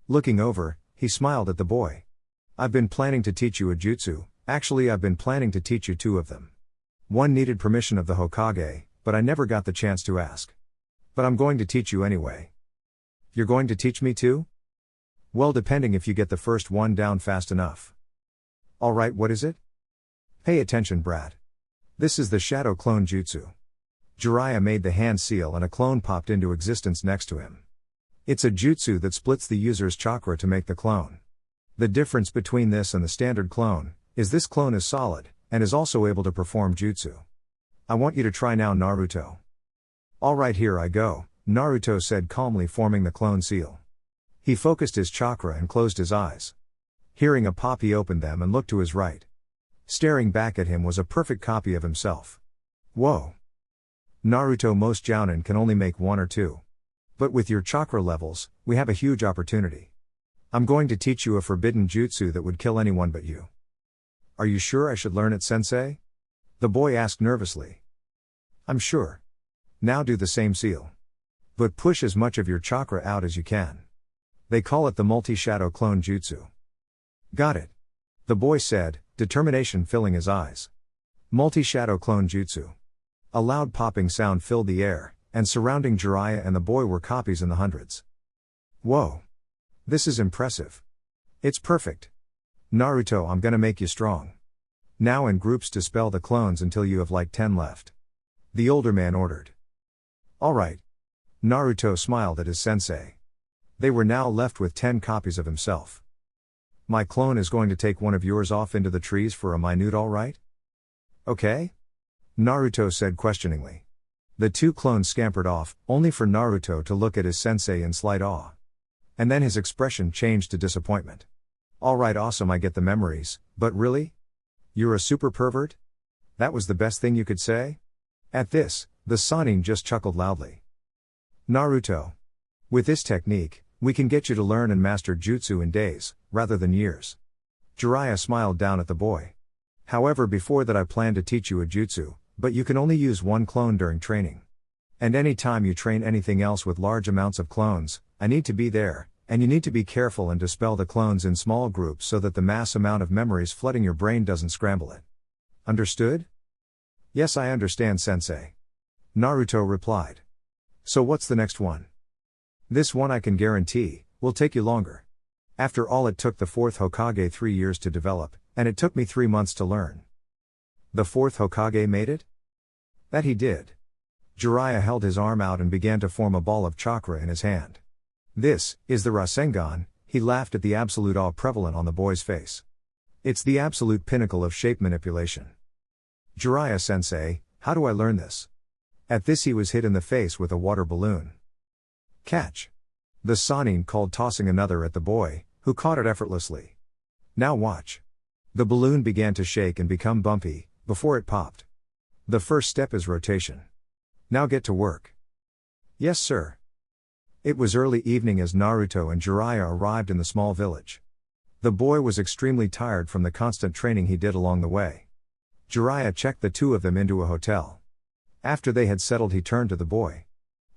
Looking over, he smiled at the boy. I've been planning to teach you a jutsu, actually I've been planning to teach you 2 of them. One needed permission of the Hokage, but I never got the chance to ask. But I'm going to teach you anyway. You're going to teach me too? Well, depending if you get the first one down fast enough. Alright, what is it? Pay attention, brat. This is the Shadow Clone Jutsu. Jiraiya made the hand seal and a clone popped into existence next to him. It's a jutsu that splits the user's chakra to make the clone. The difference between this and the standard clone is this clone is solid, and is also able to perform jutsu. I want you to try now, Naruto. Alright, here I go, Naruto said calmly, forming the clone seal. He focused his chakra and closed his eyes. Hearing a pop, he opened them and looked to his right. Staring back at him was a perfect copy of himself. Whoa! Naruto, most jounin can only make 1 or 2. But with your chakra levels, we have a huge opportunity. I'm going to teach you a forbidden jutsu that would kill anyone but you. Are you sure I should learn it, sensei? The boy asked nervously. I'm sure. Now do the same seal. But push as much of your chakra out as you can. They call it the multi-shadow clone jutsu. Got it. The boy said, determination filling his eyes. Multi-shadow clone jutsu. A loud popping sound filled the air, and surrounding Jiraiya and the boy were copies in the hundreds. Whoa! This is impressive. It's perfect. Naruto, I'm gonna make you strong. Now in groups dispel the clones until you have like 10 left. The older man ordered. Alright. Naruto smiled at his sensei. They were now left with 10 copies of himself. My clone is going to take one of yours off into the trees for a minute, alright? Okay? Naruto said questioningly. The 2 clones scampered off, only for Naruto to look at his sensei in slight awe. And then his expression changed to disappointment. Alright, awesome, I get the memories, but really? You're a super pervert? That was the best thing you could say? At this, the Sannin just chuckled loudly. Naruto. With this technique, we can get you to learn and master jutsu in days, rather than years. Jiraiya smiled down at the boy. However, before that I plan to teach you a jutsu, but you can only use 1 clone during training. And any time you train anything else with large amounts of clones, I need to be there, and you need to be careful and dispel the clones in small groups so that the mass amount of memories flooding your brain doesn't scramble it. Understood? Yes, I understand, Sensei. Naruto replied. So what's the next one? This one I can guarantee, will take you longer. After all, it took the 4th Hokage 3 years to develop, and it took me 3 months to learn. The 4th Hokage made it? That he did. Jiraiya held his arm out and began to form a ball of chakra in his hand. This is the Rasengan. He laughed at the absolute awe prevalent on the boy's face. It's the absolute pinnacle of shape manipulation. Jiraiya-sensei, how do I learn this? At this he was hit in the face with a water balloon. Catch! The Sannin called, tossing another at the boy, who caught it effortlessly. Now watch. The balloon began to shake and become bumpy, before it popped. The first step is rotation. Now get to work. Yes, sir. It was early evening as Naruto and Jiraiya arrived in the small village. The boy was extremely tired from the constant training he did along the way. Jiraiya checked the 2 of them into a hotel. After they had settled, he turned to the boy.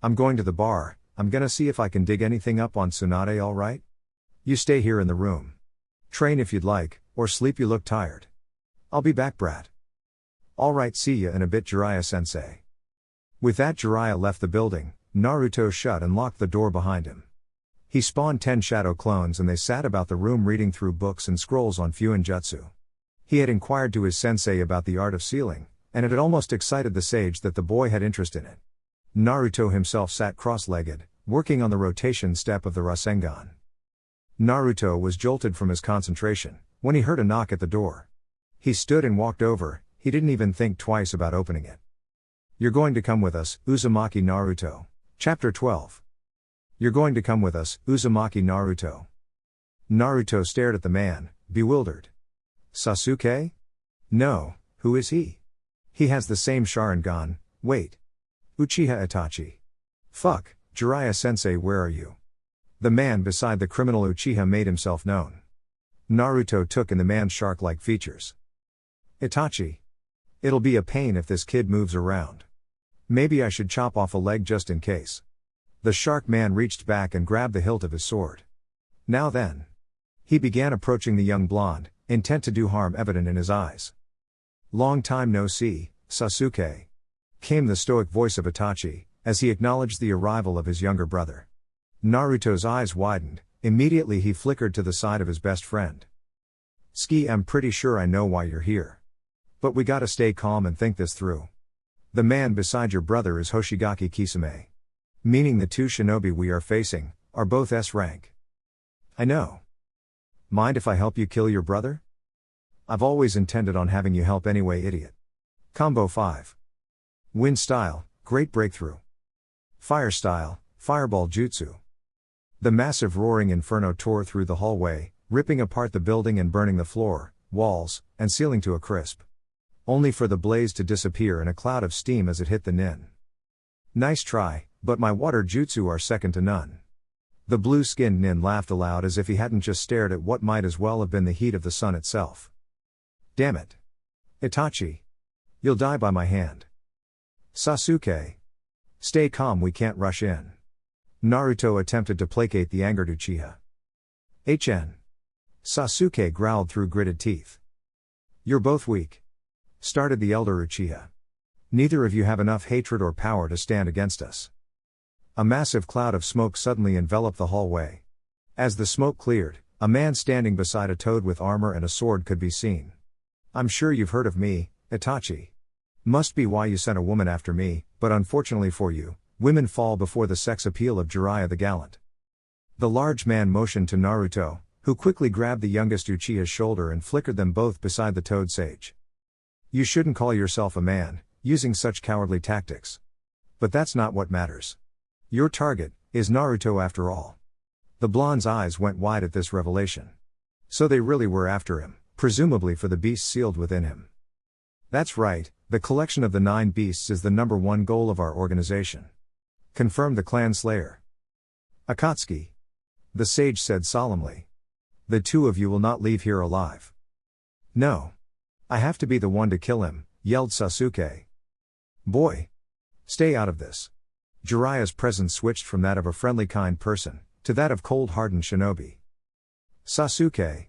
I'm going to the bar. I'm gonna see if I can dig anything up on Tsunade, alright? You stay here in the room. Train if you'd like, or sleep, you look tired. I'll be back, brat. Alright, see ya in a bit, Jiraiya-sensei. With that, Jiraiya left the building. Naruto shut and locked the door behind him. He spawned 10 shadow clones and they sat about the room reading through books and scrolls on Fuin Jutsu. He had inquired to his sensei about the art of sealing, and it had almost excited the sage that the boy had interest in it. Naruto himself sat cross-legged, working on the rotation step of the Rasengan. Naruto was jolted from his concentration when he heard a knock at the door. He stood and walked over. He didn't even think twice about opening it. You're going to come with us, Uzumaki Naruto. Chapter 12. You're going to come with us, Uzumaki Naruto. Naruto stared at the man, bewildered. Sasuke? No, who is he? He has the same Sharingan. Wait. Uchiha Itachi. Fuck, Jiraiya-sensei, where are you? The man beside the criminal Uchiha made himself known. Naruto took in the man's shark-like features. Itachi. It'll be a pain if this kid moves around. Maybe I should chop off a leg just in case. The shark man reached back and grabbed the hilt of his sword. Now then. He began approaching the young blonde, intent to do harm evident in his eyes. Long time no see, Sasuke. Came the stoic voice of Itachi, as he acknowledged the arrival of his younger brother. Naruto's eyes widened. Immediately he flickered to the side of his best friend. Ski, I'm pretty sure I know why you're here. But we gotta stay calm and think this through. The man beside your brother is Hoshigaki Kisame. Meaning the 2 shinobi we are facing, are both S rank. I know. Mind if I help you kill your brother? I've always intended on having you help anyway, idiot. Combo 5. Wind style, great breakthrough. Fire style, fireball jutsu. The massive roaring inferno tore through the hallway, ripping apart the building and burning the floor, walls, and ceiling to a crisp. Only for the blaze to disappear in a cloud of steam as it hit the nin. Nice try, but my water jutsu are second to none. The blue-skinned nin laughed aloud as if he hadn't just stared at what might as well have been the heat of the sun itself. Damn it. Itachi. You'll die by my hand. Sasuke. Stay calm, we can't rush in. Naruto attempted to placate the angered Uchiha. Sasuke growled through gritted teeth. You're both weak. Started the elder Uchiha. Neither of you have enough hatred or power to stand against us. A massive cloud of smoke suddenly enveloped the hallway. As the smoke cleared, A man standing beside a toad with armor and a sword could be seen. I'm sure you've heard of me, Itachi. Must be why you sent a woman after me, but unfortunately for you, women fall before the sex appeal of Jiraiya the Gallant. The large man motioned to Naruto, who quickly grabbed the youngest Uchiha's shoulder and flickered them both beside the toad sage. You shouldn't call yourself a man, using such cowardly tactics. But that's not what matters. Your target is Naruto after all. The blonde's eyes went wide at this revelation. So they really were after him, presumably for the beast sealed within him. That's right, the collection of the 9 beasts is the #1 goal of our organization. Confirmed the clan slayer. Akatsuki. The sage said solemnly. The two of you will not leave here alive. No. I have to be the one to kill him, yelled Sasuke. Boy. Stay out of this. Jiraiya's presence switched from that of a friendly kind person, to that of cold-hardened shinobi. Sasuke.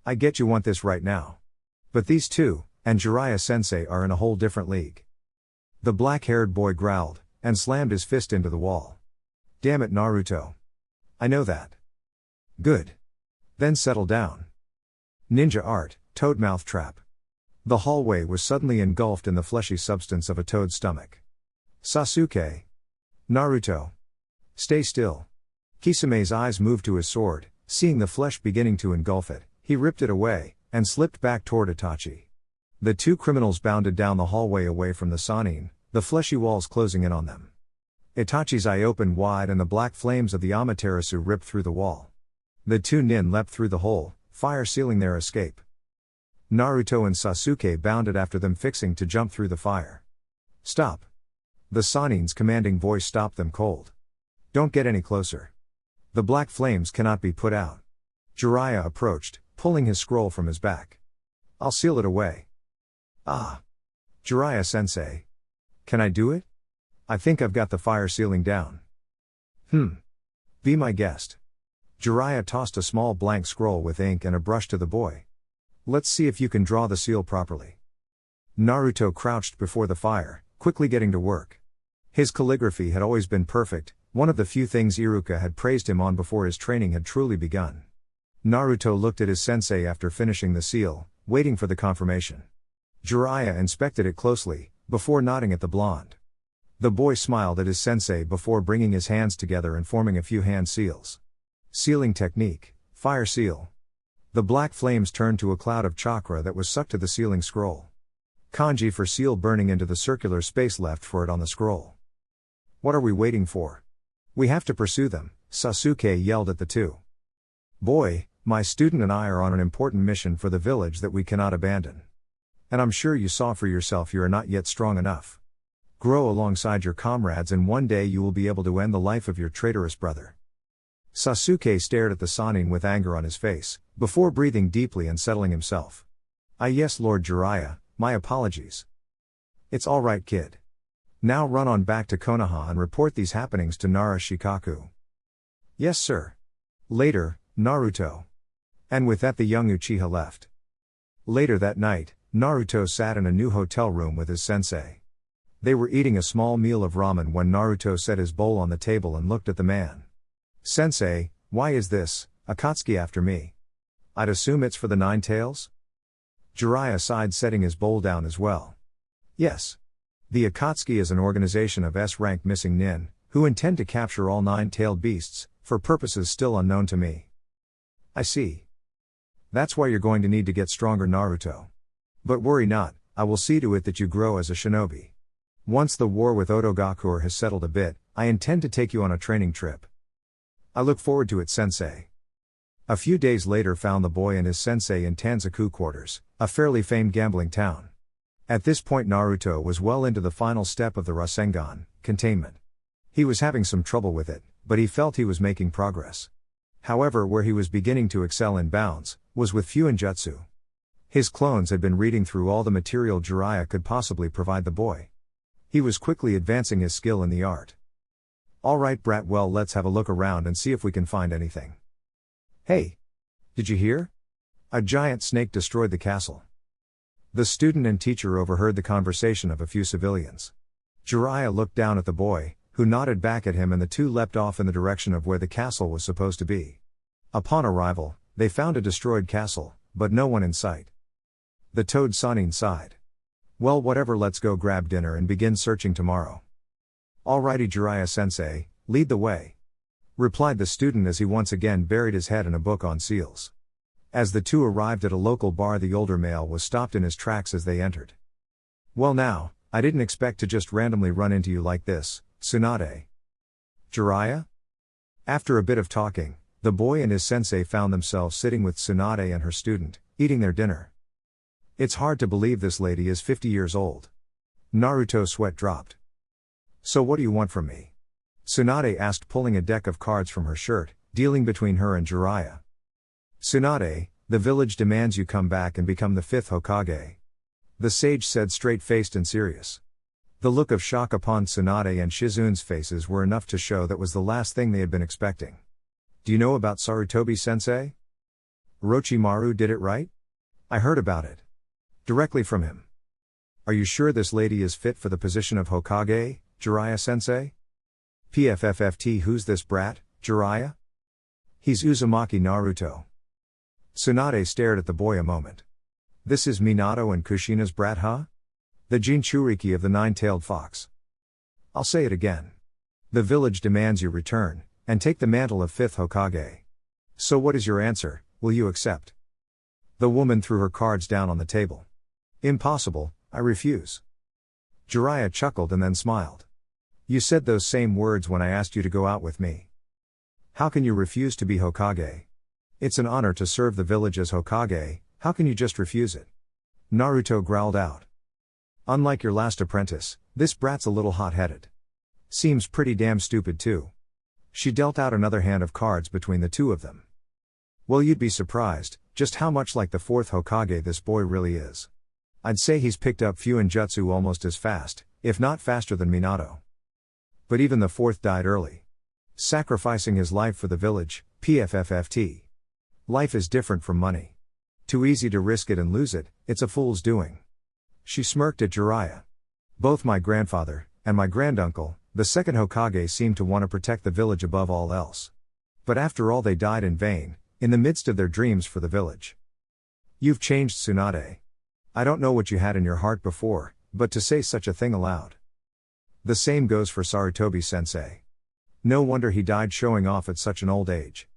I get you want this right now. But these two, and Jiraiya Sensei are in a whole different league. The black-haired boy growled, and slammed his fist into the wall. Damn it Naruto. I know that. Good. Then settle down. Ninja art, toad mouth trap. The hallway was suddenly engulfed in the fleshy substance of a toad's stomach. Sasuke. Naruto. Stay still. Kisame's eyes moved to his sword, seeing the flesh beginning to engulf it, he ripped it away, and slipped back toward Itachi. The two criminals bounded down the hallway away from the Sannin, the fleshy walls closing in on them. Itachi's eye opened wide and the black flames of the Amaterasu ripped through the wall. The two nin leapt through the hole, fire sealing their escape. Naruto and Sasuke bounded after them, fixing to jump through the fire. Stop. The Sannin's commanding voice stopped them cold. Don't get any closer. The black flames cannot be put out. Jiraiya approached, pulling his scroll from his back. I'll seal it away. Ah. Jiraiya sensei. Can I do it? I think I've got the fire sealing down. Be my guest. Jiraiya tossed a small blank scroll with ink and a brush to the boy. Let's see if you can draw the seal properly. Naruto crouched before the fire, quickly getting to work. His calligraphy had always been perfect, one of the few things Iruka had praised him on before his training had truly begun. Naruto looked at his sensei after finishing the seal, waiting for the confirmation. Jiraiya inspected it closely, before nodding at the blonde. The boy smiled at his sensei before bringing his hands together and forming a few hand seals. Sealing technique, fire seal. The black flames turned to a cloud of chakra that was sucked to the sealing scroll. Kanji for seal burning into the circular space left for it on the scroll. What are we waiting for? We have to pursue them, Sasuke yelled at the two. Boy, my student and I are on an important mission for the village that we cannot abandon. And I'm sure you saw for yourself you are not yet strong enough. Grow alongside your comrades and one day you will be able to end the life of your traitorous brother. Sasuke stared at the Sannin with anger on his face, before breathing deeply and settling himself. Yes Lord Jiraiya, my apologies. It's alright kid. Now run on back to Konoha and report these happenings to Nara Shikaku. Yes sir. Later, Naruto. And with that the young Uchiha left. Later that night, Naruto sat in a new hotel room with his sensei. They were eating a small meal of ramen when Naruto set his bowl on the table and looked at the man. Sensei, why is this, Akatsuki after me? I'd assume it's for the 9 tails? Jiraiya sighed, setting his bowl down as well. Yes. The Akatsuki is an organization of S-rank missing nin, who intend to capture all 9-tailed beasts, for purposes still unknown to me. I see. That's why you're going to need to get stronger Naruto. But worry not, I will see to it that you grow as a shinobi. Once the war with Otogakur has settled a bit, I intend to take you on a training trip. I look forward to it sensei. A few days later found the boy and his sensei in Tanzaku quarters, a fairly famed gambling town. At this point Naruto was well into the final step of the Rasengan, containment. He was having some trouble with it, but he felt he was making progress. However, where he was beginning to excel in bounds, was with Fuinjutsu. His clones had been reading through all the material Jiraiya could possibly provide the boy. He was quickly advancing his skill in the art. Alright brat, well let's have a look around and see if we can find anything. Hey! Did you hear? A giant snake destroyed the castle. The student and teacher overheard the conversation of a few civilians. Jiraiya looked down at the boy, who nodded back at him, and the two leapt off in the direction of where the castle was supposed to be. Upon arrival, They found a destroyed castle, but no one in sight. The toad Sanin sighed. Well, whatever, let's go grab dinner and begin searching tomorrow. Alrighty Jiraiya-sensei, lead the way, replied the student as he once again buried his head in a book on seals. As the two arrived at a local bar, the older male was stopped in his tracks as they entered. Well now, I didn't expect to just randomly run into you like this, Tsunade. Jiraiya? After a bit of talking, the boy and his sensei found themselves sitting with Tsunade and her student, eating their dinner. It's hard to believe this lady is 50 years old. Naruto's sweat dropped. So what do you want from me? Tsunade asked, pulling a deck of cards from her shirt, dealing between her and Jiraiya. Tsunade, the village demands you come back and become the 5th Hokage. The sage said, straight-faced and serious. The look of shock upon Tsunade and Shizune's faces were enough to show that was the last thing they had been expecting. Do you know about Sarutobi-sensei? Orochimaru did it right? I heard about it. Directly from him. Are you sure this lady is fit for the position of Hokage, Jiraiya-sensei? PFFFT, who's this brat, Jiraiya? He's Uzumaki Naruto. Tsunade stared at the boy a moment. This is Minato and Kushina's brat, huh? The Jinchuriki of the nine-tailed fox. I'll say it again. The village demands you return, and take the mantle of 5th Hokage. So what is your answer, will you accept? The woman threw her cards down on the table. Impossible, I refuse. Jiraiya chuckled and then smiled. You said those same words when I asked you to go out with me. How can you refuse to be Hokage? It's an honor to serve the village as Hokage, how can you just refuse it? Naruto growled out. Unlike your last apprentice, this brat's a little hot-headed. Seems pretty damn stupid too. She dealt out another hand of cards between the two of them. Well, you'd be surprised, just how much like the 4th Hokage this boy really is. I'd say he's picked up Fuinjutsu almost as fast, if not faster than Minato. But even the 4th died early. Sacrificing his life for the village, PFFFT. Life is different from money. Too easy to risk it and lose it, it's a fool's doing. She smirked at Jiraiya. Both my grandfather, and my granduncle, the 2nd Hokage, seemed to want to protect the village above all else. But after all, they died in vain, in the midst of their dreams for the village. You've changed, Tsunade. I don't know what you had in your heart before, but to say such a thing aloud. The same goes for Sarutobi-sensei. No wonder he died showing off at such an old age.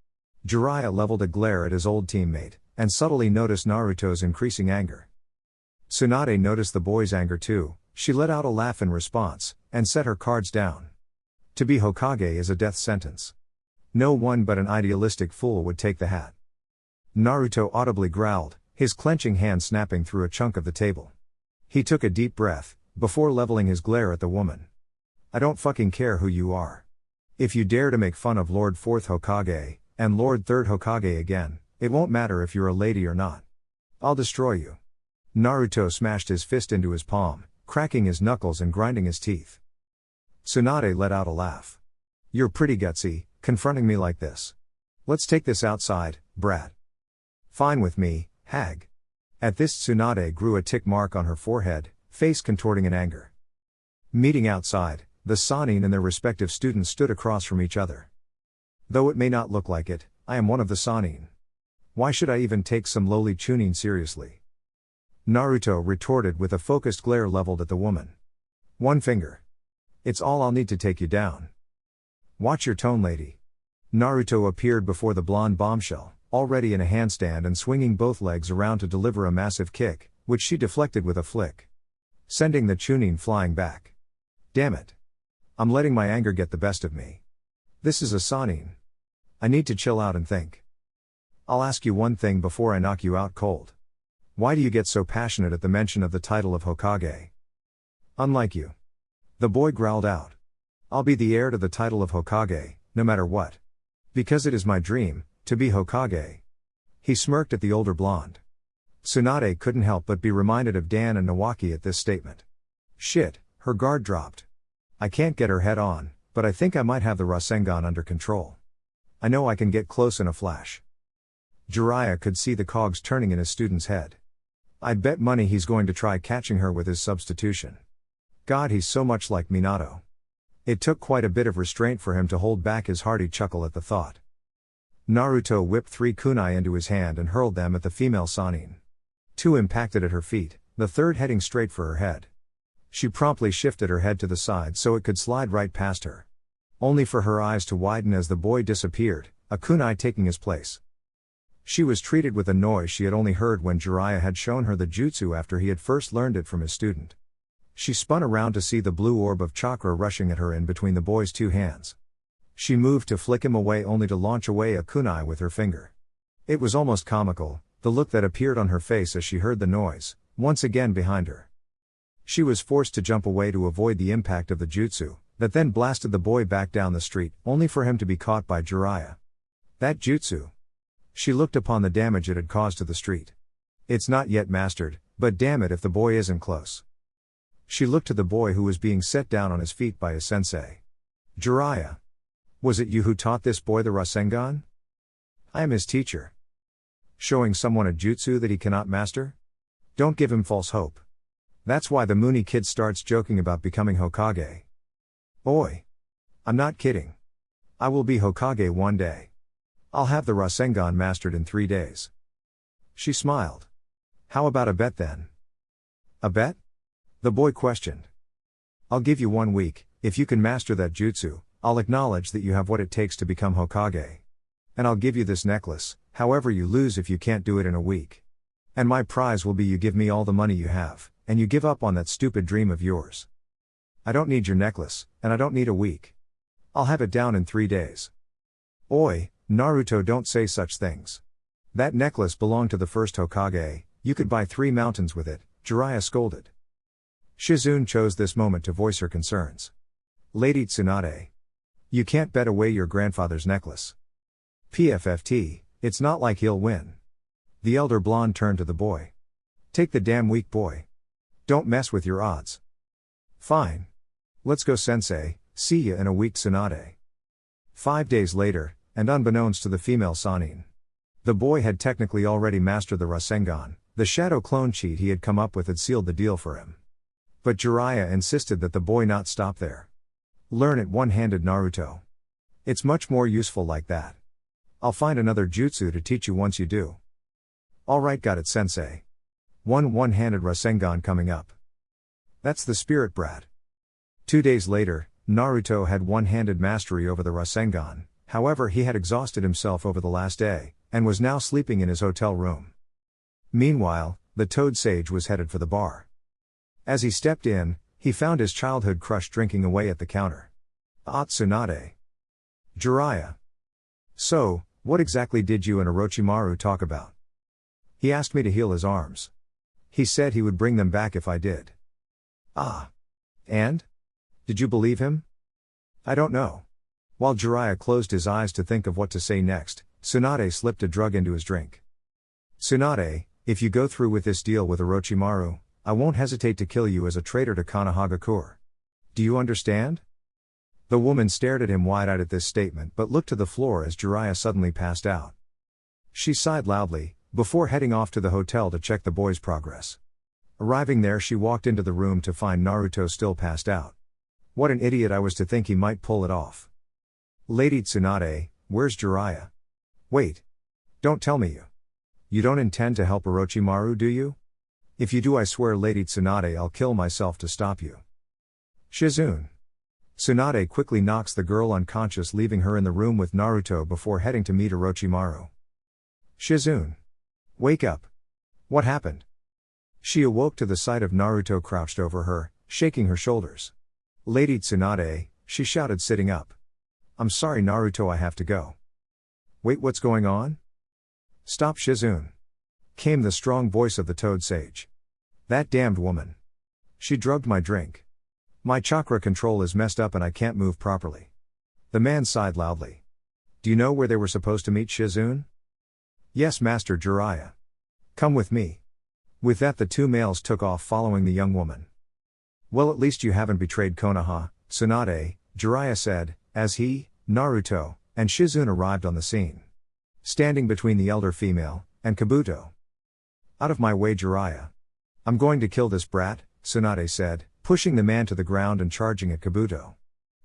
Jiraiya leveled a glare at his old teammate, and subtly noticed Naruto's increasing anger. Tsunade noticed the boy's anger too. She let out a laugh in response, and set her cards down. To be Hokage is a death sentence. No one but an idealistic fool would take the hat. Naruto audibly growled, his clenching hand snapping through a chunk of the table. He took a deep breath, before leveling his glare at the woman. I don't fucking care who you are. If you dare to make fun of Lord 4th Hokage, and Lord 3rd Hokage again, it won't matter if you're a lady or not. I'll destroy you. Naruto smashed his fist into his palm, cracking his knuckles and grinding his teeth. Tsunade let out a laugh. You're pretty gutsy, confronting me like this. Let's take this outside, brat. Fine with me, hag. At this, Tsunade grew a tick mark on her forehead, face contorting in anger. Meeting outside, the Sannin and their respective students stood across from each other. Though it may not look like it, I am one of the Sannin. Why should I even take some lowly chunin seriously? Naruto retorted with a focused glare leveled at the woman. One finger. It's all I'll need to take you down. Watch your tone, lady. Naruto appeared before the blonde bombshell, already in a handstand and swinging both legs around to deliver a massive kick, which she deflected with a flick, sending the chunin flying back. Damn it. I'm letting my anger get the best of me. This is a Sannin. I need to chill out and think. I'll ask you one thing before I knock you out cold. Why do you get so passionate at the mention of the title of Hokage? Unlike you. The boy growled out. I'll be the heir to the title of Hokage, no matter what. Because it is my dream, to be Hokage. He smirked at the older blonde. Tsunade couldn't help but be reminded of Dan and Nawaki at this statement. Shit, her guard dropped. I can't get her head on, but I think I might have the Rasengan under control. I know I can get close in a flash. Jiraiya could see the cogs turning in his student's head. I'd bet money he's going to try catching her with his substitution. God, he's so much like Minato. It took quite a bit of restraint for him to hold back his hearty chuckle at the thought. Naruto whipped 3 kunai into his hand and hurled them at the female Sannin. 2 impacted at her feet, the third heading straight for her head. She promptly shifted her head to the side so it could slide right past her. Only for her eyes to widen as the boy disappeared, a kunai taking his place. She was treated with a noise she had only heard when Jiraiya had shown her the jutsu after he had first learned it from his student. She spun around to see the blue orb of chakra rushing at her in between the boy's 2 hands. She moved to flick him away only to launch away a kunai with her finger. It was almost comical, the look that appeared on her face as she heard the noise, once again behind her. She was forced to jump away to avoid the impact of the jutsu, that then blasted the boy back down the street, only for him to be caught by Jiraiya. That jutsu. She looked upon the damage it had caused to the street. It's not yet mastered, but damn it if the boy isn't close. She looked to the boy who was being set down on his feet by his sensei. Jiraiya. Was it you who taught this boy the Rasengan? I am his teacher. Showing someone a jutsu that he cannot master? Don't give him false hope. That's why the Mooney kid starts joking about becoming Hokage. Oi. I'm not kidding. I will be Hokage one day. I'll have the Rasengan mastered in 3 days. She smiled. How about a bet then? A bet? The boy questioned. I'll give you 1 week, if you can master that jutsu, I'll acknowledge that you have what it takes to become Hokage. And I'll give you this necklace, however you lose if you can't do it in a week. And my prize will be you give me all the money you have, and you give up on that stupid dream of yours. I don't need your necklace, and I don't need a week. I'll have it down in 3 days. Oi, Naruto, don't say such things. That necklace belonged to the first Hokage, you could buy 3 mountains with it, Jiraiya scolded. Shizune chose this moment to voice her concerns. Lady Tsunade. You can't bet away your grandfather's necklace. PFFT, it's not like he'll win. The elder blonde turned to the boy. Take the damn weak boy. Don't mess with your odds. Fine. Let's go, Sensei, see ya in a week, Tsunade. 5 days later, and unbeknownst to the female Sannin, the boy had technically already mastered the Rasengan, the shadow clone cheat he had come up with had sealed the deal for him. But Jiraiya insisted that the boy not stop there. Learn it one-handed, Naruto. It's much more useful like that. I'll find another jutsu to teach you once you do. Alright, got it, Sensei. One-handed Rasengan coming up. That's the spirit, brat. 2 days later, Naruto had one-handed mastery over the Rasengan, however he had exhausted himself over the last day, and was now sleeping in his hotel room. Meanwhile, the Toad Sage was headed for the bar. As he stepped in, he found his childhood crush drinking away at the counter. Ah, Tsunade. Jiraiya. So, what exactly did you and Orochimaru talk about? He asked me to heal his arms. He said he would bring them back if I did. Ah. And? Did you believe him? I don't know. While Jiraiya closed his eyes to think of what to say next, Tsunade slipped a drug into his drink. Tsunade, if you go through with this deal with Orochimaru, I won't hesitate to kill you as a traitor to Konohagakure. Do you understand? The woman stared at him wide-eyed at this statement but looked to the floor as Jiraiya suddenly passed out. She sighed loudly, before heading off to the hotel to check the boy's progress. Arriving there, she walked into the room to find Naruto still passed out. What an idiot I was to think he might pull it off. Lady Tsunade, where's Jiraiya? Wait. Don't tell me you don't intend to help Orochimaru, do you? If you do, I swear, Lady Tsunade, I'll kill myself to stop you. Shizune. Tsunade quickly knocks the girl unconscious, leaving her in the room with Naruto before heading to meet Orochimaru. Shizune. Wake up. What happened? She awoke to the sight of Naruto crouched over her, shaking her shoulders. Lady Tsunade, she shouted, sitting up. I'm sorry, Naruto, I have to go. Wait, what's going on? Stop, Shizune. Came the strong voice of the Toad Sage. That damned woman. She drugged my drink. My chakra control is messed up and I can't move properly. The man sighed loudly. Do you know where they were supposed to meet, Shizune? Yes, Master Jiraiya. Come with me. With that, the 2 males took off following the young woman. Well, at least you haven't betrayed Konoha, Tsunade, Jiraiya said, as he, Naruto, and Shizune arrived on the scene. Standing between the elder female and Kabuto. Out of my way, Jiraiya. I'm going to kill this brat, Tsunade said, pushing the man to the ground and charging at Kabuto.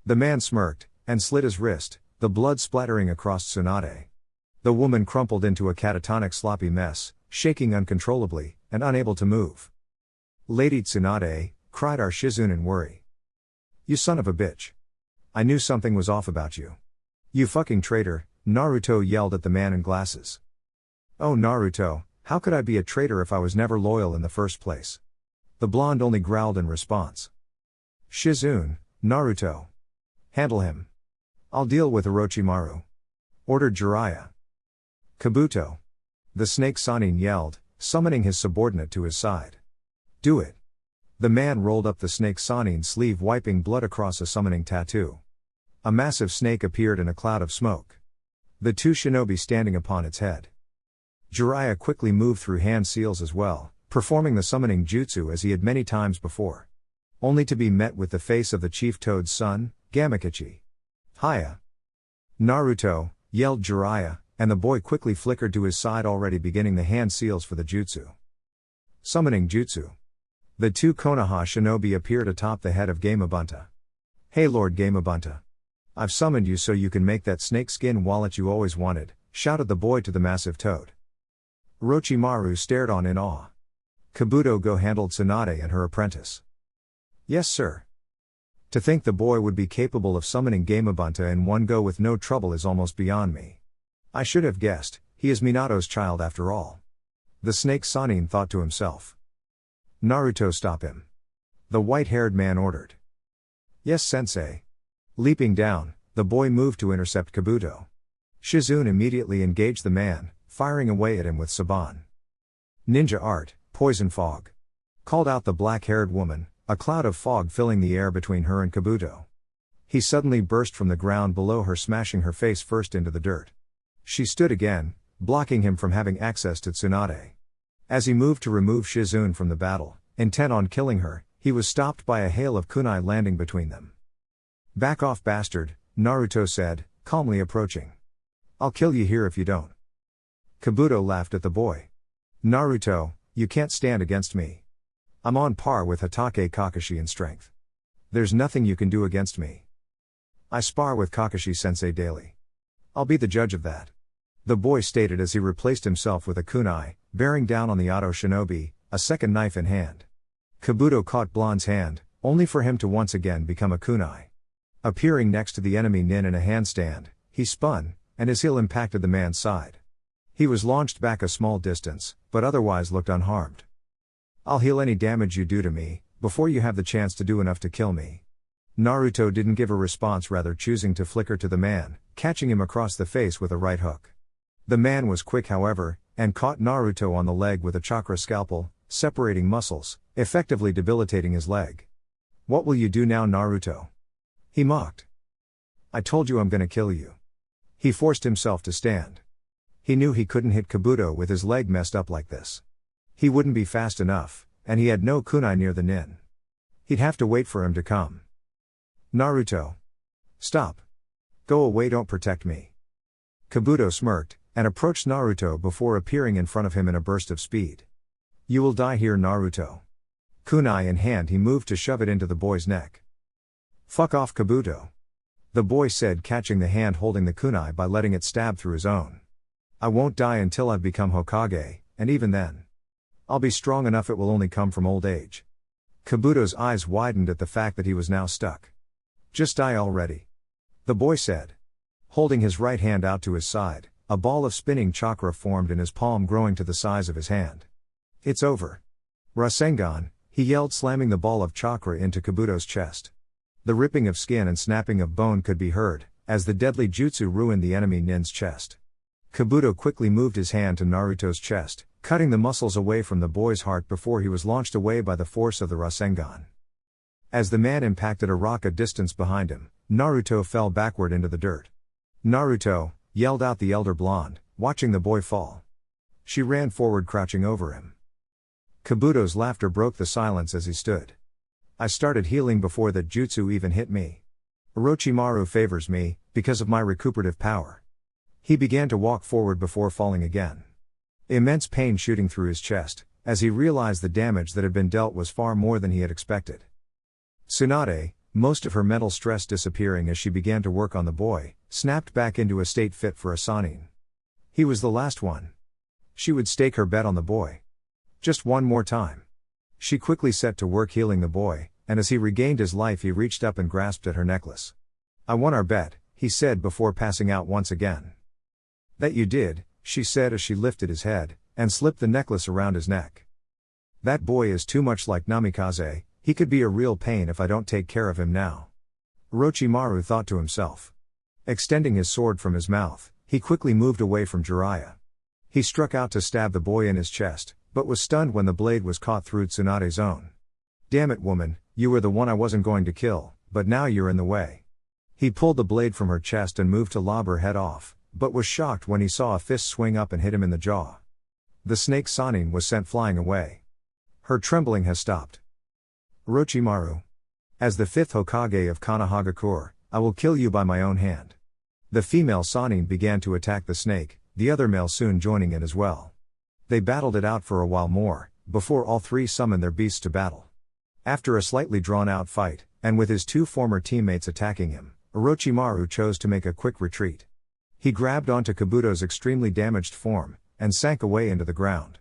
The man smirked, and slit his wrist, the blood splattering across Tsunade. The woman crumpled into a catatonic sloppy mess, shaking uncontrollably, and unable to move. Lady Tsunade, cried our Shizune in worry. You son of a bitch. I knew something was off about you. You fucking traitor, Naruto yelled at the man in glasses. Oh Naruto, how could I be a traitor if I was never loyal in the first place? The blonde only growled in response. Shizune, Naruto. Handle him. I'll deal with Orochimaru. Ordered Jiraiya. Kabuto. The snake Sanin yelled, summoning his subordinate to his side. Do it. The man rolled up the snake Sanin's sleeve, wiping blood across a summoning tattoo. A massive snake appeared in a cloud of smoke. The two shinobi standing upon its head. Jiraiya quickly moved through hand seals as well, performing the summoning jutsu as he had many times before. Only to be met with the face of the Chief Toad's son, Gamakichi. Hiya! Naruto, yelled Jiraiya, and the boy quickly flickered to his side, already beginning the hand seals for the jutsu. Summoning jutsu. The two Konoha shinobi appeared atop the head of Gamabunta. Hey Lord Gamabunta. I've summoned you so you can make that snakeskin wallet you always wanted, shouted the boy to the massive toad. Orochimaru stared on in awe. Kabuto go handled Tsunade and her apprentice. Yes sir. To think the boy would be capable of summoning Gamabunta in one go with no trouble is almost beyond me. I should have guessed, he is Minato's child after all. The snake Sanin thought to himself. Naruto, stop him. The white-haired man ordered. Yes sensei. Leaping down, the boy moved to intercept Kabuto. Shizune immediately engaged the man, firing away at him with Saban. Ninja art, poison fog. Called out the black-haired woman, a cloud of fog filling the air between her and Kabuto. He suddenly burst from the ground below her, smashing her face first into the dirt. She stood again, blocking him from having access to Tsunade. As he moved to remove Shizune from the battle, intent on killing her, he was stopped by a hail of kunai landing between them. Back off bastard, Naruto said, calmly approaching. I'll kill you here if you don't. Kabuto laughed at the boy. Naruto, you can't stand against me. I'm on par with Hokage Kakashi in strength. There's nothing you can do against me. I spar with Kakashi sensei daily. I'll be the judge of that. The boy stated as he replaced himself with a kunai, bearing down on the Auto Shinobi, a second knife in hand. Kabuto caught Blonde's hand, only for him to once again become a kunai. Appearing next to the enemy nin in a handstand, he spun, and his heel impacted the man's side. He was launched back a small distance, but otherwise looked unharmed. I'll heal any damage you do to me, before you have the chance to do enough to kill me. Naruto didn't give a response, rather choosing to flicker to the man, catching him across the face with a right hook. The man was quick however, and caught Naruto on the leg with a chakra scalpel, separating muscles, effectively debilitating his leg. What will you do now Naruto? He mocked. I told you I'm gonna kill you. He forced himself to stand. He knew he couldn't hit Kabuto with his leg messed up like this. He wouldn't be fast enough, and he had no kunai near the nin. He'd have to wait for him to come. Naruto. Stop. Go away, don't protect me. Kabuto smirked, and approached Naruto before appearing in front of him in a burst of speed. You will die here Naruto. Kunai in hand he moved to shove it into the boy's neck. Fuck off Kabuto. The boy said, catching the hand holding the kunai by letting it stab through his own. I won't die until I've become Hokage, and even then. I'll be strong enough, it will only come from old age. Kabuto's eyes widened at the fact that he was now stuck. Just die already. The boy said. Holding his right hand out to his side, a ball of spinning chakra formed in his palm, growing to the size of his hand. It's over. Rasengan, he yelled, slamming the ball of chakra into Kabuto's chest. The ripping of skin and snapping of bone could be heard, as the deadly jutsu ruined the enemy nin's chest. Kabuto quickly moved his hand to Naruto's chest, cutting the muscles away from the boy's heart before he was launched away by the force of the Rasengan. As the man impacted a rock a distance behind him, Naruto fell backward into the dirt. Naruto, yelled out the elder blonde, watching the boy fall. She ran forward, crouching over him. Kabuto's laughter broke the silence as he stood. I started healing before that jutsu even hit me. Orochimaru favors me, because of my recuperative power. He began to walk forward before falling again. Immense pain shooting through his chest, as he realized the damage that had been dealt was far more than he had expected. Tsunade, most of her mental stress disappearing as she began to work on the boy, snapped back into a state fit for a Sanin. He was the last one. She would stake her bet on the boy. Just one more time. She quickly set to work healing the boy, and as he regained his life he reached up and grasped at her necklace. I won our bet, he said before passing out once again. That you did, she said as she lifted his head, and slipped the necklace around his neck. That boy is too much like Namikaze, he could be a real pain if I don't take care of him now. Orochimaru thought to himself. Extending his sword from his mouth, he quickly moved away from Jiraiya. He struck out to stab the boy in his chest, but was stunned when the blade was caught through Tsunade's own. Damn it, woman, you were the one I wasn't going to kill, but now you're in the way. He pulled the blade from her chest and moved to lob her head off, but was shocked when he saw a fist swing up and hit him in the jaw. The snake Sannin was sent flying away. Her trembling has stopped. Orochimaru. As the 5th Hokage of Konohagakure, I will kill you by my own hand. The female Sannin began to attack the snake, the other male soon joining in as well. They battled it out for a while more, before all three summoned their beasts to battle. After a slightly drawn-out fight, and with his two former teammates attacking him, Orochimaru chose to make a quick retreat. He grabbed onto Kabuto's extremely damaged form, and sank away into the ground.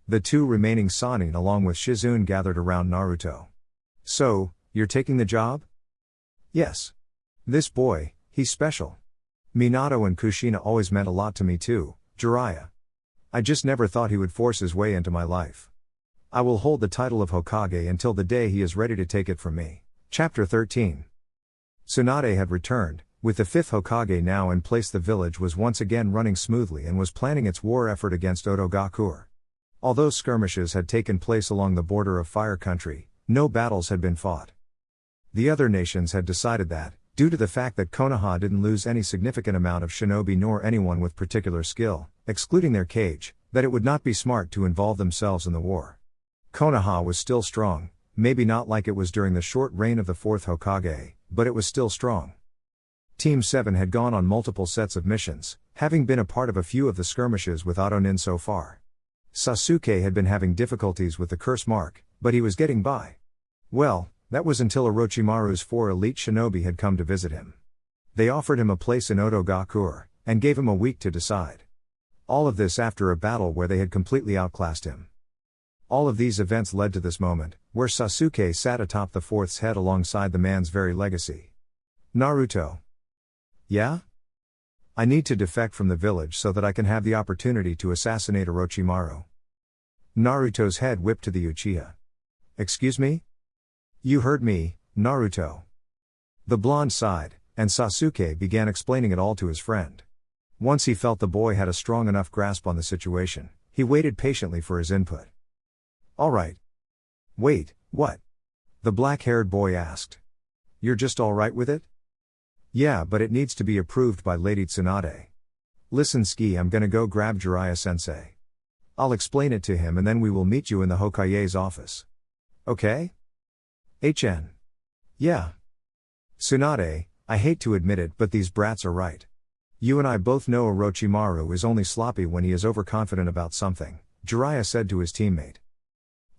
The two remaining Sannin along with Shizune gathered around Naruto. So, you're taking the job? Yes. This boy, he's special. Minato and Kushina always meant a lot to me too, Jiraiya. I just never thought he would force his way into my life. I will hold the title of Hokage until the day he is ready to take it from me. Chapter 13. Tsunade had returned, with the 5th Hokage now in place. The village was once again running smoothly and was planning its war effort against Otogakure. Although skirmishes had taken place along the border of Fire Country, no battles had been fought. The other nations had decided that, due to the fact that Konoha didn't lose any significant amount of shinobi nor anyone with particular skill, excluding their Kage, that it would not be smart to involve themselves in the war. Konoha was still strong, maybe not like it was during the short reign of the 4th Hokage, but it was still strong. Team 7 had gone on multiple sets of missions, having been a part of a few of the skirmishes with Otonin so far. Sasuke had been having difficulties with the curse mark, but he was getting by. Well, that was until Orochimaru's 4 elite shinobi had come to visit him. They offered him a place in Otogakure, and gave him a week to decide. All of this after a battle where they had completely outclassed him. All of these events led to this moment, where Sasuke sat atop the 4th's head alongside the man's very legacy. Naruto. Yeah? I need to defect from the village so that I can have the opportunity to assassinate Orochimaru. Naruto's head whipped to the Uchiha. Excuse me? You heard me, Naruto. The blonde sighed, and Sasuke began explaining it all to his friend. Once he felt the boy had a strong enough grasp on the situation, he waited patiently for his input. Alright. Wait, what? The black-haired boy asked. You're just alright with it? Yeah, but it needs to be approved by Lady Tsunade. Listen Ski, I'm gonna go grab Jiraiya-sensei. I'll explain it to him and then we will meet you in the Hokage's office. Okay? HN. Yeah. Tsunade, I hate to admit it but these brats are right. You and I both know Orochimaru is only sloppy when he is overconfident about something, Jiraiya said to his teammate.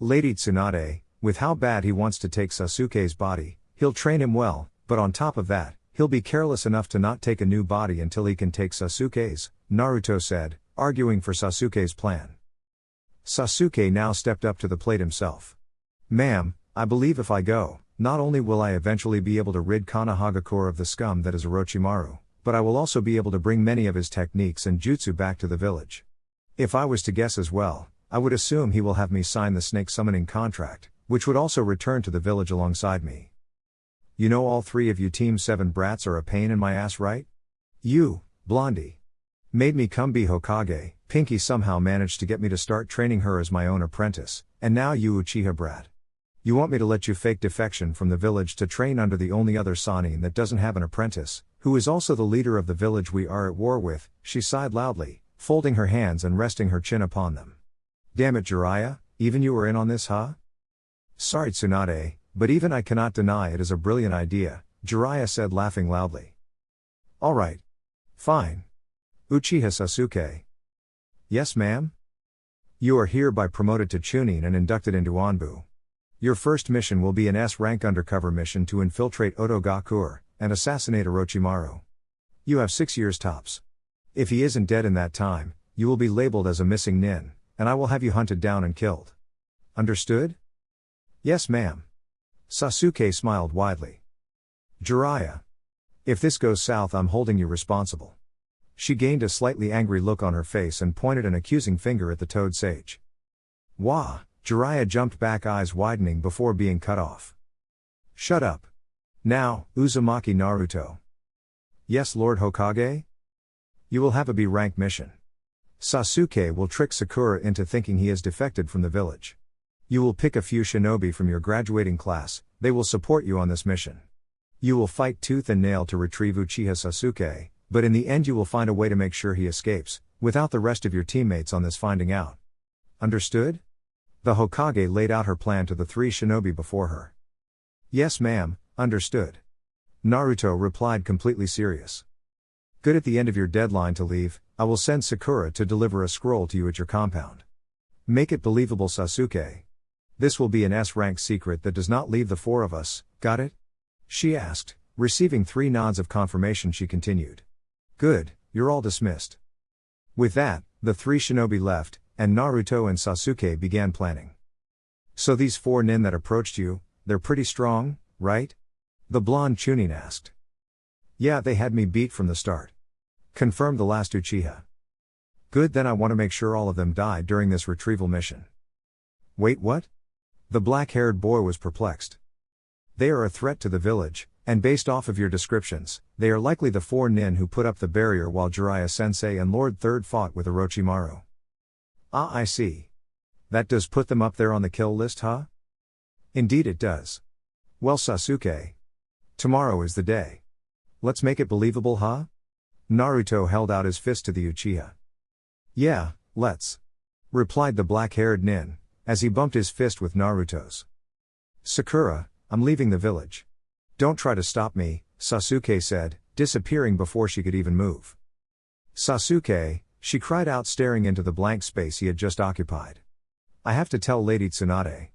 Lady Tsunade, with how bad he wants to take Sasuke's body, he'll train him well, but on top of that, he'll be careless enough to not take a new body until he can take Sasuke's, Naruto said, arguing for Sasuke's plan. Sasuke now stepped up to the plate himself. Ma'am, I believe if I go, not only will I eventually be able to rid Konohagakure of the scum that is Orochimaru, but I will also be able to bring many of his techniques and jutsu back to the village. If I was to guess as well, I would assume he will have me sign the snake summoning contract, which would also return to the village alongside me. You know all three of you Team 7 brats are a pain in my ass, right? You, Blondie. Made me come be Hokage, Pinky somehow managed to get me to start training her as my own apprentice, and now you Uchiha brat. You want me to let you fake defection from the village to train under the only other Sannin that doesn't have an apprentice, who is also the leader of the village we are at war with, she sighed loudly, folding her hands and resting her chin upon them. Damn it Jiraiya, even you are in on this, huh? Sorry Tsunade, but even I cannot deny it is a brilliant idea, Jiraiya said laughing loudly. Alright. Fine. Uchiha Sasuke. Yes ma'am? You are hereby promoted to Chunin and inducted into Anbu. Your first mission will be an S-rank undercover mission to infiltrate Otogakure, and assassinate Orochimaru. You have 6 years tops. If he isn't dead in that time, you will be labeled as a missing nin, and I will have you hunted down and killed. Understood? Yes, ma'am. Sasuke smiled widely. Jiraiya. If this goes south, I'm holding you responsible. She gained a slightly angry look on her face and pointed an accusing finger at the Toad Sage. Wah! Jiraiya jumped back, eyes widening before being cut off. Shut up. Now, Uzumaki Naruto. Yes, Lord Hokage? You will have a B-rank mission. Sasuke will trick Sakura into thinking he has defected from the village. You will pick a few shinobi from your graduating class, they will support you on this mission. You will fight tooth and nail to retrieve Uchiha Sasuke, but in the end you will find a way to make sure he escapes, without the rest of your teammates on this finding out. Understood? The Hokage laid out her plan to the 3 shinobi before her. Yes, ma'am, understood. Naruto replied, completely serious. Good. At the end of your deadline to leave, I will send Sakura to deliver a scroll to you at your compound. Make it believable, Sasuke. This will be an S-rank secret that does not leave the 4 of us, got it? She asked, receiving 3 nods of confirmation. She continued. Good, you're all dismissed. With that, the 3 shinobi left, and Naruto and Sasuke began planning. So these 4 nin that approached you, they're pretty strong, right? The blonde Chunin asked. Yeah, they had me beat from the start. Confirmed the last Uchiha. Good, then I want to make sure all of them died during this retrieval mission. Wait, what? The black-haired boy was perplexed. They are a threat to the village, and based off of your descriptions, they are likely the 4 nin who put up the barrier while Jiraiya Sensei and Lord Third fought with Orochimaru. Ah, I see. That does put them up there on the kill list, huh? Indeed it does. Well, Sasuke. Tomorrow is the day. Let's make it believable, huh? Naruto held out his fist to the Uchiha. Yeah, let's. Replied the black-haired nin, as he bumped his fist with Naruto's. Sakura, I'm leaving the village. Don't try to stop me, Sasuke said, disappearing before she could even move. Sasuke, she cried out, staring into the blank space he had just occupied. I have to tell Lady Tsunade.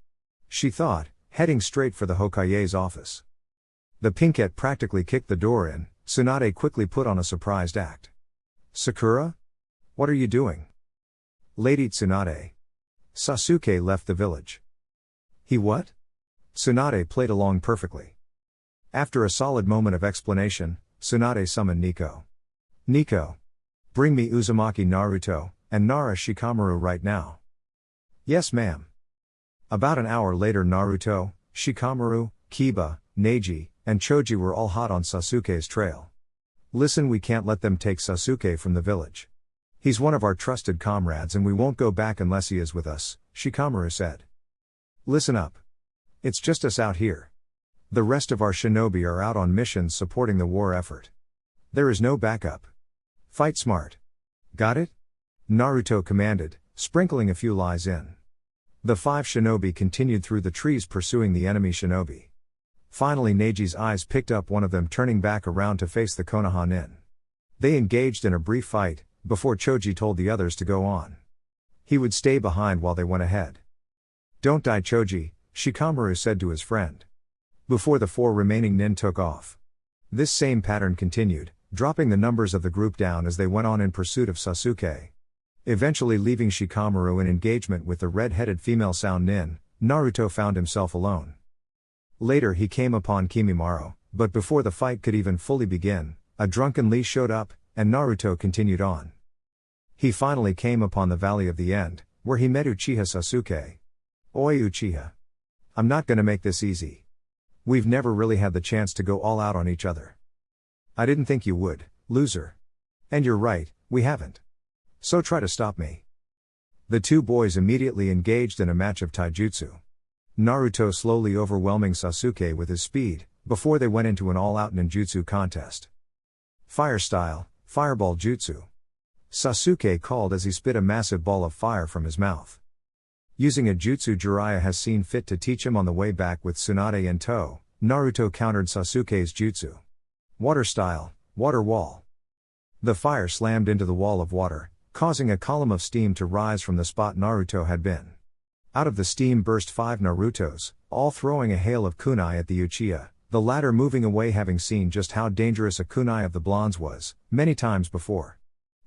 She thought, heading straight for the Hokage's office. The pinkette practically kicked the door in. Tsunade quickly put on a surprised act. Sakura? What are you doing? Lady Tsunade. Sasuke left the village. He what? Tsunade played along perfectly. After a solid moment of explanation, Tsunade summoned Nico. Nico. Bring me Uzumaki Naruto, and Nara Shikamaru right now. Yes, ma'am. About an hour later, Naruto, Shikamaru, Kiba, Neji, and Choji were all hot on Sasuke's trail. Listen, we can't let them take Sasuke from the village. He's one of our trusted comrades and we won't go back unless he is with us, Shikamaru said. Listen up. It's just us out here. The rest of our shinobi are out on missions supporting the war effort. There is no backup. Fight smart. Got it? Naruto commanded, sprinkling a few lies in. The 5 shinobi continued through the trees pursuing the enemy shinobi. Finally, Neji's eyes picked up one of them turning back around to face the Konoha nin. They engaged in a brief fight, before Choji told the others to go on. He would stay behind while they went ahead. Don't die, Choji, Shikamaru said to his friend. Before the 4 remaining nin took off. This same pattern continued, dropping the numbers of the group down as they went on in pursuit of Sasuke. Eventually leaving Shikamaru in engagement with the red-headed female sound nin, Naruto found himself alone. Later he came upon Kimimaro, but before the fight could even fully begin, a drunken Lee showed up, and Naruto continued on. He finally came upon the Valley of the End, where he met Uchiha Sasuke. Oi Uchiha. I'm not gonna make this easy. We've never really had the chance to go all out on each other. I didn't think you would, loser. And you're right, we haven't. So try to stop me. The 2 boys immediately engaged in a match of taijutsu. Naruto slowly overwhelming Sasuke with his speed, before they went into an all-out ninjutsu contest. Fire style, fireball jutsu. Sasuke called as he spit a massive ball of fire from his mouth. Using a jutsu Jiraiya has seen fit to teach him on the way back with Tsunade in tow, Naruto countered Sasuke's jutsu. Water style, water wall. The fire slammed into the wall of water, causing a column of steam to rise from the spot Naruto had been. Out of the steam burst 5 Narutos, all throwing a hail of kunai at the Uchiha, the latter moving away having seen just how dangerous a kunai of the blondes was, many times before.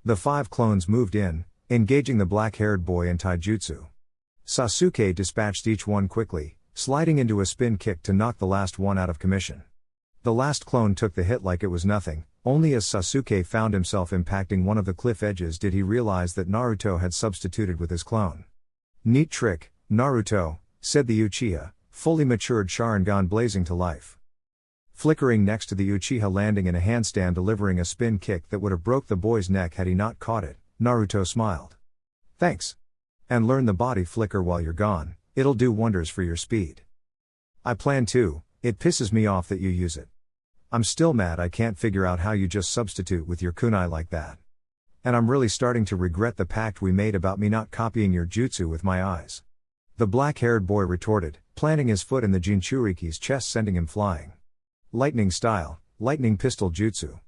The 5 clones moved in, engaging the black-haired boy in taijutsu. Sasuke dispatched each one quickly, sliding into a spin kick to knock the last one out of commission. The last clone took the hit like it was nothing, only as Sasuke found himself impacting one of the cliff edges did he realize that Naruto had substituted with his clone. "Neat trick, Naruto," said the Uchiha, fully matured Sharingan blazing to life. Flickering next to the Uchiha landing in a handstand delivering a spin kick that would have broke the boy's neck had he not caught it, Naruto smiled. "Thanks. And learn the body flicker while you're gone, it'll do wonders for your speed." "I plan to, it pisses me off that you use it. I'm still mad I can't figure out how you just substitute with your kunai like that. And I'm really starting to regret the pact we made about me not copying your jutsu with my eyes." The black-haired boy retorted, planting his foot in the Jinchuriki's chest sending him flying. "Lightning style, lightning pistol jutsu,"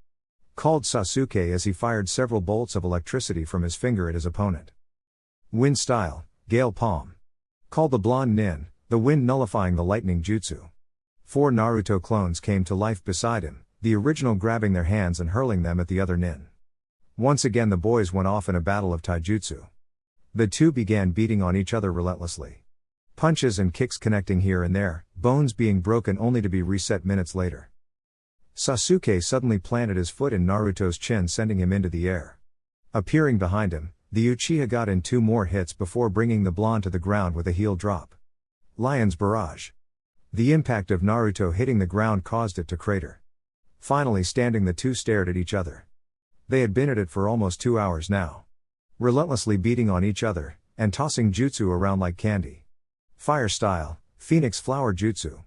called Sasuke as he fired several bolts of electricity from his finger at his opponent. "Wind style, gale palm," called the blonde nin, the wind nullifying the lightning jutsu. 4 Naruto clones came to life beside him, the original grabbing their hands and hurling them at the other nin. Once again the boys went off in a battle of taijutsu. The two began beating on each other relentlessly. Punches and kicks connecting here and there, bones being broken only to be reset minutes later. Sasuke suddenly planted his foot in Naruto's chin sending him into the air. Appearing behind him, the Uchiha got in 2 more hits before bringing the blonde to the ground with a heel drop. Lion's barrage. The impact of Naruto hitting the ground caused it to crater. Finally standing the two stared at each other. They had been at it for almost 2 hours now. Relentlessly beating on each other, and tossing jutsu around like candy. Fire style, Phoenix Flower Jutsu.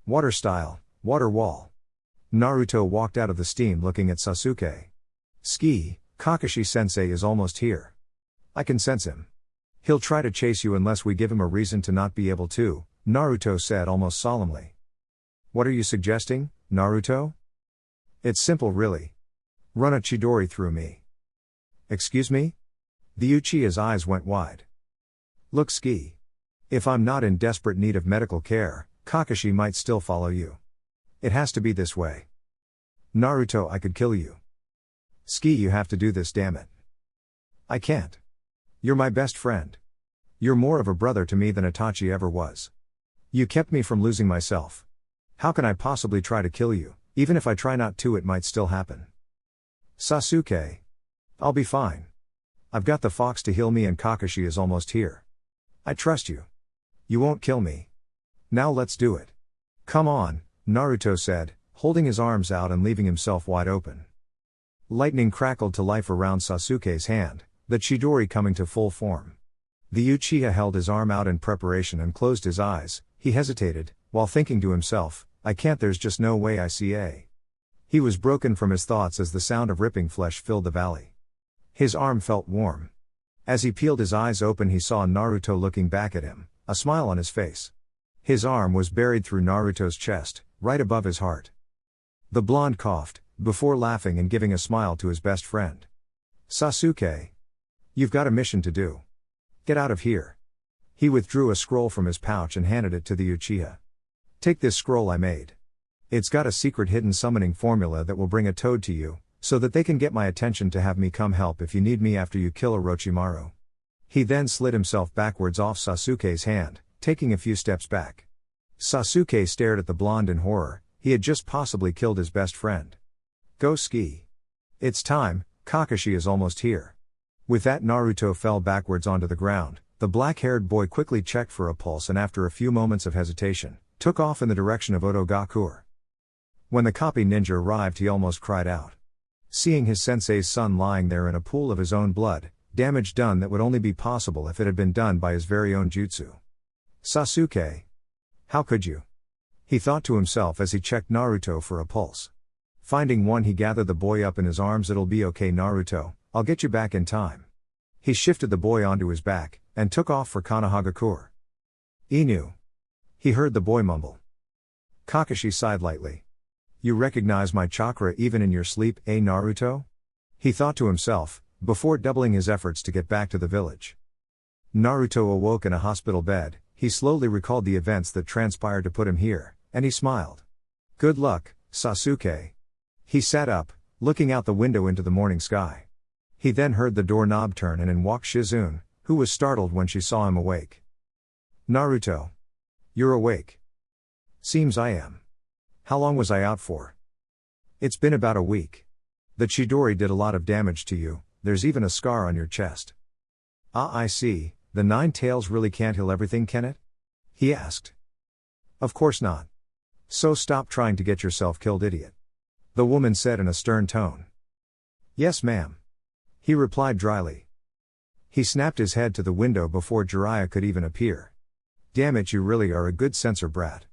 Water style, Water Wall. Naruto walked out of the steam looking at Sasuke. "Ski, Kakashi Sensei is almost here. I can sense him. He'll try to chase you unless we give him a reason to not be able to," Naruto said almost solemnly. "What are you suggesting, Naruto?" "It's simple really. Run a Chidori through me." "Excuse me?" The Uchiha's eyes went wide. "Look Ski. If I'm not in desperate need of medical care, Kakashi might still follow you. It has to be this way." "Naruto, I could kill you." "Ski, you have to do this, damn it." "I can't. You're my best friend. You're more of a brother to me than Itachi ever was. You kept me from losing myself. How can I possibly try to kill you? Even if I try not to, it might still happen." "Sasuke. I'll be fine. I've got the fox to heal me and Kakashi is almost here. I trust you. You won't kill me. Now let's do it." "Come on," Naruto said, holding his arms out and leaving himself wide open. Lightning crackled to life around Sasuke's hand, the Chidori coming to full form. The Uchiha held his arm out in preparation and closed his eyes. He hesitated, while thinking to himself, "I can't, there's just no way I see a." He was broken from his thoughts as the sound of ripping flesh filled the valley. His arm felt warm. As he peeled his eyes open he saw Naruto looking back at him, a smile on his face. His arm was buried through Naruto's chest, right above his heart. The blonde coughed, before laughing and giving a smile to his best friend. "Sasuke. You've got a mission to do. Get out of here." He withdrew a scroll from his pouch and handed it to the Uchiha. "Take this scroll I made. It's got a secret hidden summoning formula that will bring a toad to you, so that they can get my attention to have me come help if you need me after you kill Orochimaru." He then slid himself backwards off Sasuke's hand, taking a few steps back. Sasuke stared at the blonde in horror. He had just possibly killed his best friend. "Go Ski. It's time, Kakashi is almost here." With that Naruto fell backwards onto the ground. The black-haired boy quickly checked for a pulse and after a few moments of hesitation, took off in the direction of Otogakur. When the copy ninja arrived he almost cried out. Seeing his sensei's son lying there in a pool of his own blood, damage done that would only be possible if it had been done by his very own jutsu. "Sasuke. How could you?" he thought to himself as he checked Naruto for a pulse. Finding one he gathered the boy up in his arms. "It'll be okay Naruto, I'll get you back in time." He shifted the boy onto his back, and took off for Konohagakure. "Inu." he heard the boy mumble. Kakashi sighed lightly. "You recognize my chakra even in your sleep, eh Naruto?" he thought to himself, before doubling his efforts to get back to the village. Naruto awoke in a hospital bed. He slowly recalled the events that transpired to put him here, and he smiled. "Good luck, Sasuke." He sat up, looking out the window into the morning sky. He then heard the doorknob turn and in walked Shizune, who was startled when she saw him awake. Naruto. You're awake. Seems I am. How long was I out for? It's been about a week. The Chidori did a lot of damage to you, there's even a scar on your chest. Ah, I see, the nine tails really can't heal everything, can it? He asked. Of course not. So stop trying to get yourself killed, idiot. The woman said in a stern tone. Yes, ma'am. He replied dryly. He snapped his head to the window before Jiraiya could even appear. Damn it, you really are a good censor brat.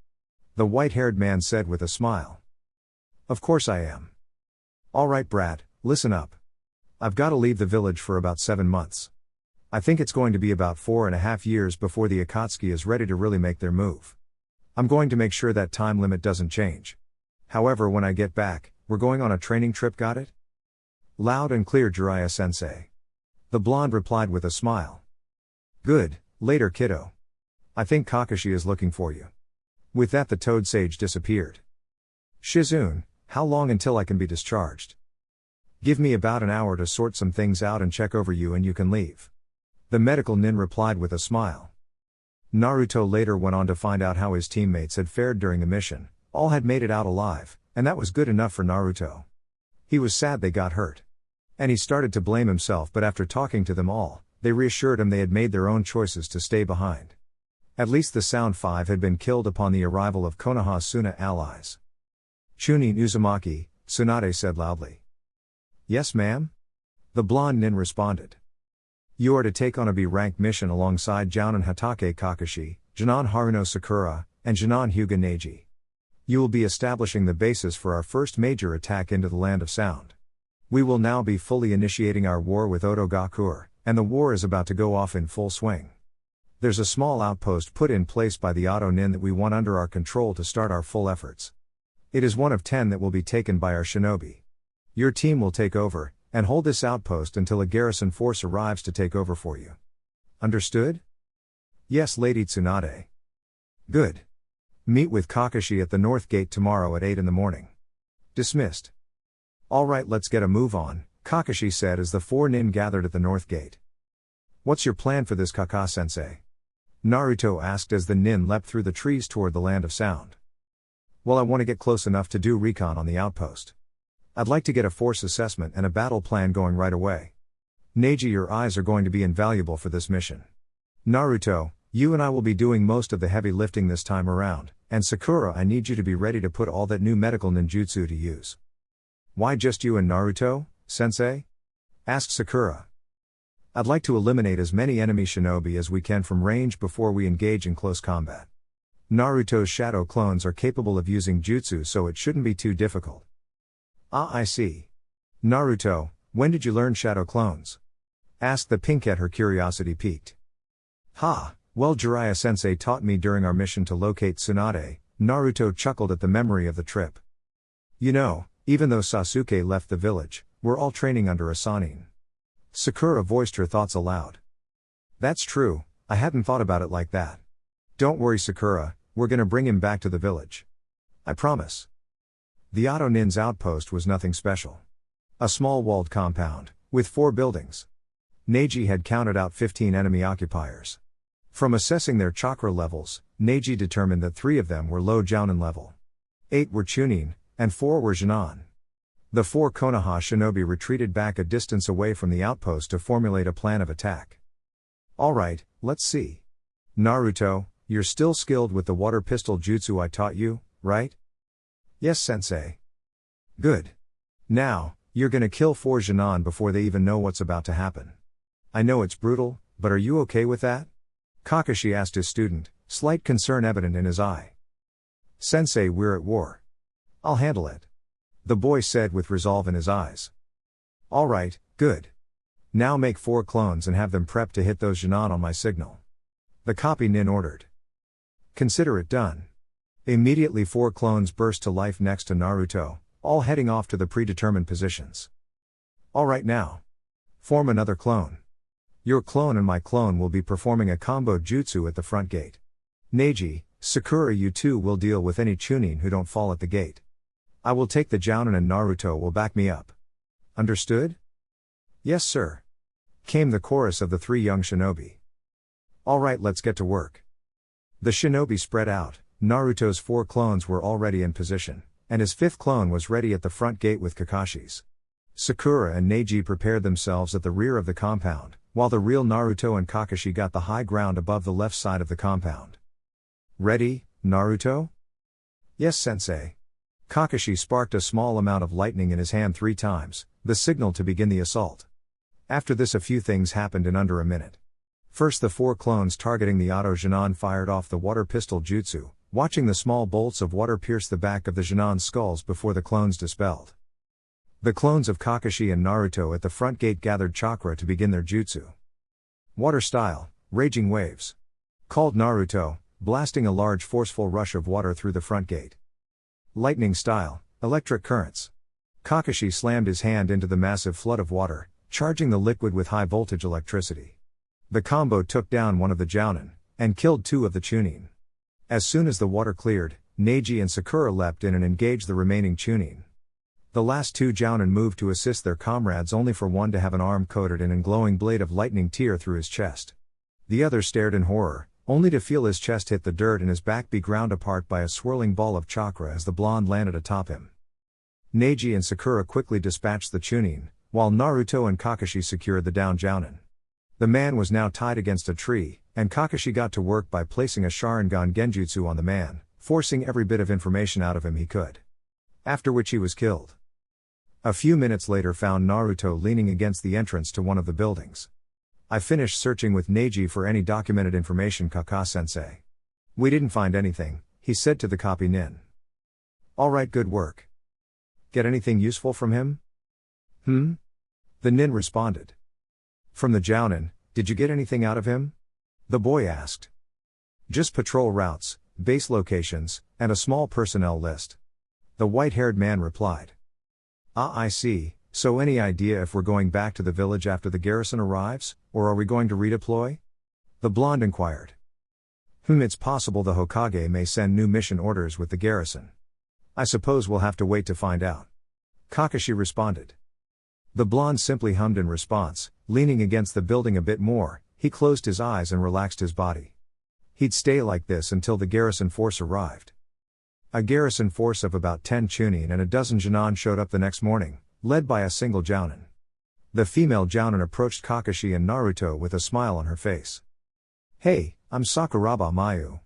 The white-haired man said with a smile. Of course I am. Alright brat, listen up. I've got to leave the village for about 7 months. I think it's going to be about 4.5 years before the Akatsuki is ready to really make their move. I'm going to make sure that time limit doesn't change. However, when I get back, we're going on a training trip, got it? Loud and clear, Jiraiya sensei. The blonde replied with a smile. Good, later kiddo. I think Kakashi is looking for you. With that the toad sage disappeared. Shizune, how long until I can be discharged? Give me about an hour to sort some things out and check over you and you can leave. The medical nin replied with a smile. Naruto later went on to find out how his teammates had fared during the mission. All had made it out alive, and that was good enough for Naruto. He was sad they got hurt. And he started to blame himself, but after talking to them all, they reassured him they had made their own choices to stay behind. At least the Sound Five had been killed upon the arrival of Konoha's Suna allies. Chunin Uzumaki, Tsunade said loudly. Yes, ma'am? The blonde nin responded. You are to take on a B-rank mission alongside Jounin Hatake Kakashi, Junon Haruno Sakura, and Junon Hyuga Neji. You will be establishing the basis for our first major attack into the Land of Sound. We will now be fully initiating our war with Oto Gakure, and the war is about to go off in full swing. There's a small outpost put in place by the Oto Nin that we want under our control to start our full efforts. It is one of 10 that will be taken by our shinobi. Your team will take over, and hold this outpost until a garrison force arrives to take over for you. Understood? Yes, Lady Tsunade. Good. Meet with Kakashi at the North Gate tomorrow at 8 in the morning. Dismissed. Alright, let's get a move on, Kakashi said as the 4 nin gathered at the North Gate. What's your plan for this, Kaka-sensei? Naruto asked as the nin leapt through the trees toward the Land of Sound. Well, I want to get close enough to do recon on the outpost. I'd like to get a force assessment and a battle plan going right away. Neji, your eyes are going to be invaluable for this mission. Naruto, you and I will be doing most of the heavy lifting this time around, and Sakura, I need you to be ready to put all that new medical ninjutsu to use. Why just you and Naruto, sensei? Asked Sakura. I'd like to eliminate as many enemy shinobi as we can from range before we engage in close combat. Naruto's shadow clones are capable of using jutsu, so it shouldn't be too difficult. Ah, I see. Naruto, when did you learn shadow clones? Asked the pinkette, her curiosity piqued. Ha, well, Jiraiya sensei taught me during our mission to locate Tsunade. Naruto chuckled at the memory of the trip. You know, even though Sasuke left the village, we're all training under a Sanin. Sakura voiced her thoughts aloud. That's true, I hadn't thought about it like that. Don't worry, Sakura, we're gonna bring him back to the village. I promise. The Oto Nin's outpost was nothing special. A small walled compound, with 4 buildings. Neji had counted out 15 enemy occupiers. From assessing their chakra levels, Neji determined that 3 of them were low Jounin level. 8 were Chunin, and 4 were Junon. The 4 Konoha shinobi retreated back a distance away from the outpost to formulate a plan of attack. Alright, let's see. Naruto, you're still skilled with the water pistol jutsu I taught you, right? Yes, sensei. Good. Now, you're gonna kill 4 Junon before they even know what's about to happen. I know it's brutal, but are you okay with that? Kakashi asked his student, slight concern evident in his eye. Sensei, we're at war. I'll handle it. The boy said with resolve in his eyes. Alright, good. Now make 4 clones and have them prepped to hit those Junon on my signal. The copy nin ordered. Consider it done. Immediately 4 clones burst to life next to Naruto, all heading off to the predetermined positions. Alright now. Form another clone. Your clone and my clone will be performing a combo jutsu at the front gate. Neji, Sakura, you two will deal with any Chunin who don't fall at the gate. I will take the Jounin and Naruto will back me up. Understood? Yes, sir. Came the chorus of the three young shinobi. Alright, let's get to work. The shinobi spread out. Naruto's 4 clones were already in position, and his 5th clone was ready at the front gate with Kakashi's. Sakura and Neji prepared themselves at the rear of the compound, while the real Naruto and Kakashi got the high ground above the left side of the compound. Ready, Naruto? Yes, Sensei. Kakashi sparked a small amount of lightning in his hand 3 times, the signal to begin the assault. After this, a few things happened in under a minute. First, the 4 clones targeting the Auto Genon fired off the water pistol jutsu, watching the small bolts of water pierce the back of the Genon's skulls before the clones dispelled. The clones of Kakashi and Naruto at the front gate gathered chakra to begin their jutsu. Water style, raging waves. Called Naruto, blasting a large forceful rush of water through the front gate. Lightning style, electric currents. Kakashi slammed his hand into the massive flood of water, charging the liquid with high voltage electricity. The combo took down one of the Jounin, and killed 2 of the Chunin. As soon as the water cleared, Neji and Sakura leapt in and engaged the remaining Chunin. The last 2 Jounin moved to assist their comrades, only for one to have an arm coated in a glowing blade of lightning tear through his chest. The other stared in horror, only to feel his chest hit the dirt and his back be ground apart by a swirling ball of chakra as the blonde landed atop him. Neji and Sakura quickly dispatched the Chunin, while Naruto and Kakashi secured the down Jounin. The man was now tied against a tree, and Kakashi got to work by placing a Sharingan genjutsu on the man, forcing every bit of information out of him he could. After which he was killed. A few minutes later found Naruto leaning against the entrance to one of the buildings. I finished searching with Neji for any documented information, Kaka-sensei. We didn't find anything, he said to the copy nin. Alright, good work. Get anything useful from him? The nin responded. From the Jounin, did you get anything out of him? The boy asked. Just patrol routes, base locations, and a small personnel list. The white-haired man replied. Ah, I see, so any idea if we're going back to the village after the garrison arrives, or are we going to redeploy? The blonde inquired. It's possible the Hokage may send new mission orders with the garrison. I suppose we'll have to wait to find out. Kakashi responded. The blonde simply hummed in response, leaning against the building a bit more. He closed his eyes and relaxed his body. He'd stay like this until the garrison force arrived. A garrison force of about 10 Chunin and a dozen Genon showed up the next morning, led by a single Jounin. The female Jounin approached Kakashi and Naruto with a smile on her face. Hey, I'm Sakuraba Mayu.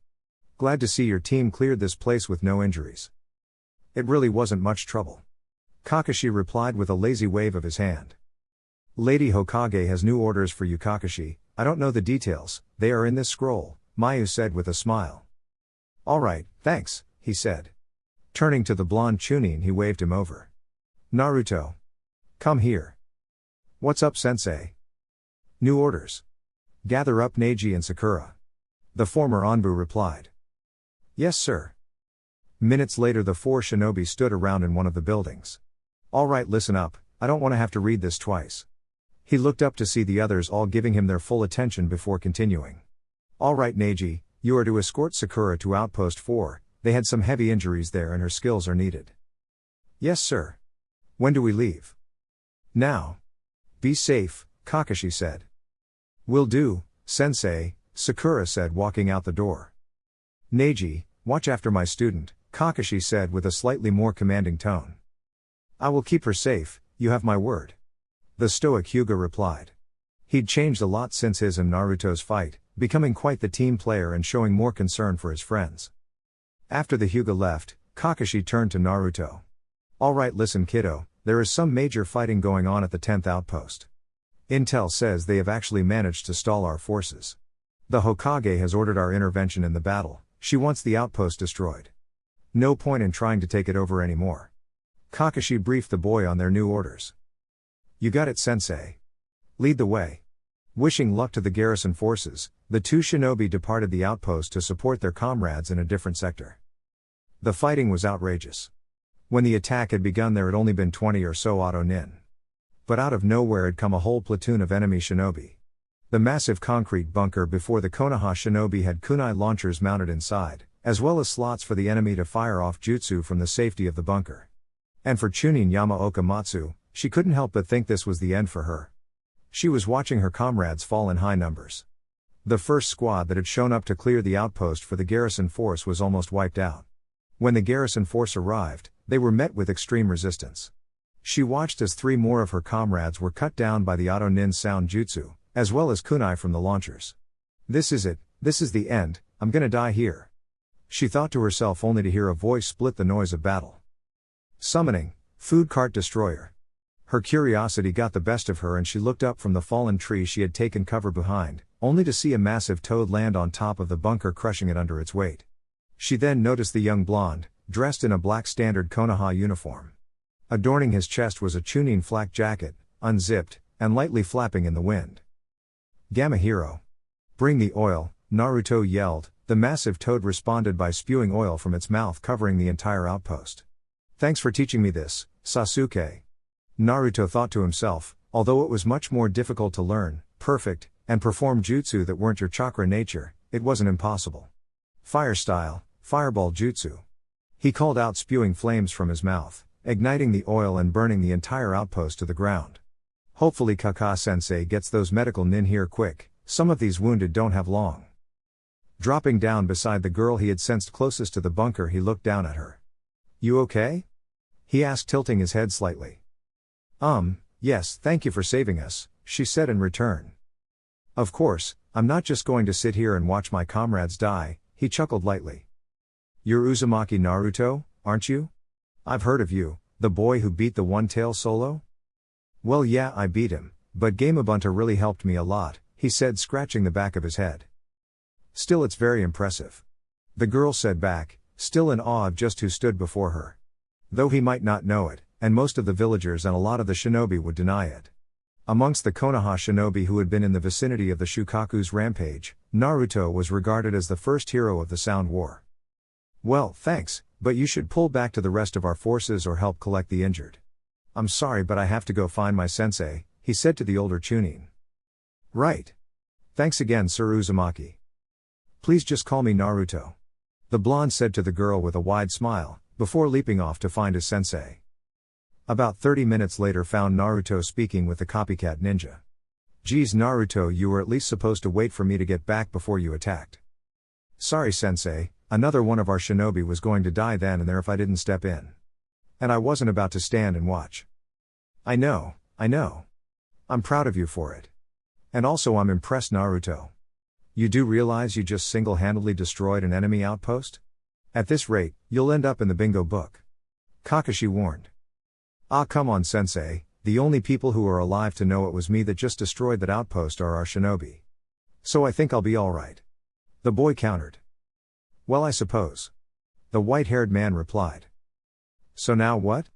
Glad to see your team cleared this place with no injuries. It really wasn't much trouble. Kakashi replied with a lazy wave of his hand. Lady Hokage has new orders for you, Kakashi. I don't know the details, they are in this scroll, Mayu said with a smile. Alright, thanks, he said. Turning to the blonde Chunin, he waved him over. Naruto. Come here. What's up, Sensei? New orders. Gather up Neji and Sakura. The former Anbu replied. Yes, sir. Minutes later, the 4 shinobi stood around in one of the buildings. Alright, listen up, I don't want to have to read this twice. He looked up to see the others all giving him their full attention before continuing. Alright, Neji, you are to escort Sakura to Outpost 4, they had some heavy injuries there and her skills are needed. Yes, sir. When do we leave? Now. Be safe, Kakashi said. Will do, Sensei, Sakura said, walking out the door. Neji, watch after my student, Kakashi said with a slightly more commanding tone. I will keep her safe, you have my word. The stoic Hyuga replied. He'd changed a lot since his and Naruto's fight, becoming quite the team player and showing more concern for his friends. After the Hyuga left, Kakashi turned to Naruto. Alright, listen kiddo, there is some major fighting going on at the 10th outpost. Intel says they have actually managed to stall our forces. The Hokage has ordered our intervention in the battle, she wants the outpost destroyed. No point in trying to take it over anymore. Kakashi briefed the boy on their new orders. You got it, Sensei. Lead the way. Wishing luck to the garrison forces, the 2 shinobi departed the outpost to support their comrades in a different sector. The fighting was outrageous. When the attack had begun, there had only been 20 or so auto nin. But out of nowhere had come a whole platoon of enemy shinobi. The massive concrete bunker before the Konoha shinobi had kunai launchers mounted inside, as well as slots for the enemy to fire off jutsu from the safety of the bunker. And for Chunin Yamaoka Matsu, she couldn't help but think this was the end for her. She was watching her comrades fall in high numbers. The first squad that had shown up to clear the outpost for the garrison force was almost wiped out. When the garrison force arrived, they were met with extreme resistance. She watched as 3 more of her comrades were cut down by the auto nin sound jutsu, as well as kunai from the launchers. This is it, this is the end, I'm gonna die here. She thought to herself only to hear a voice split the noise of battle. Summoning, food cart destroyer. Her curiosity got the best of her and she looked up from the fallen tree she had taken cover behind, only to see a massive toad land on top of the bunker, crushing it under its weight. She then noticed the young blonde, dressed in a black standard Konoha uniform. Adorning his chest was a Chunin flak jacket, unzipped, and lightly flapping in the wind. Gamma Hero. Bring the oil, Naruto yelled. The massive toad responded by spewing oil from its mouth, covering the entire outpost. Thanks for teaching me this, Sasuke. Naruto thought to himself, although it was much more difficult to learn, perfect, and perform jutsu that weren't your chakra nature, it wasn't impossible. Fire style, fireball jutsu. He called out, spewing flames from his mouth, igniting the oil and burning the entire outpost to the ground. Hopefully Kakashi Sensei gets those medical nin here quick, some of these wounded don't have long. Dropping down beside the girl he had sensed closest to the bunker, he looked down at her. You okay? He asked, tilting his head slightly. Yes, thank you for saving us, she said in return. Of course, I'm not just going to sit here and watch my comrades die, he chuckled lightly. You're Uzumaki Naruto, aren't you? I've heard of you, the boy who beat the one-tail solo? Well yeah, I beat him, but Gamabunta really helped me a lot, he said, scratching the back of his head. Still, it's very impressive. The girl said back, still in awe of just who stood before her. Though he might not know it, and most of the villagers and a lot of the shinobi would deny it. Amongst the Konoha shinobi who had been in the vicinity of the Shukaku's rampage, Naruto was regarded as the first hero of the Sound War. Well, thanks, but you should pull back to the rest of our forces or help collect the injured. I'm sorry, but I have to go find my sensei, he said to the older Chunin. Right. Thanks again, Sir Uzumaki. Please just call me Naruto. The blonde said to the girl with a wide smile, before leaping off to find his sensei. About 30 minutes later found Naruto speaking with the copycat ninja. Geez Naruto, you were at least supposed to wait for me to get back before you attacked. Sorry sensei, another one of our shinobi was going to die then and there if I didn't step in. And I wasn't about to stand and watch. I know. I'm proud of you for it. And also I'm impressed Naruto. You do realize you just single-handedly destroyed an enemy outpost? At this rate, you'll end up in the bingo book. Kakashi warned. Ah come on sensei, the only people who are alive to know it was me that just destroyed that outpost are our shinobi. So I think I'll be alright. The boy countered. Well I suppose. The white-haired man replied. So now what?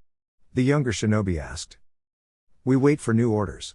The younger shinobi asked. We wait for new orders.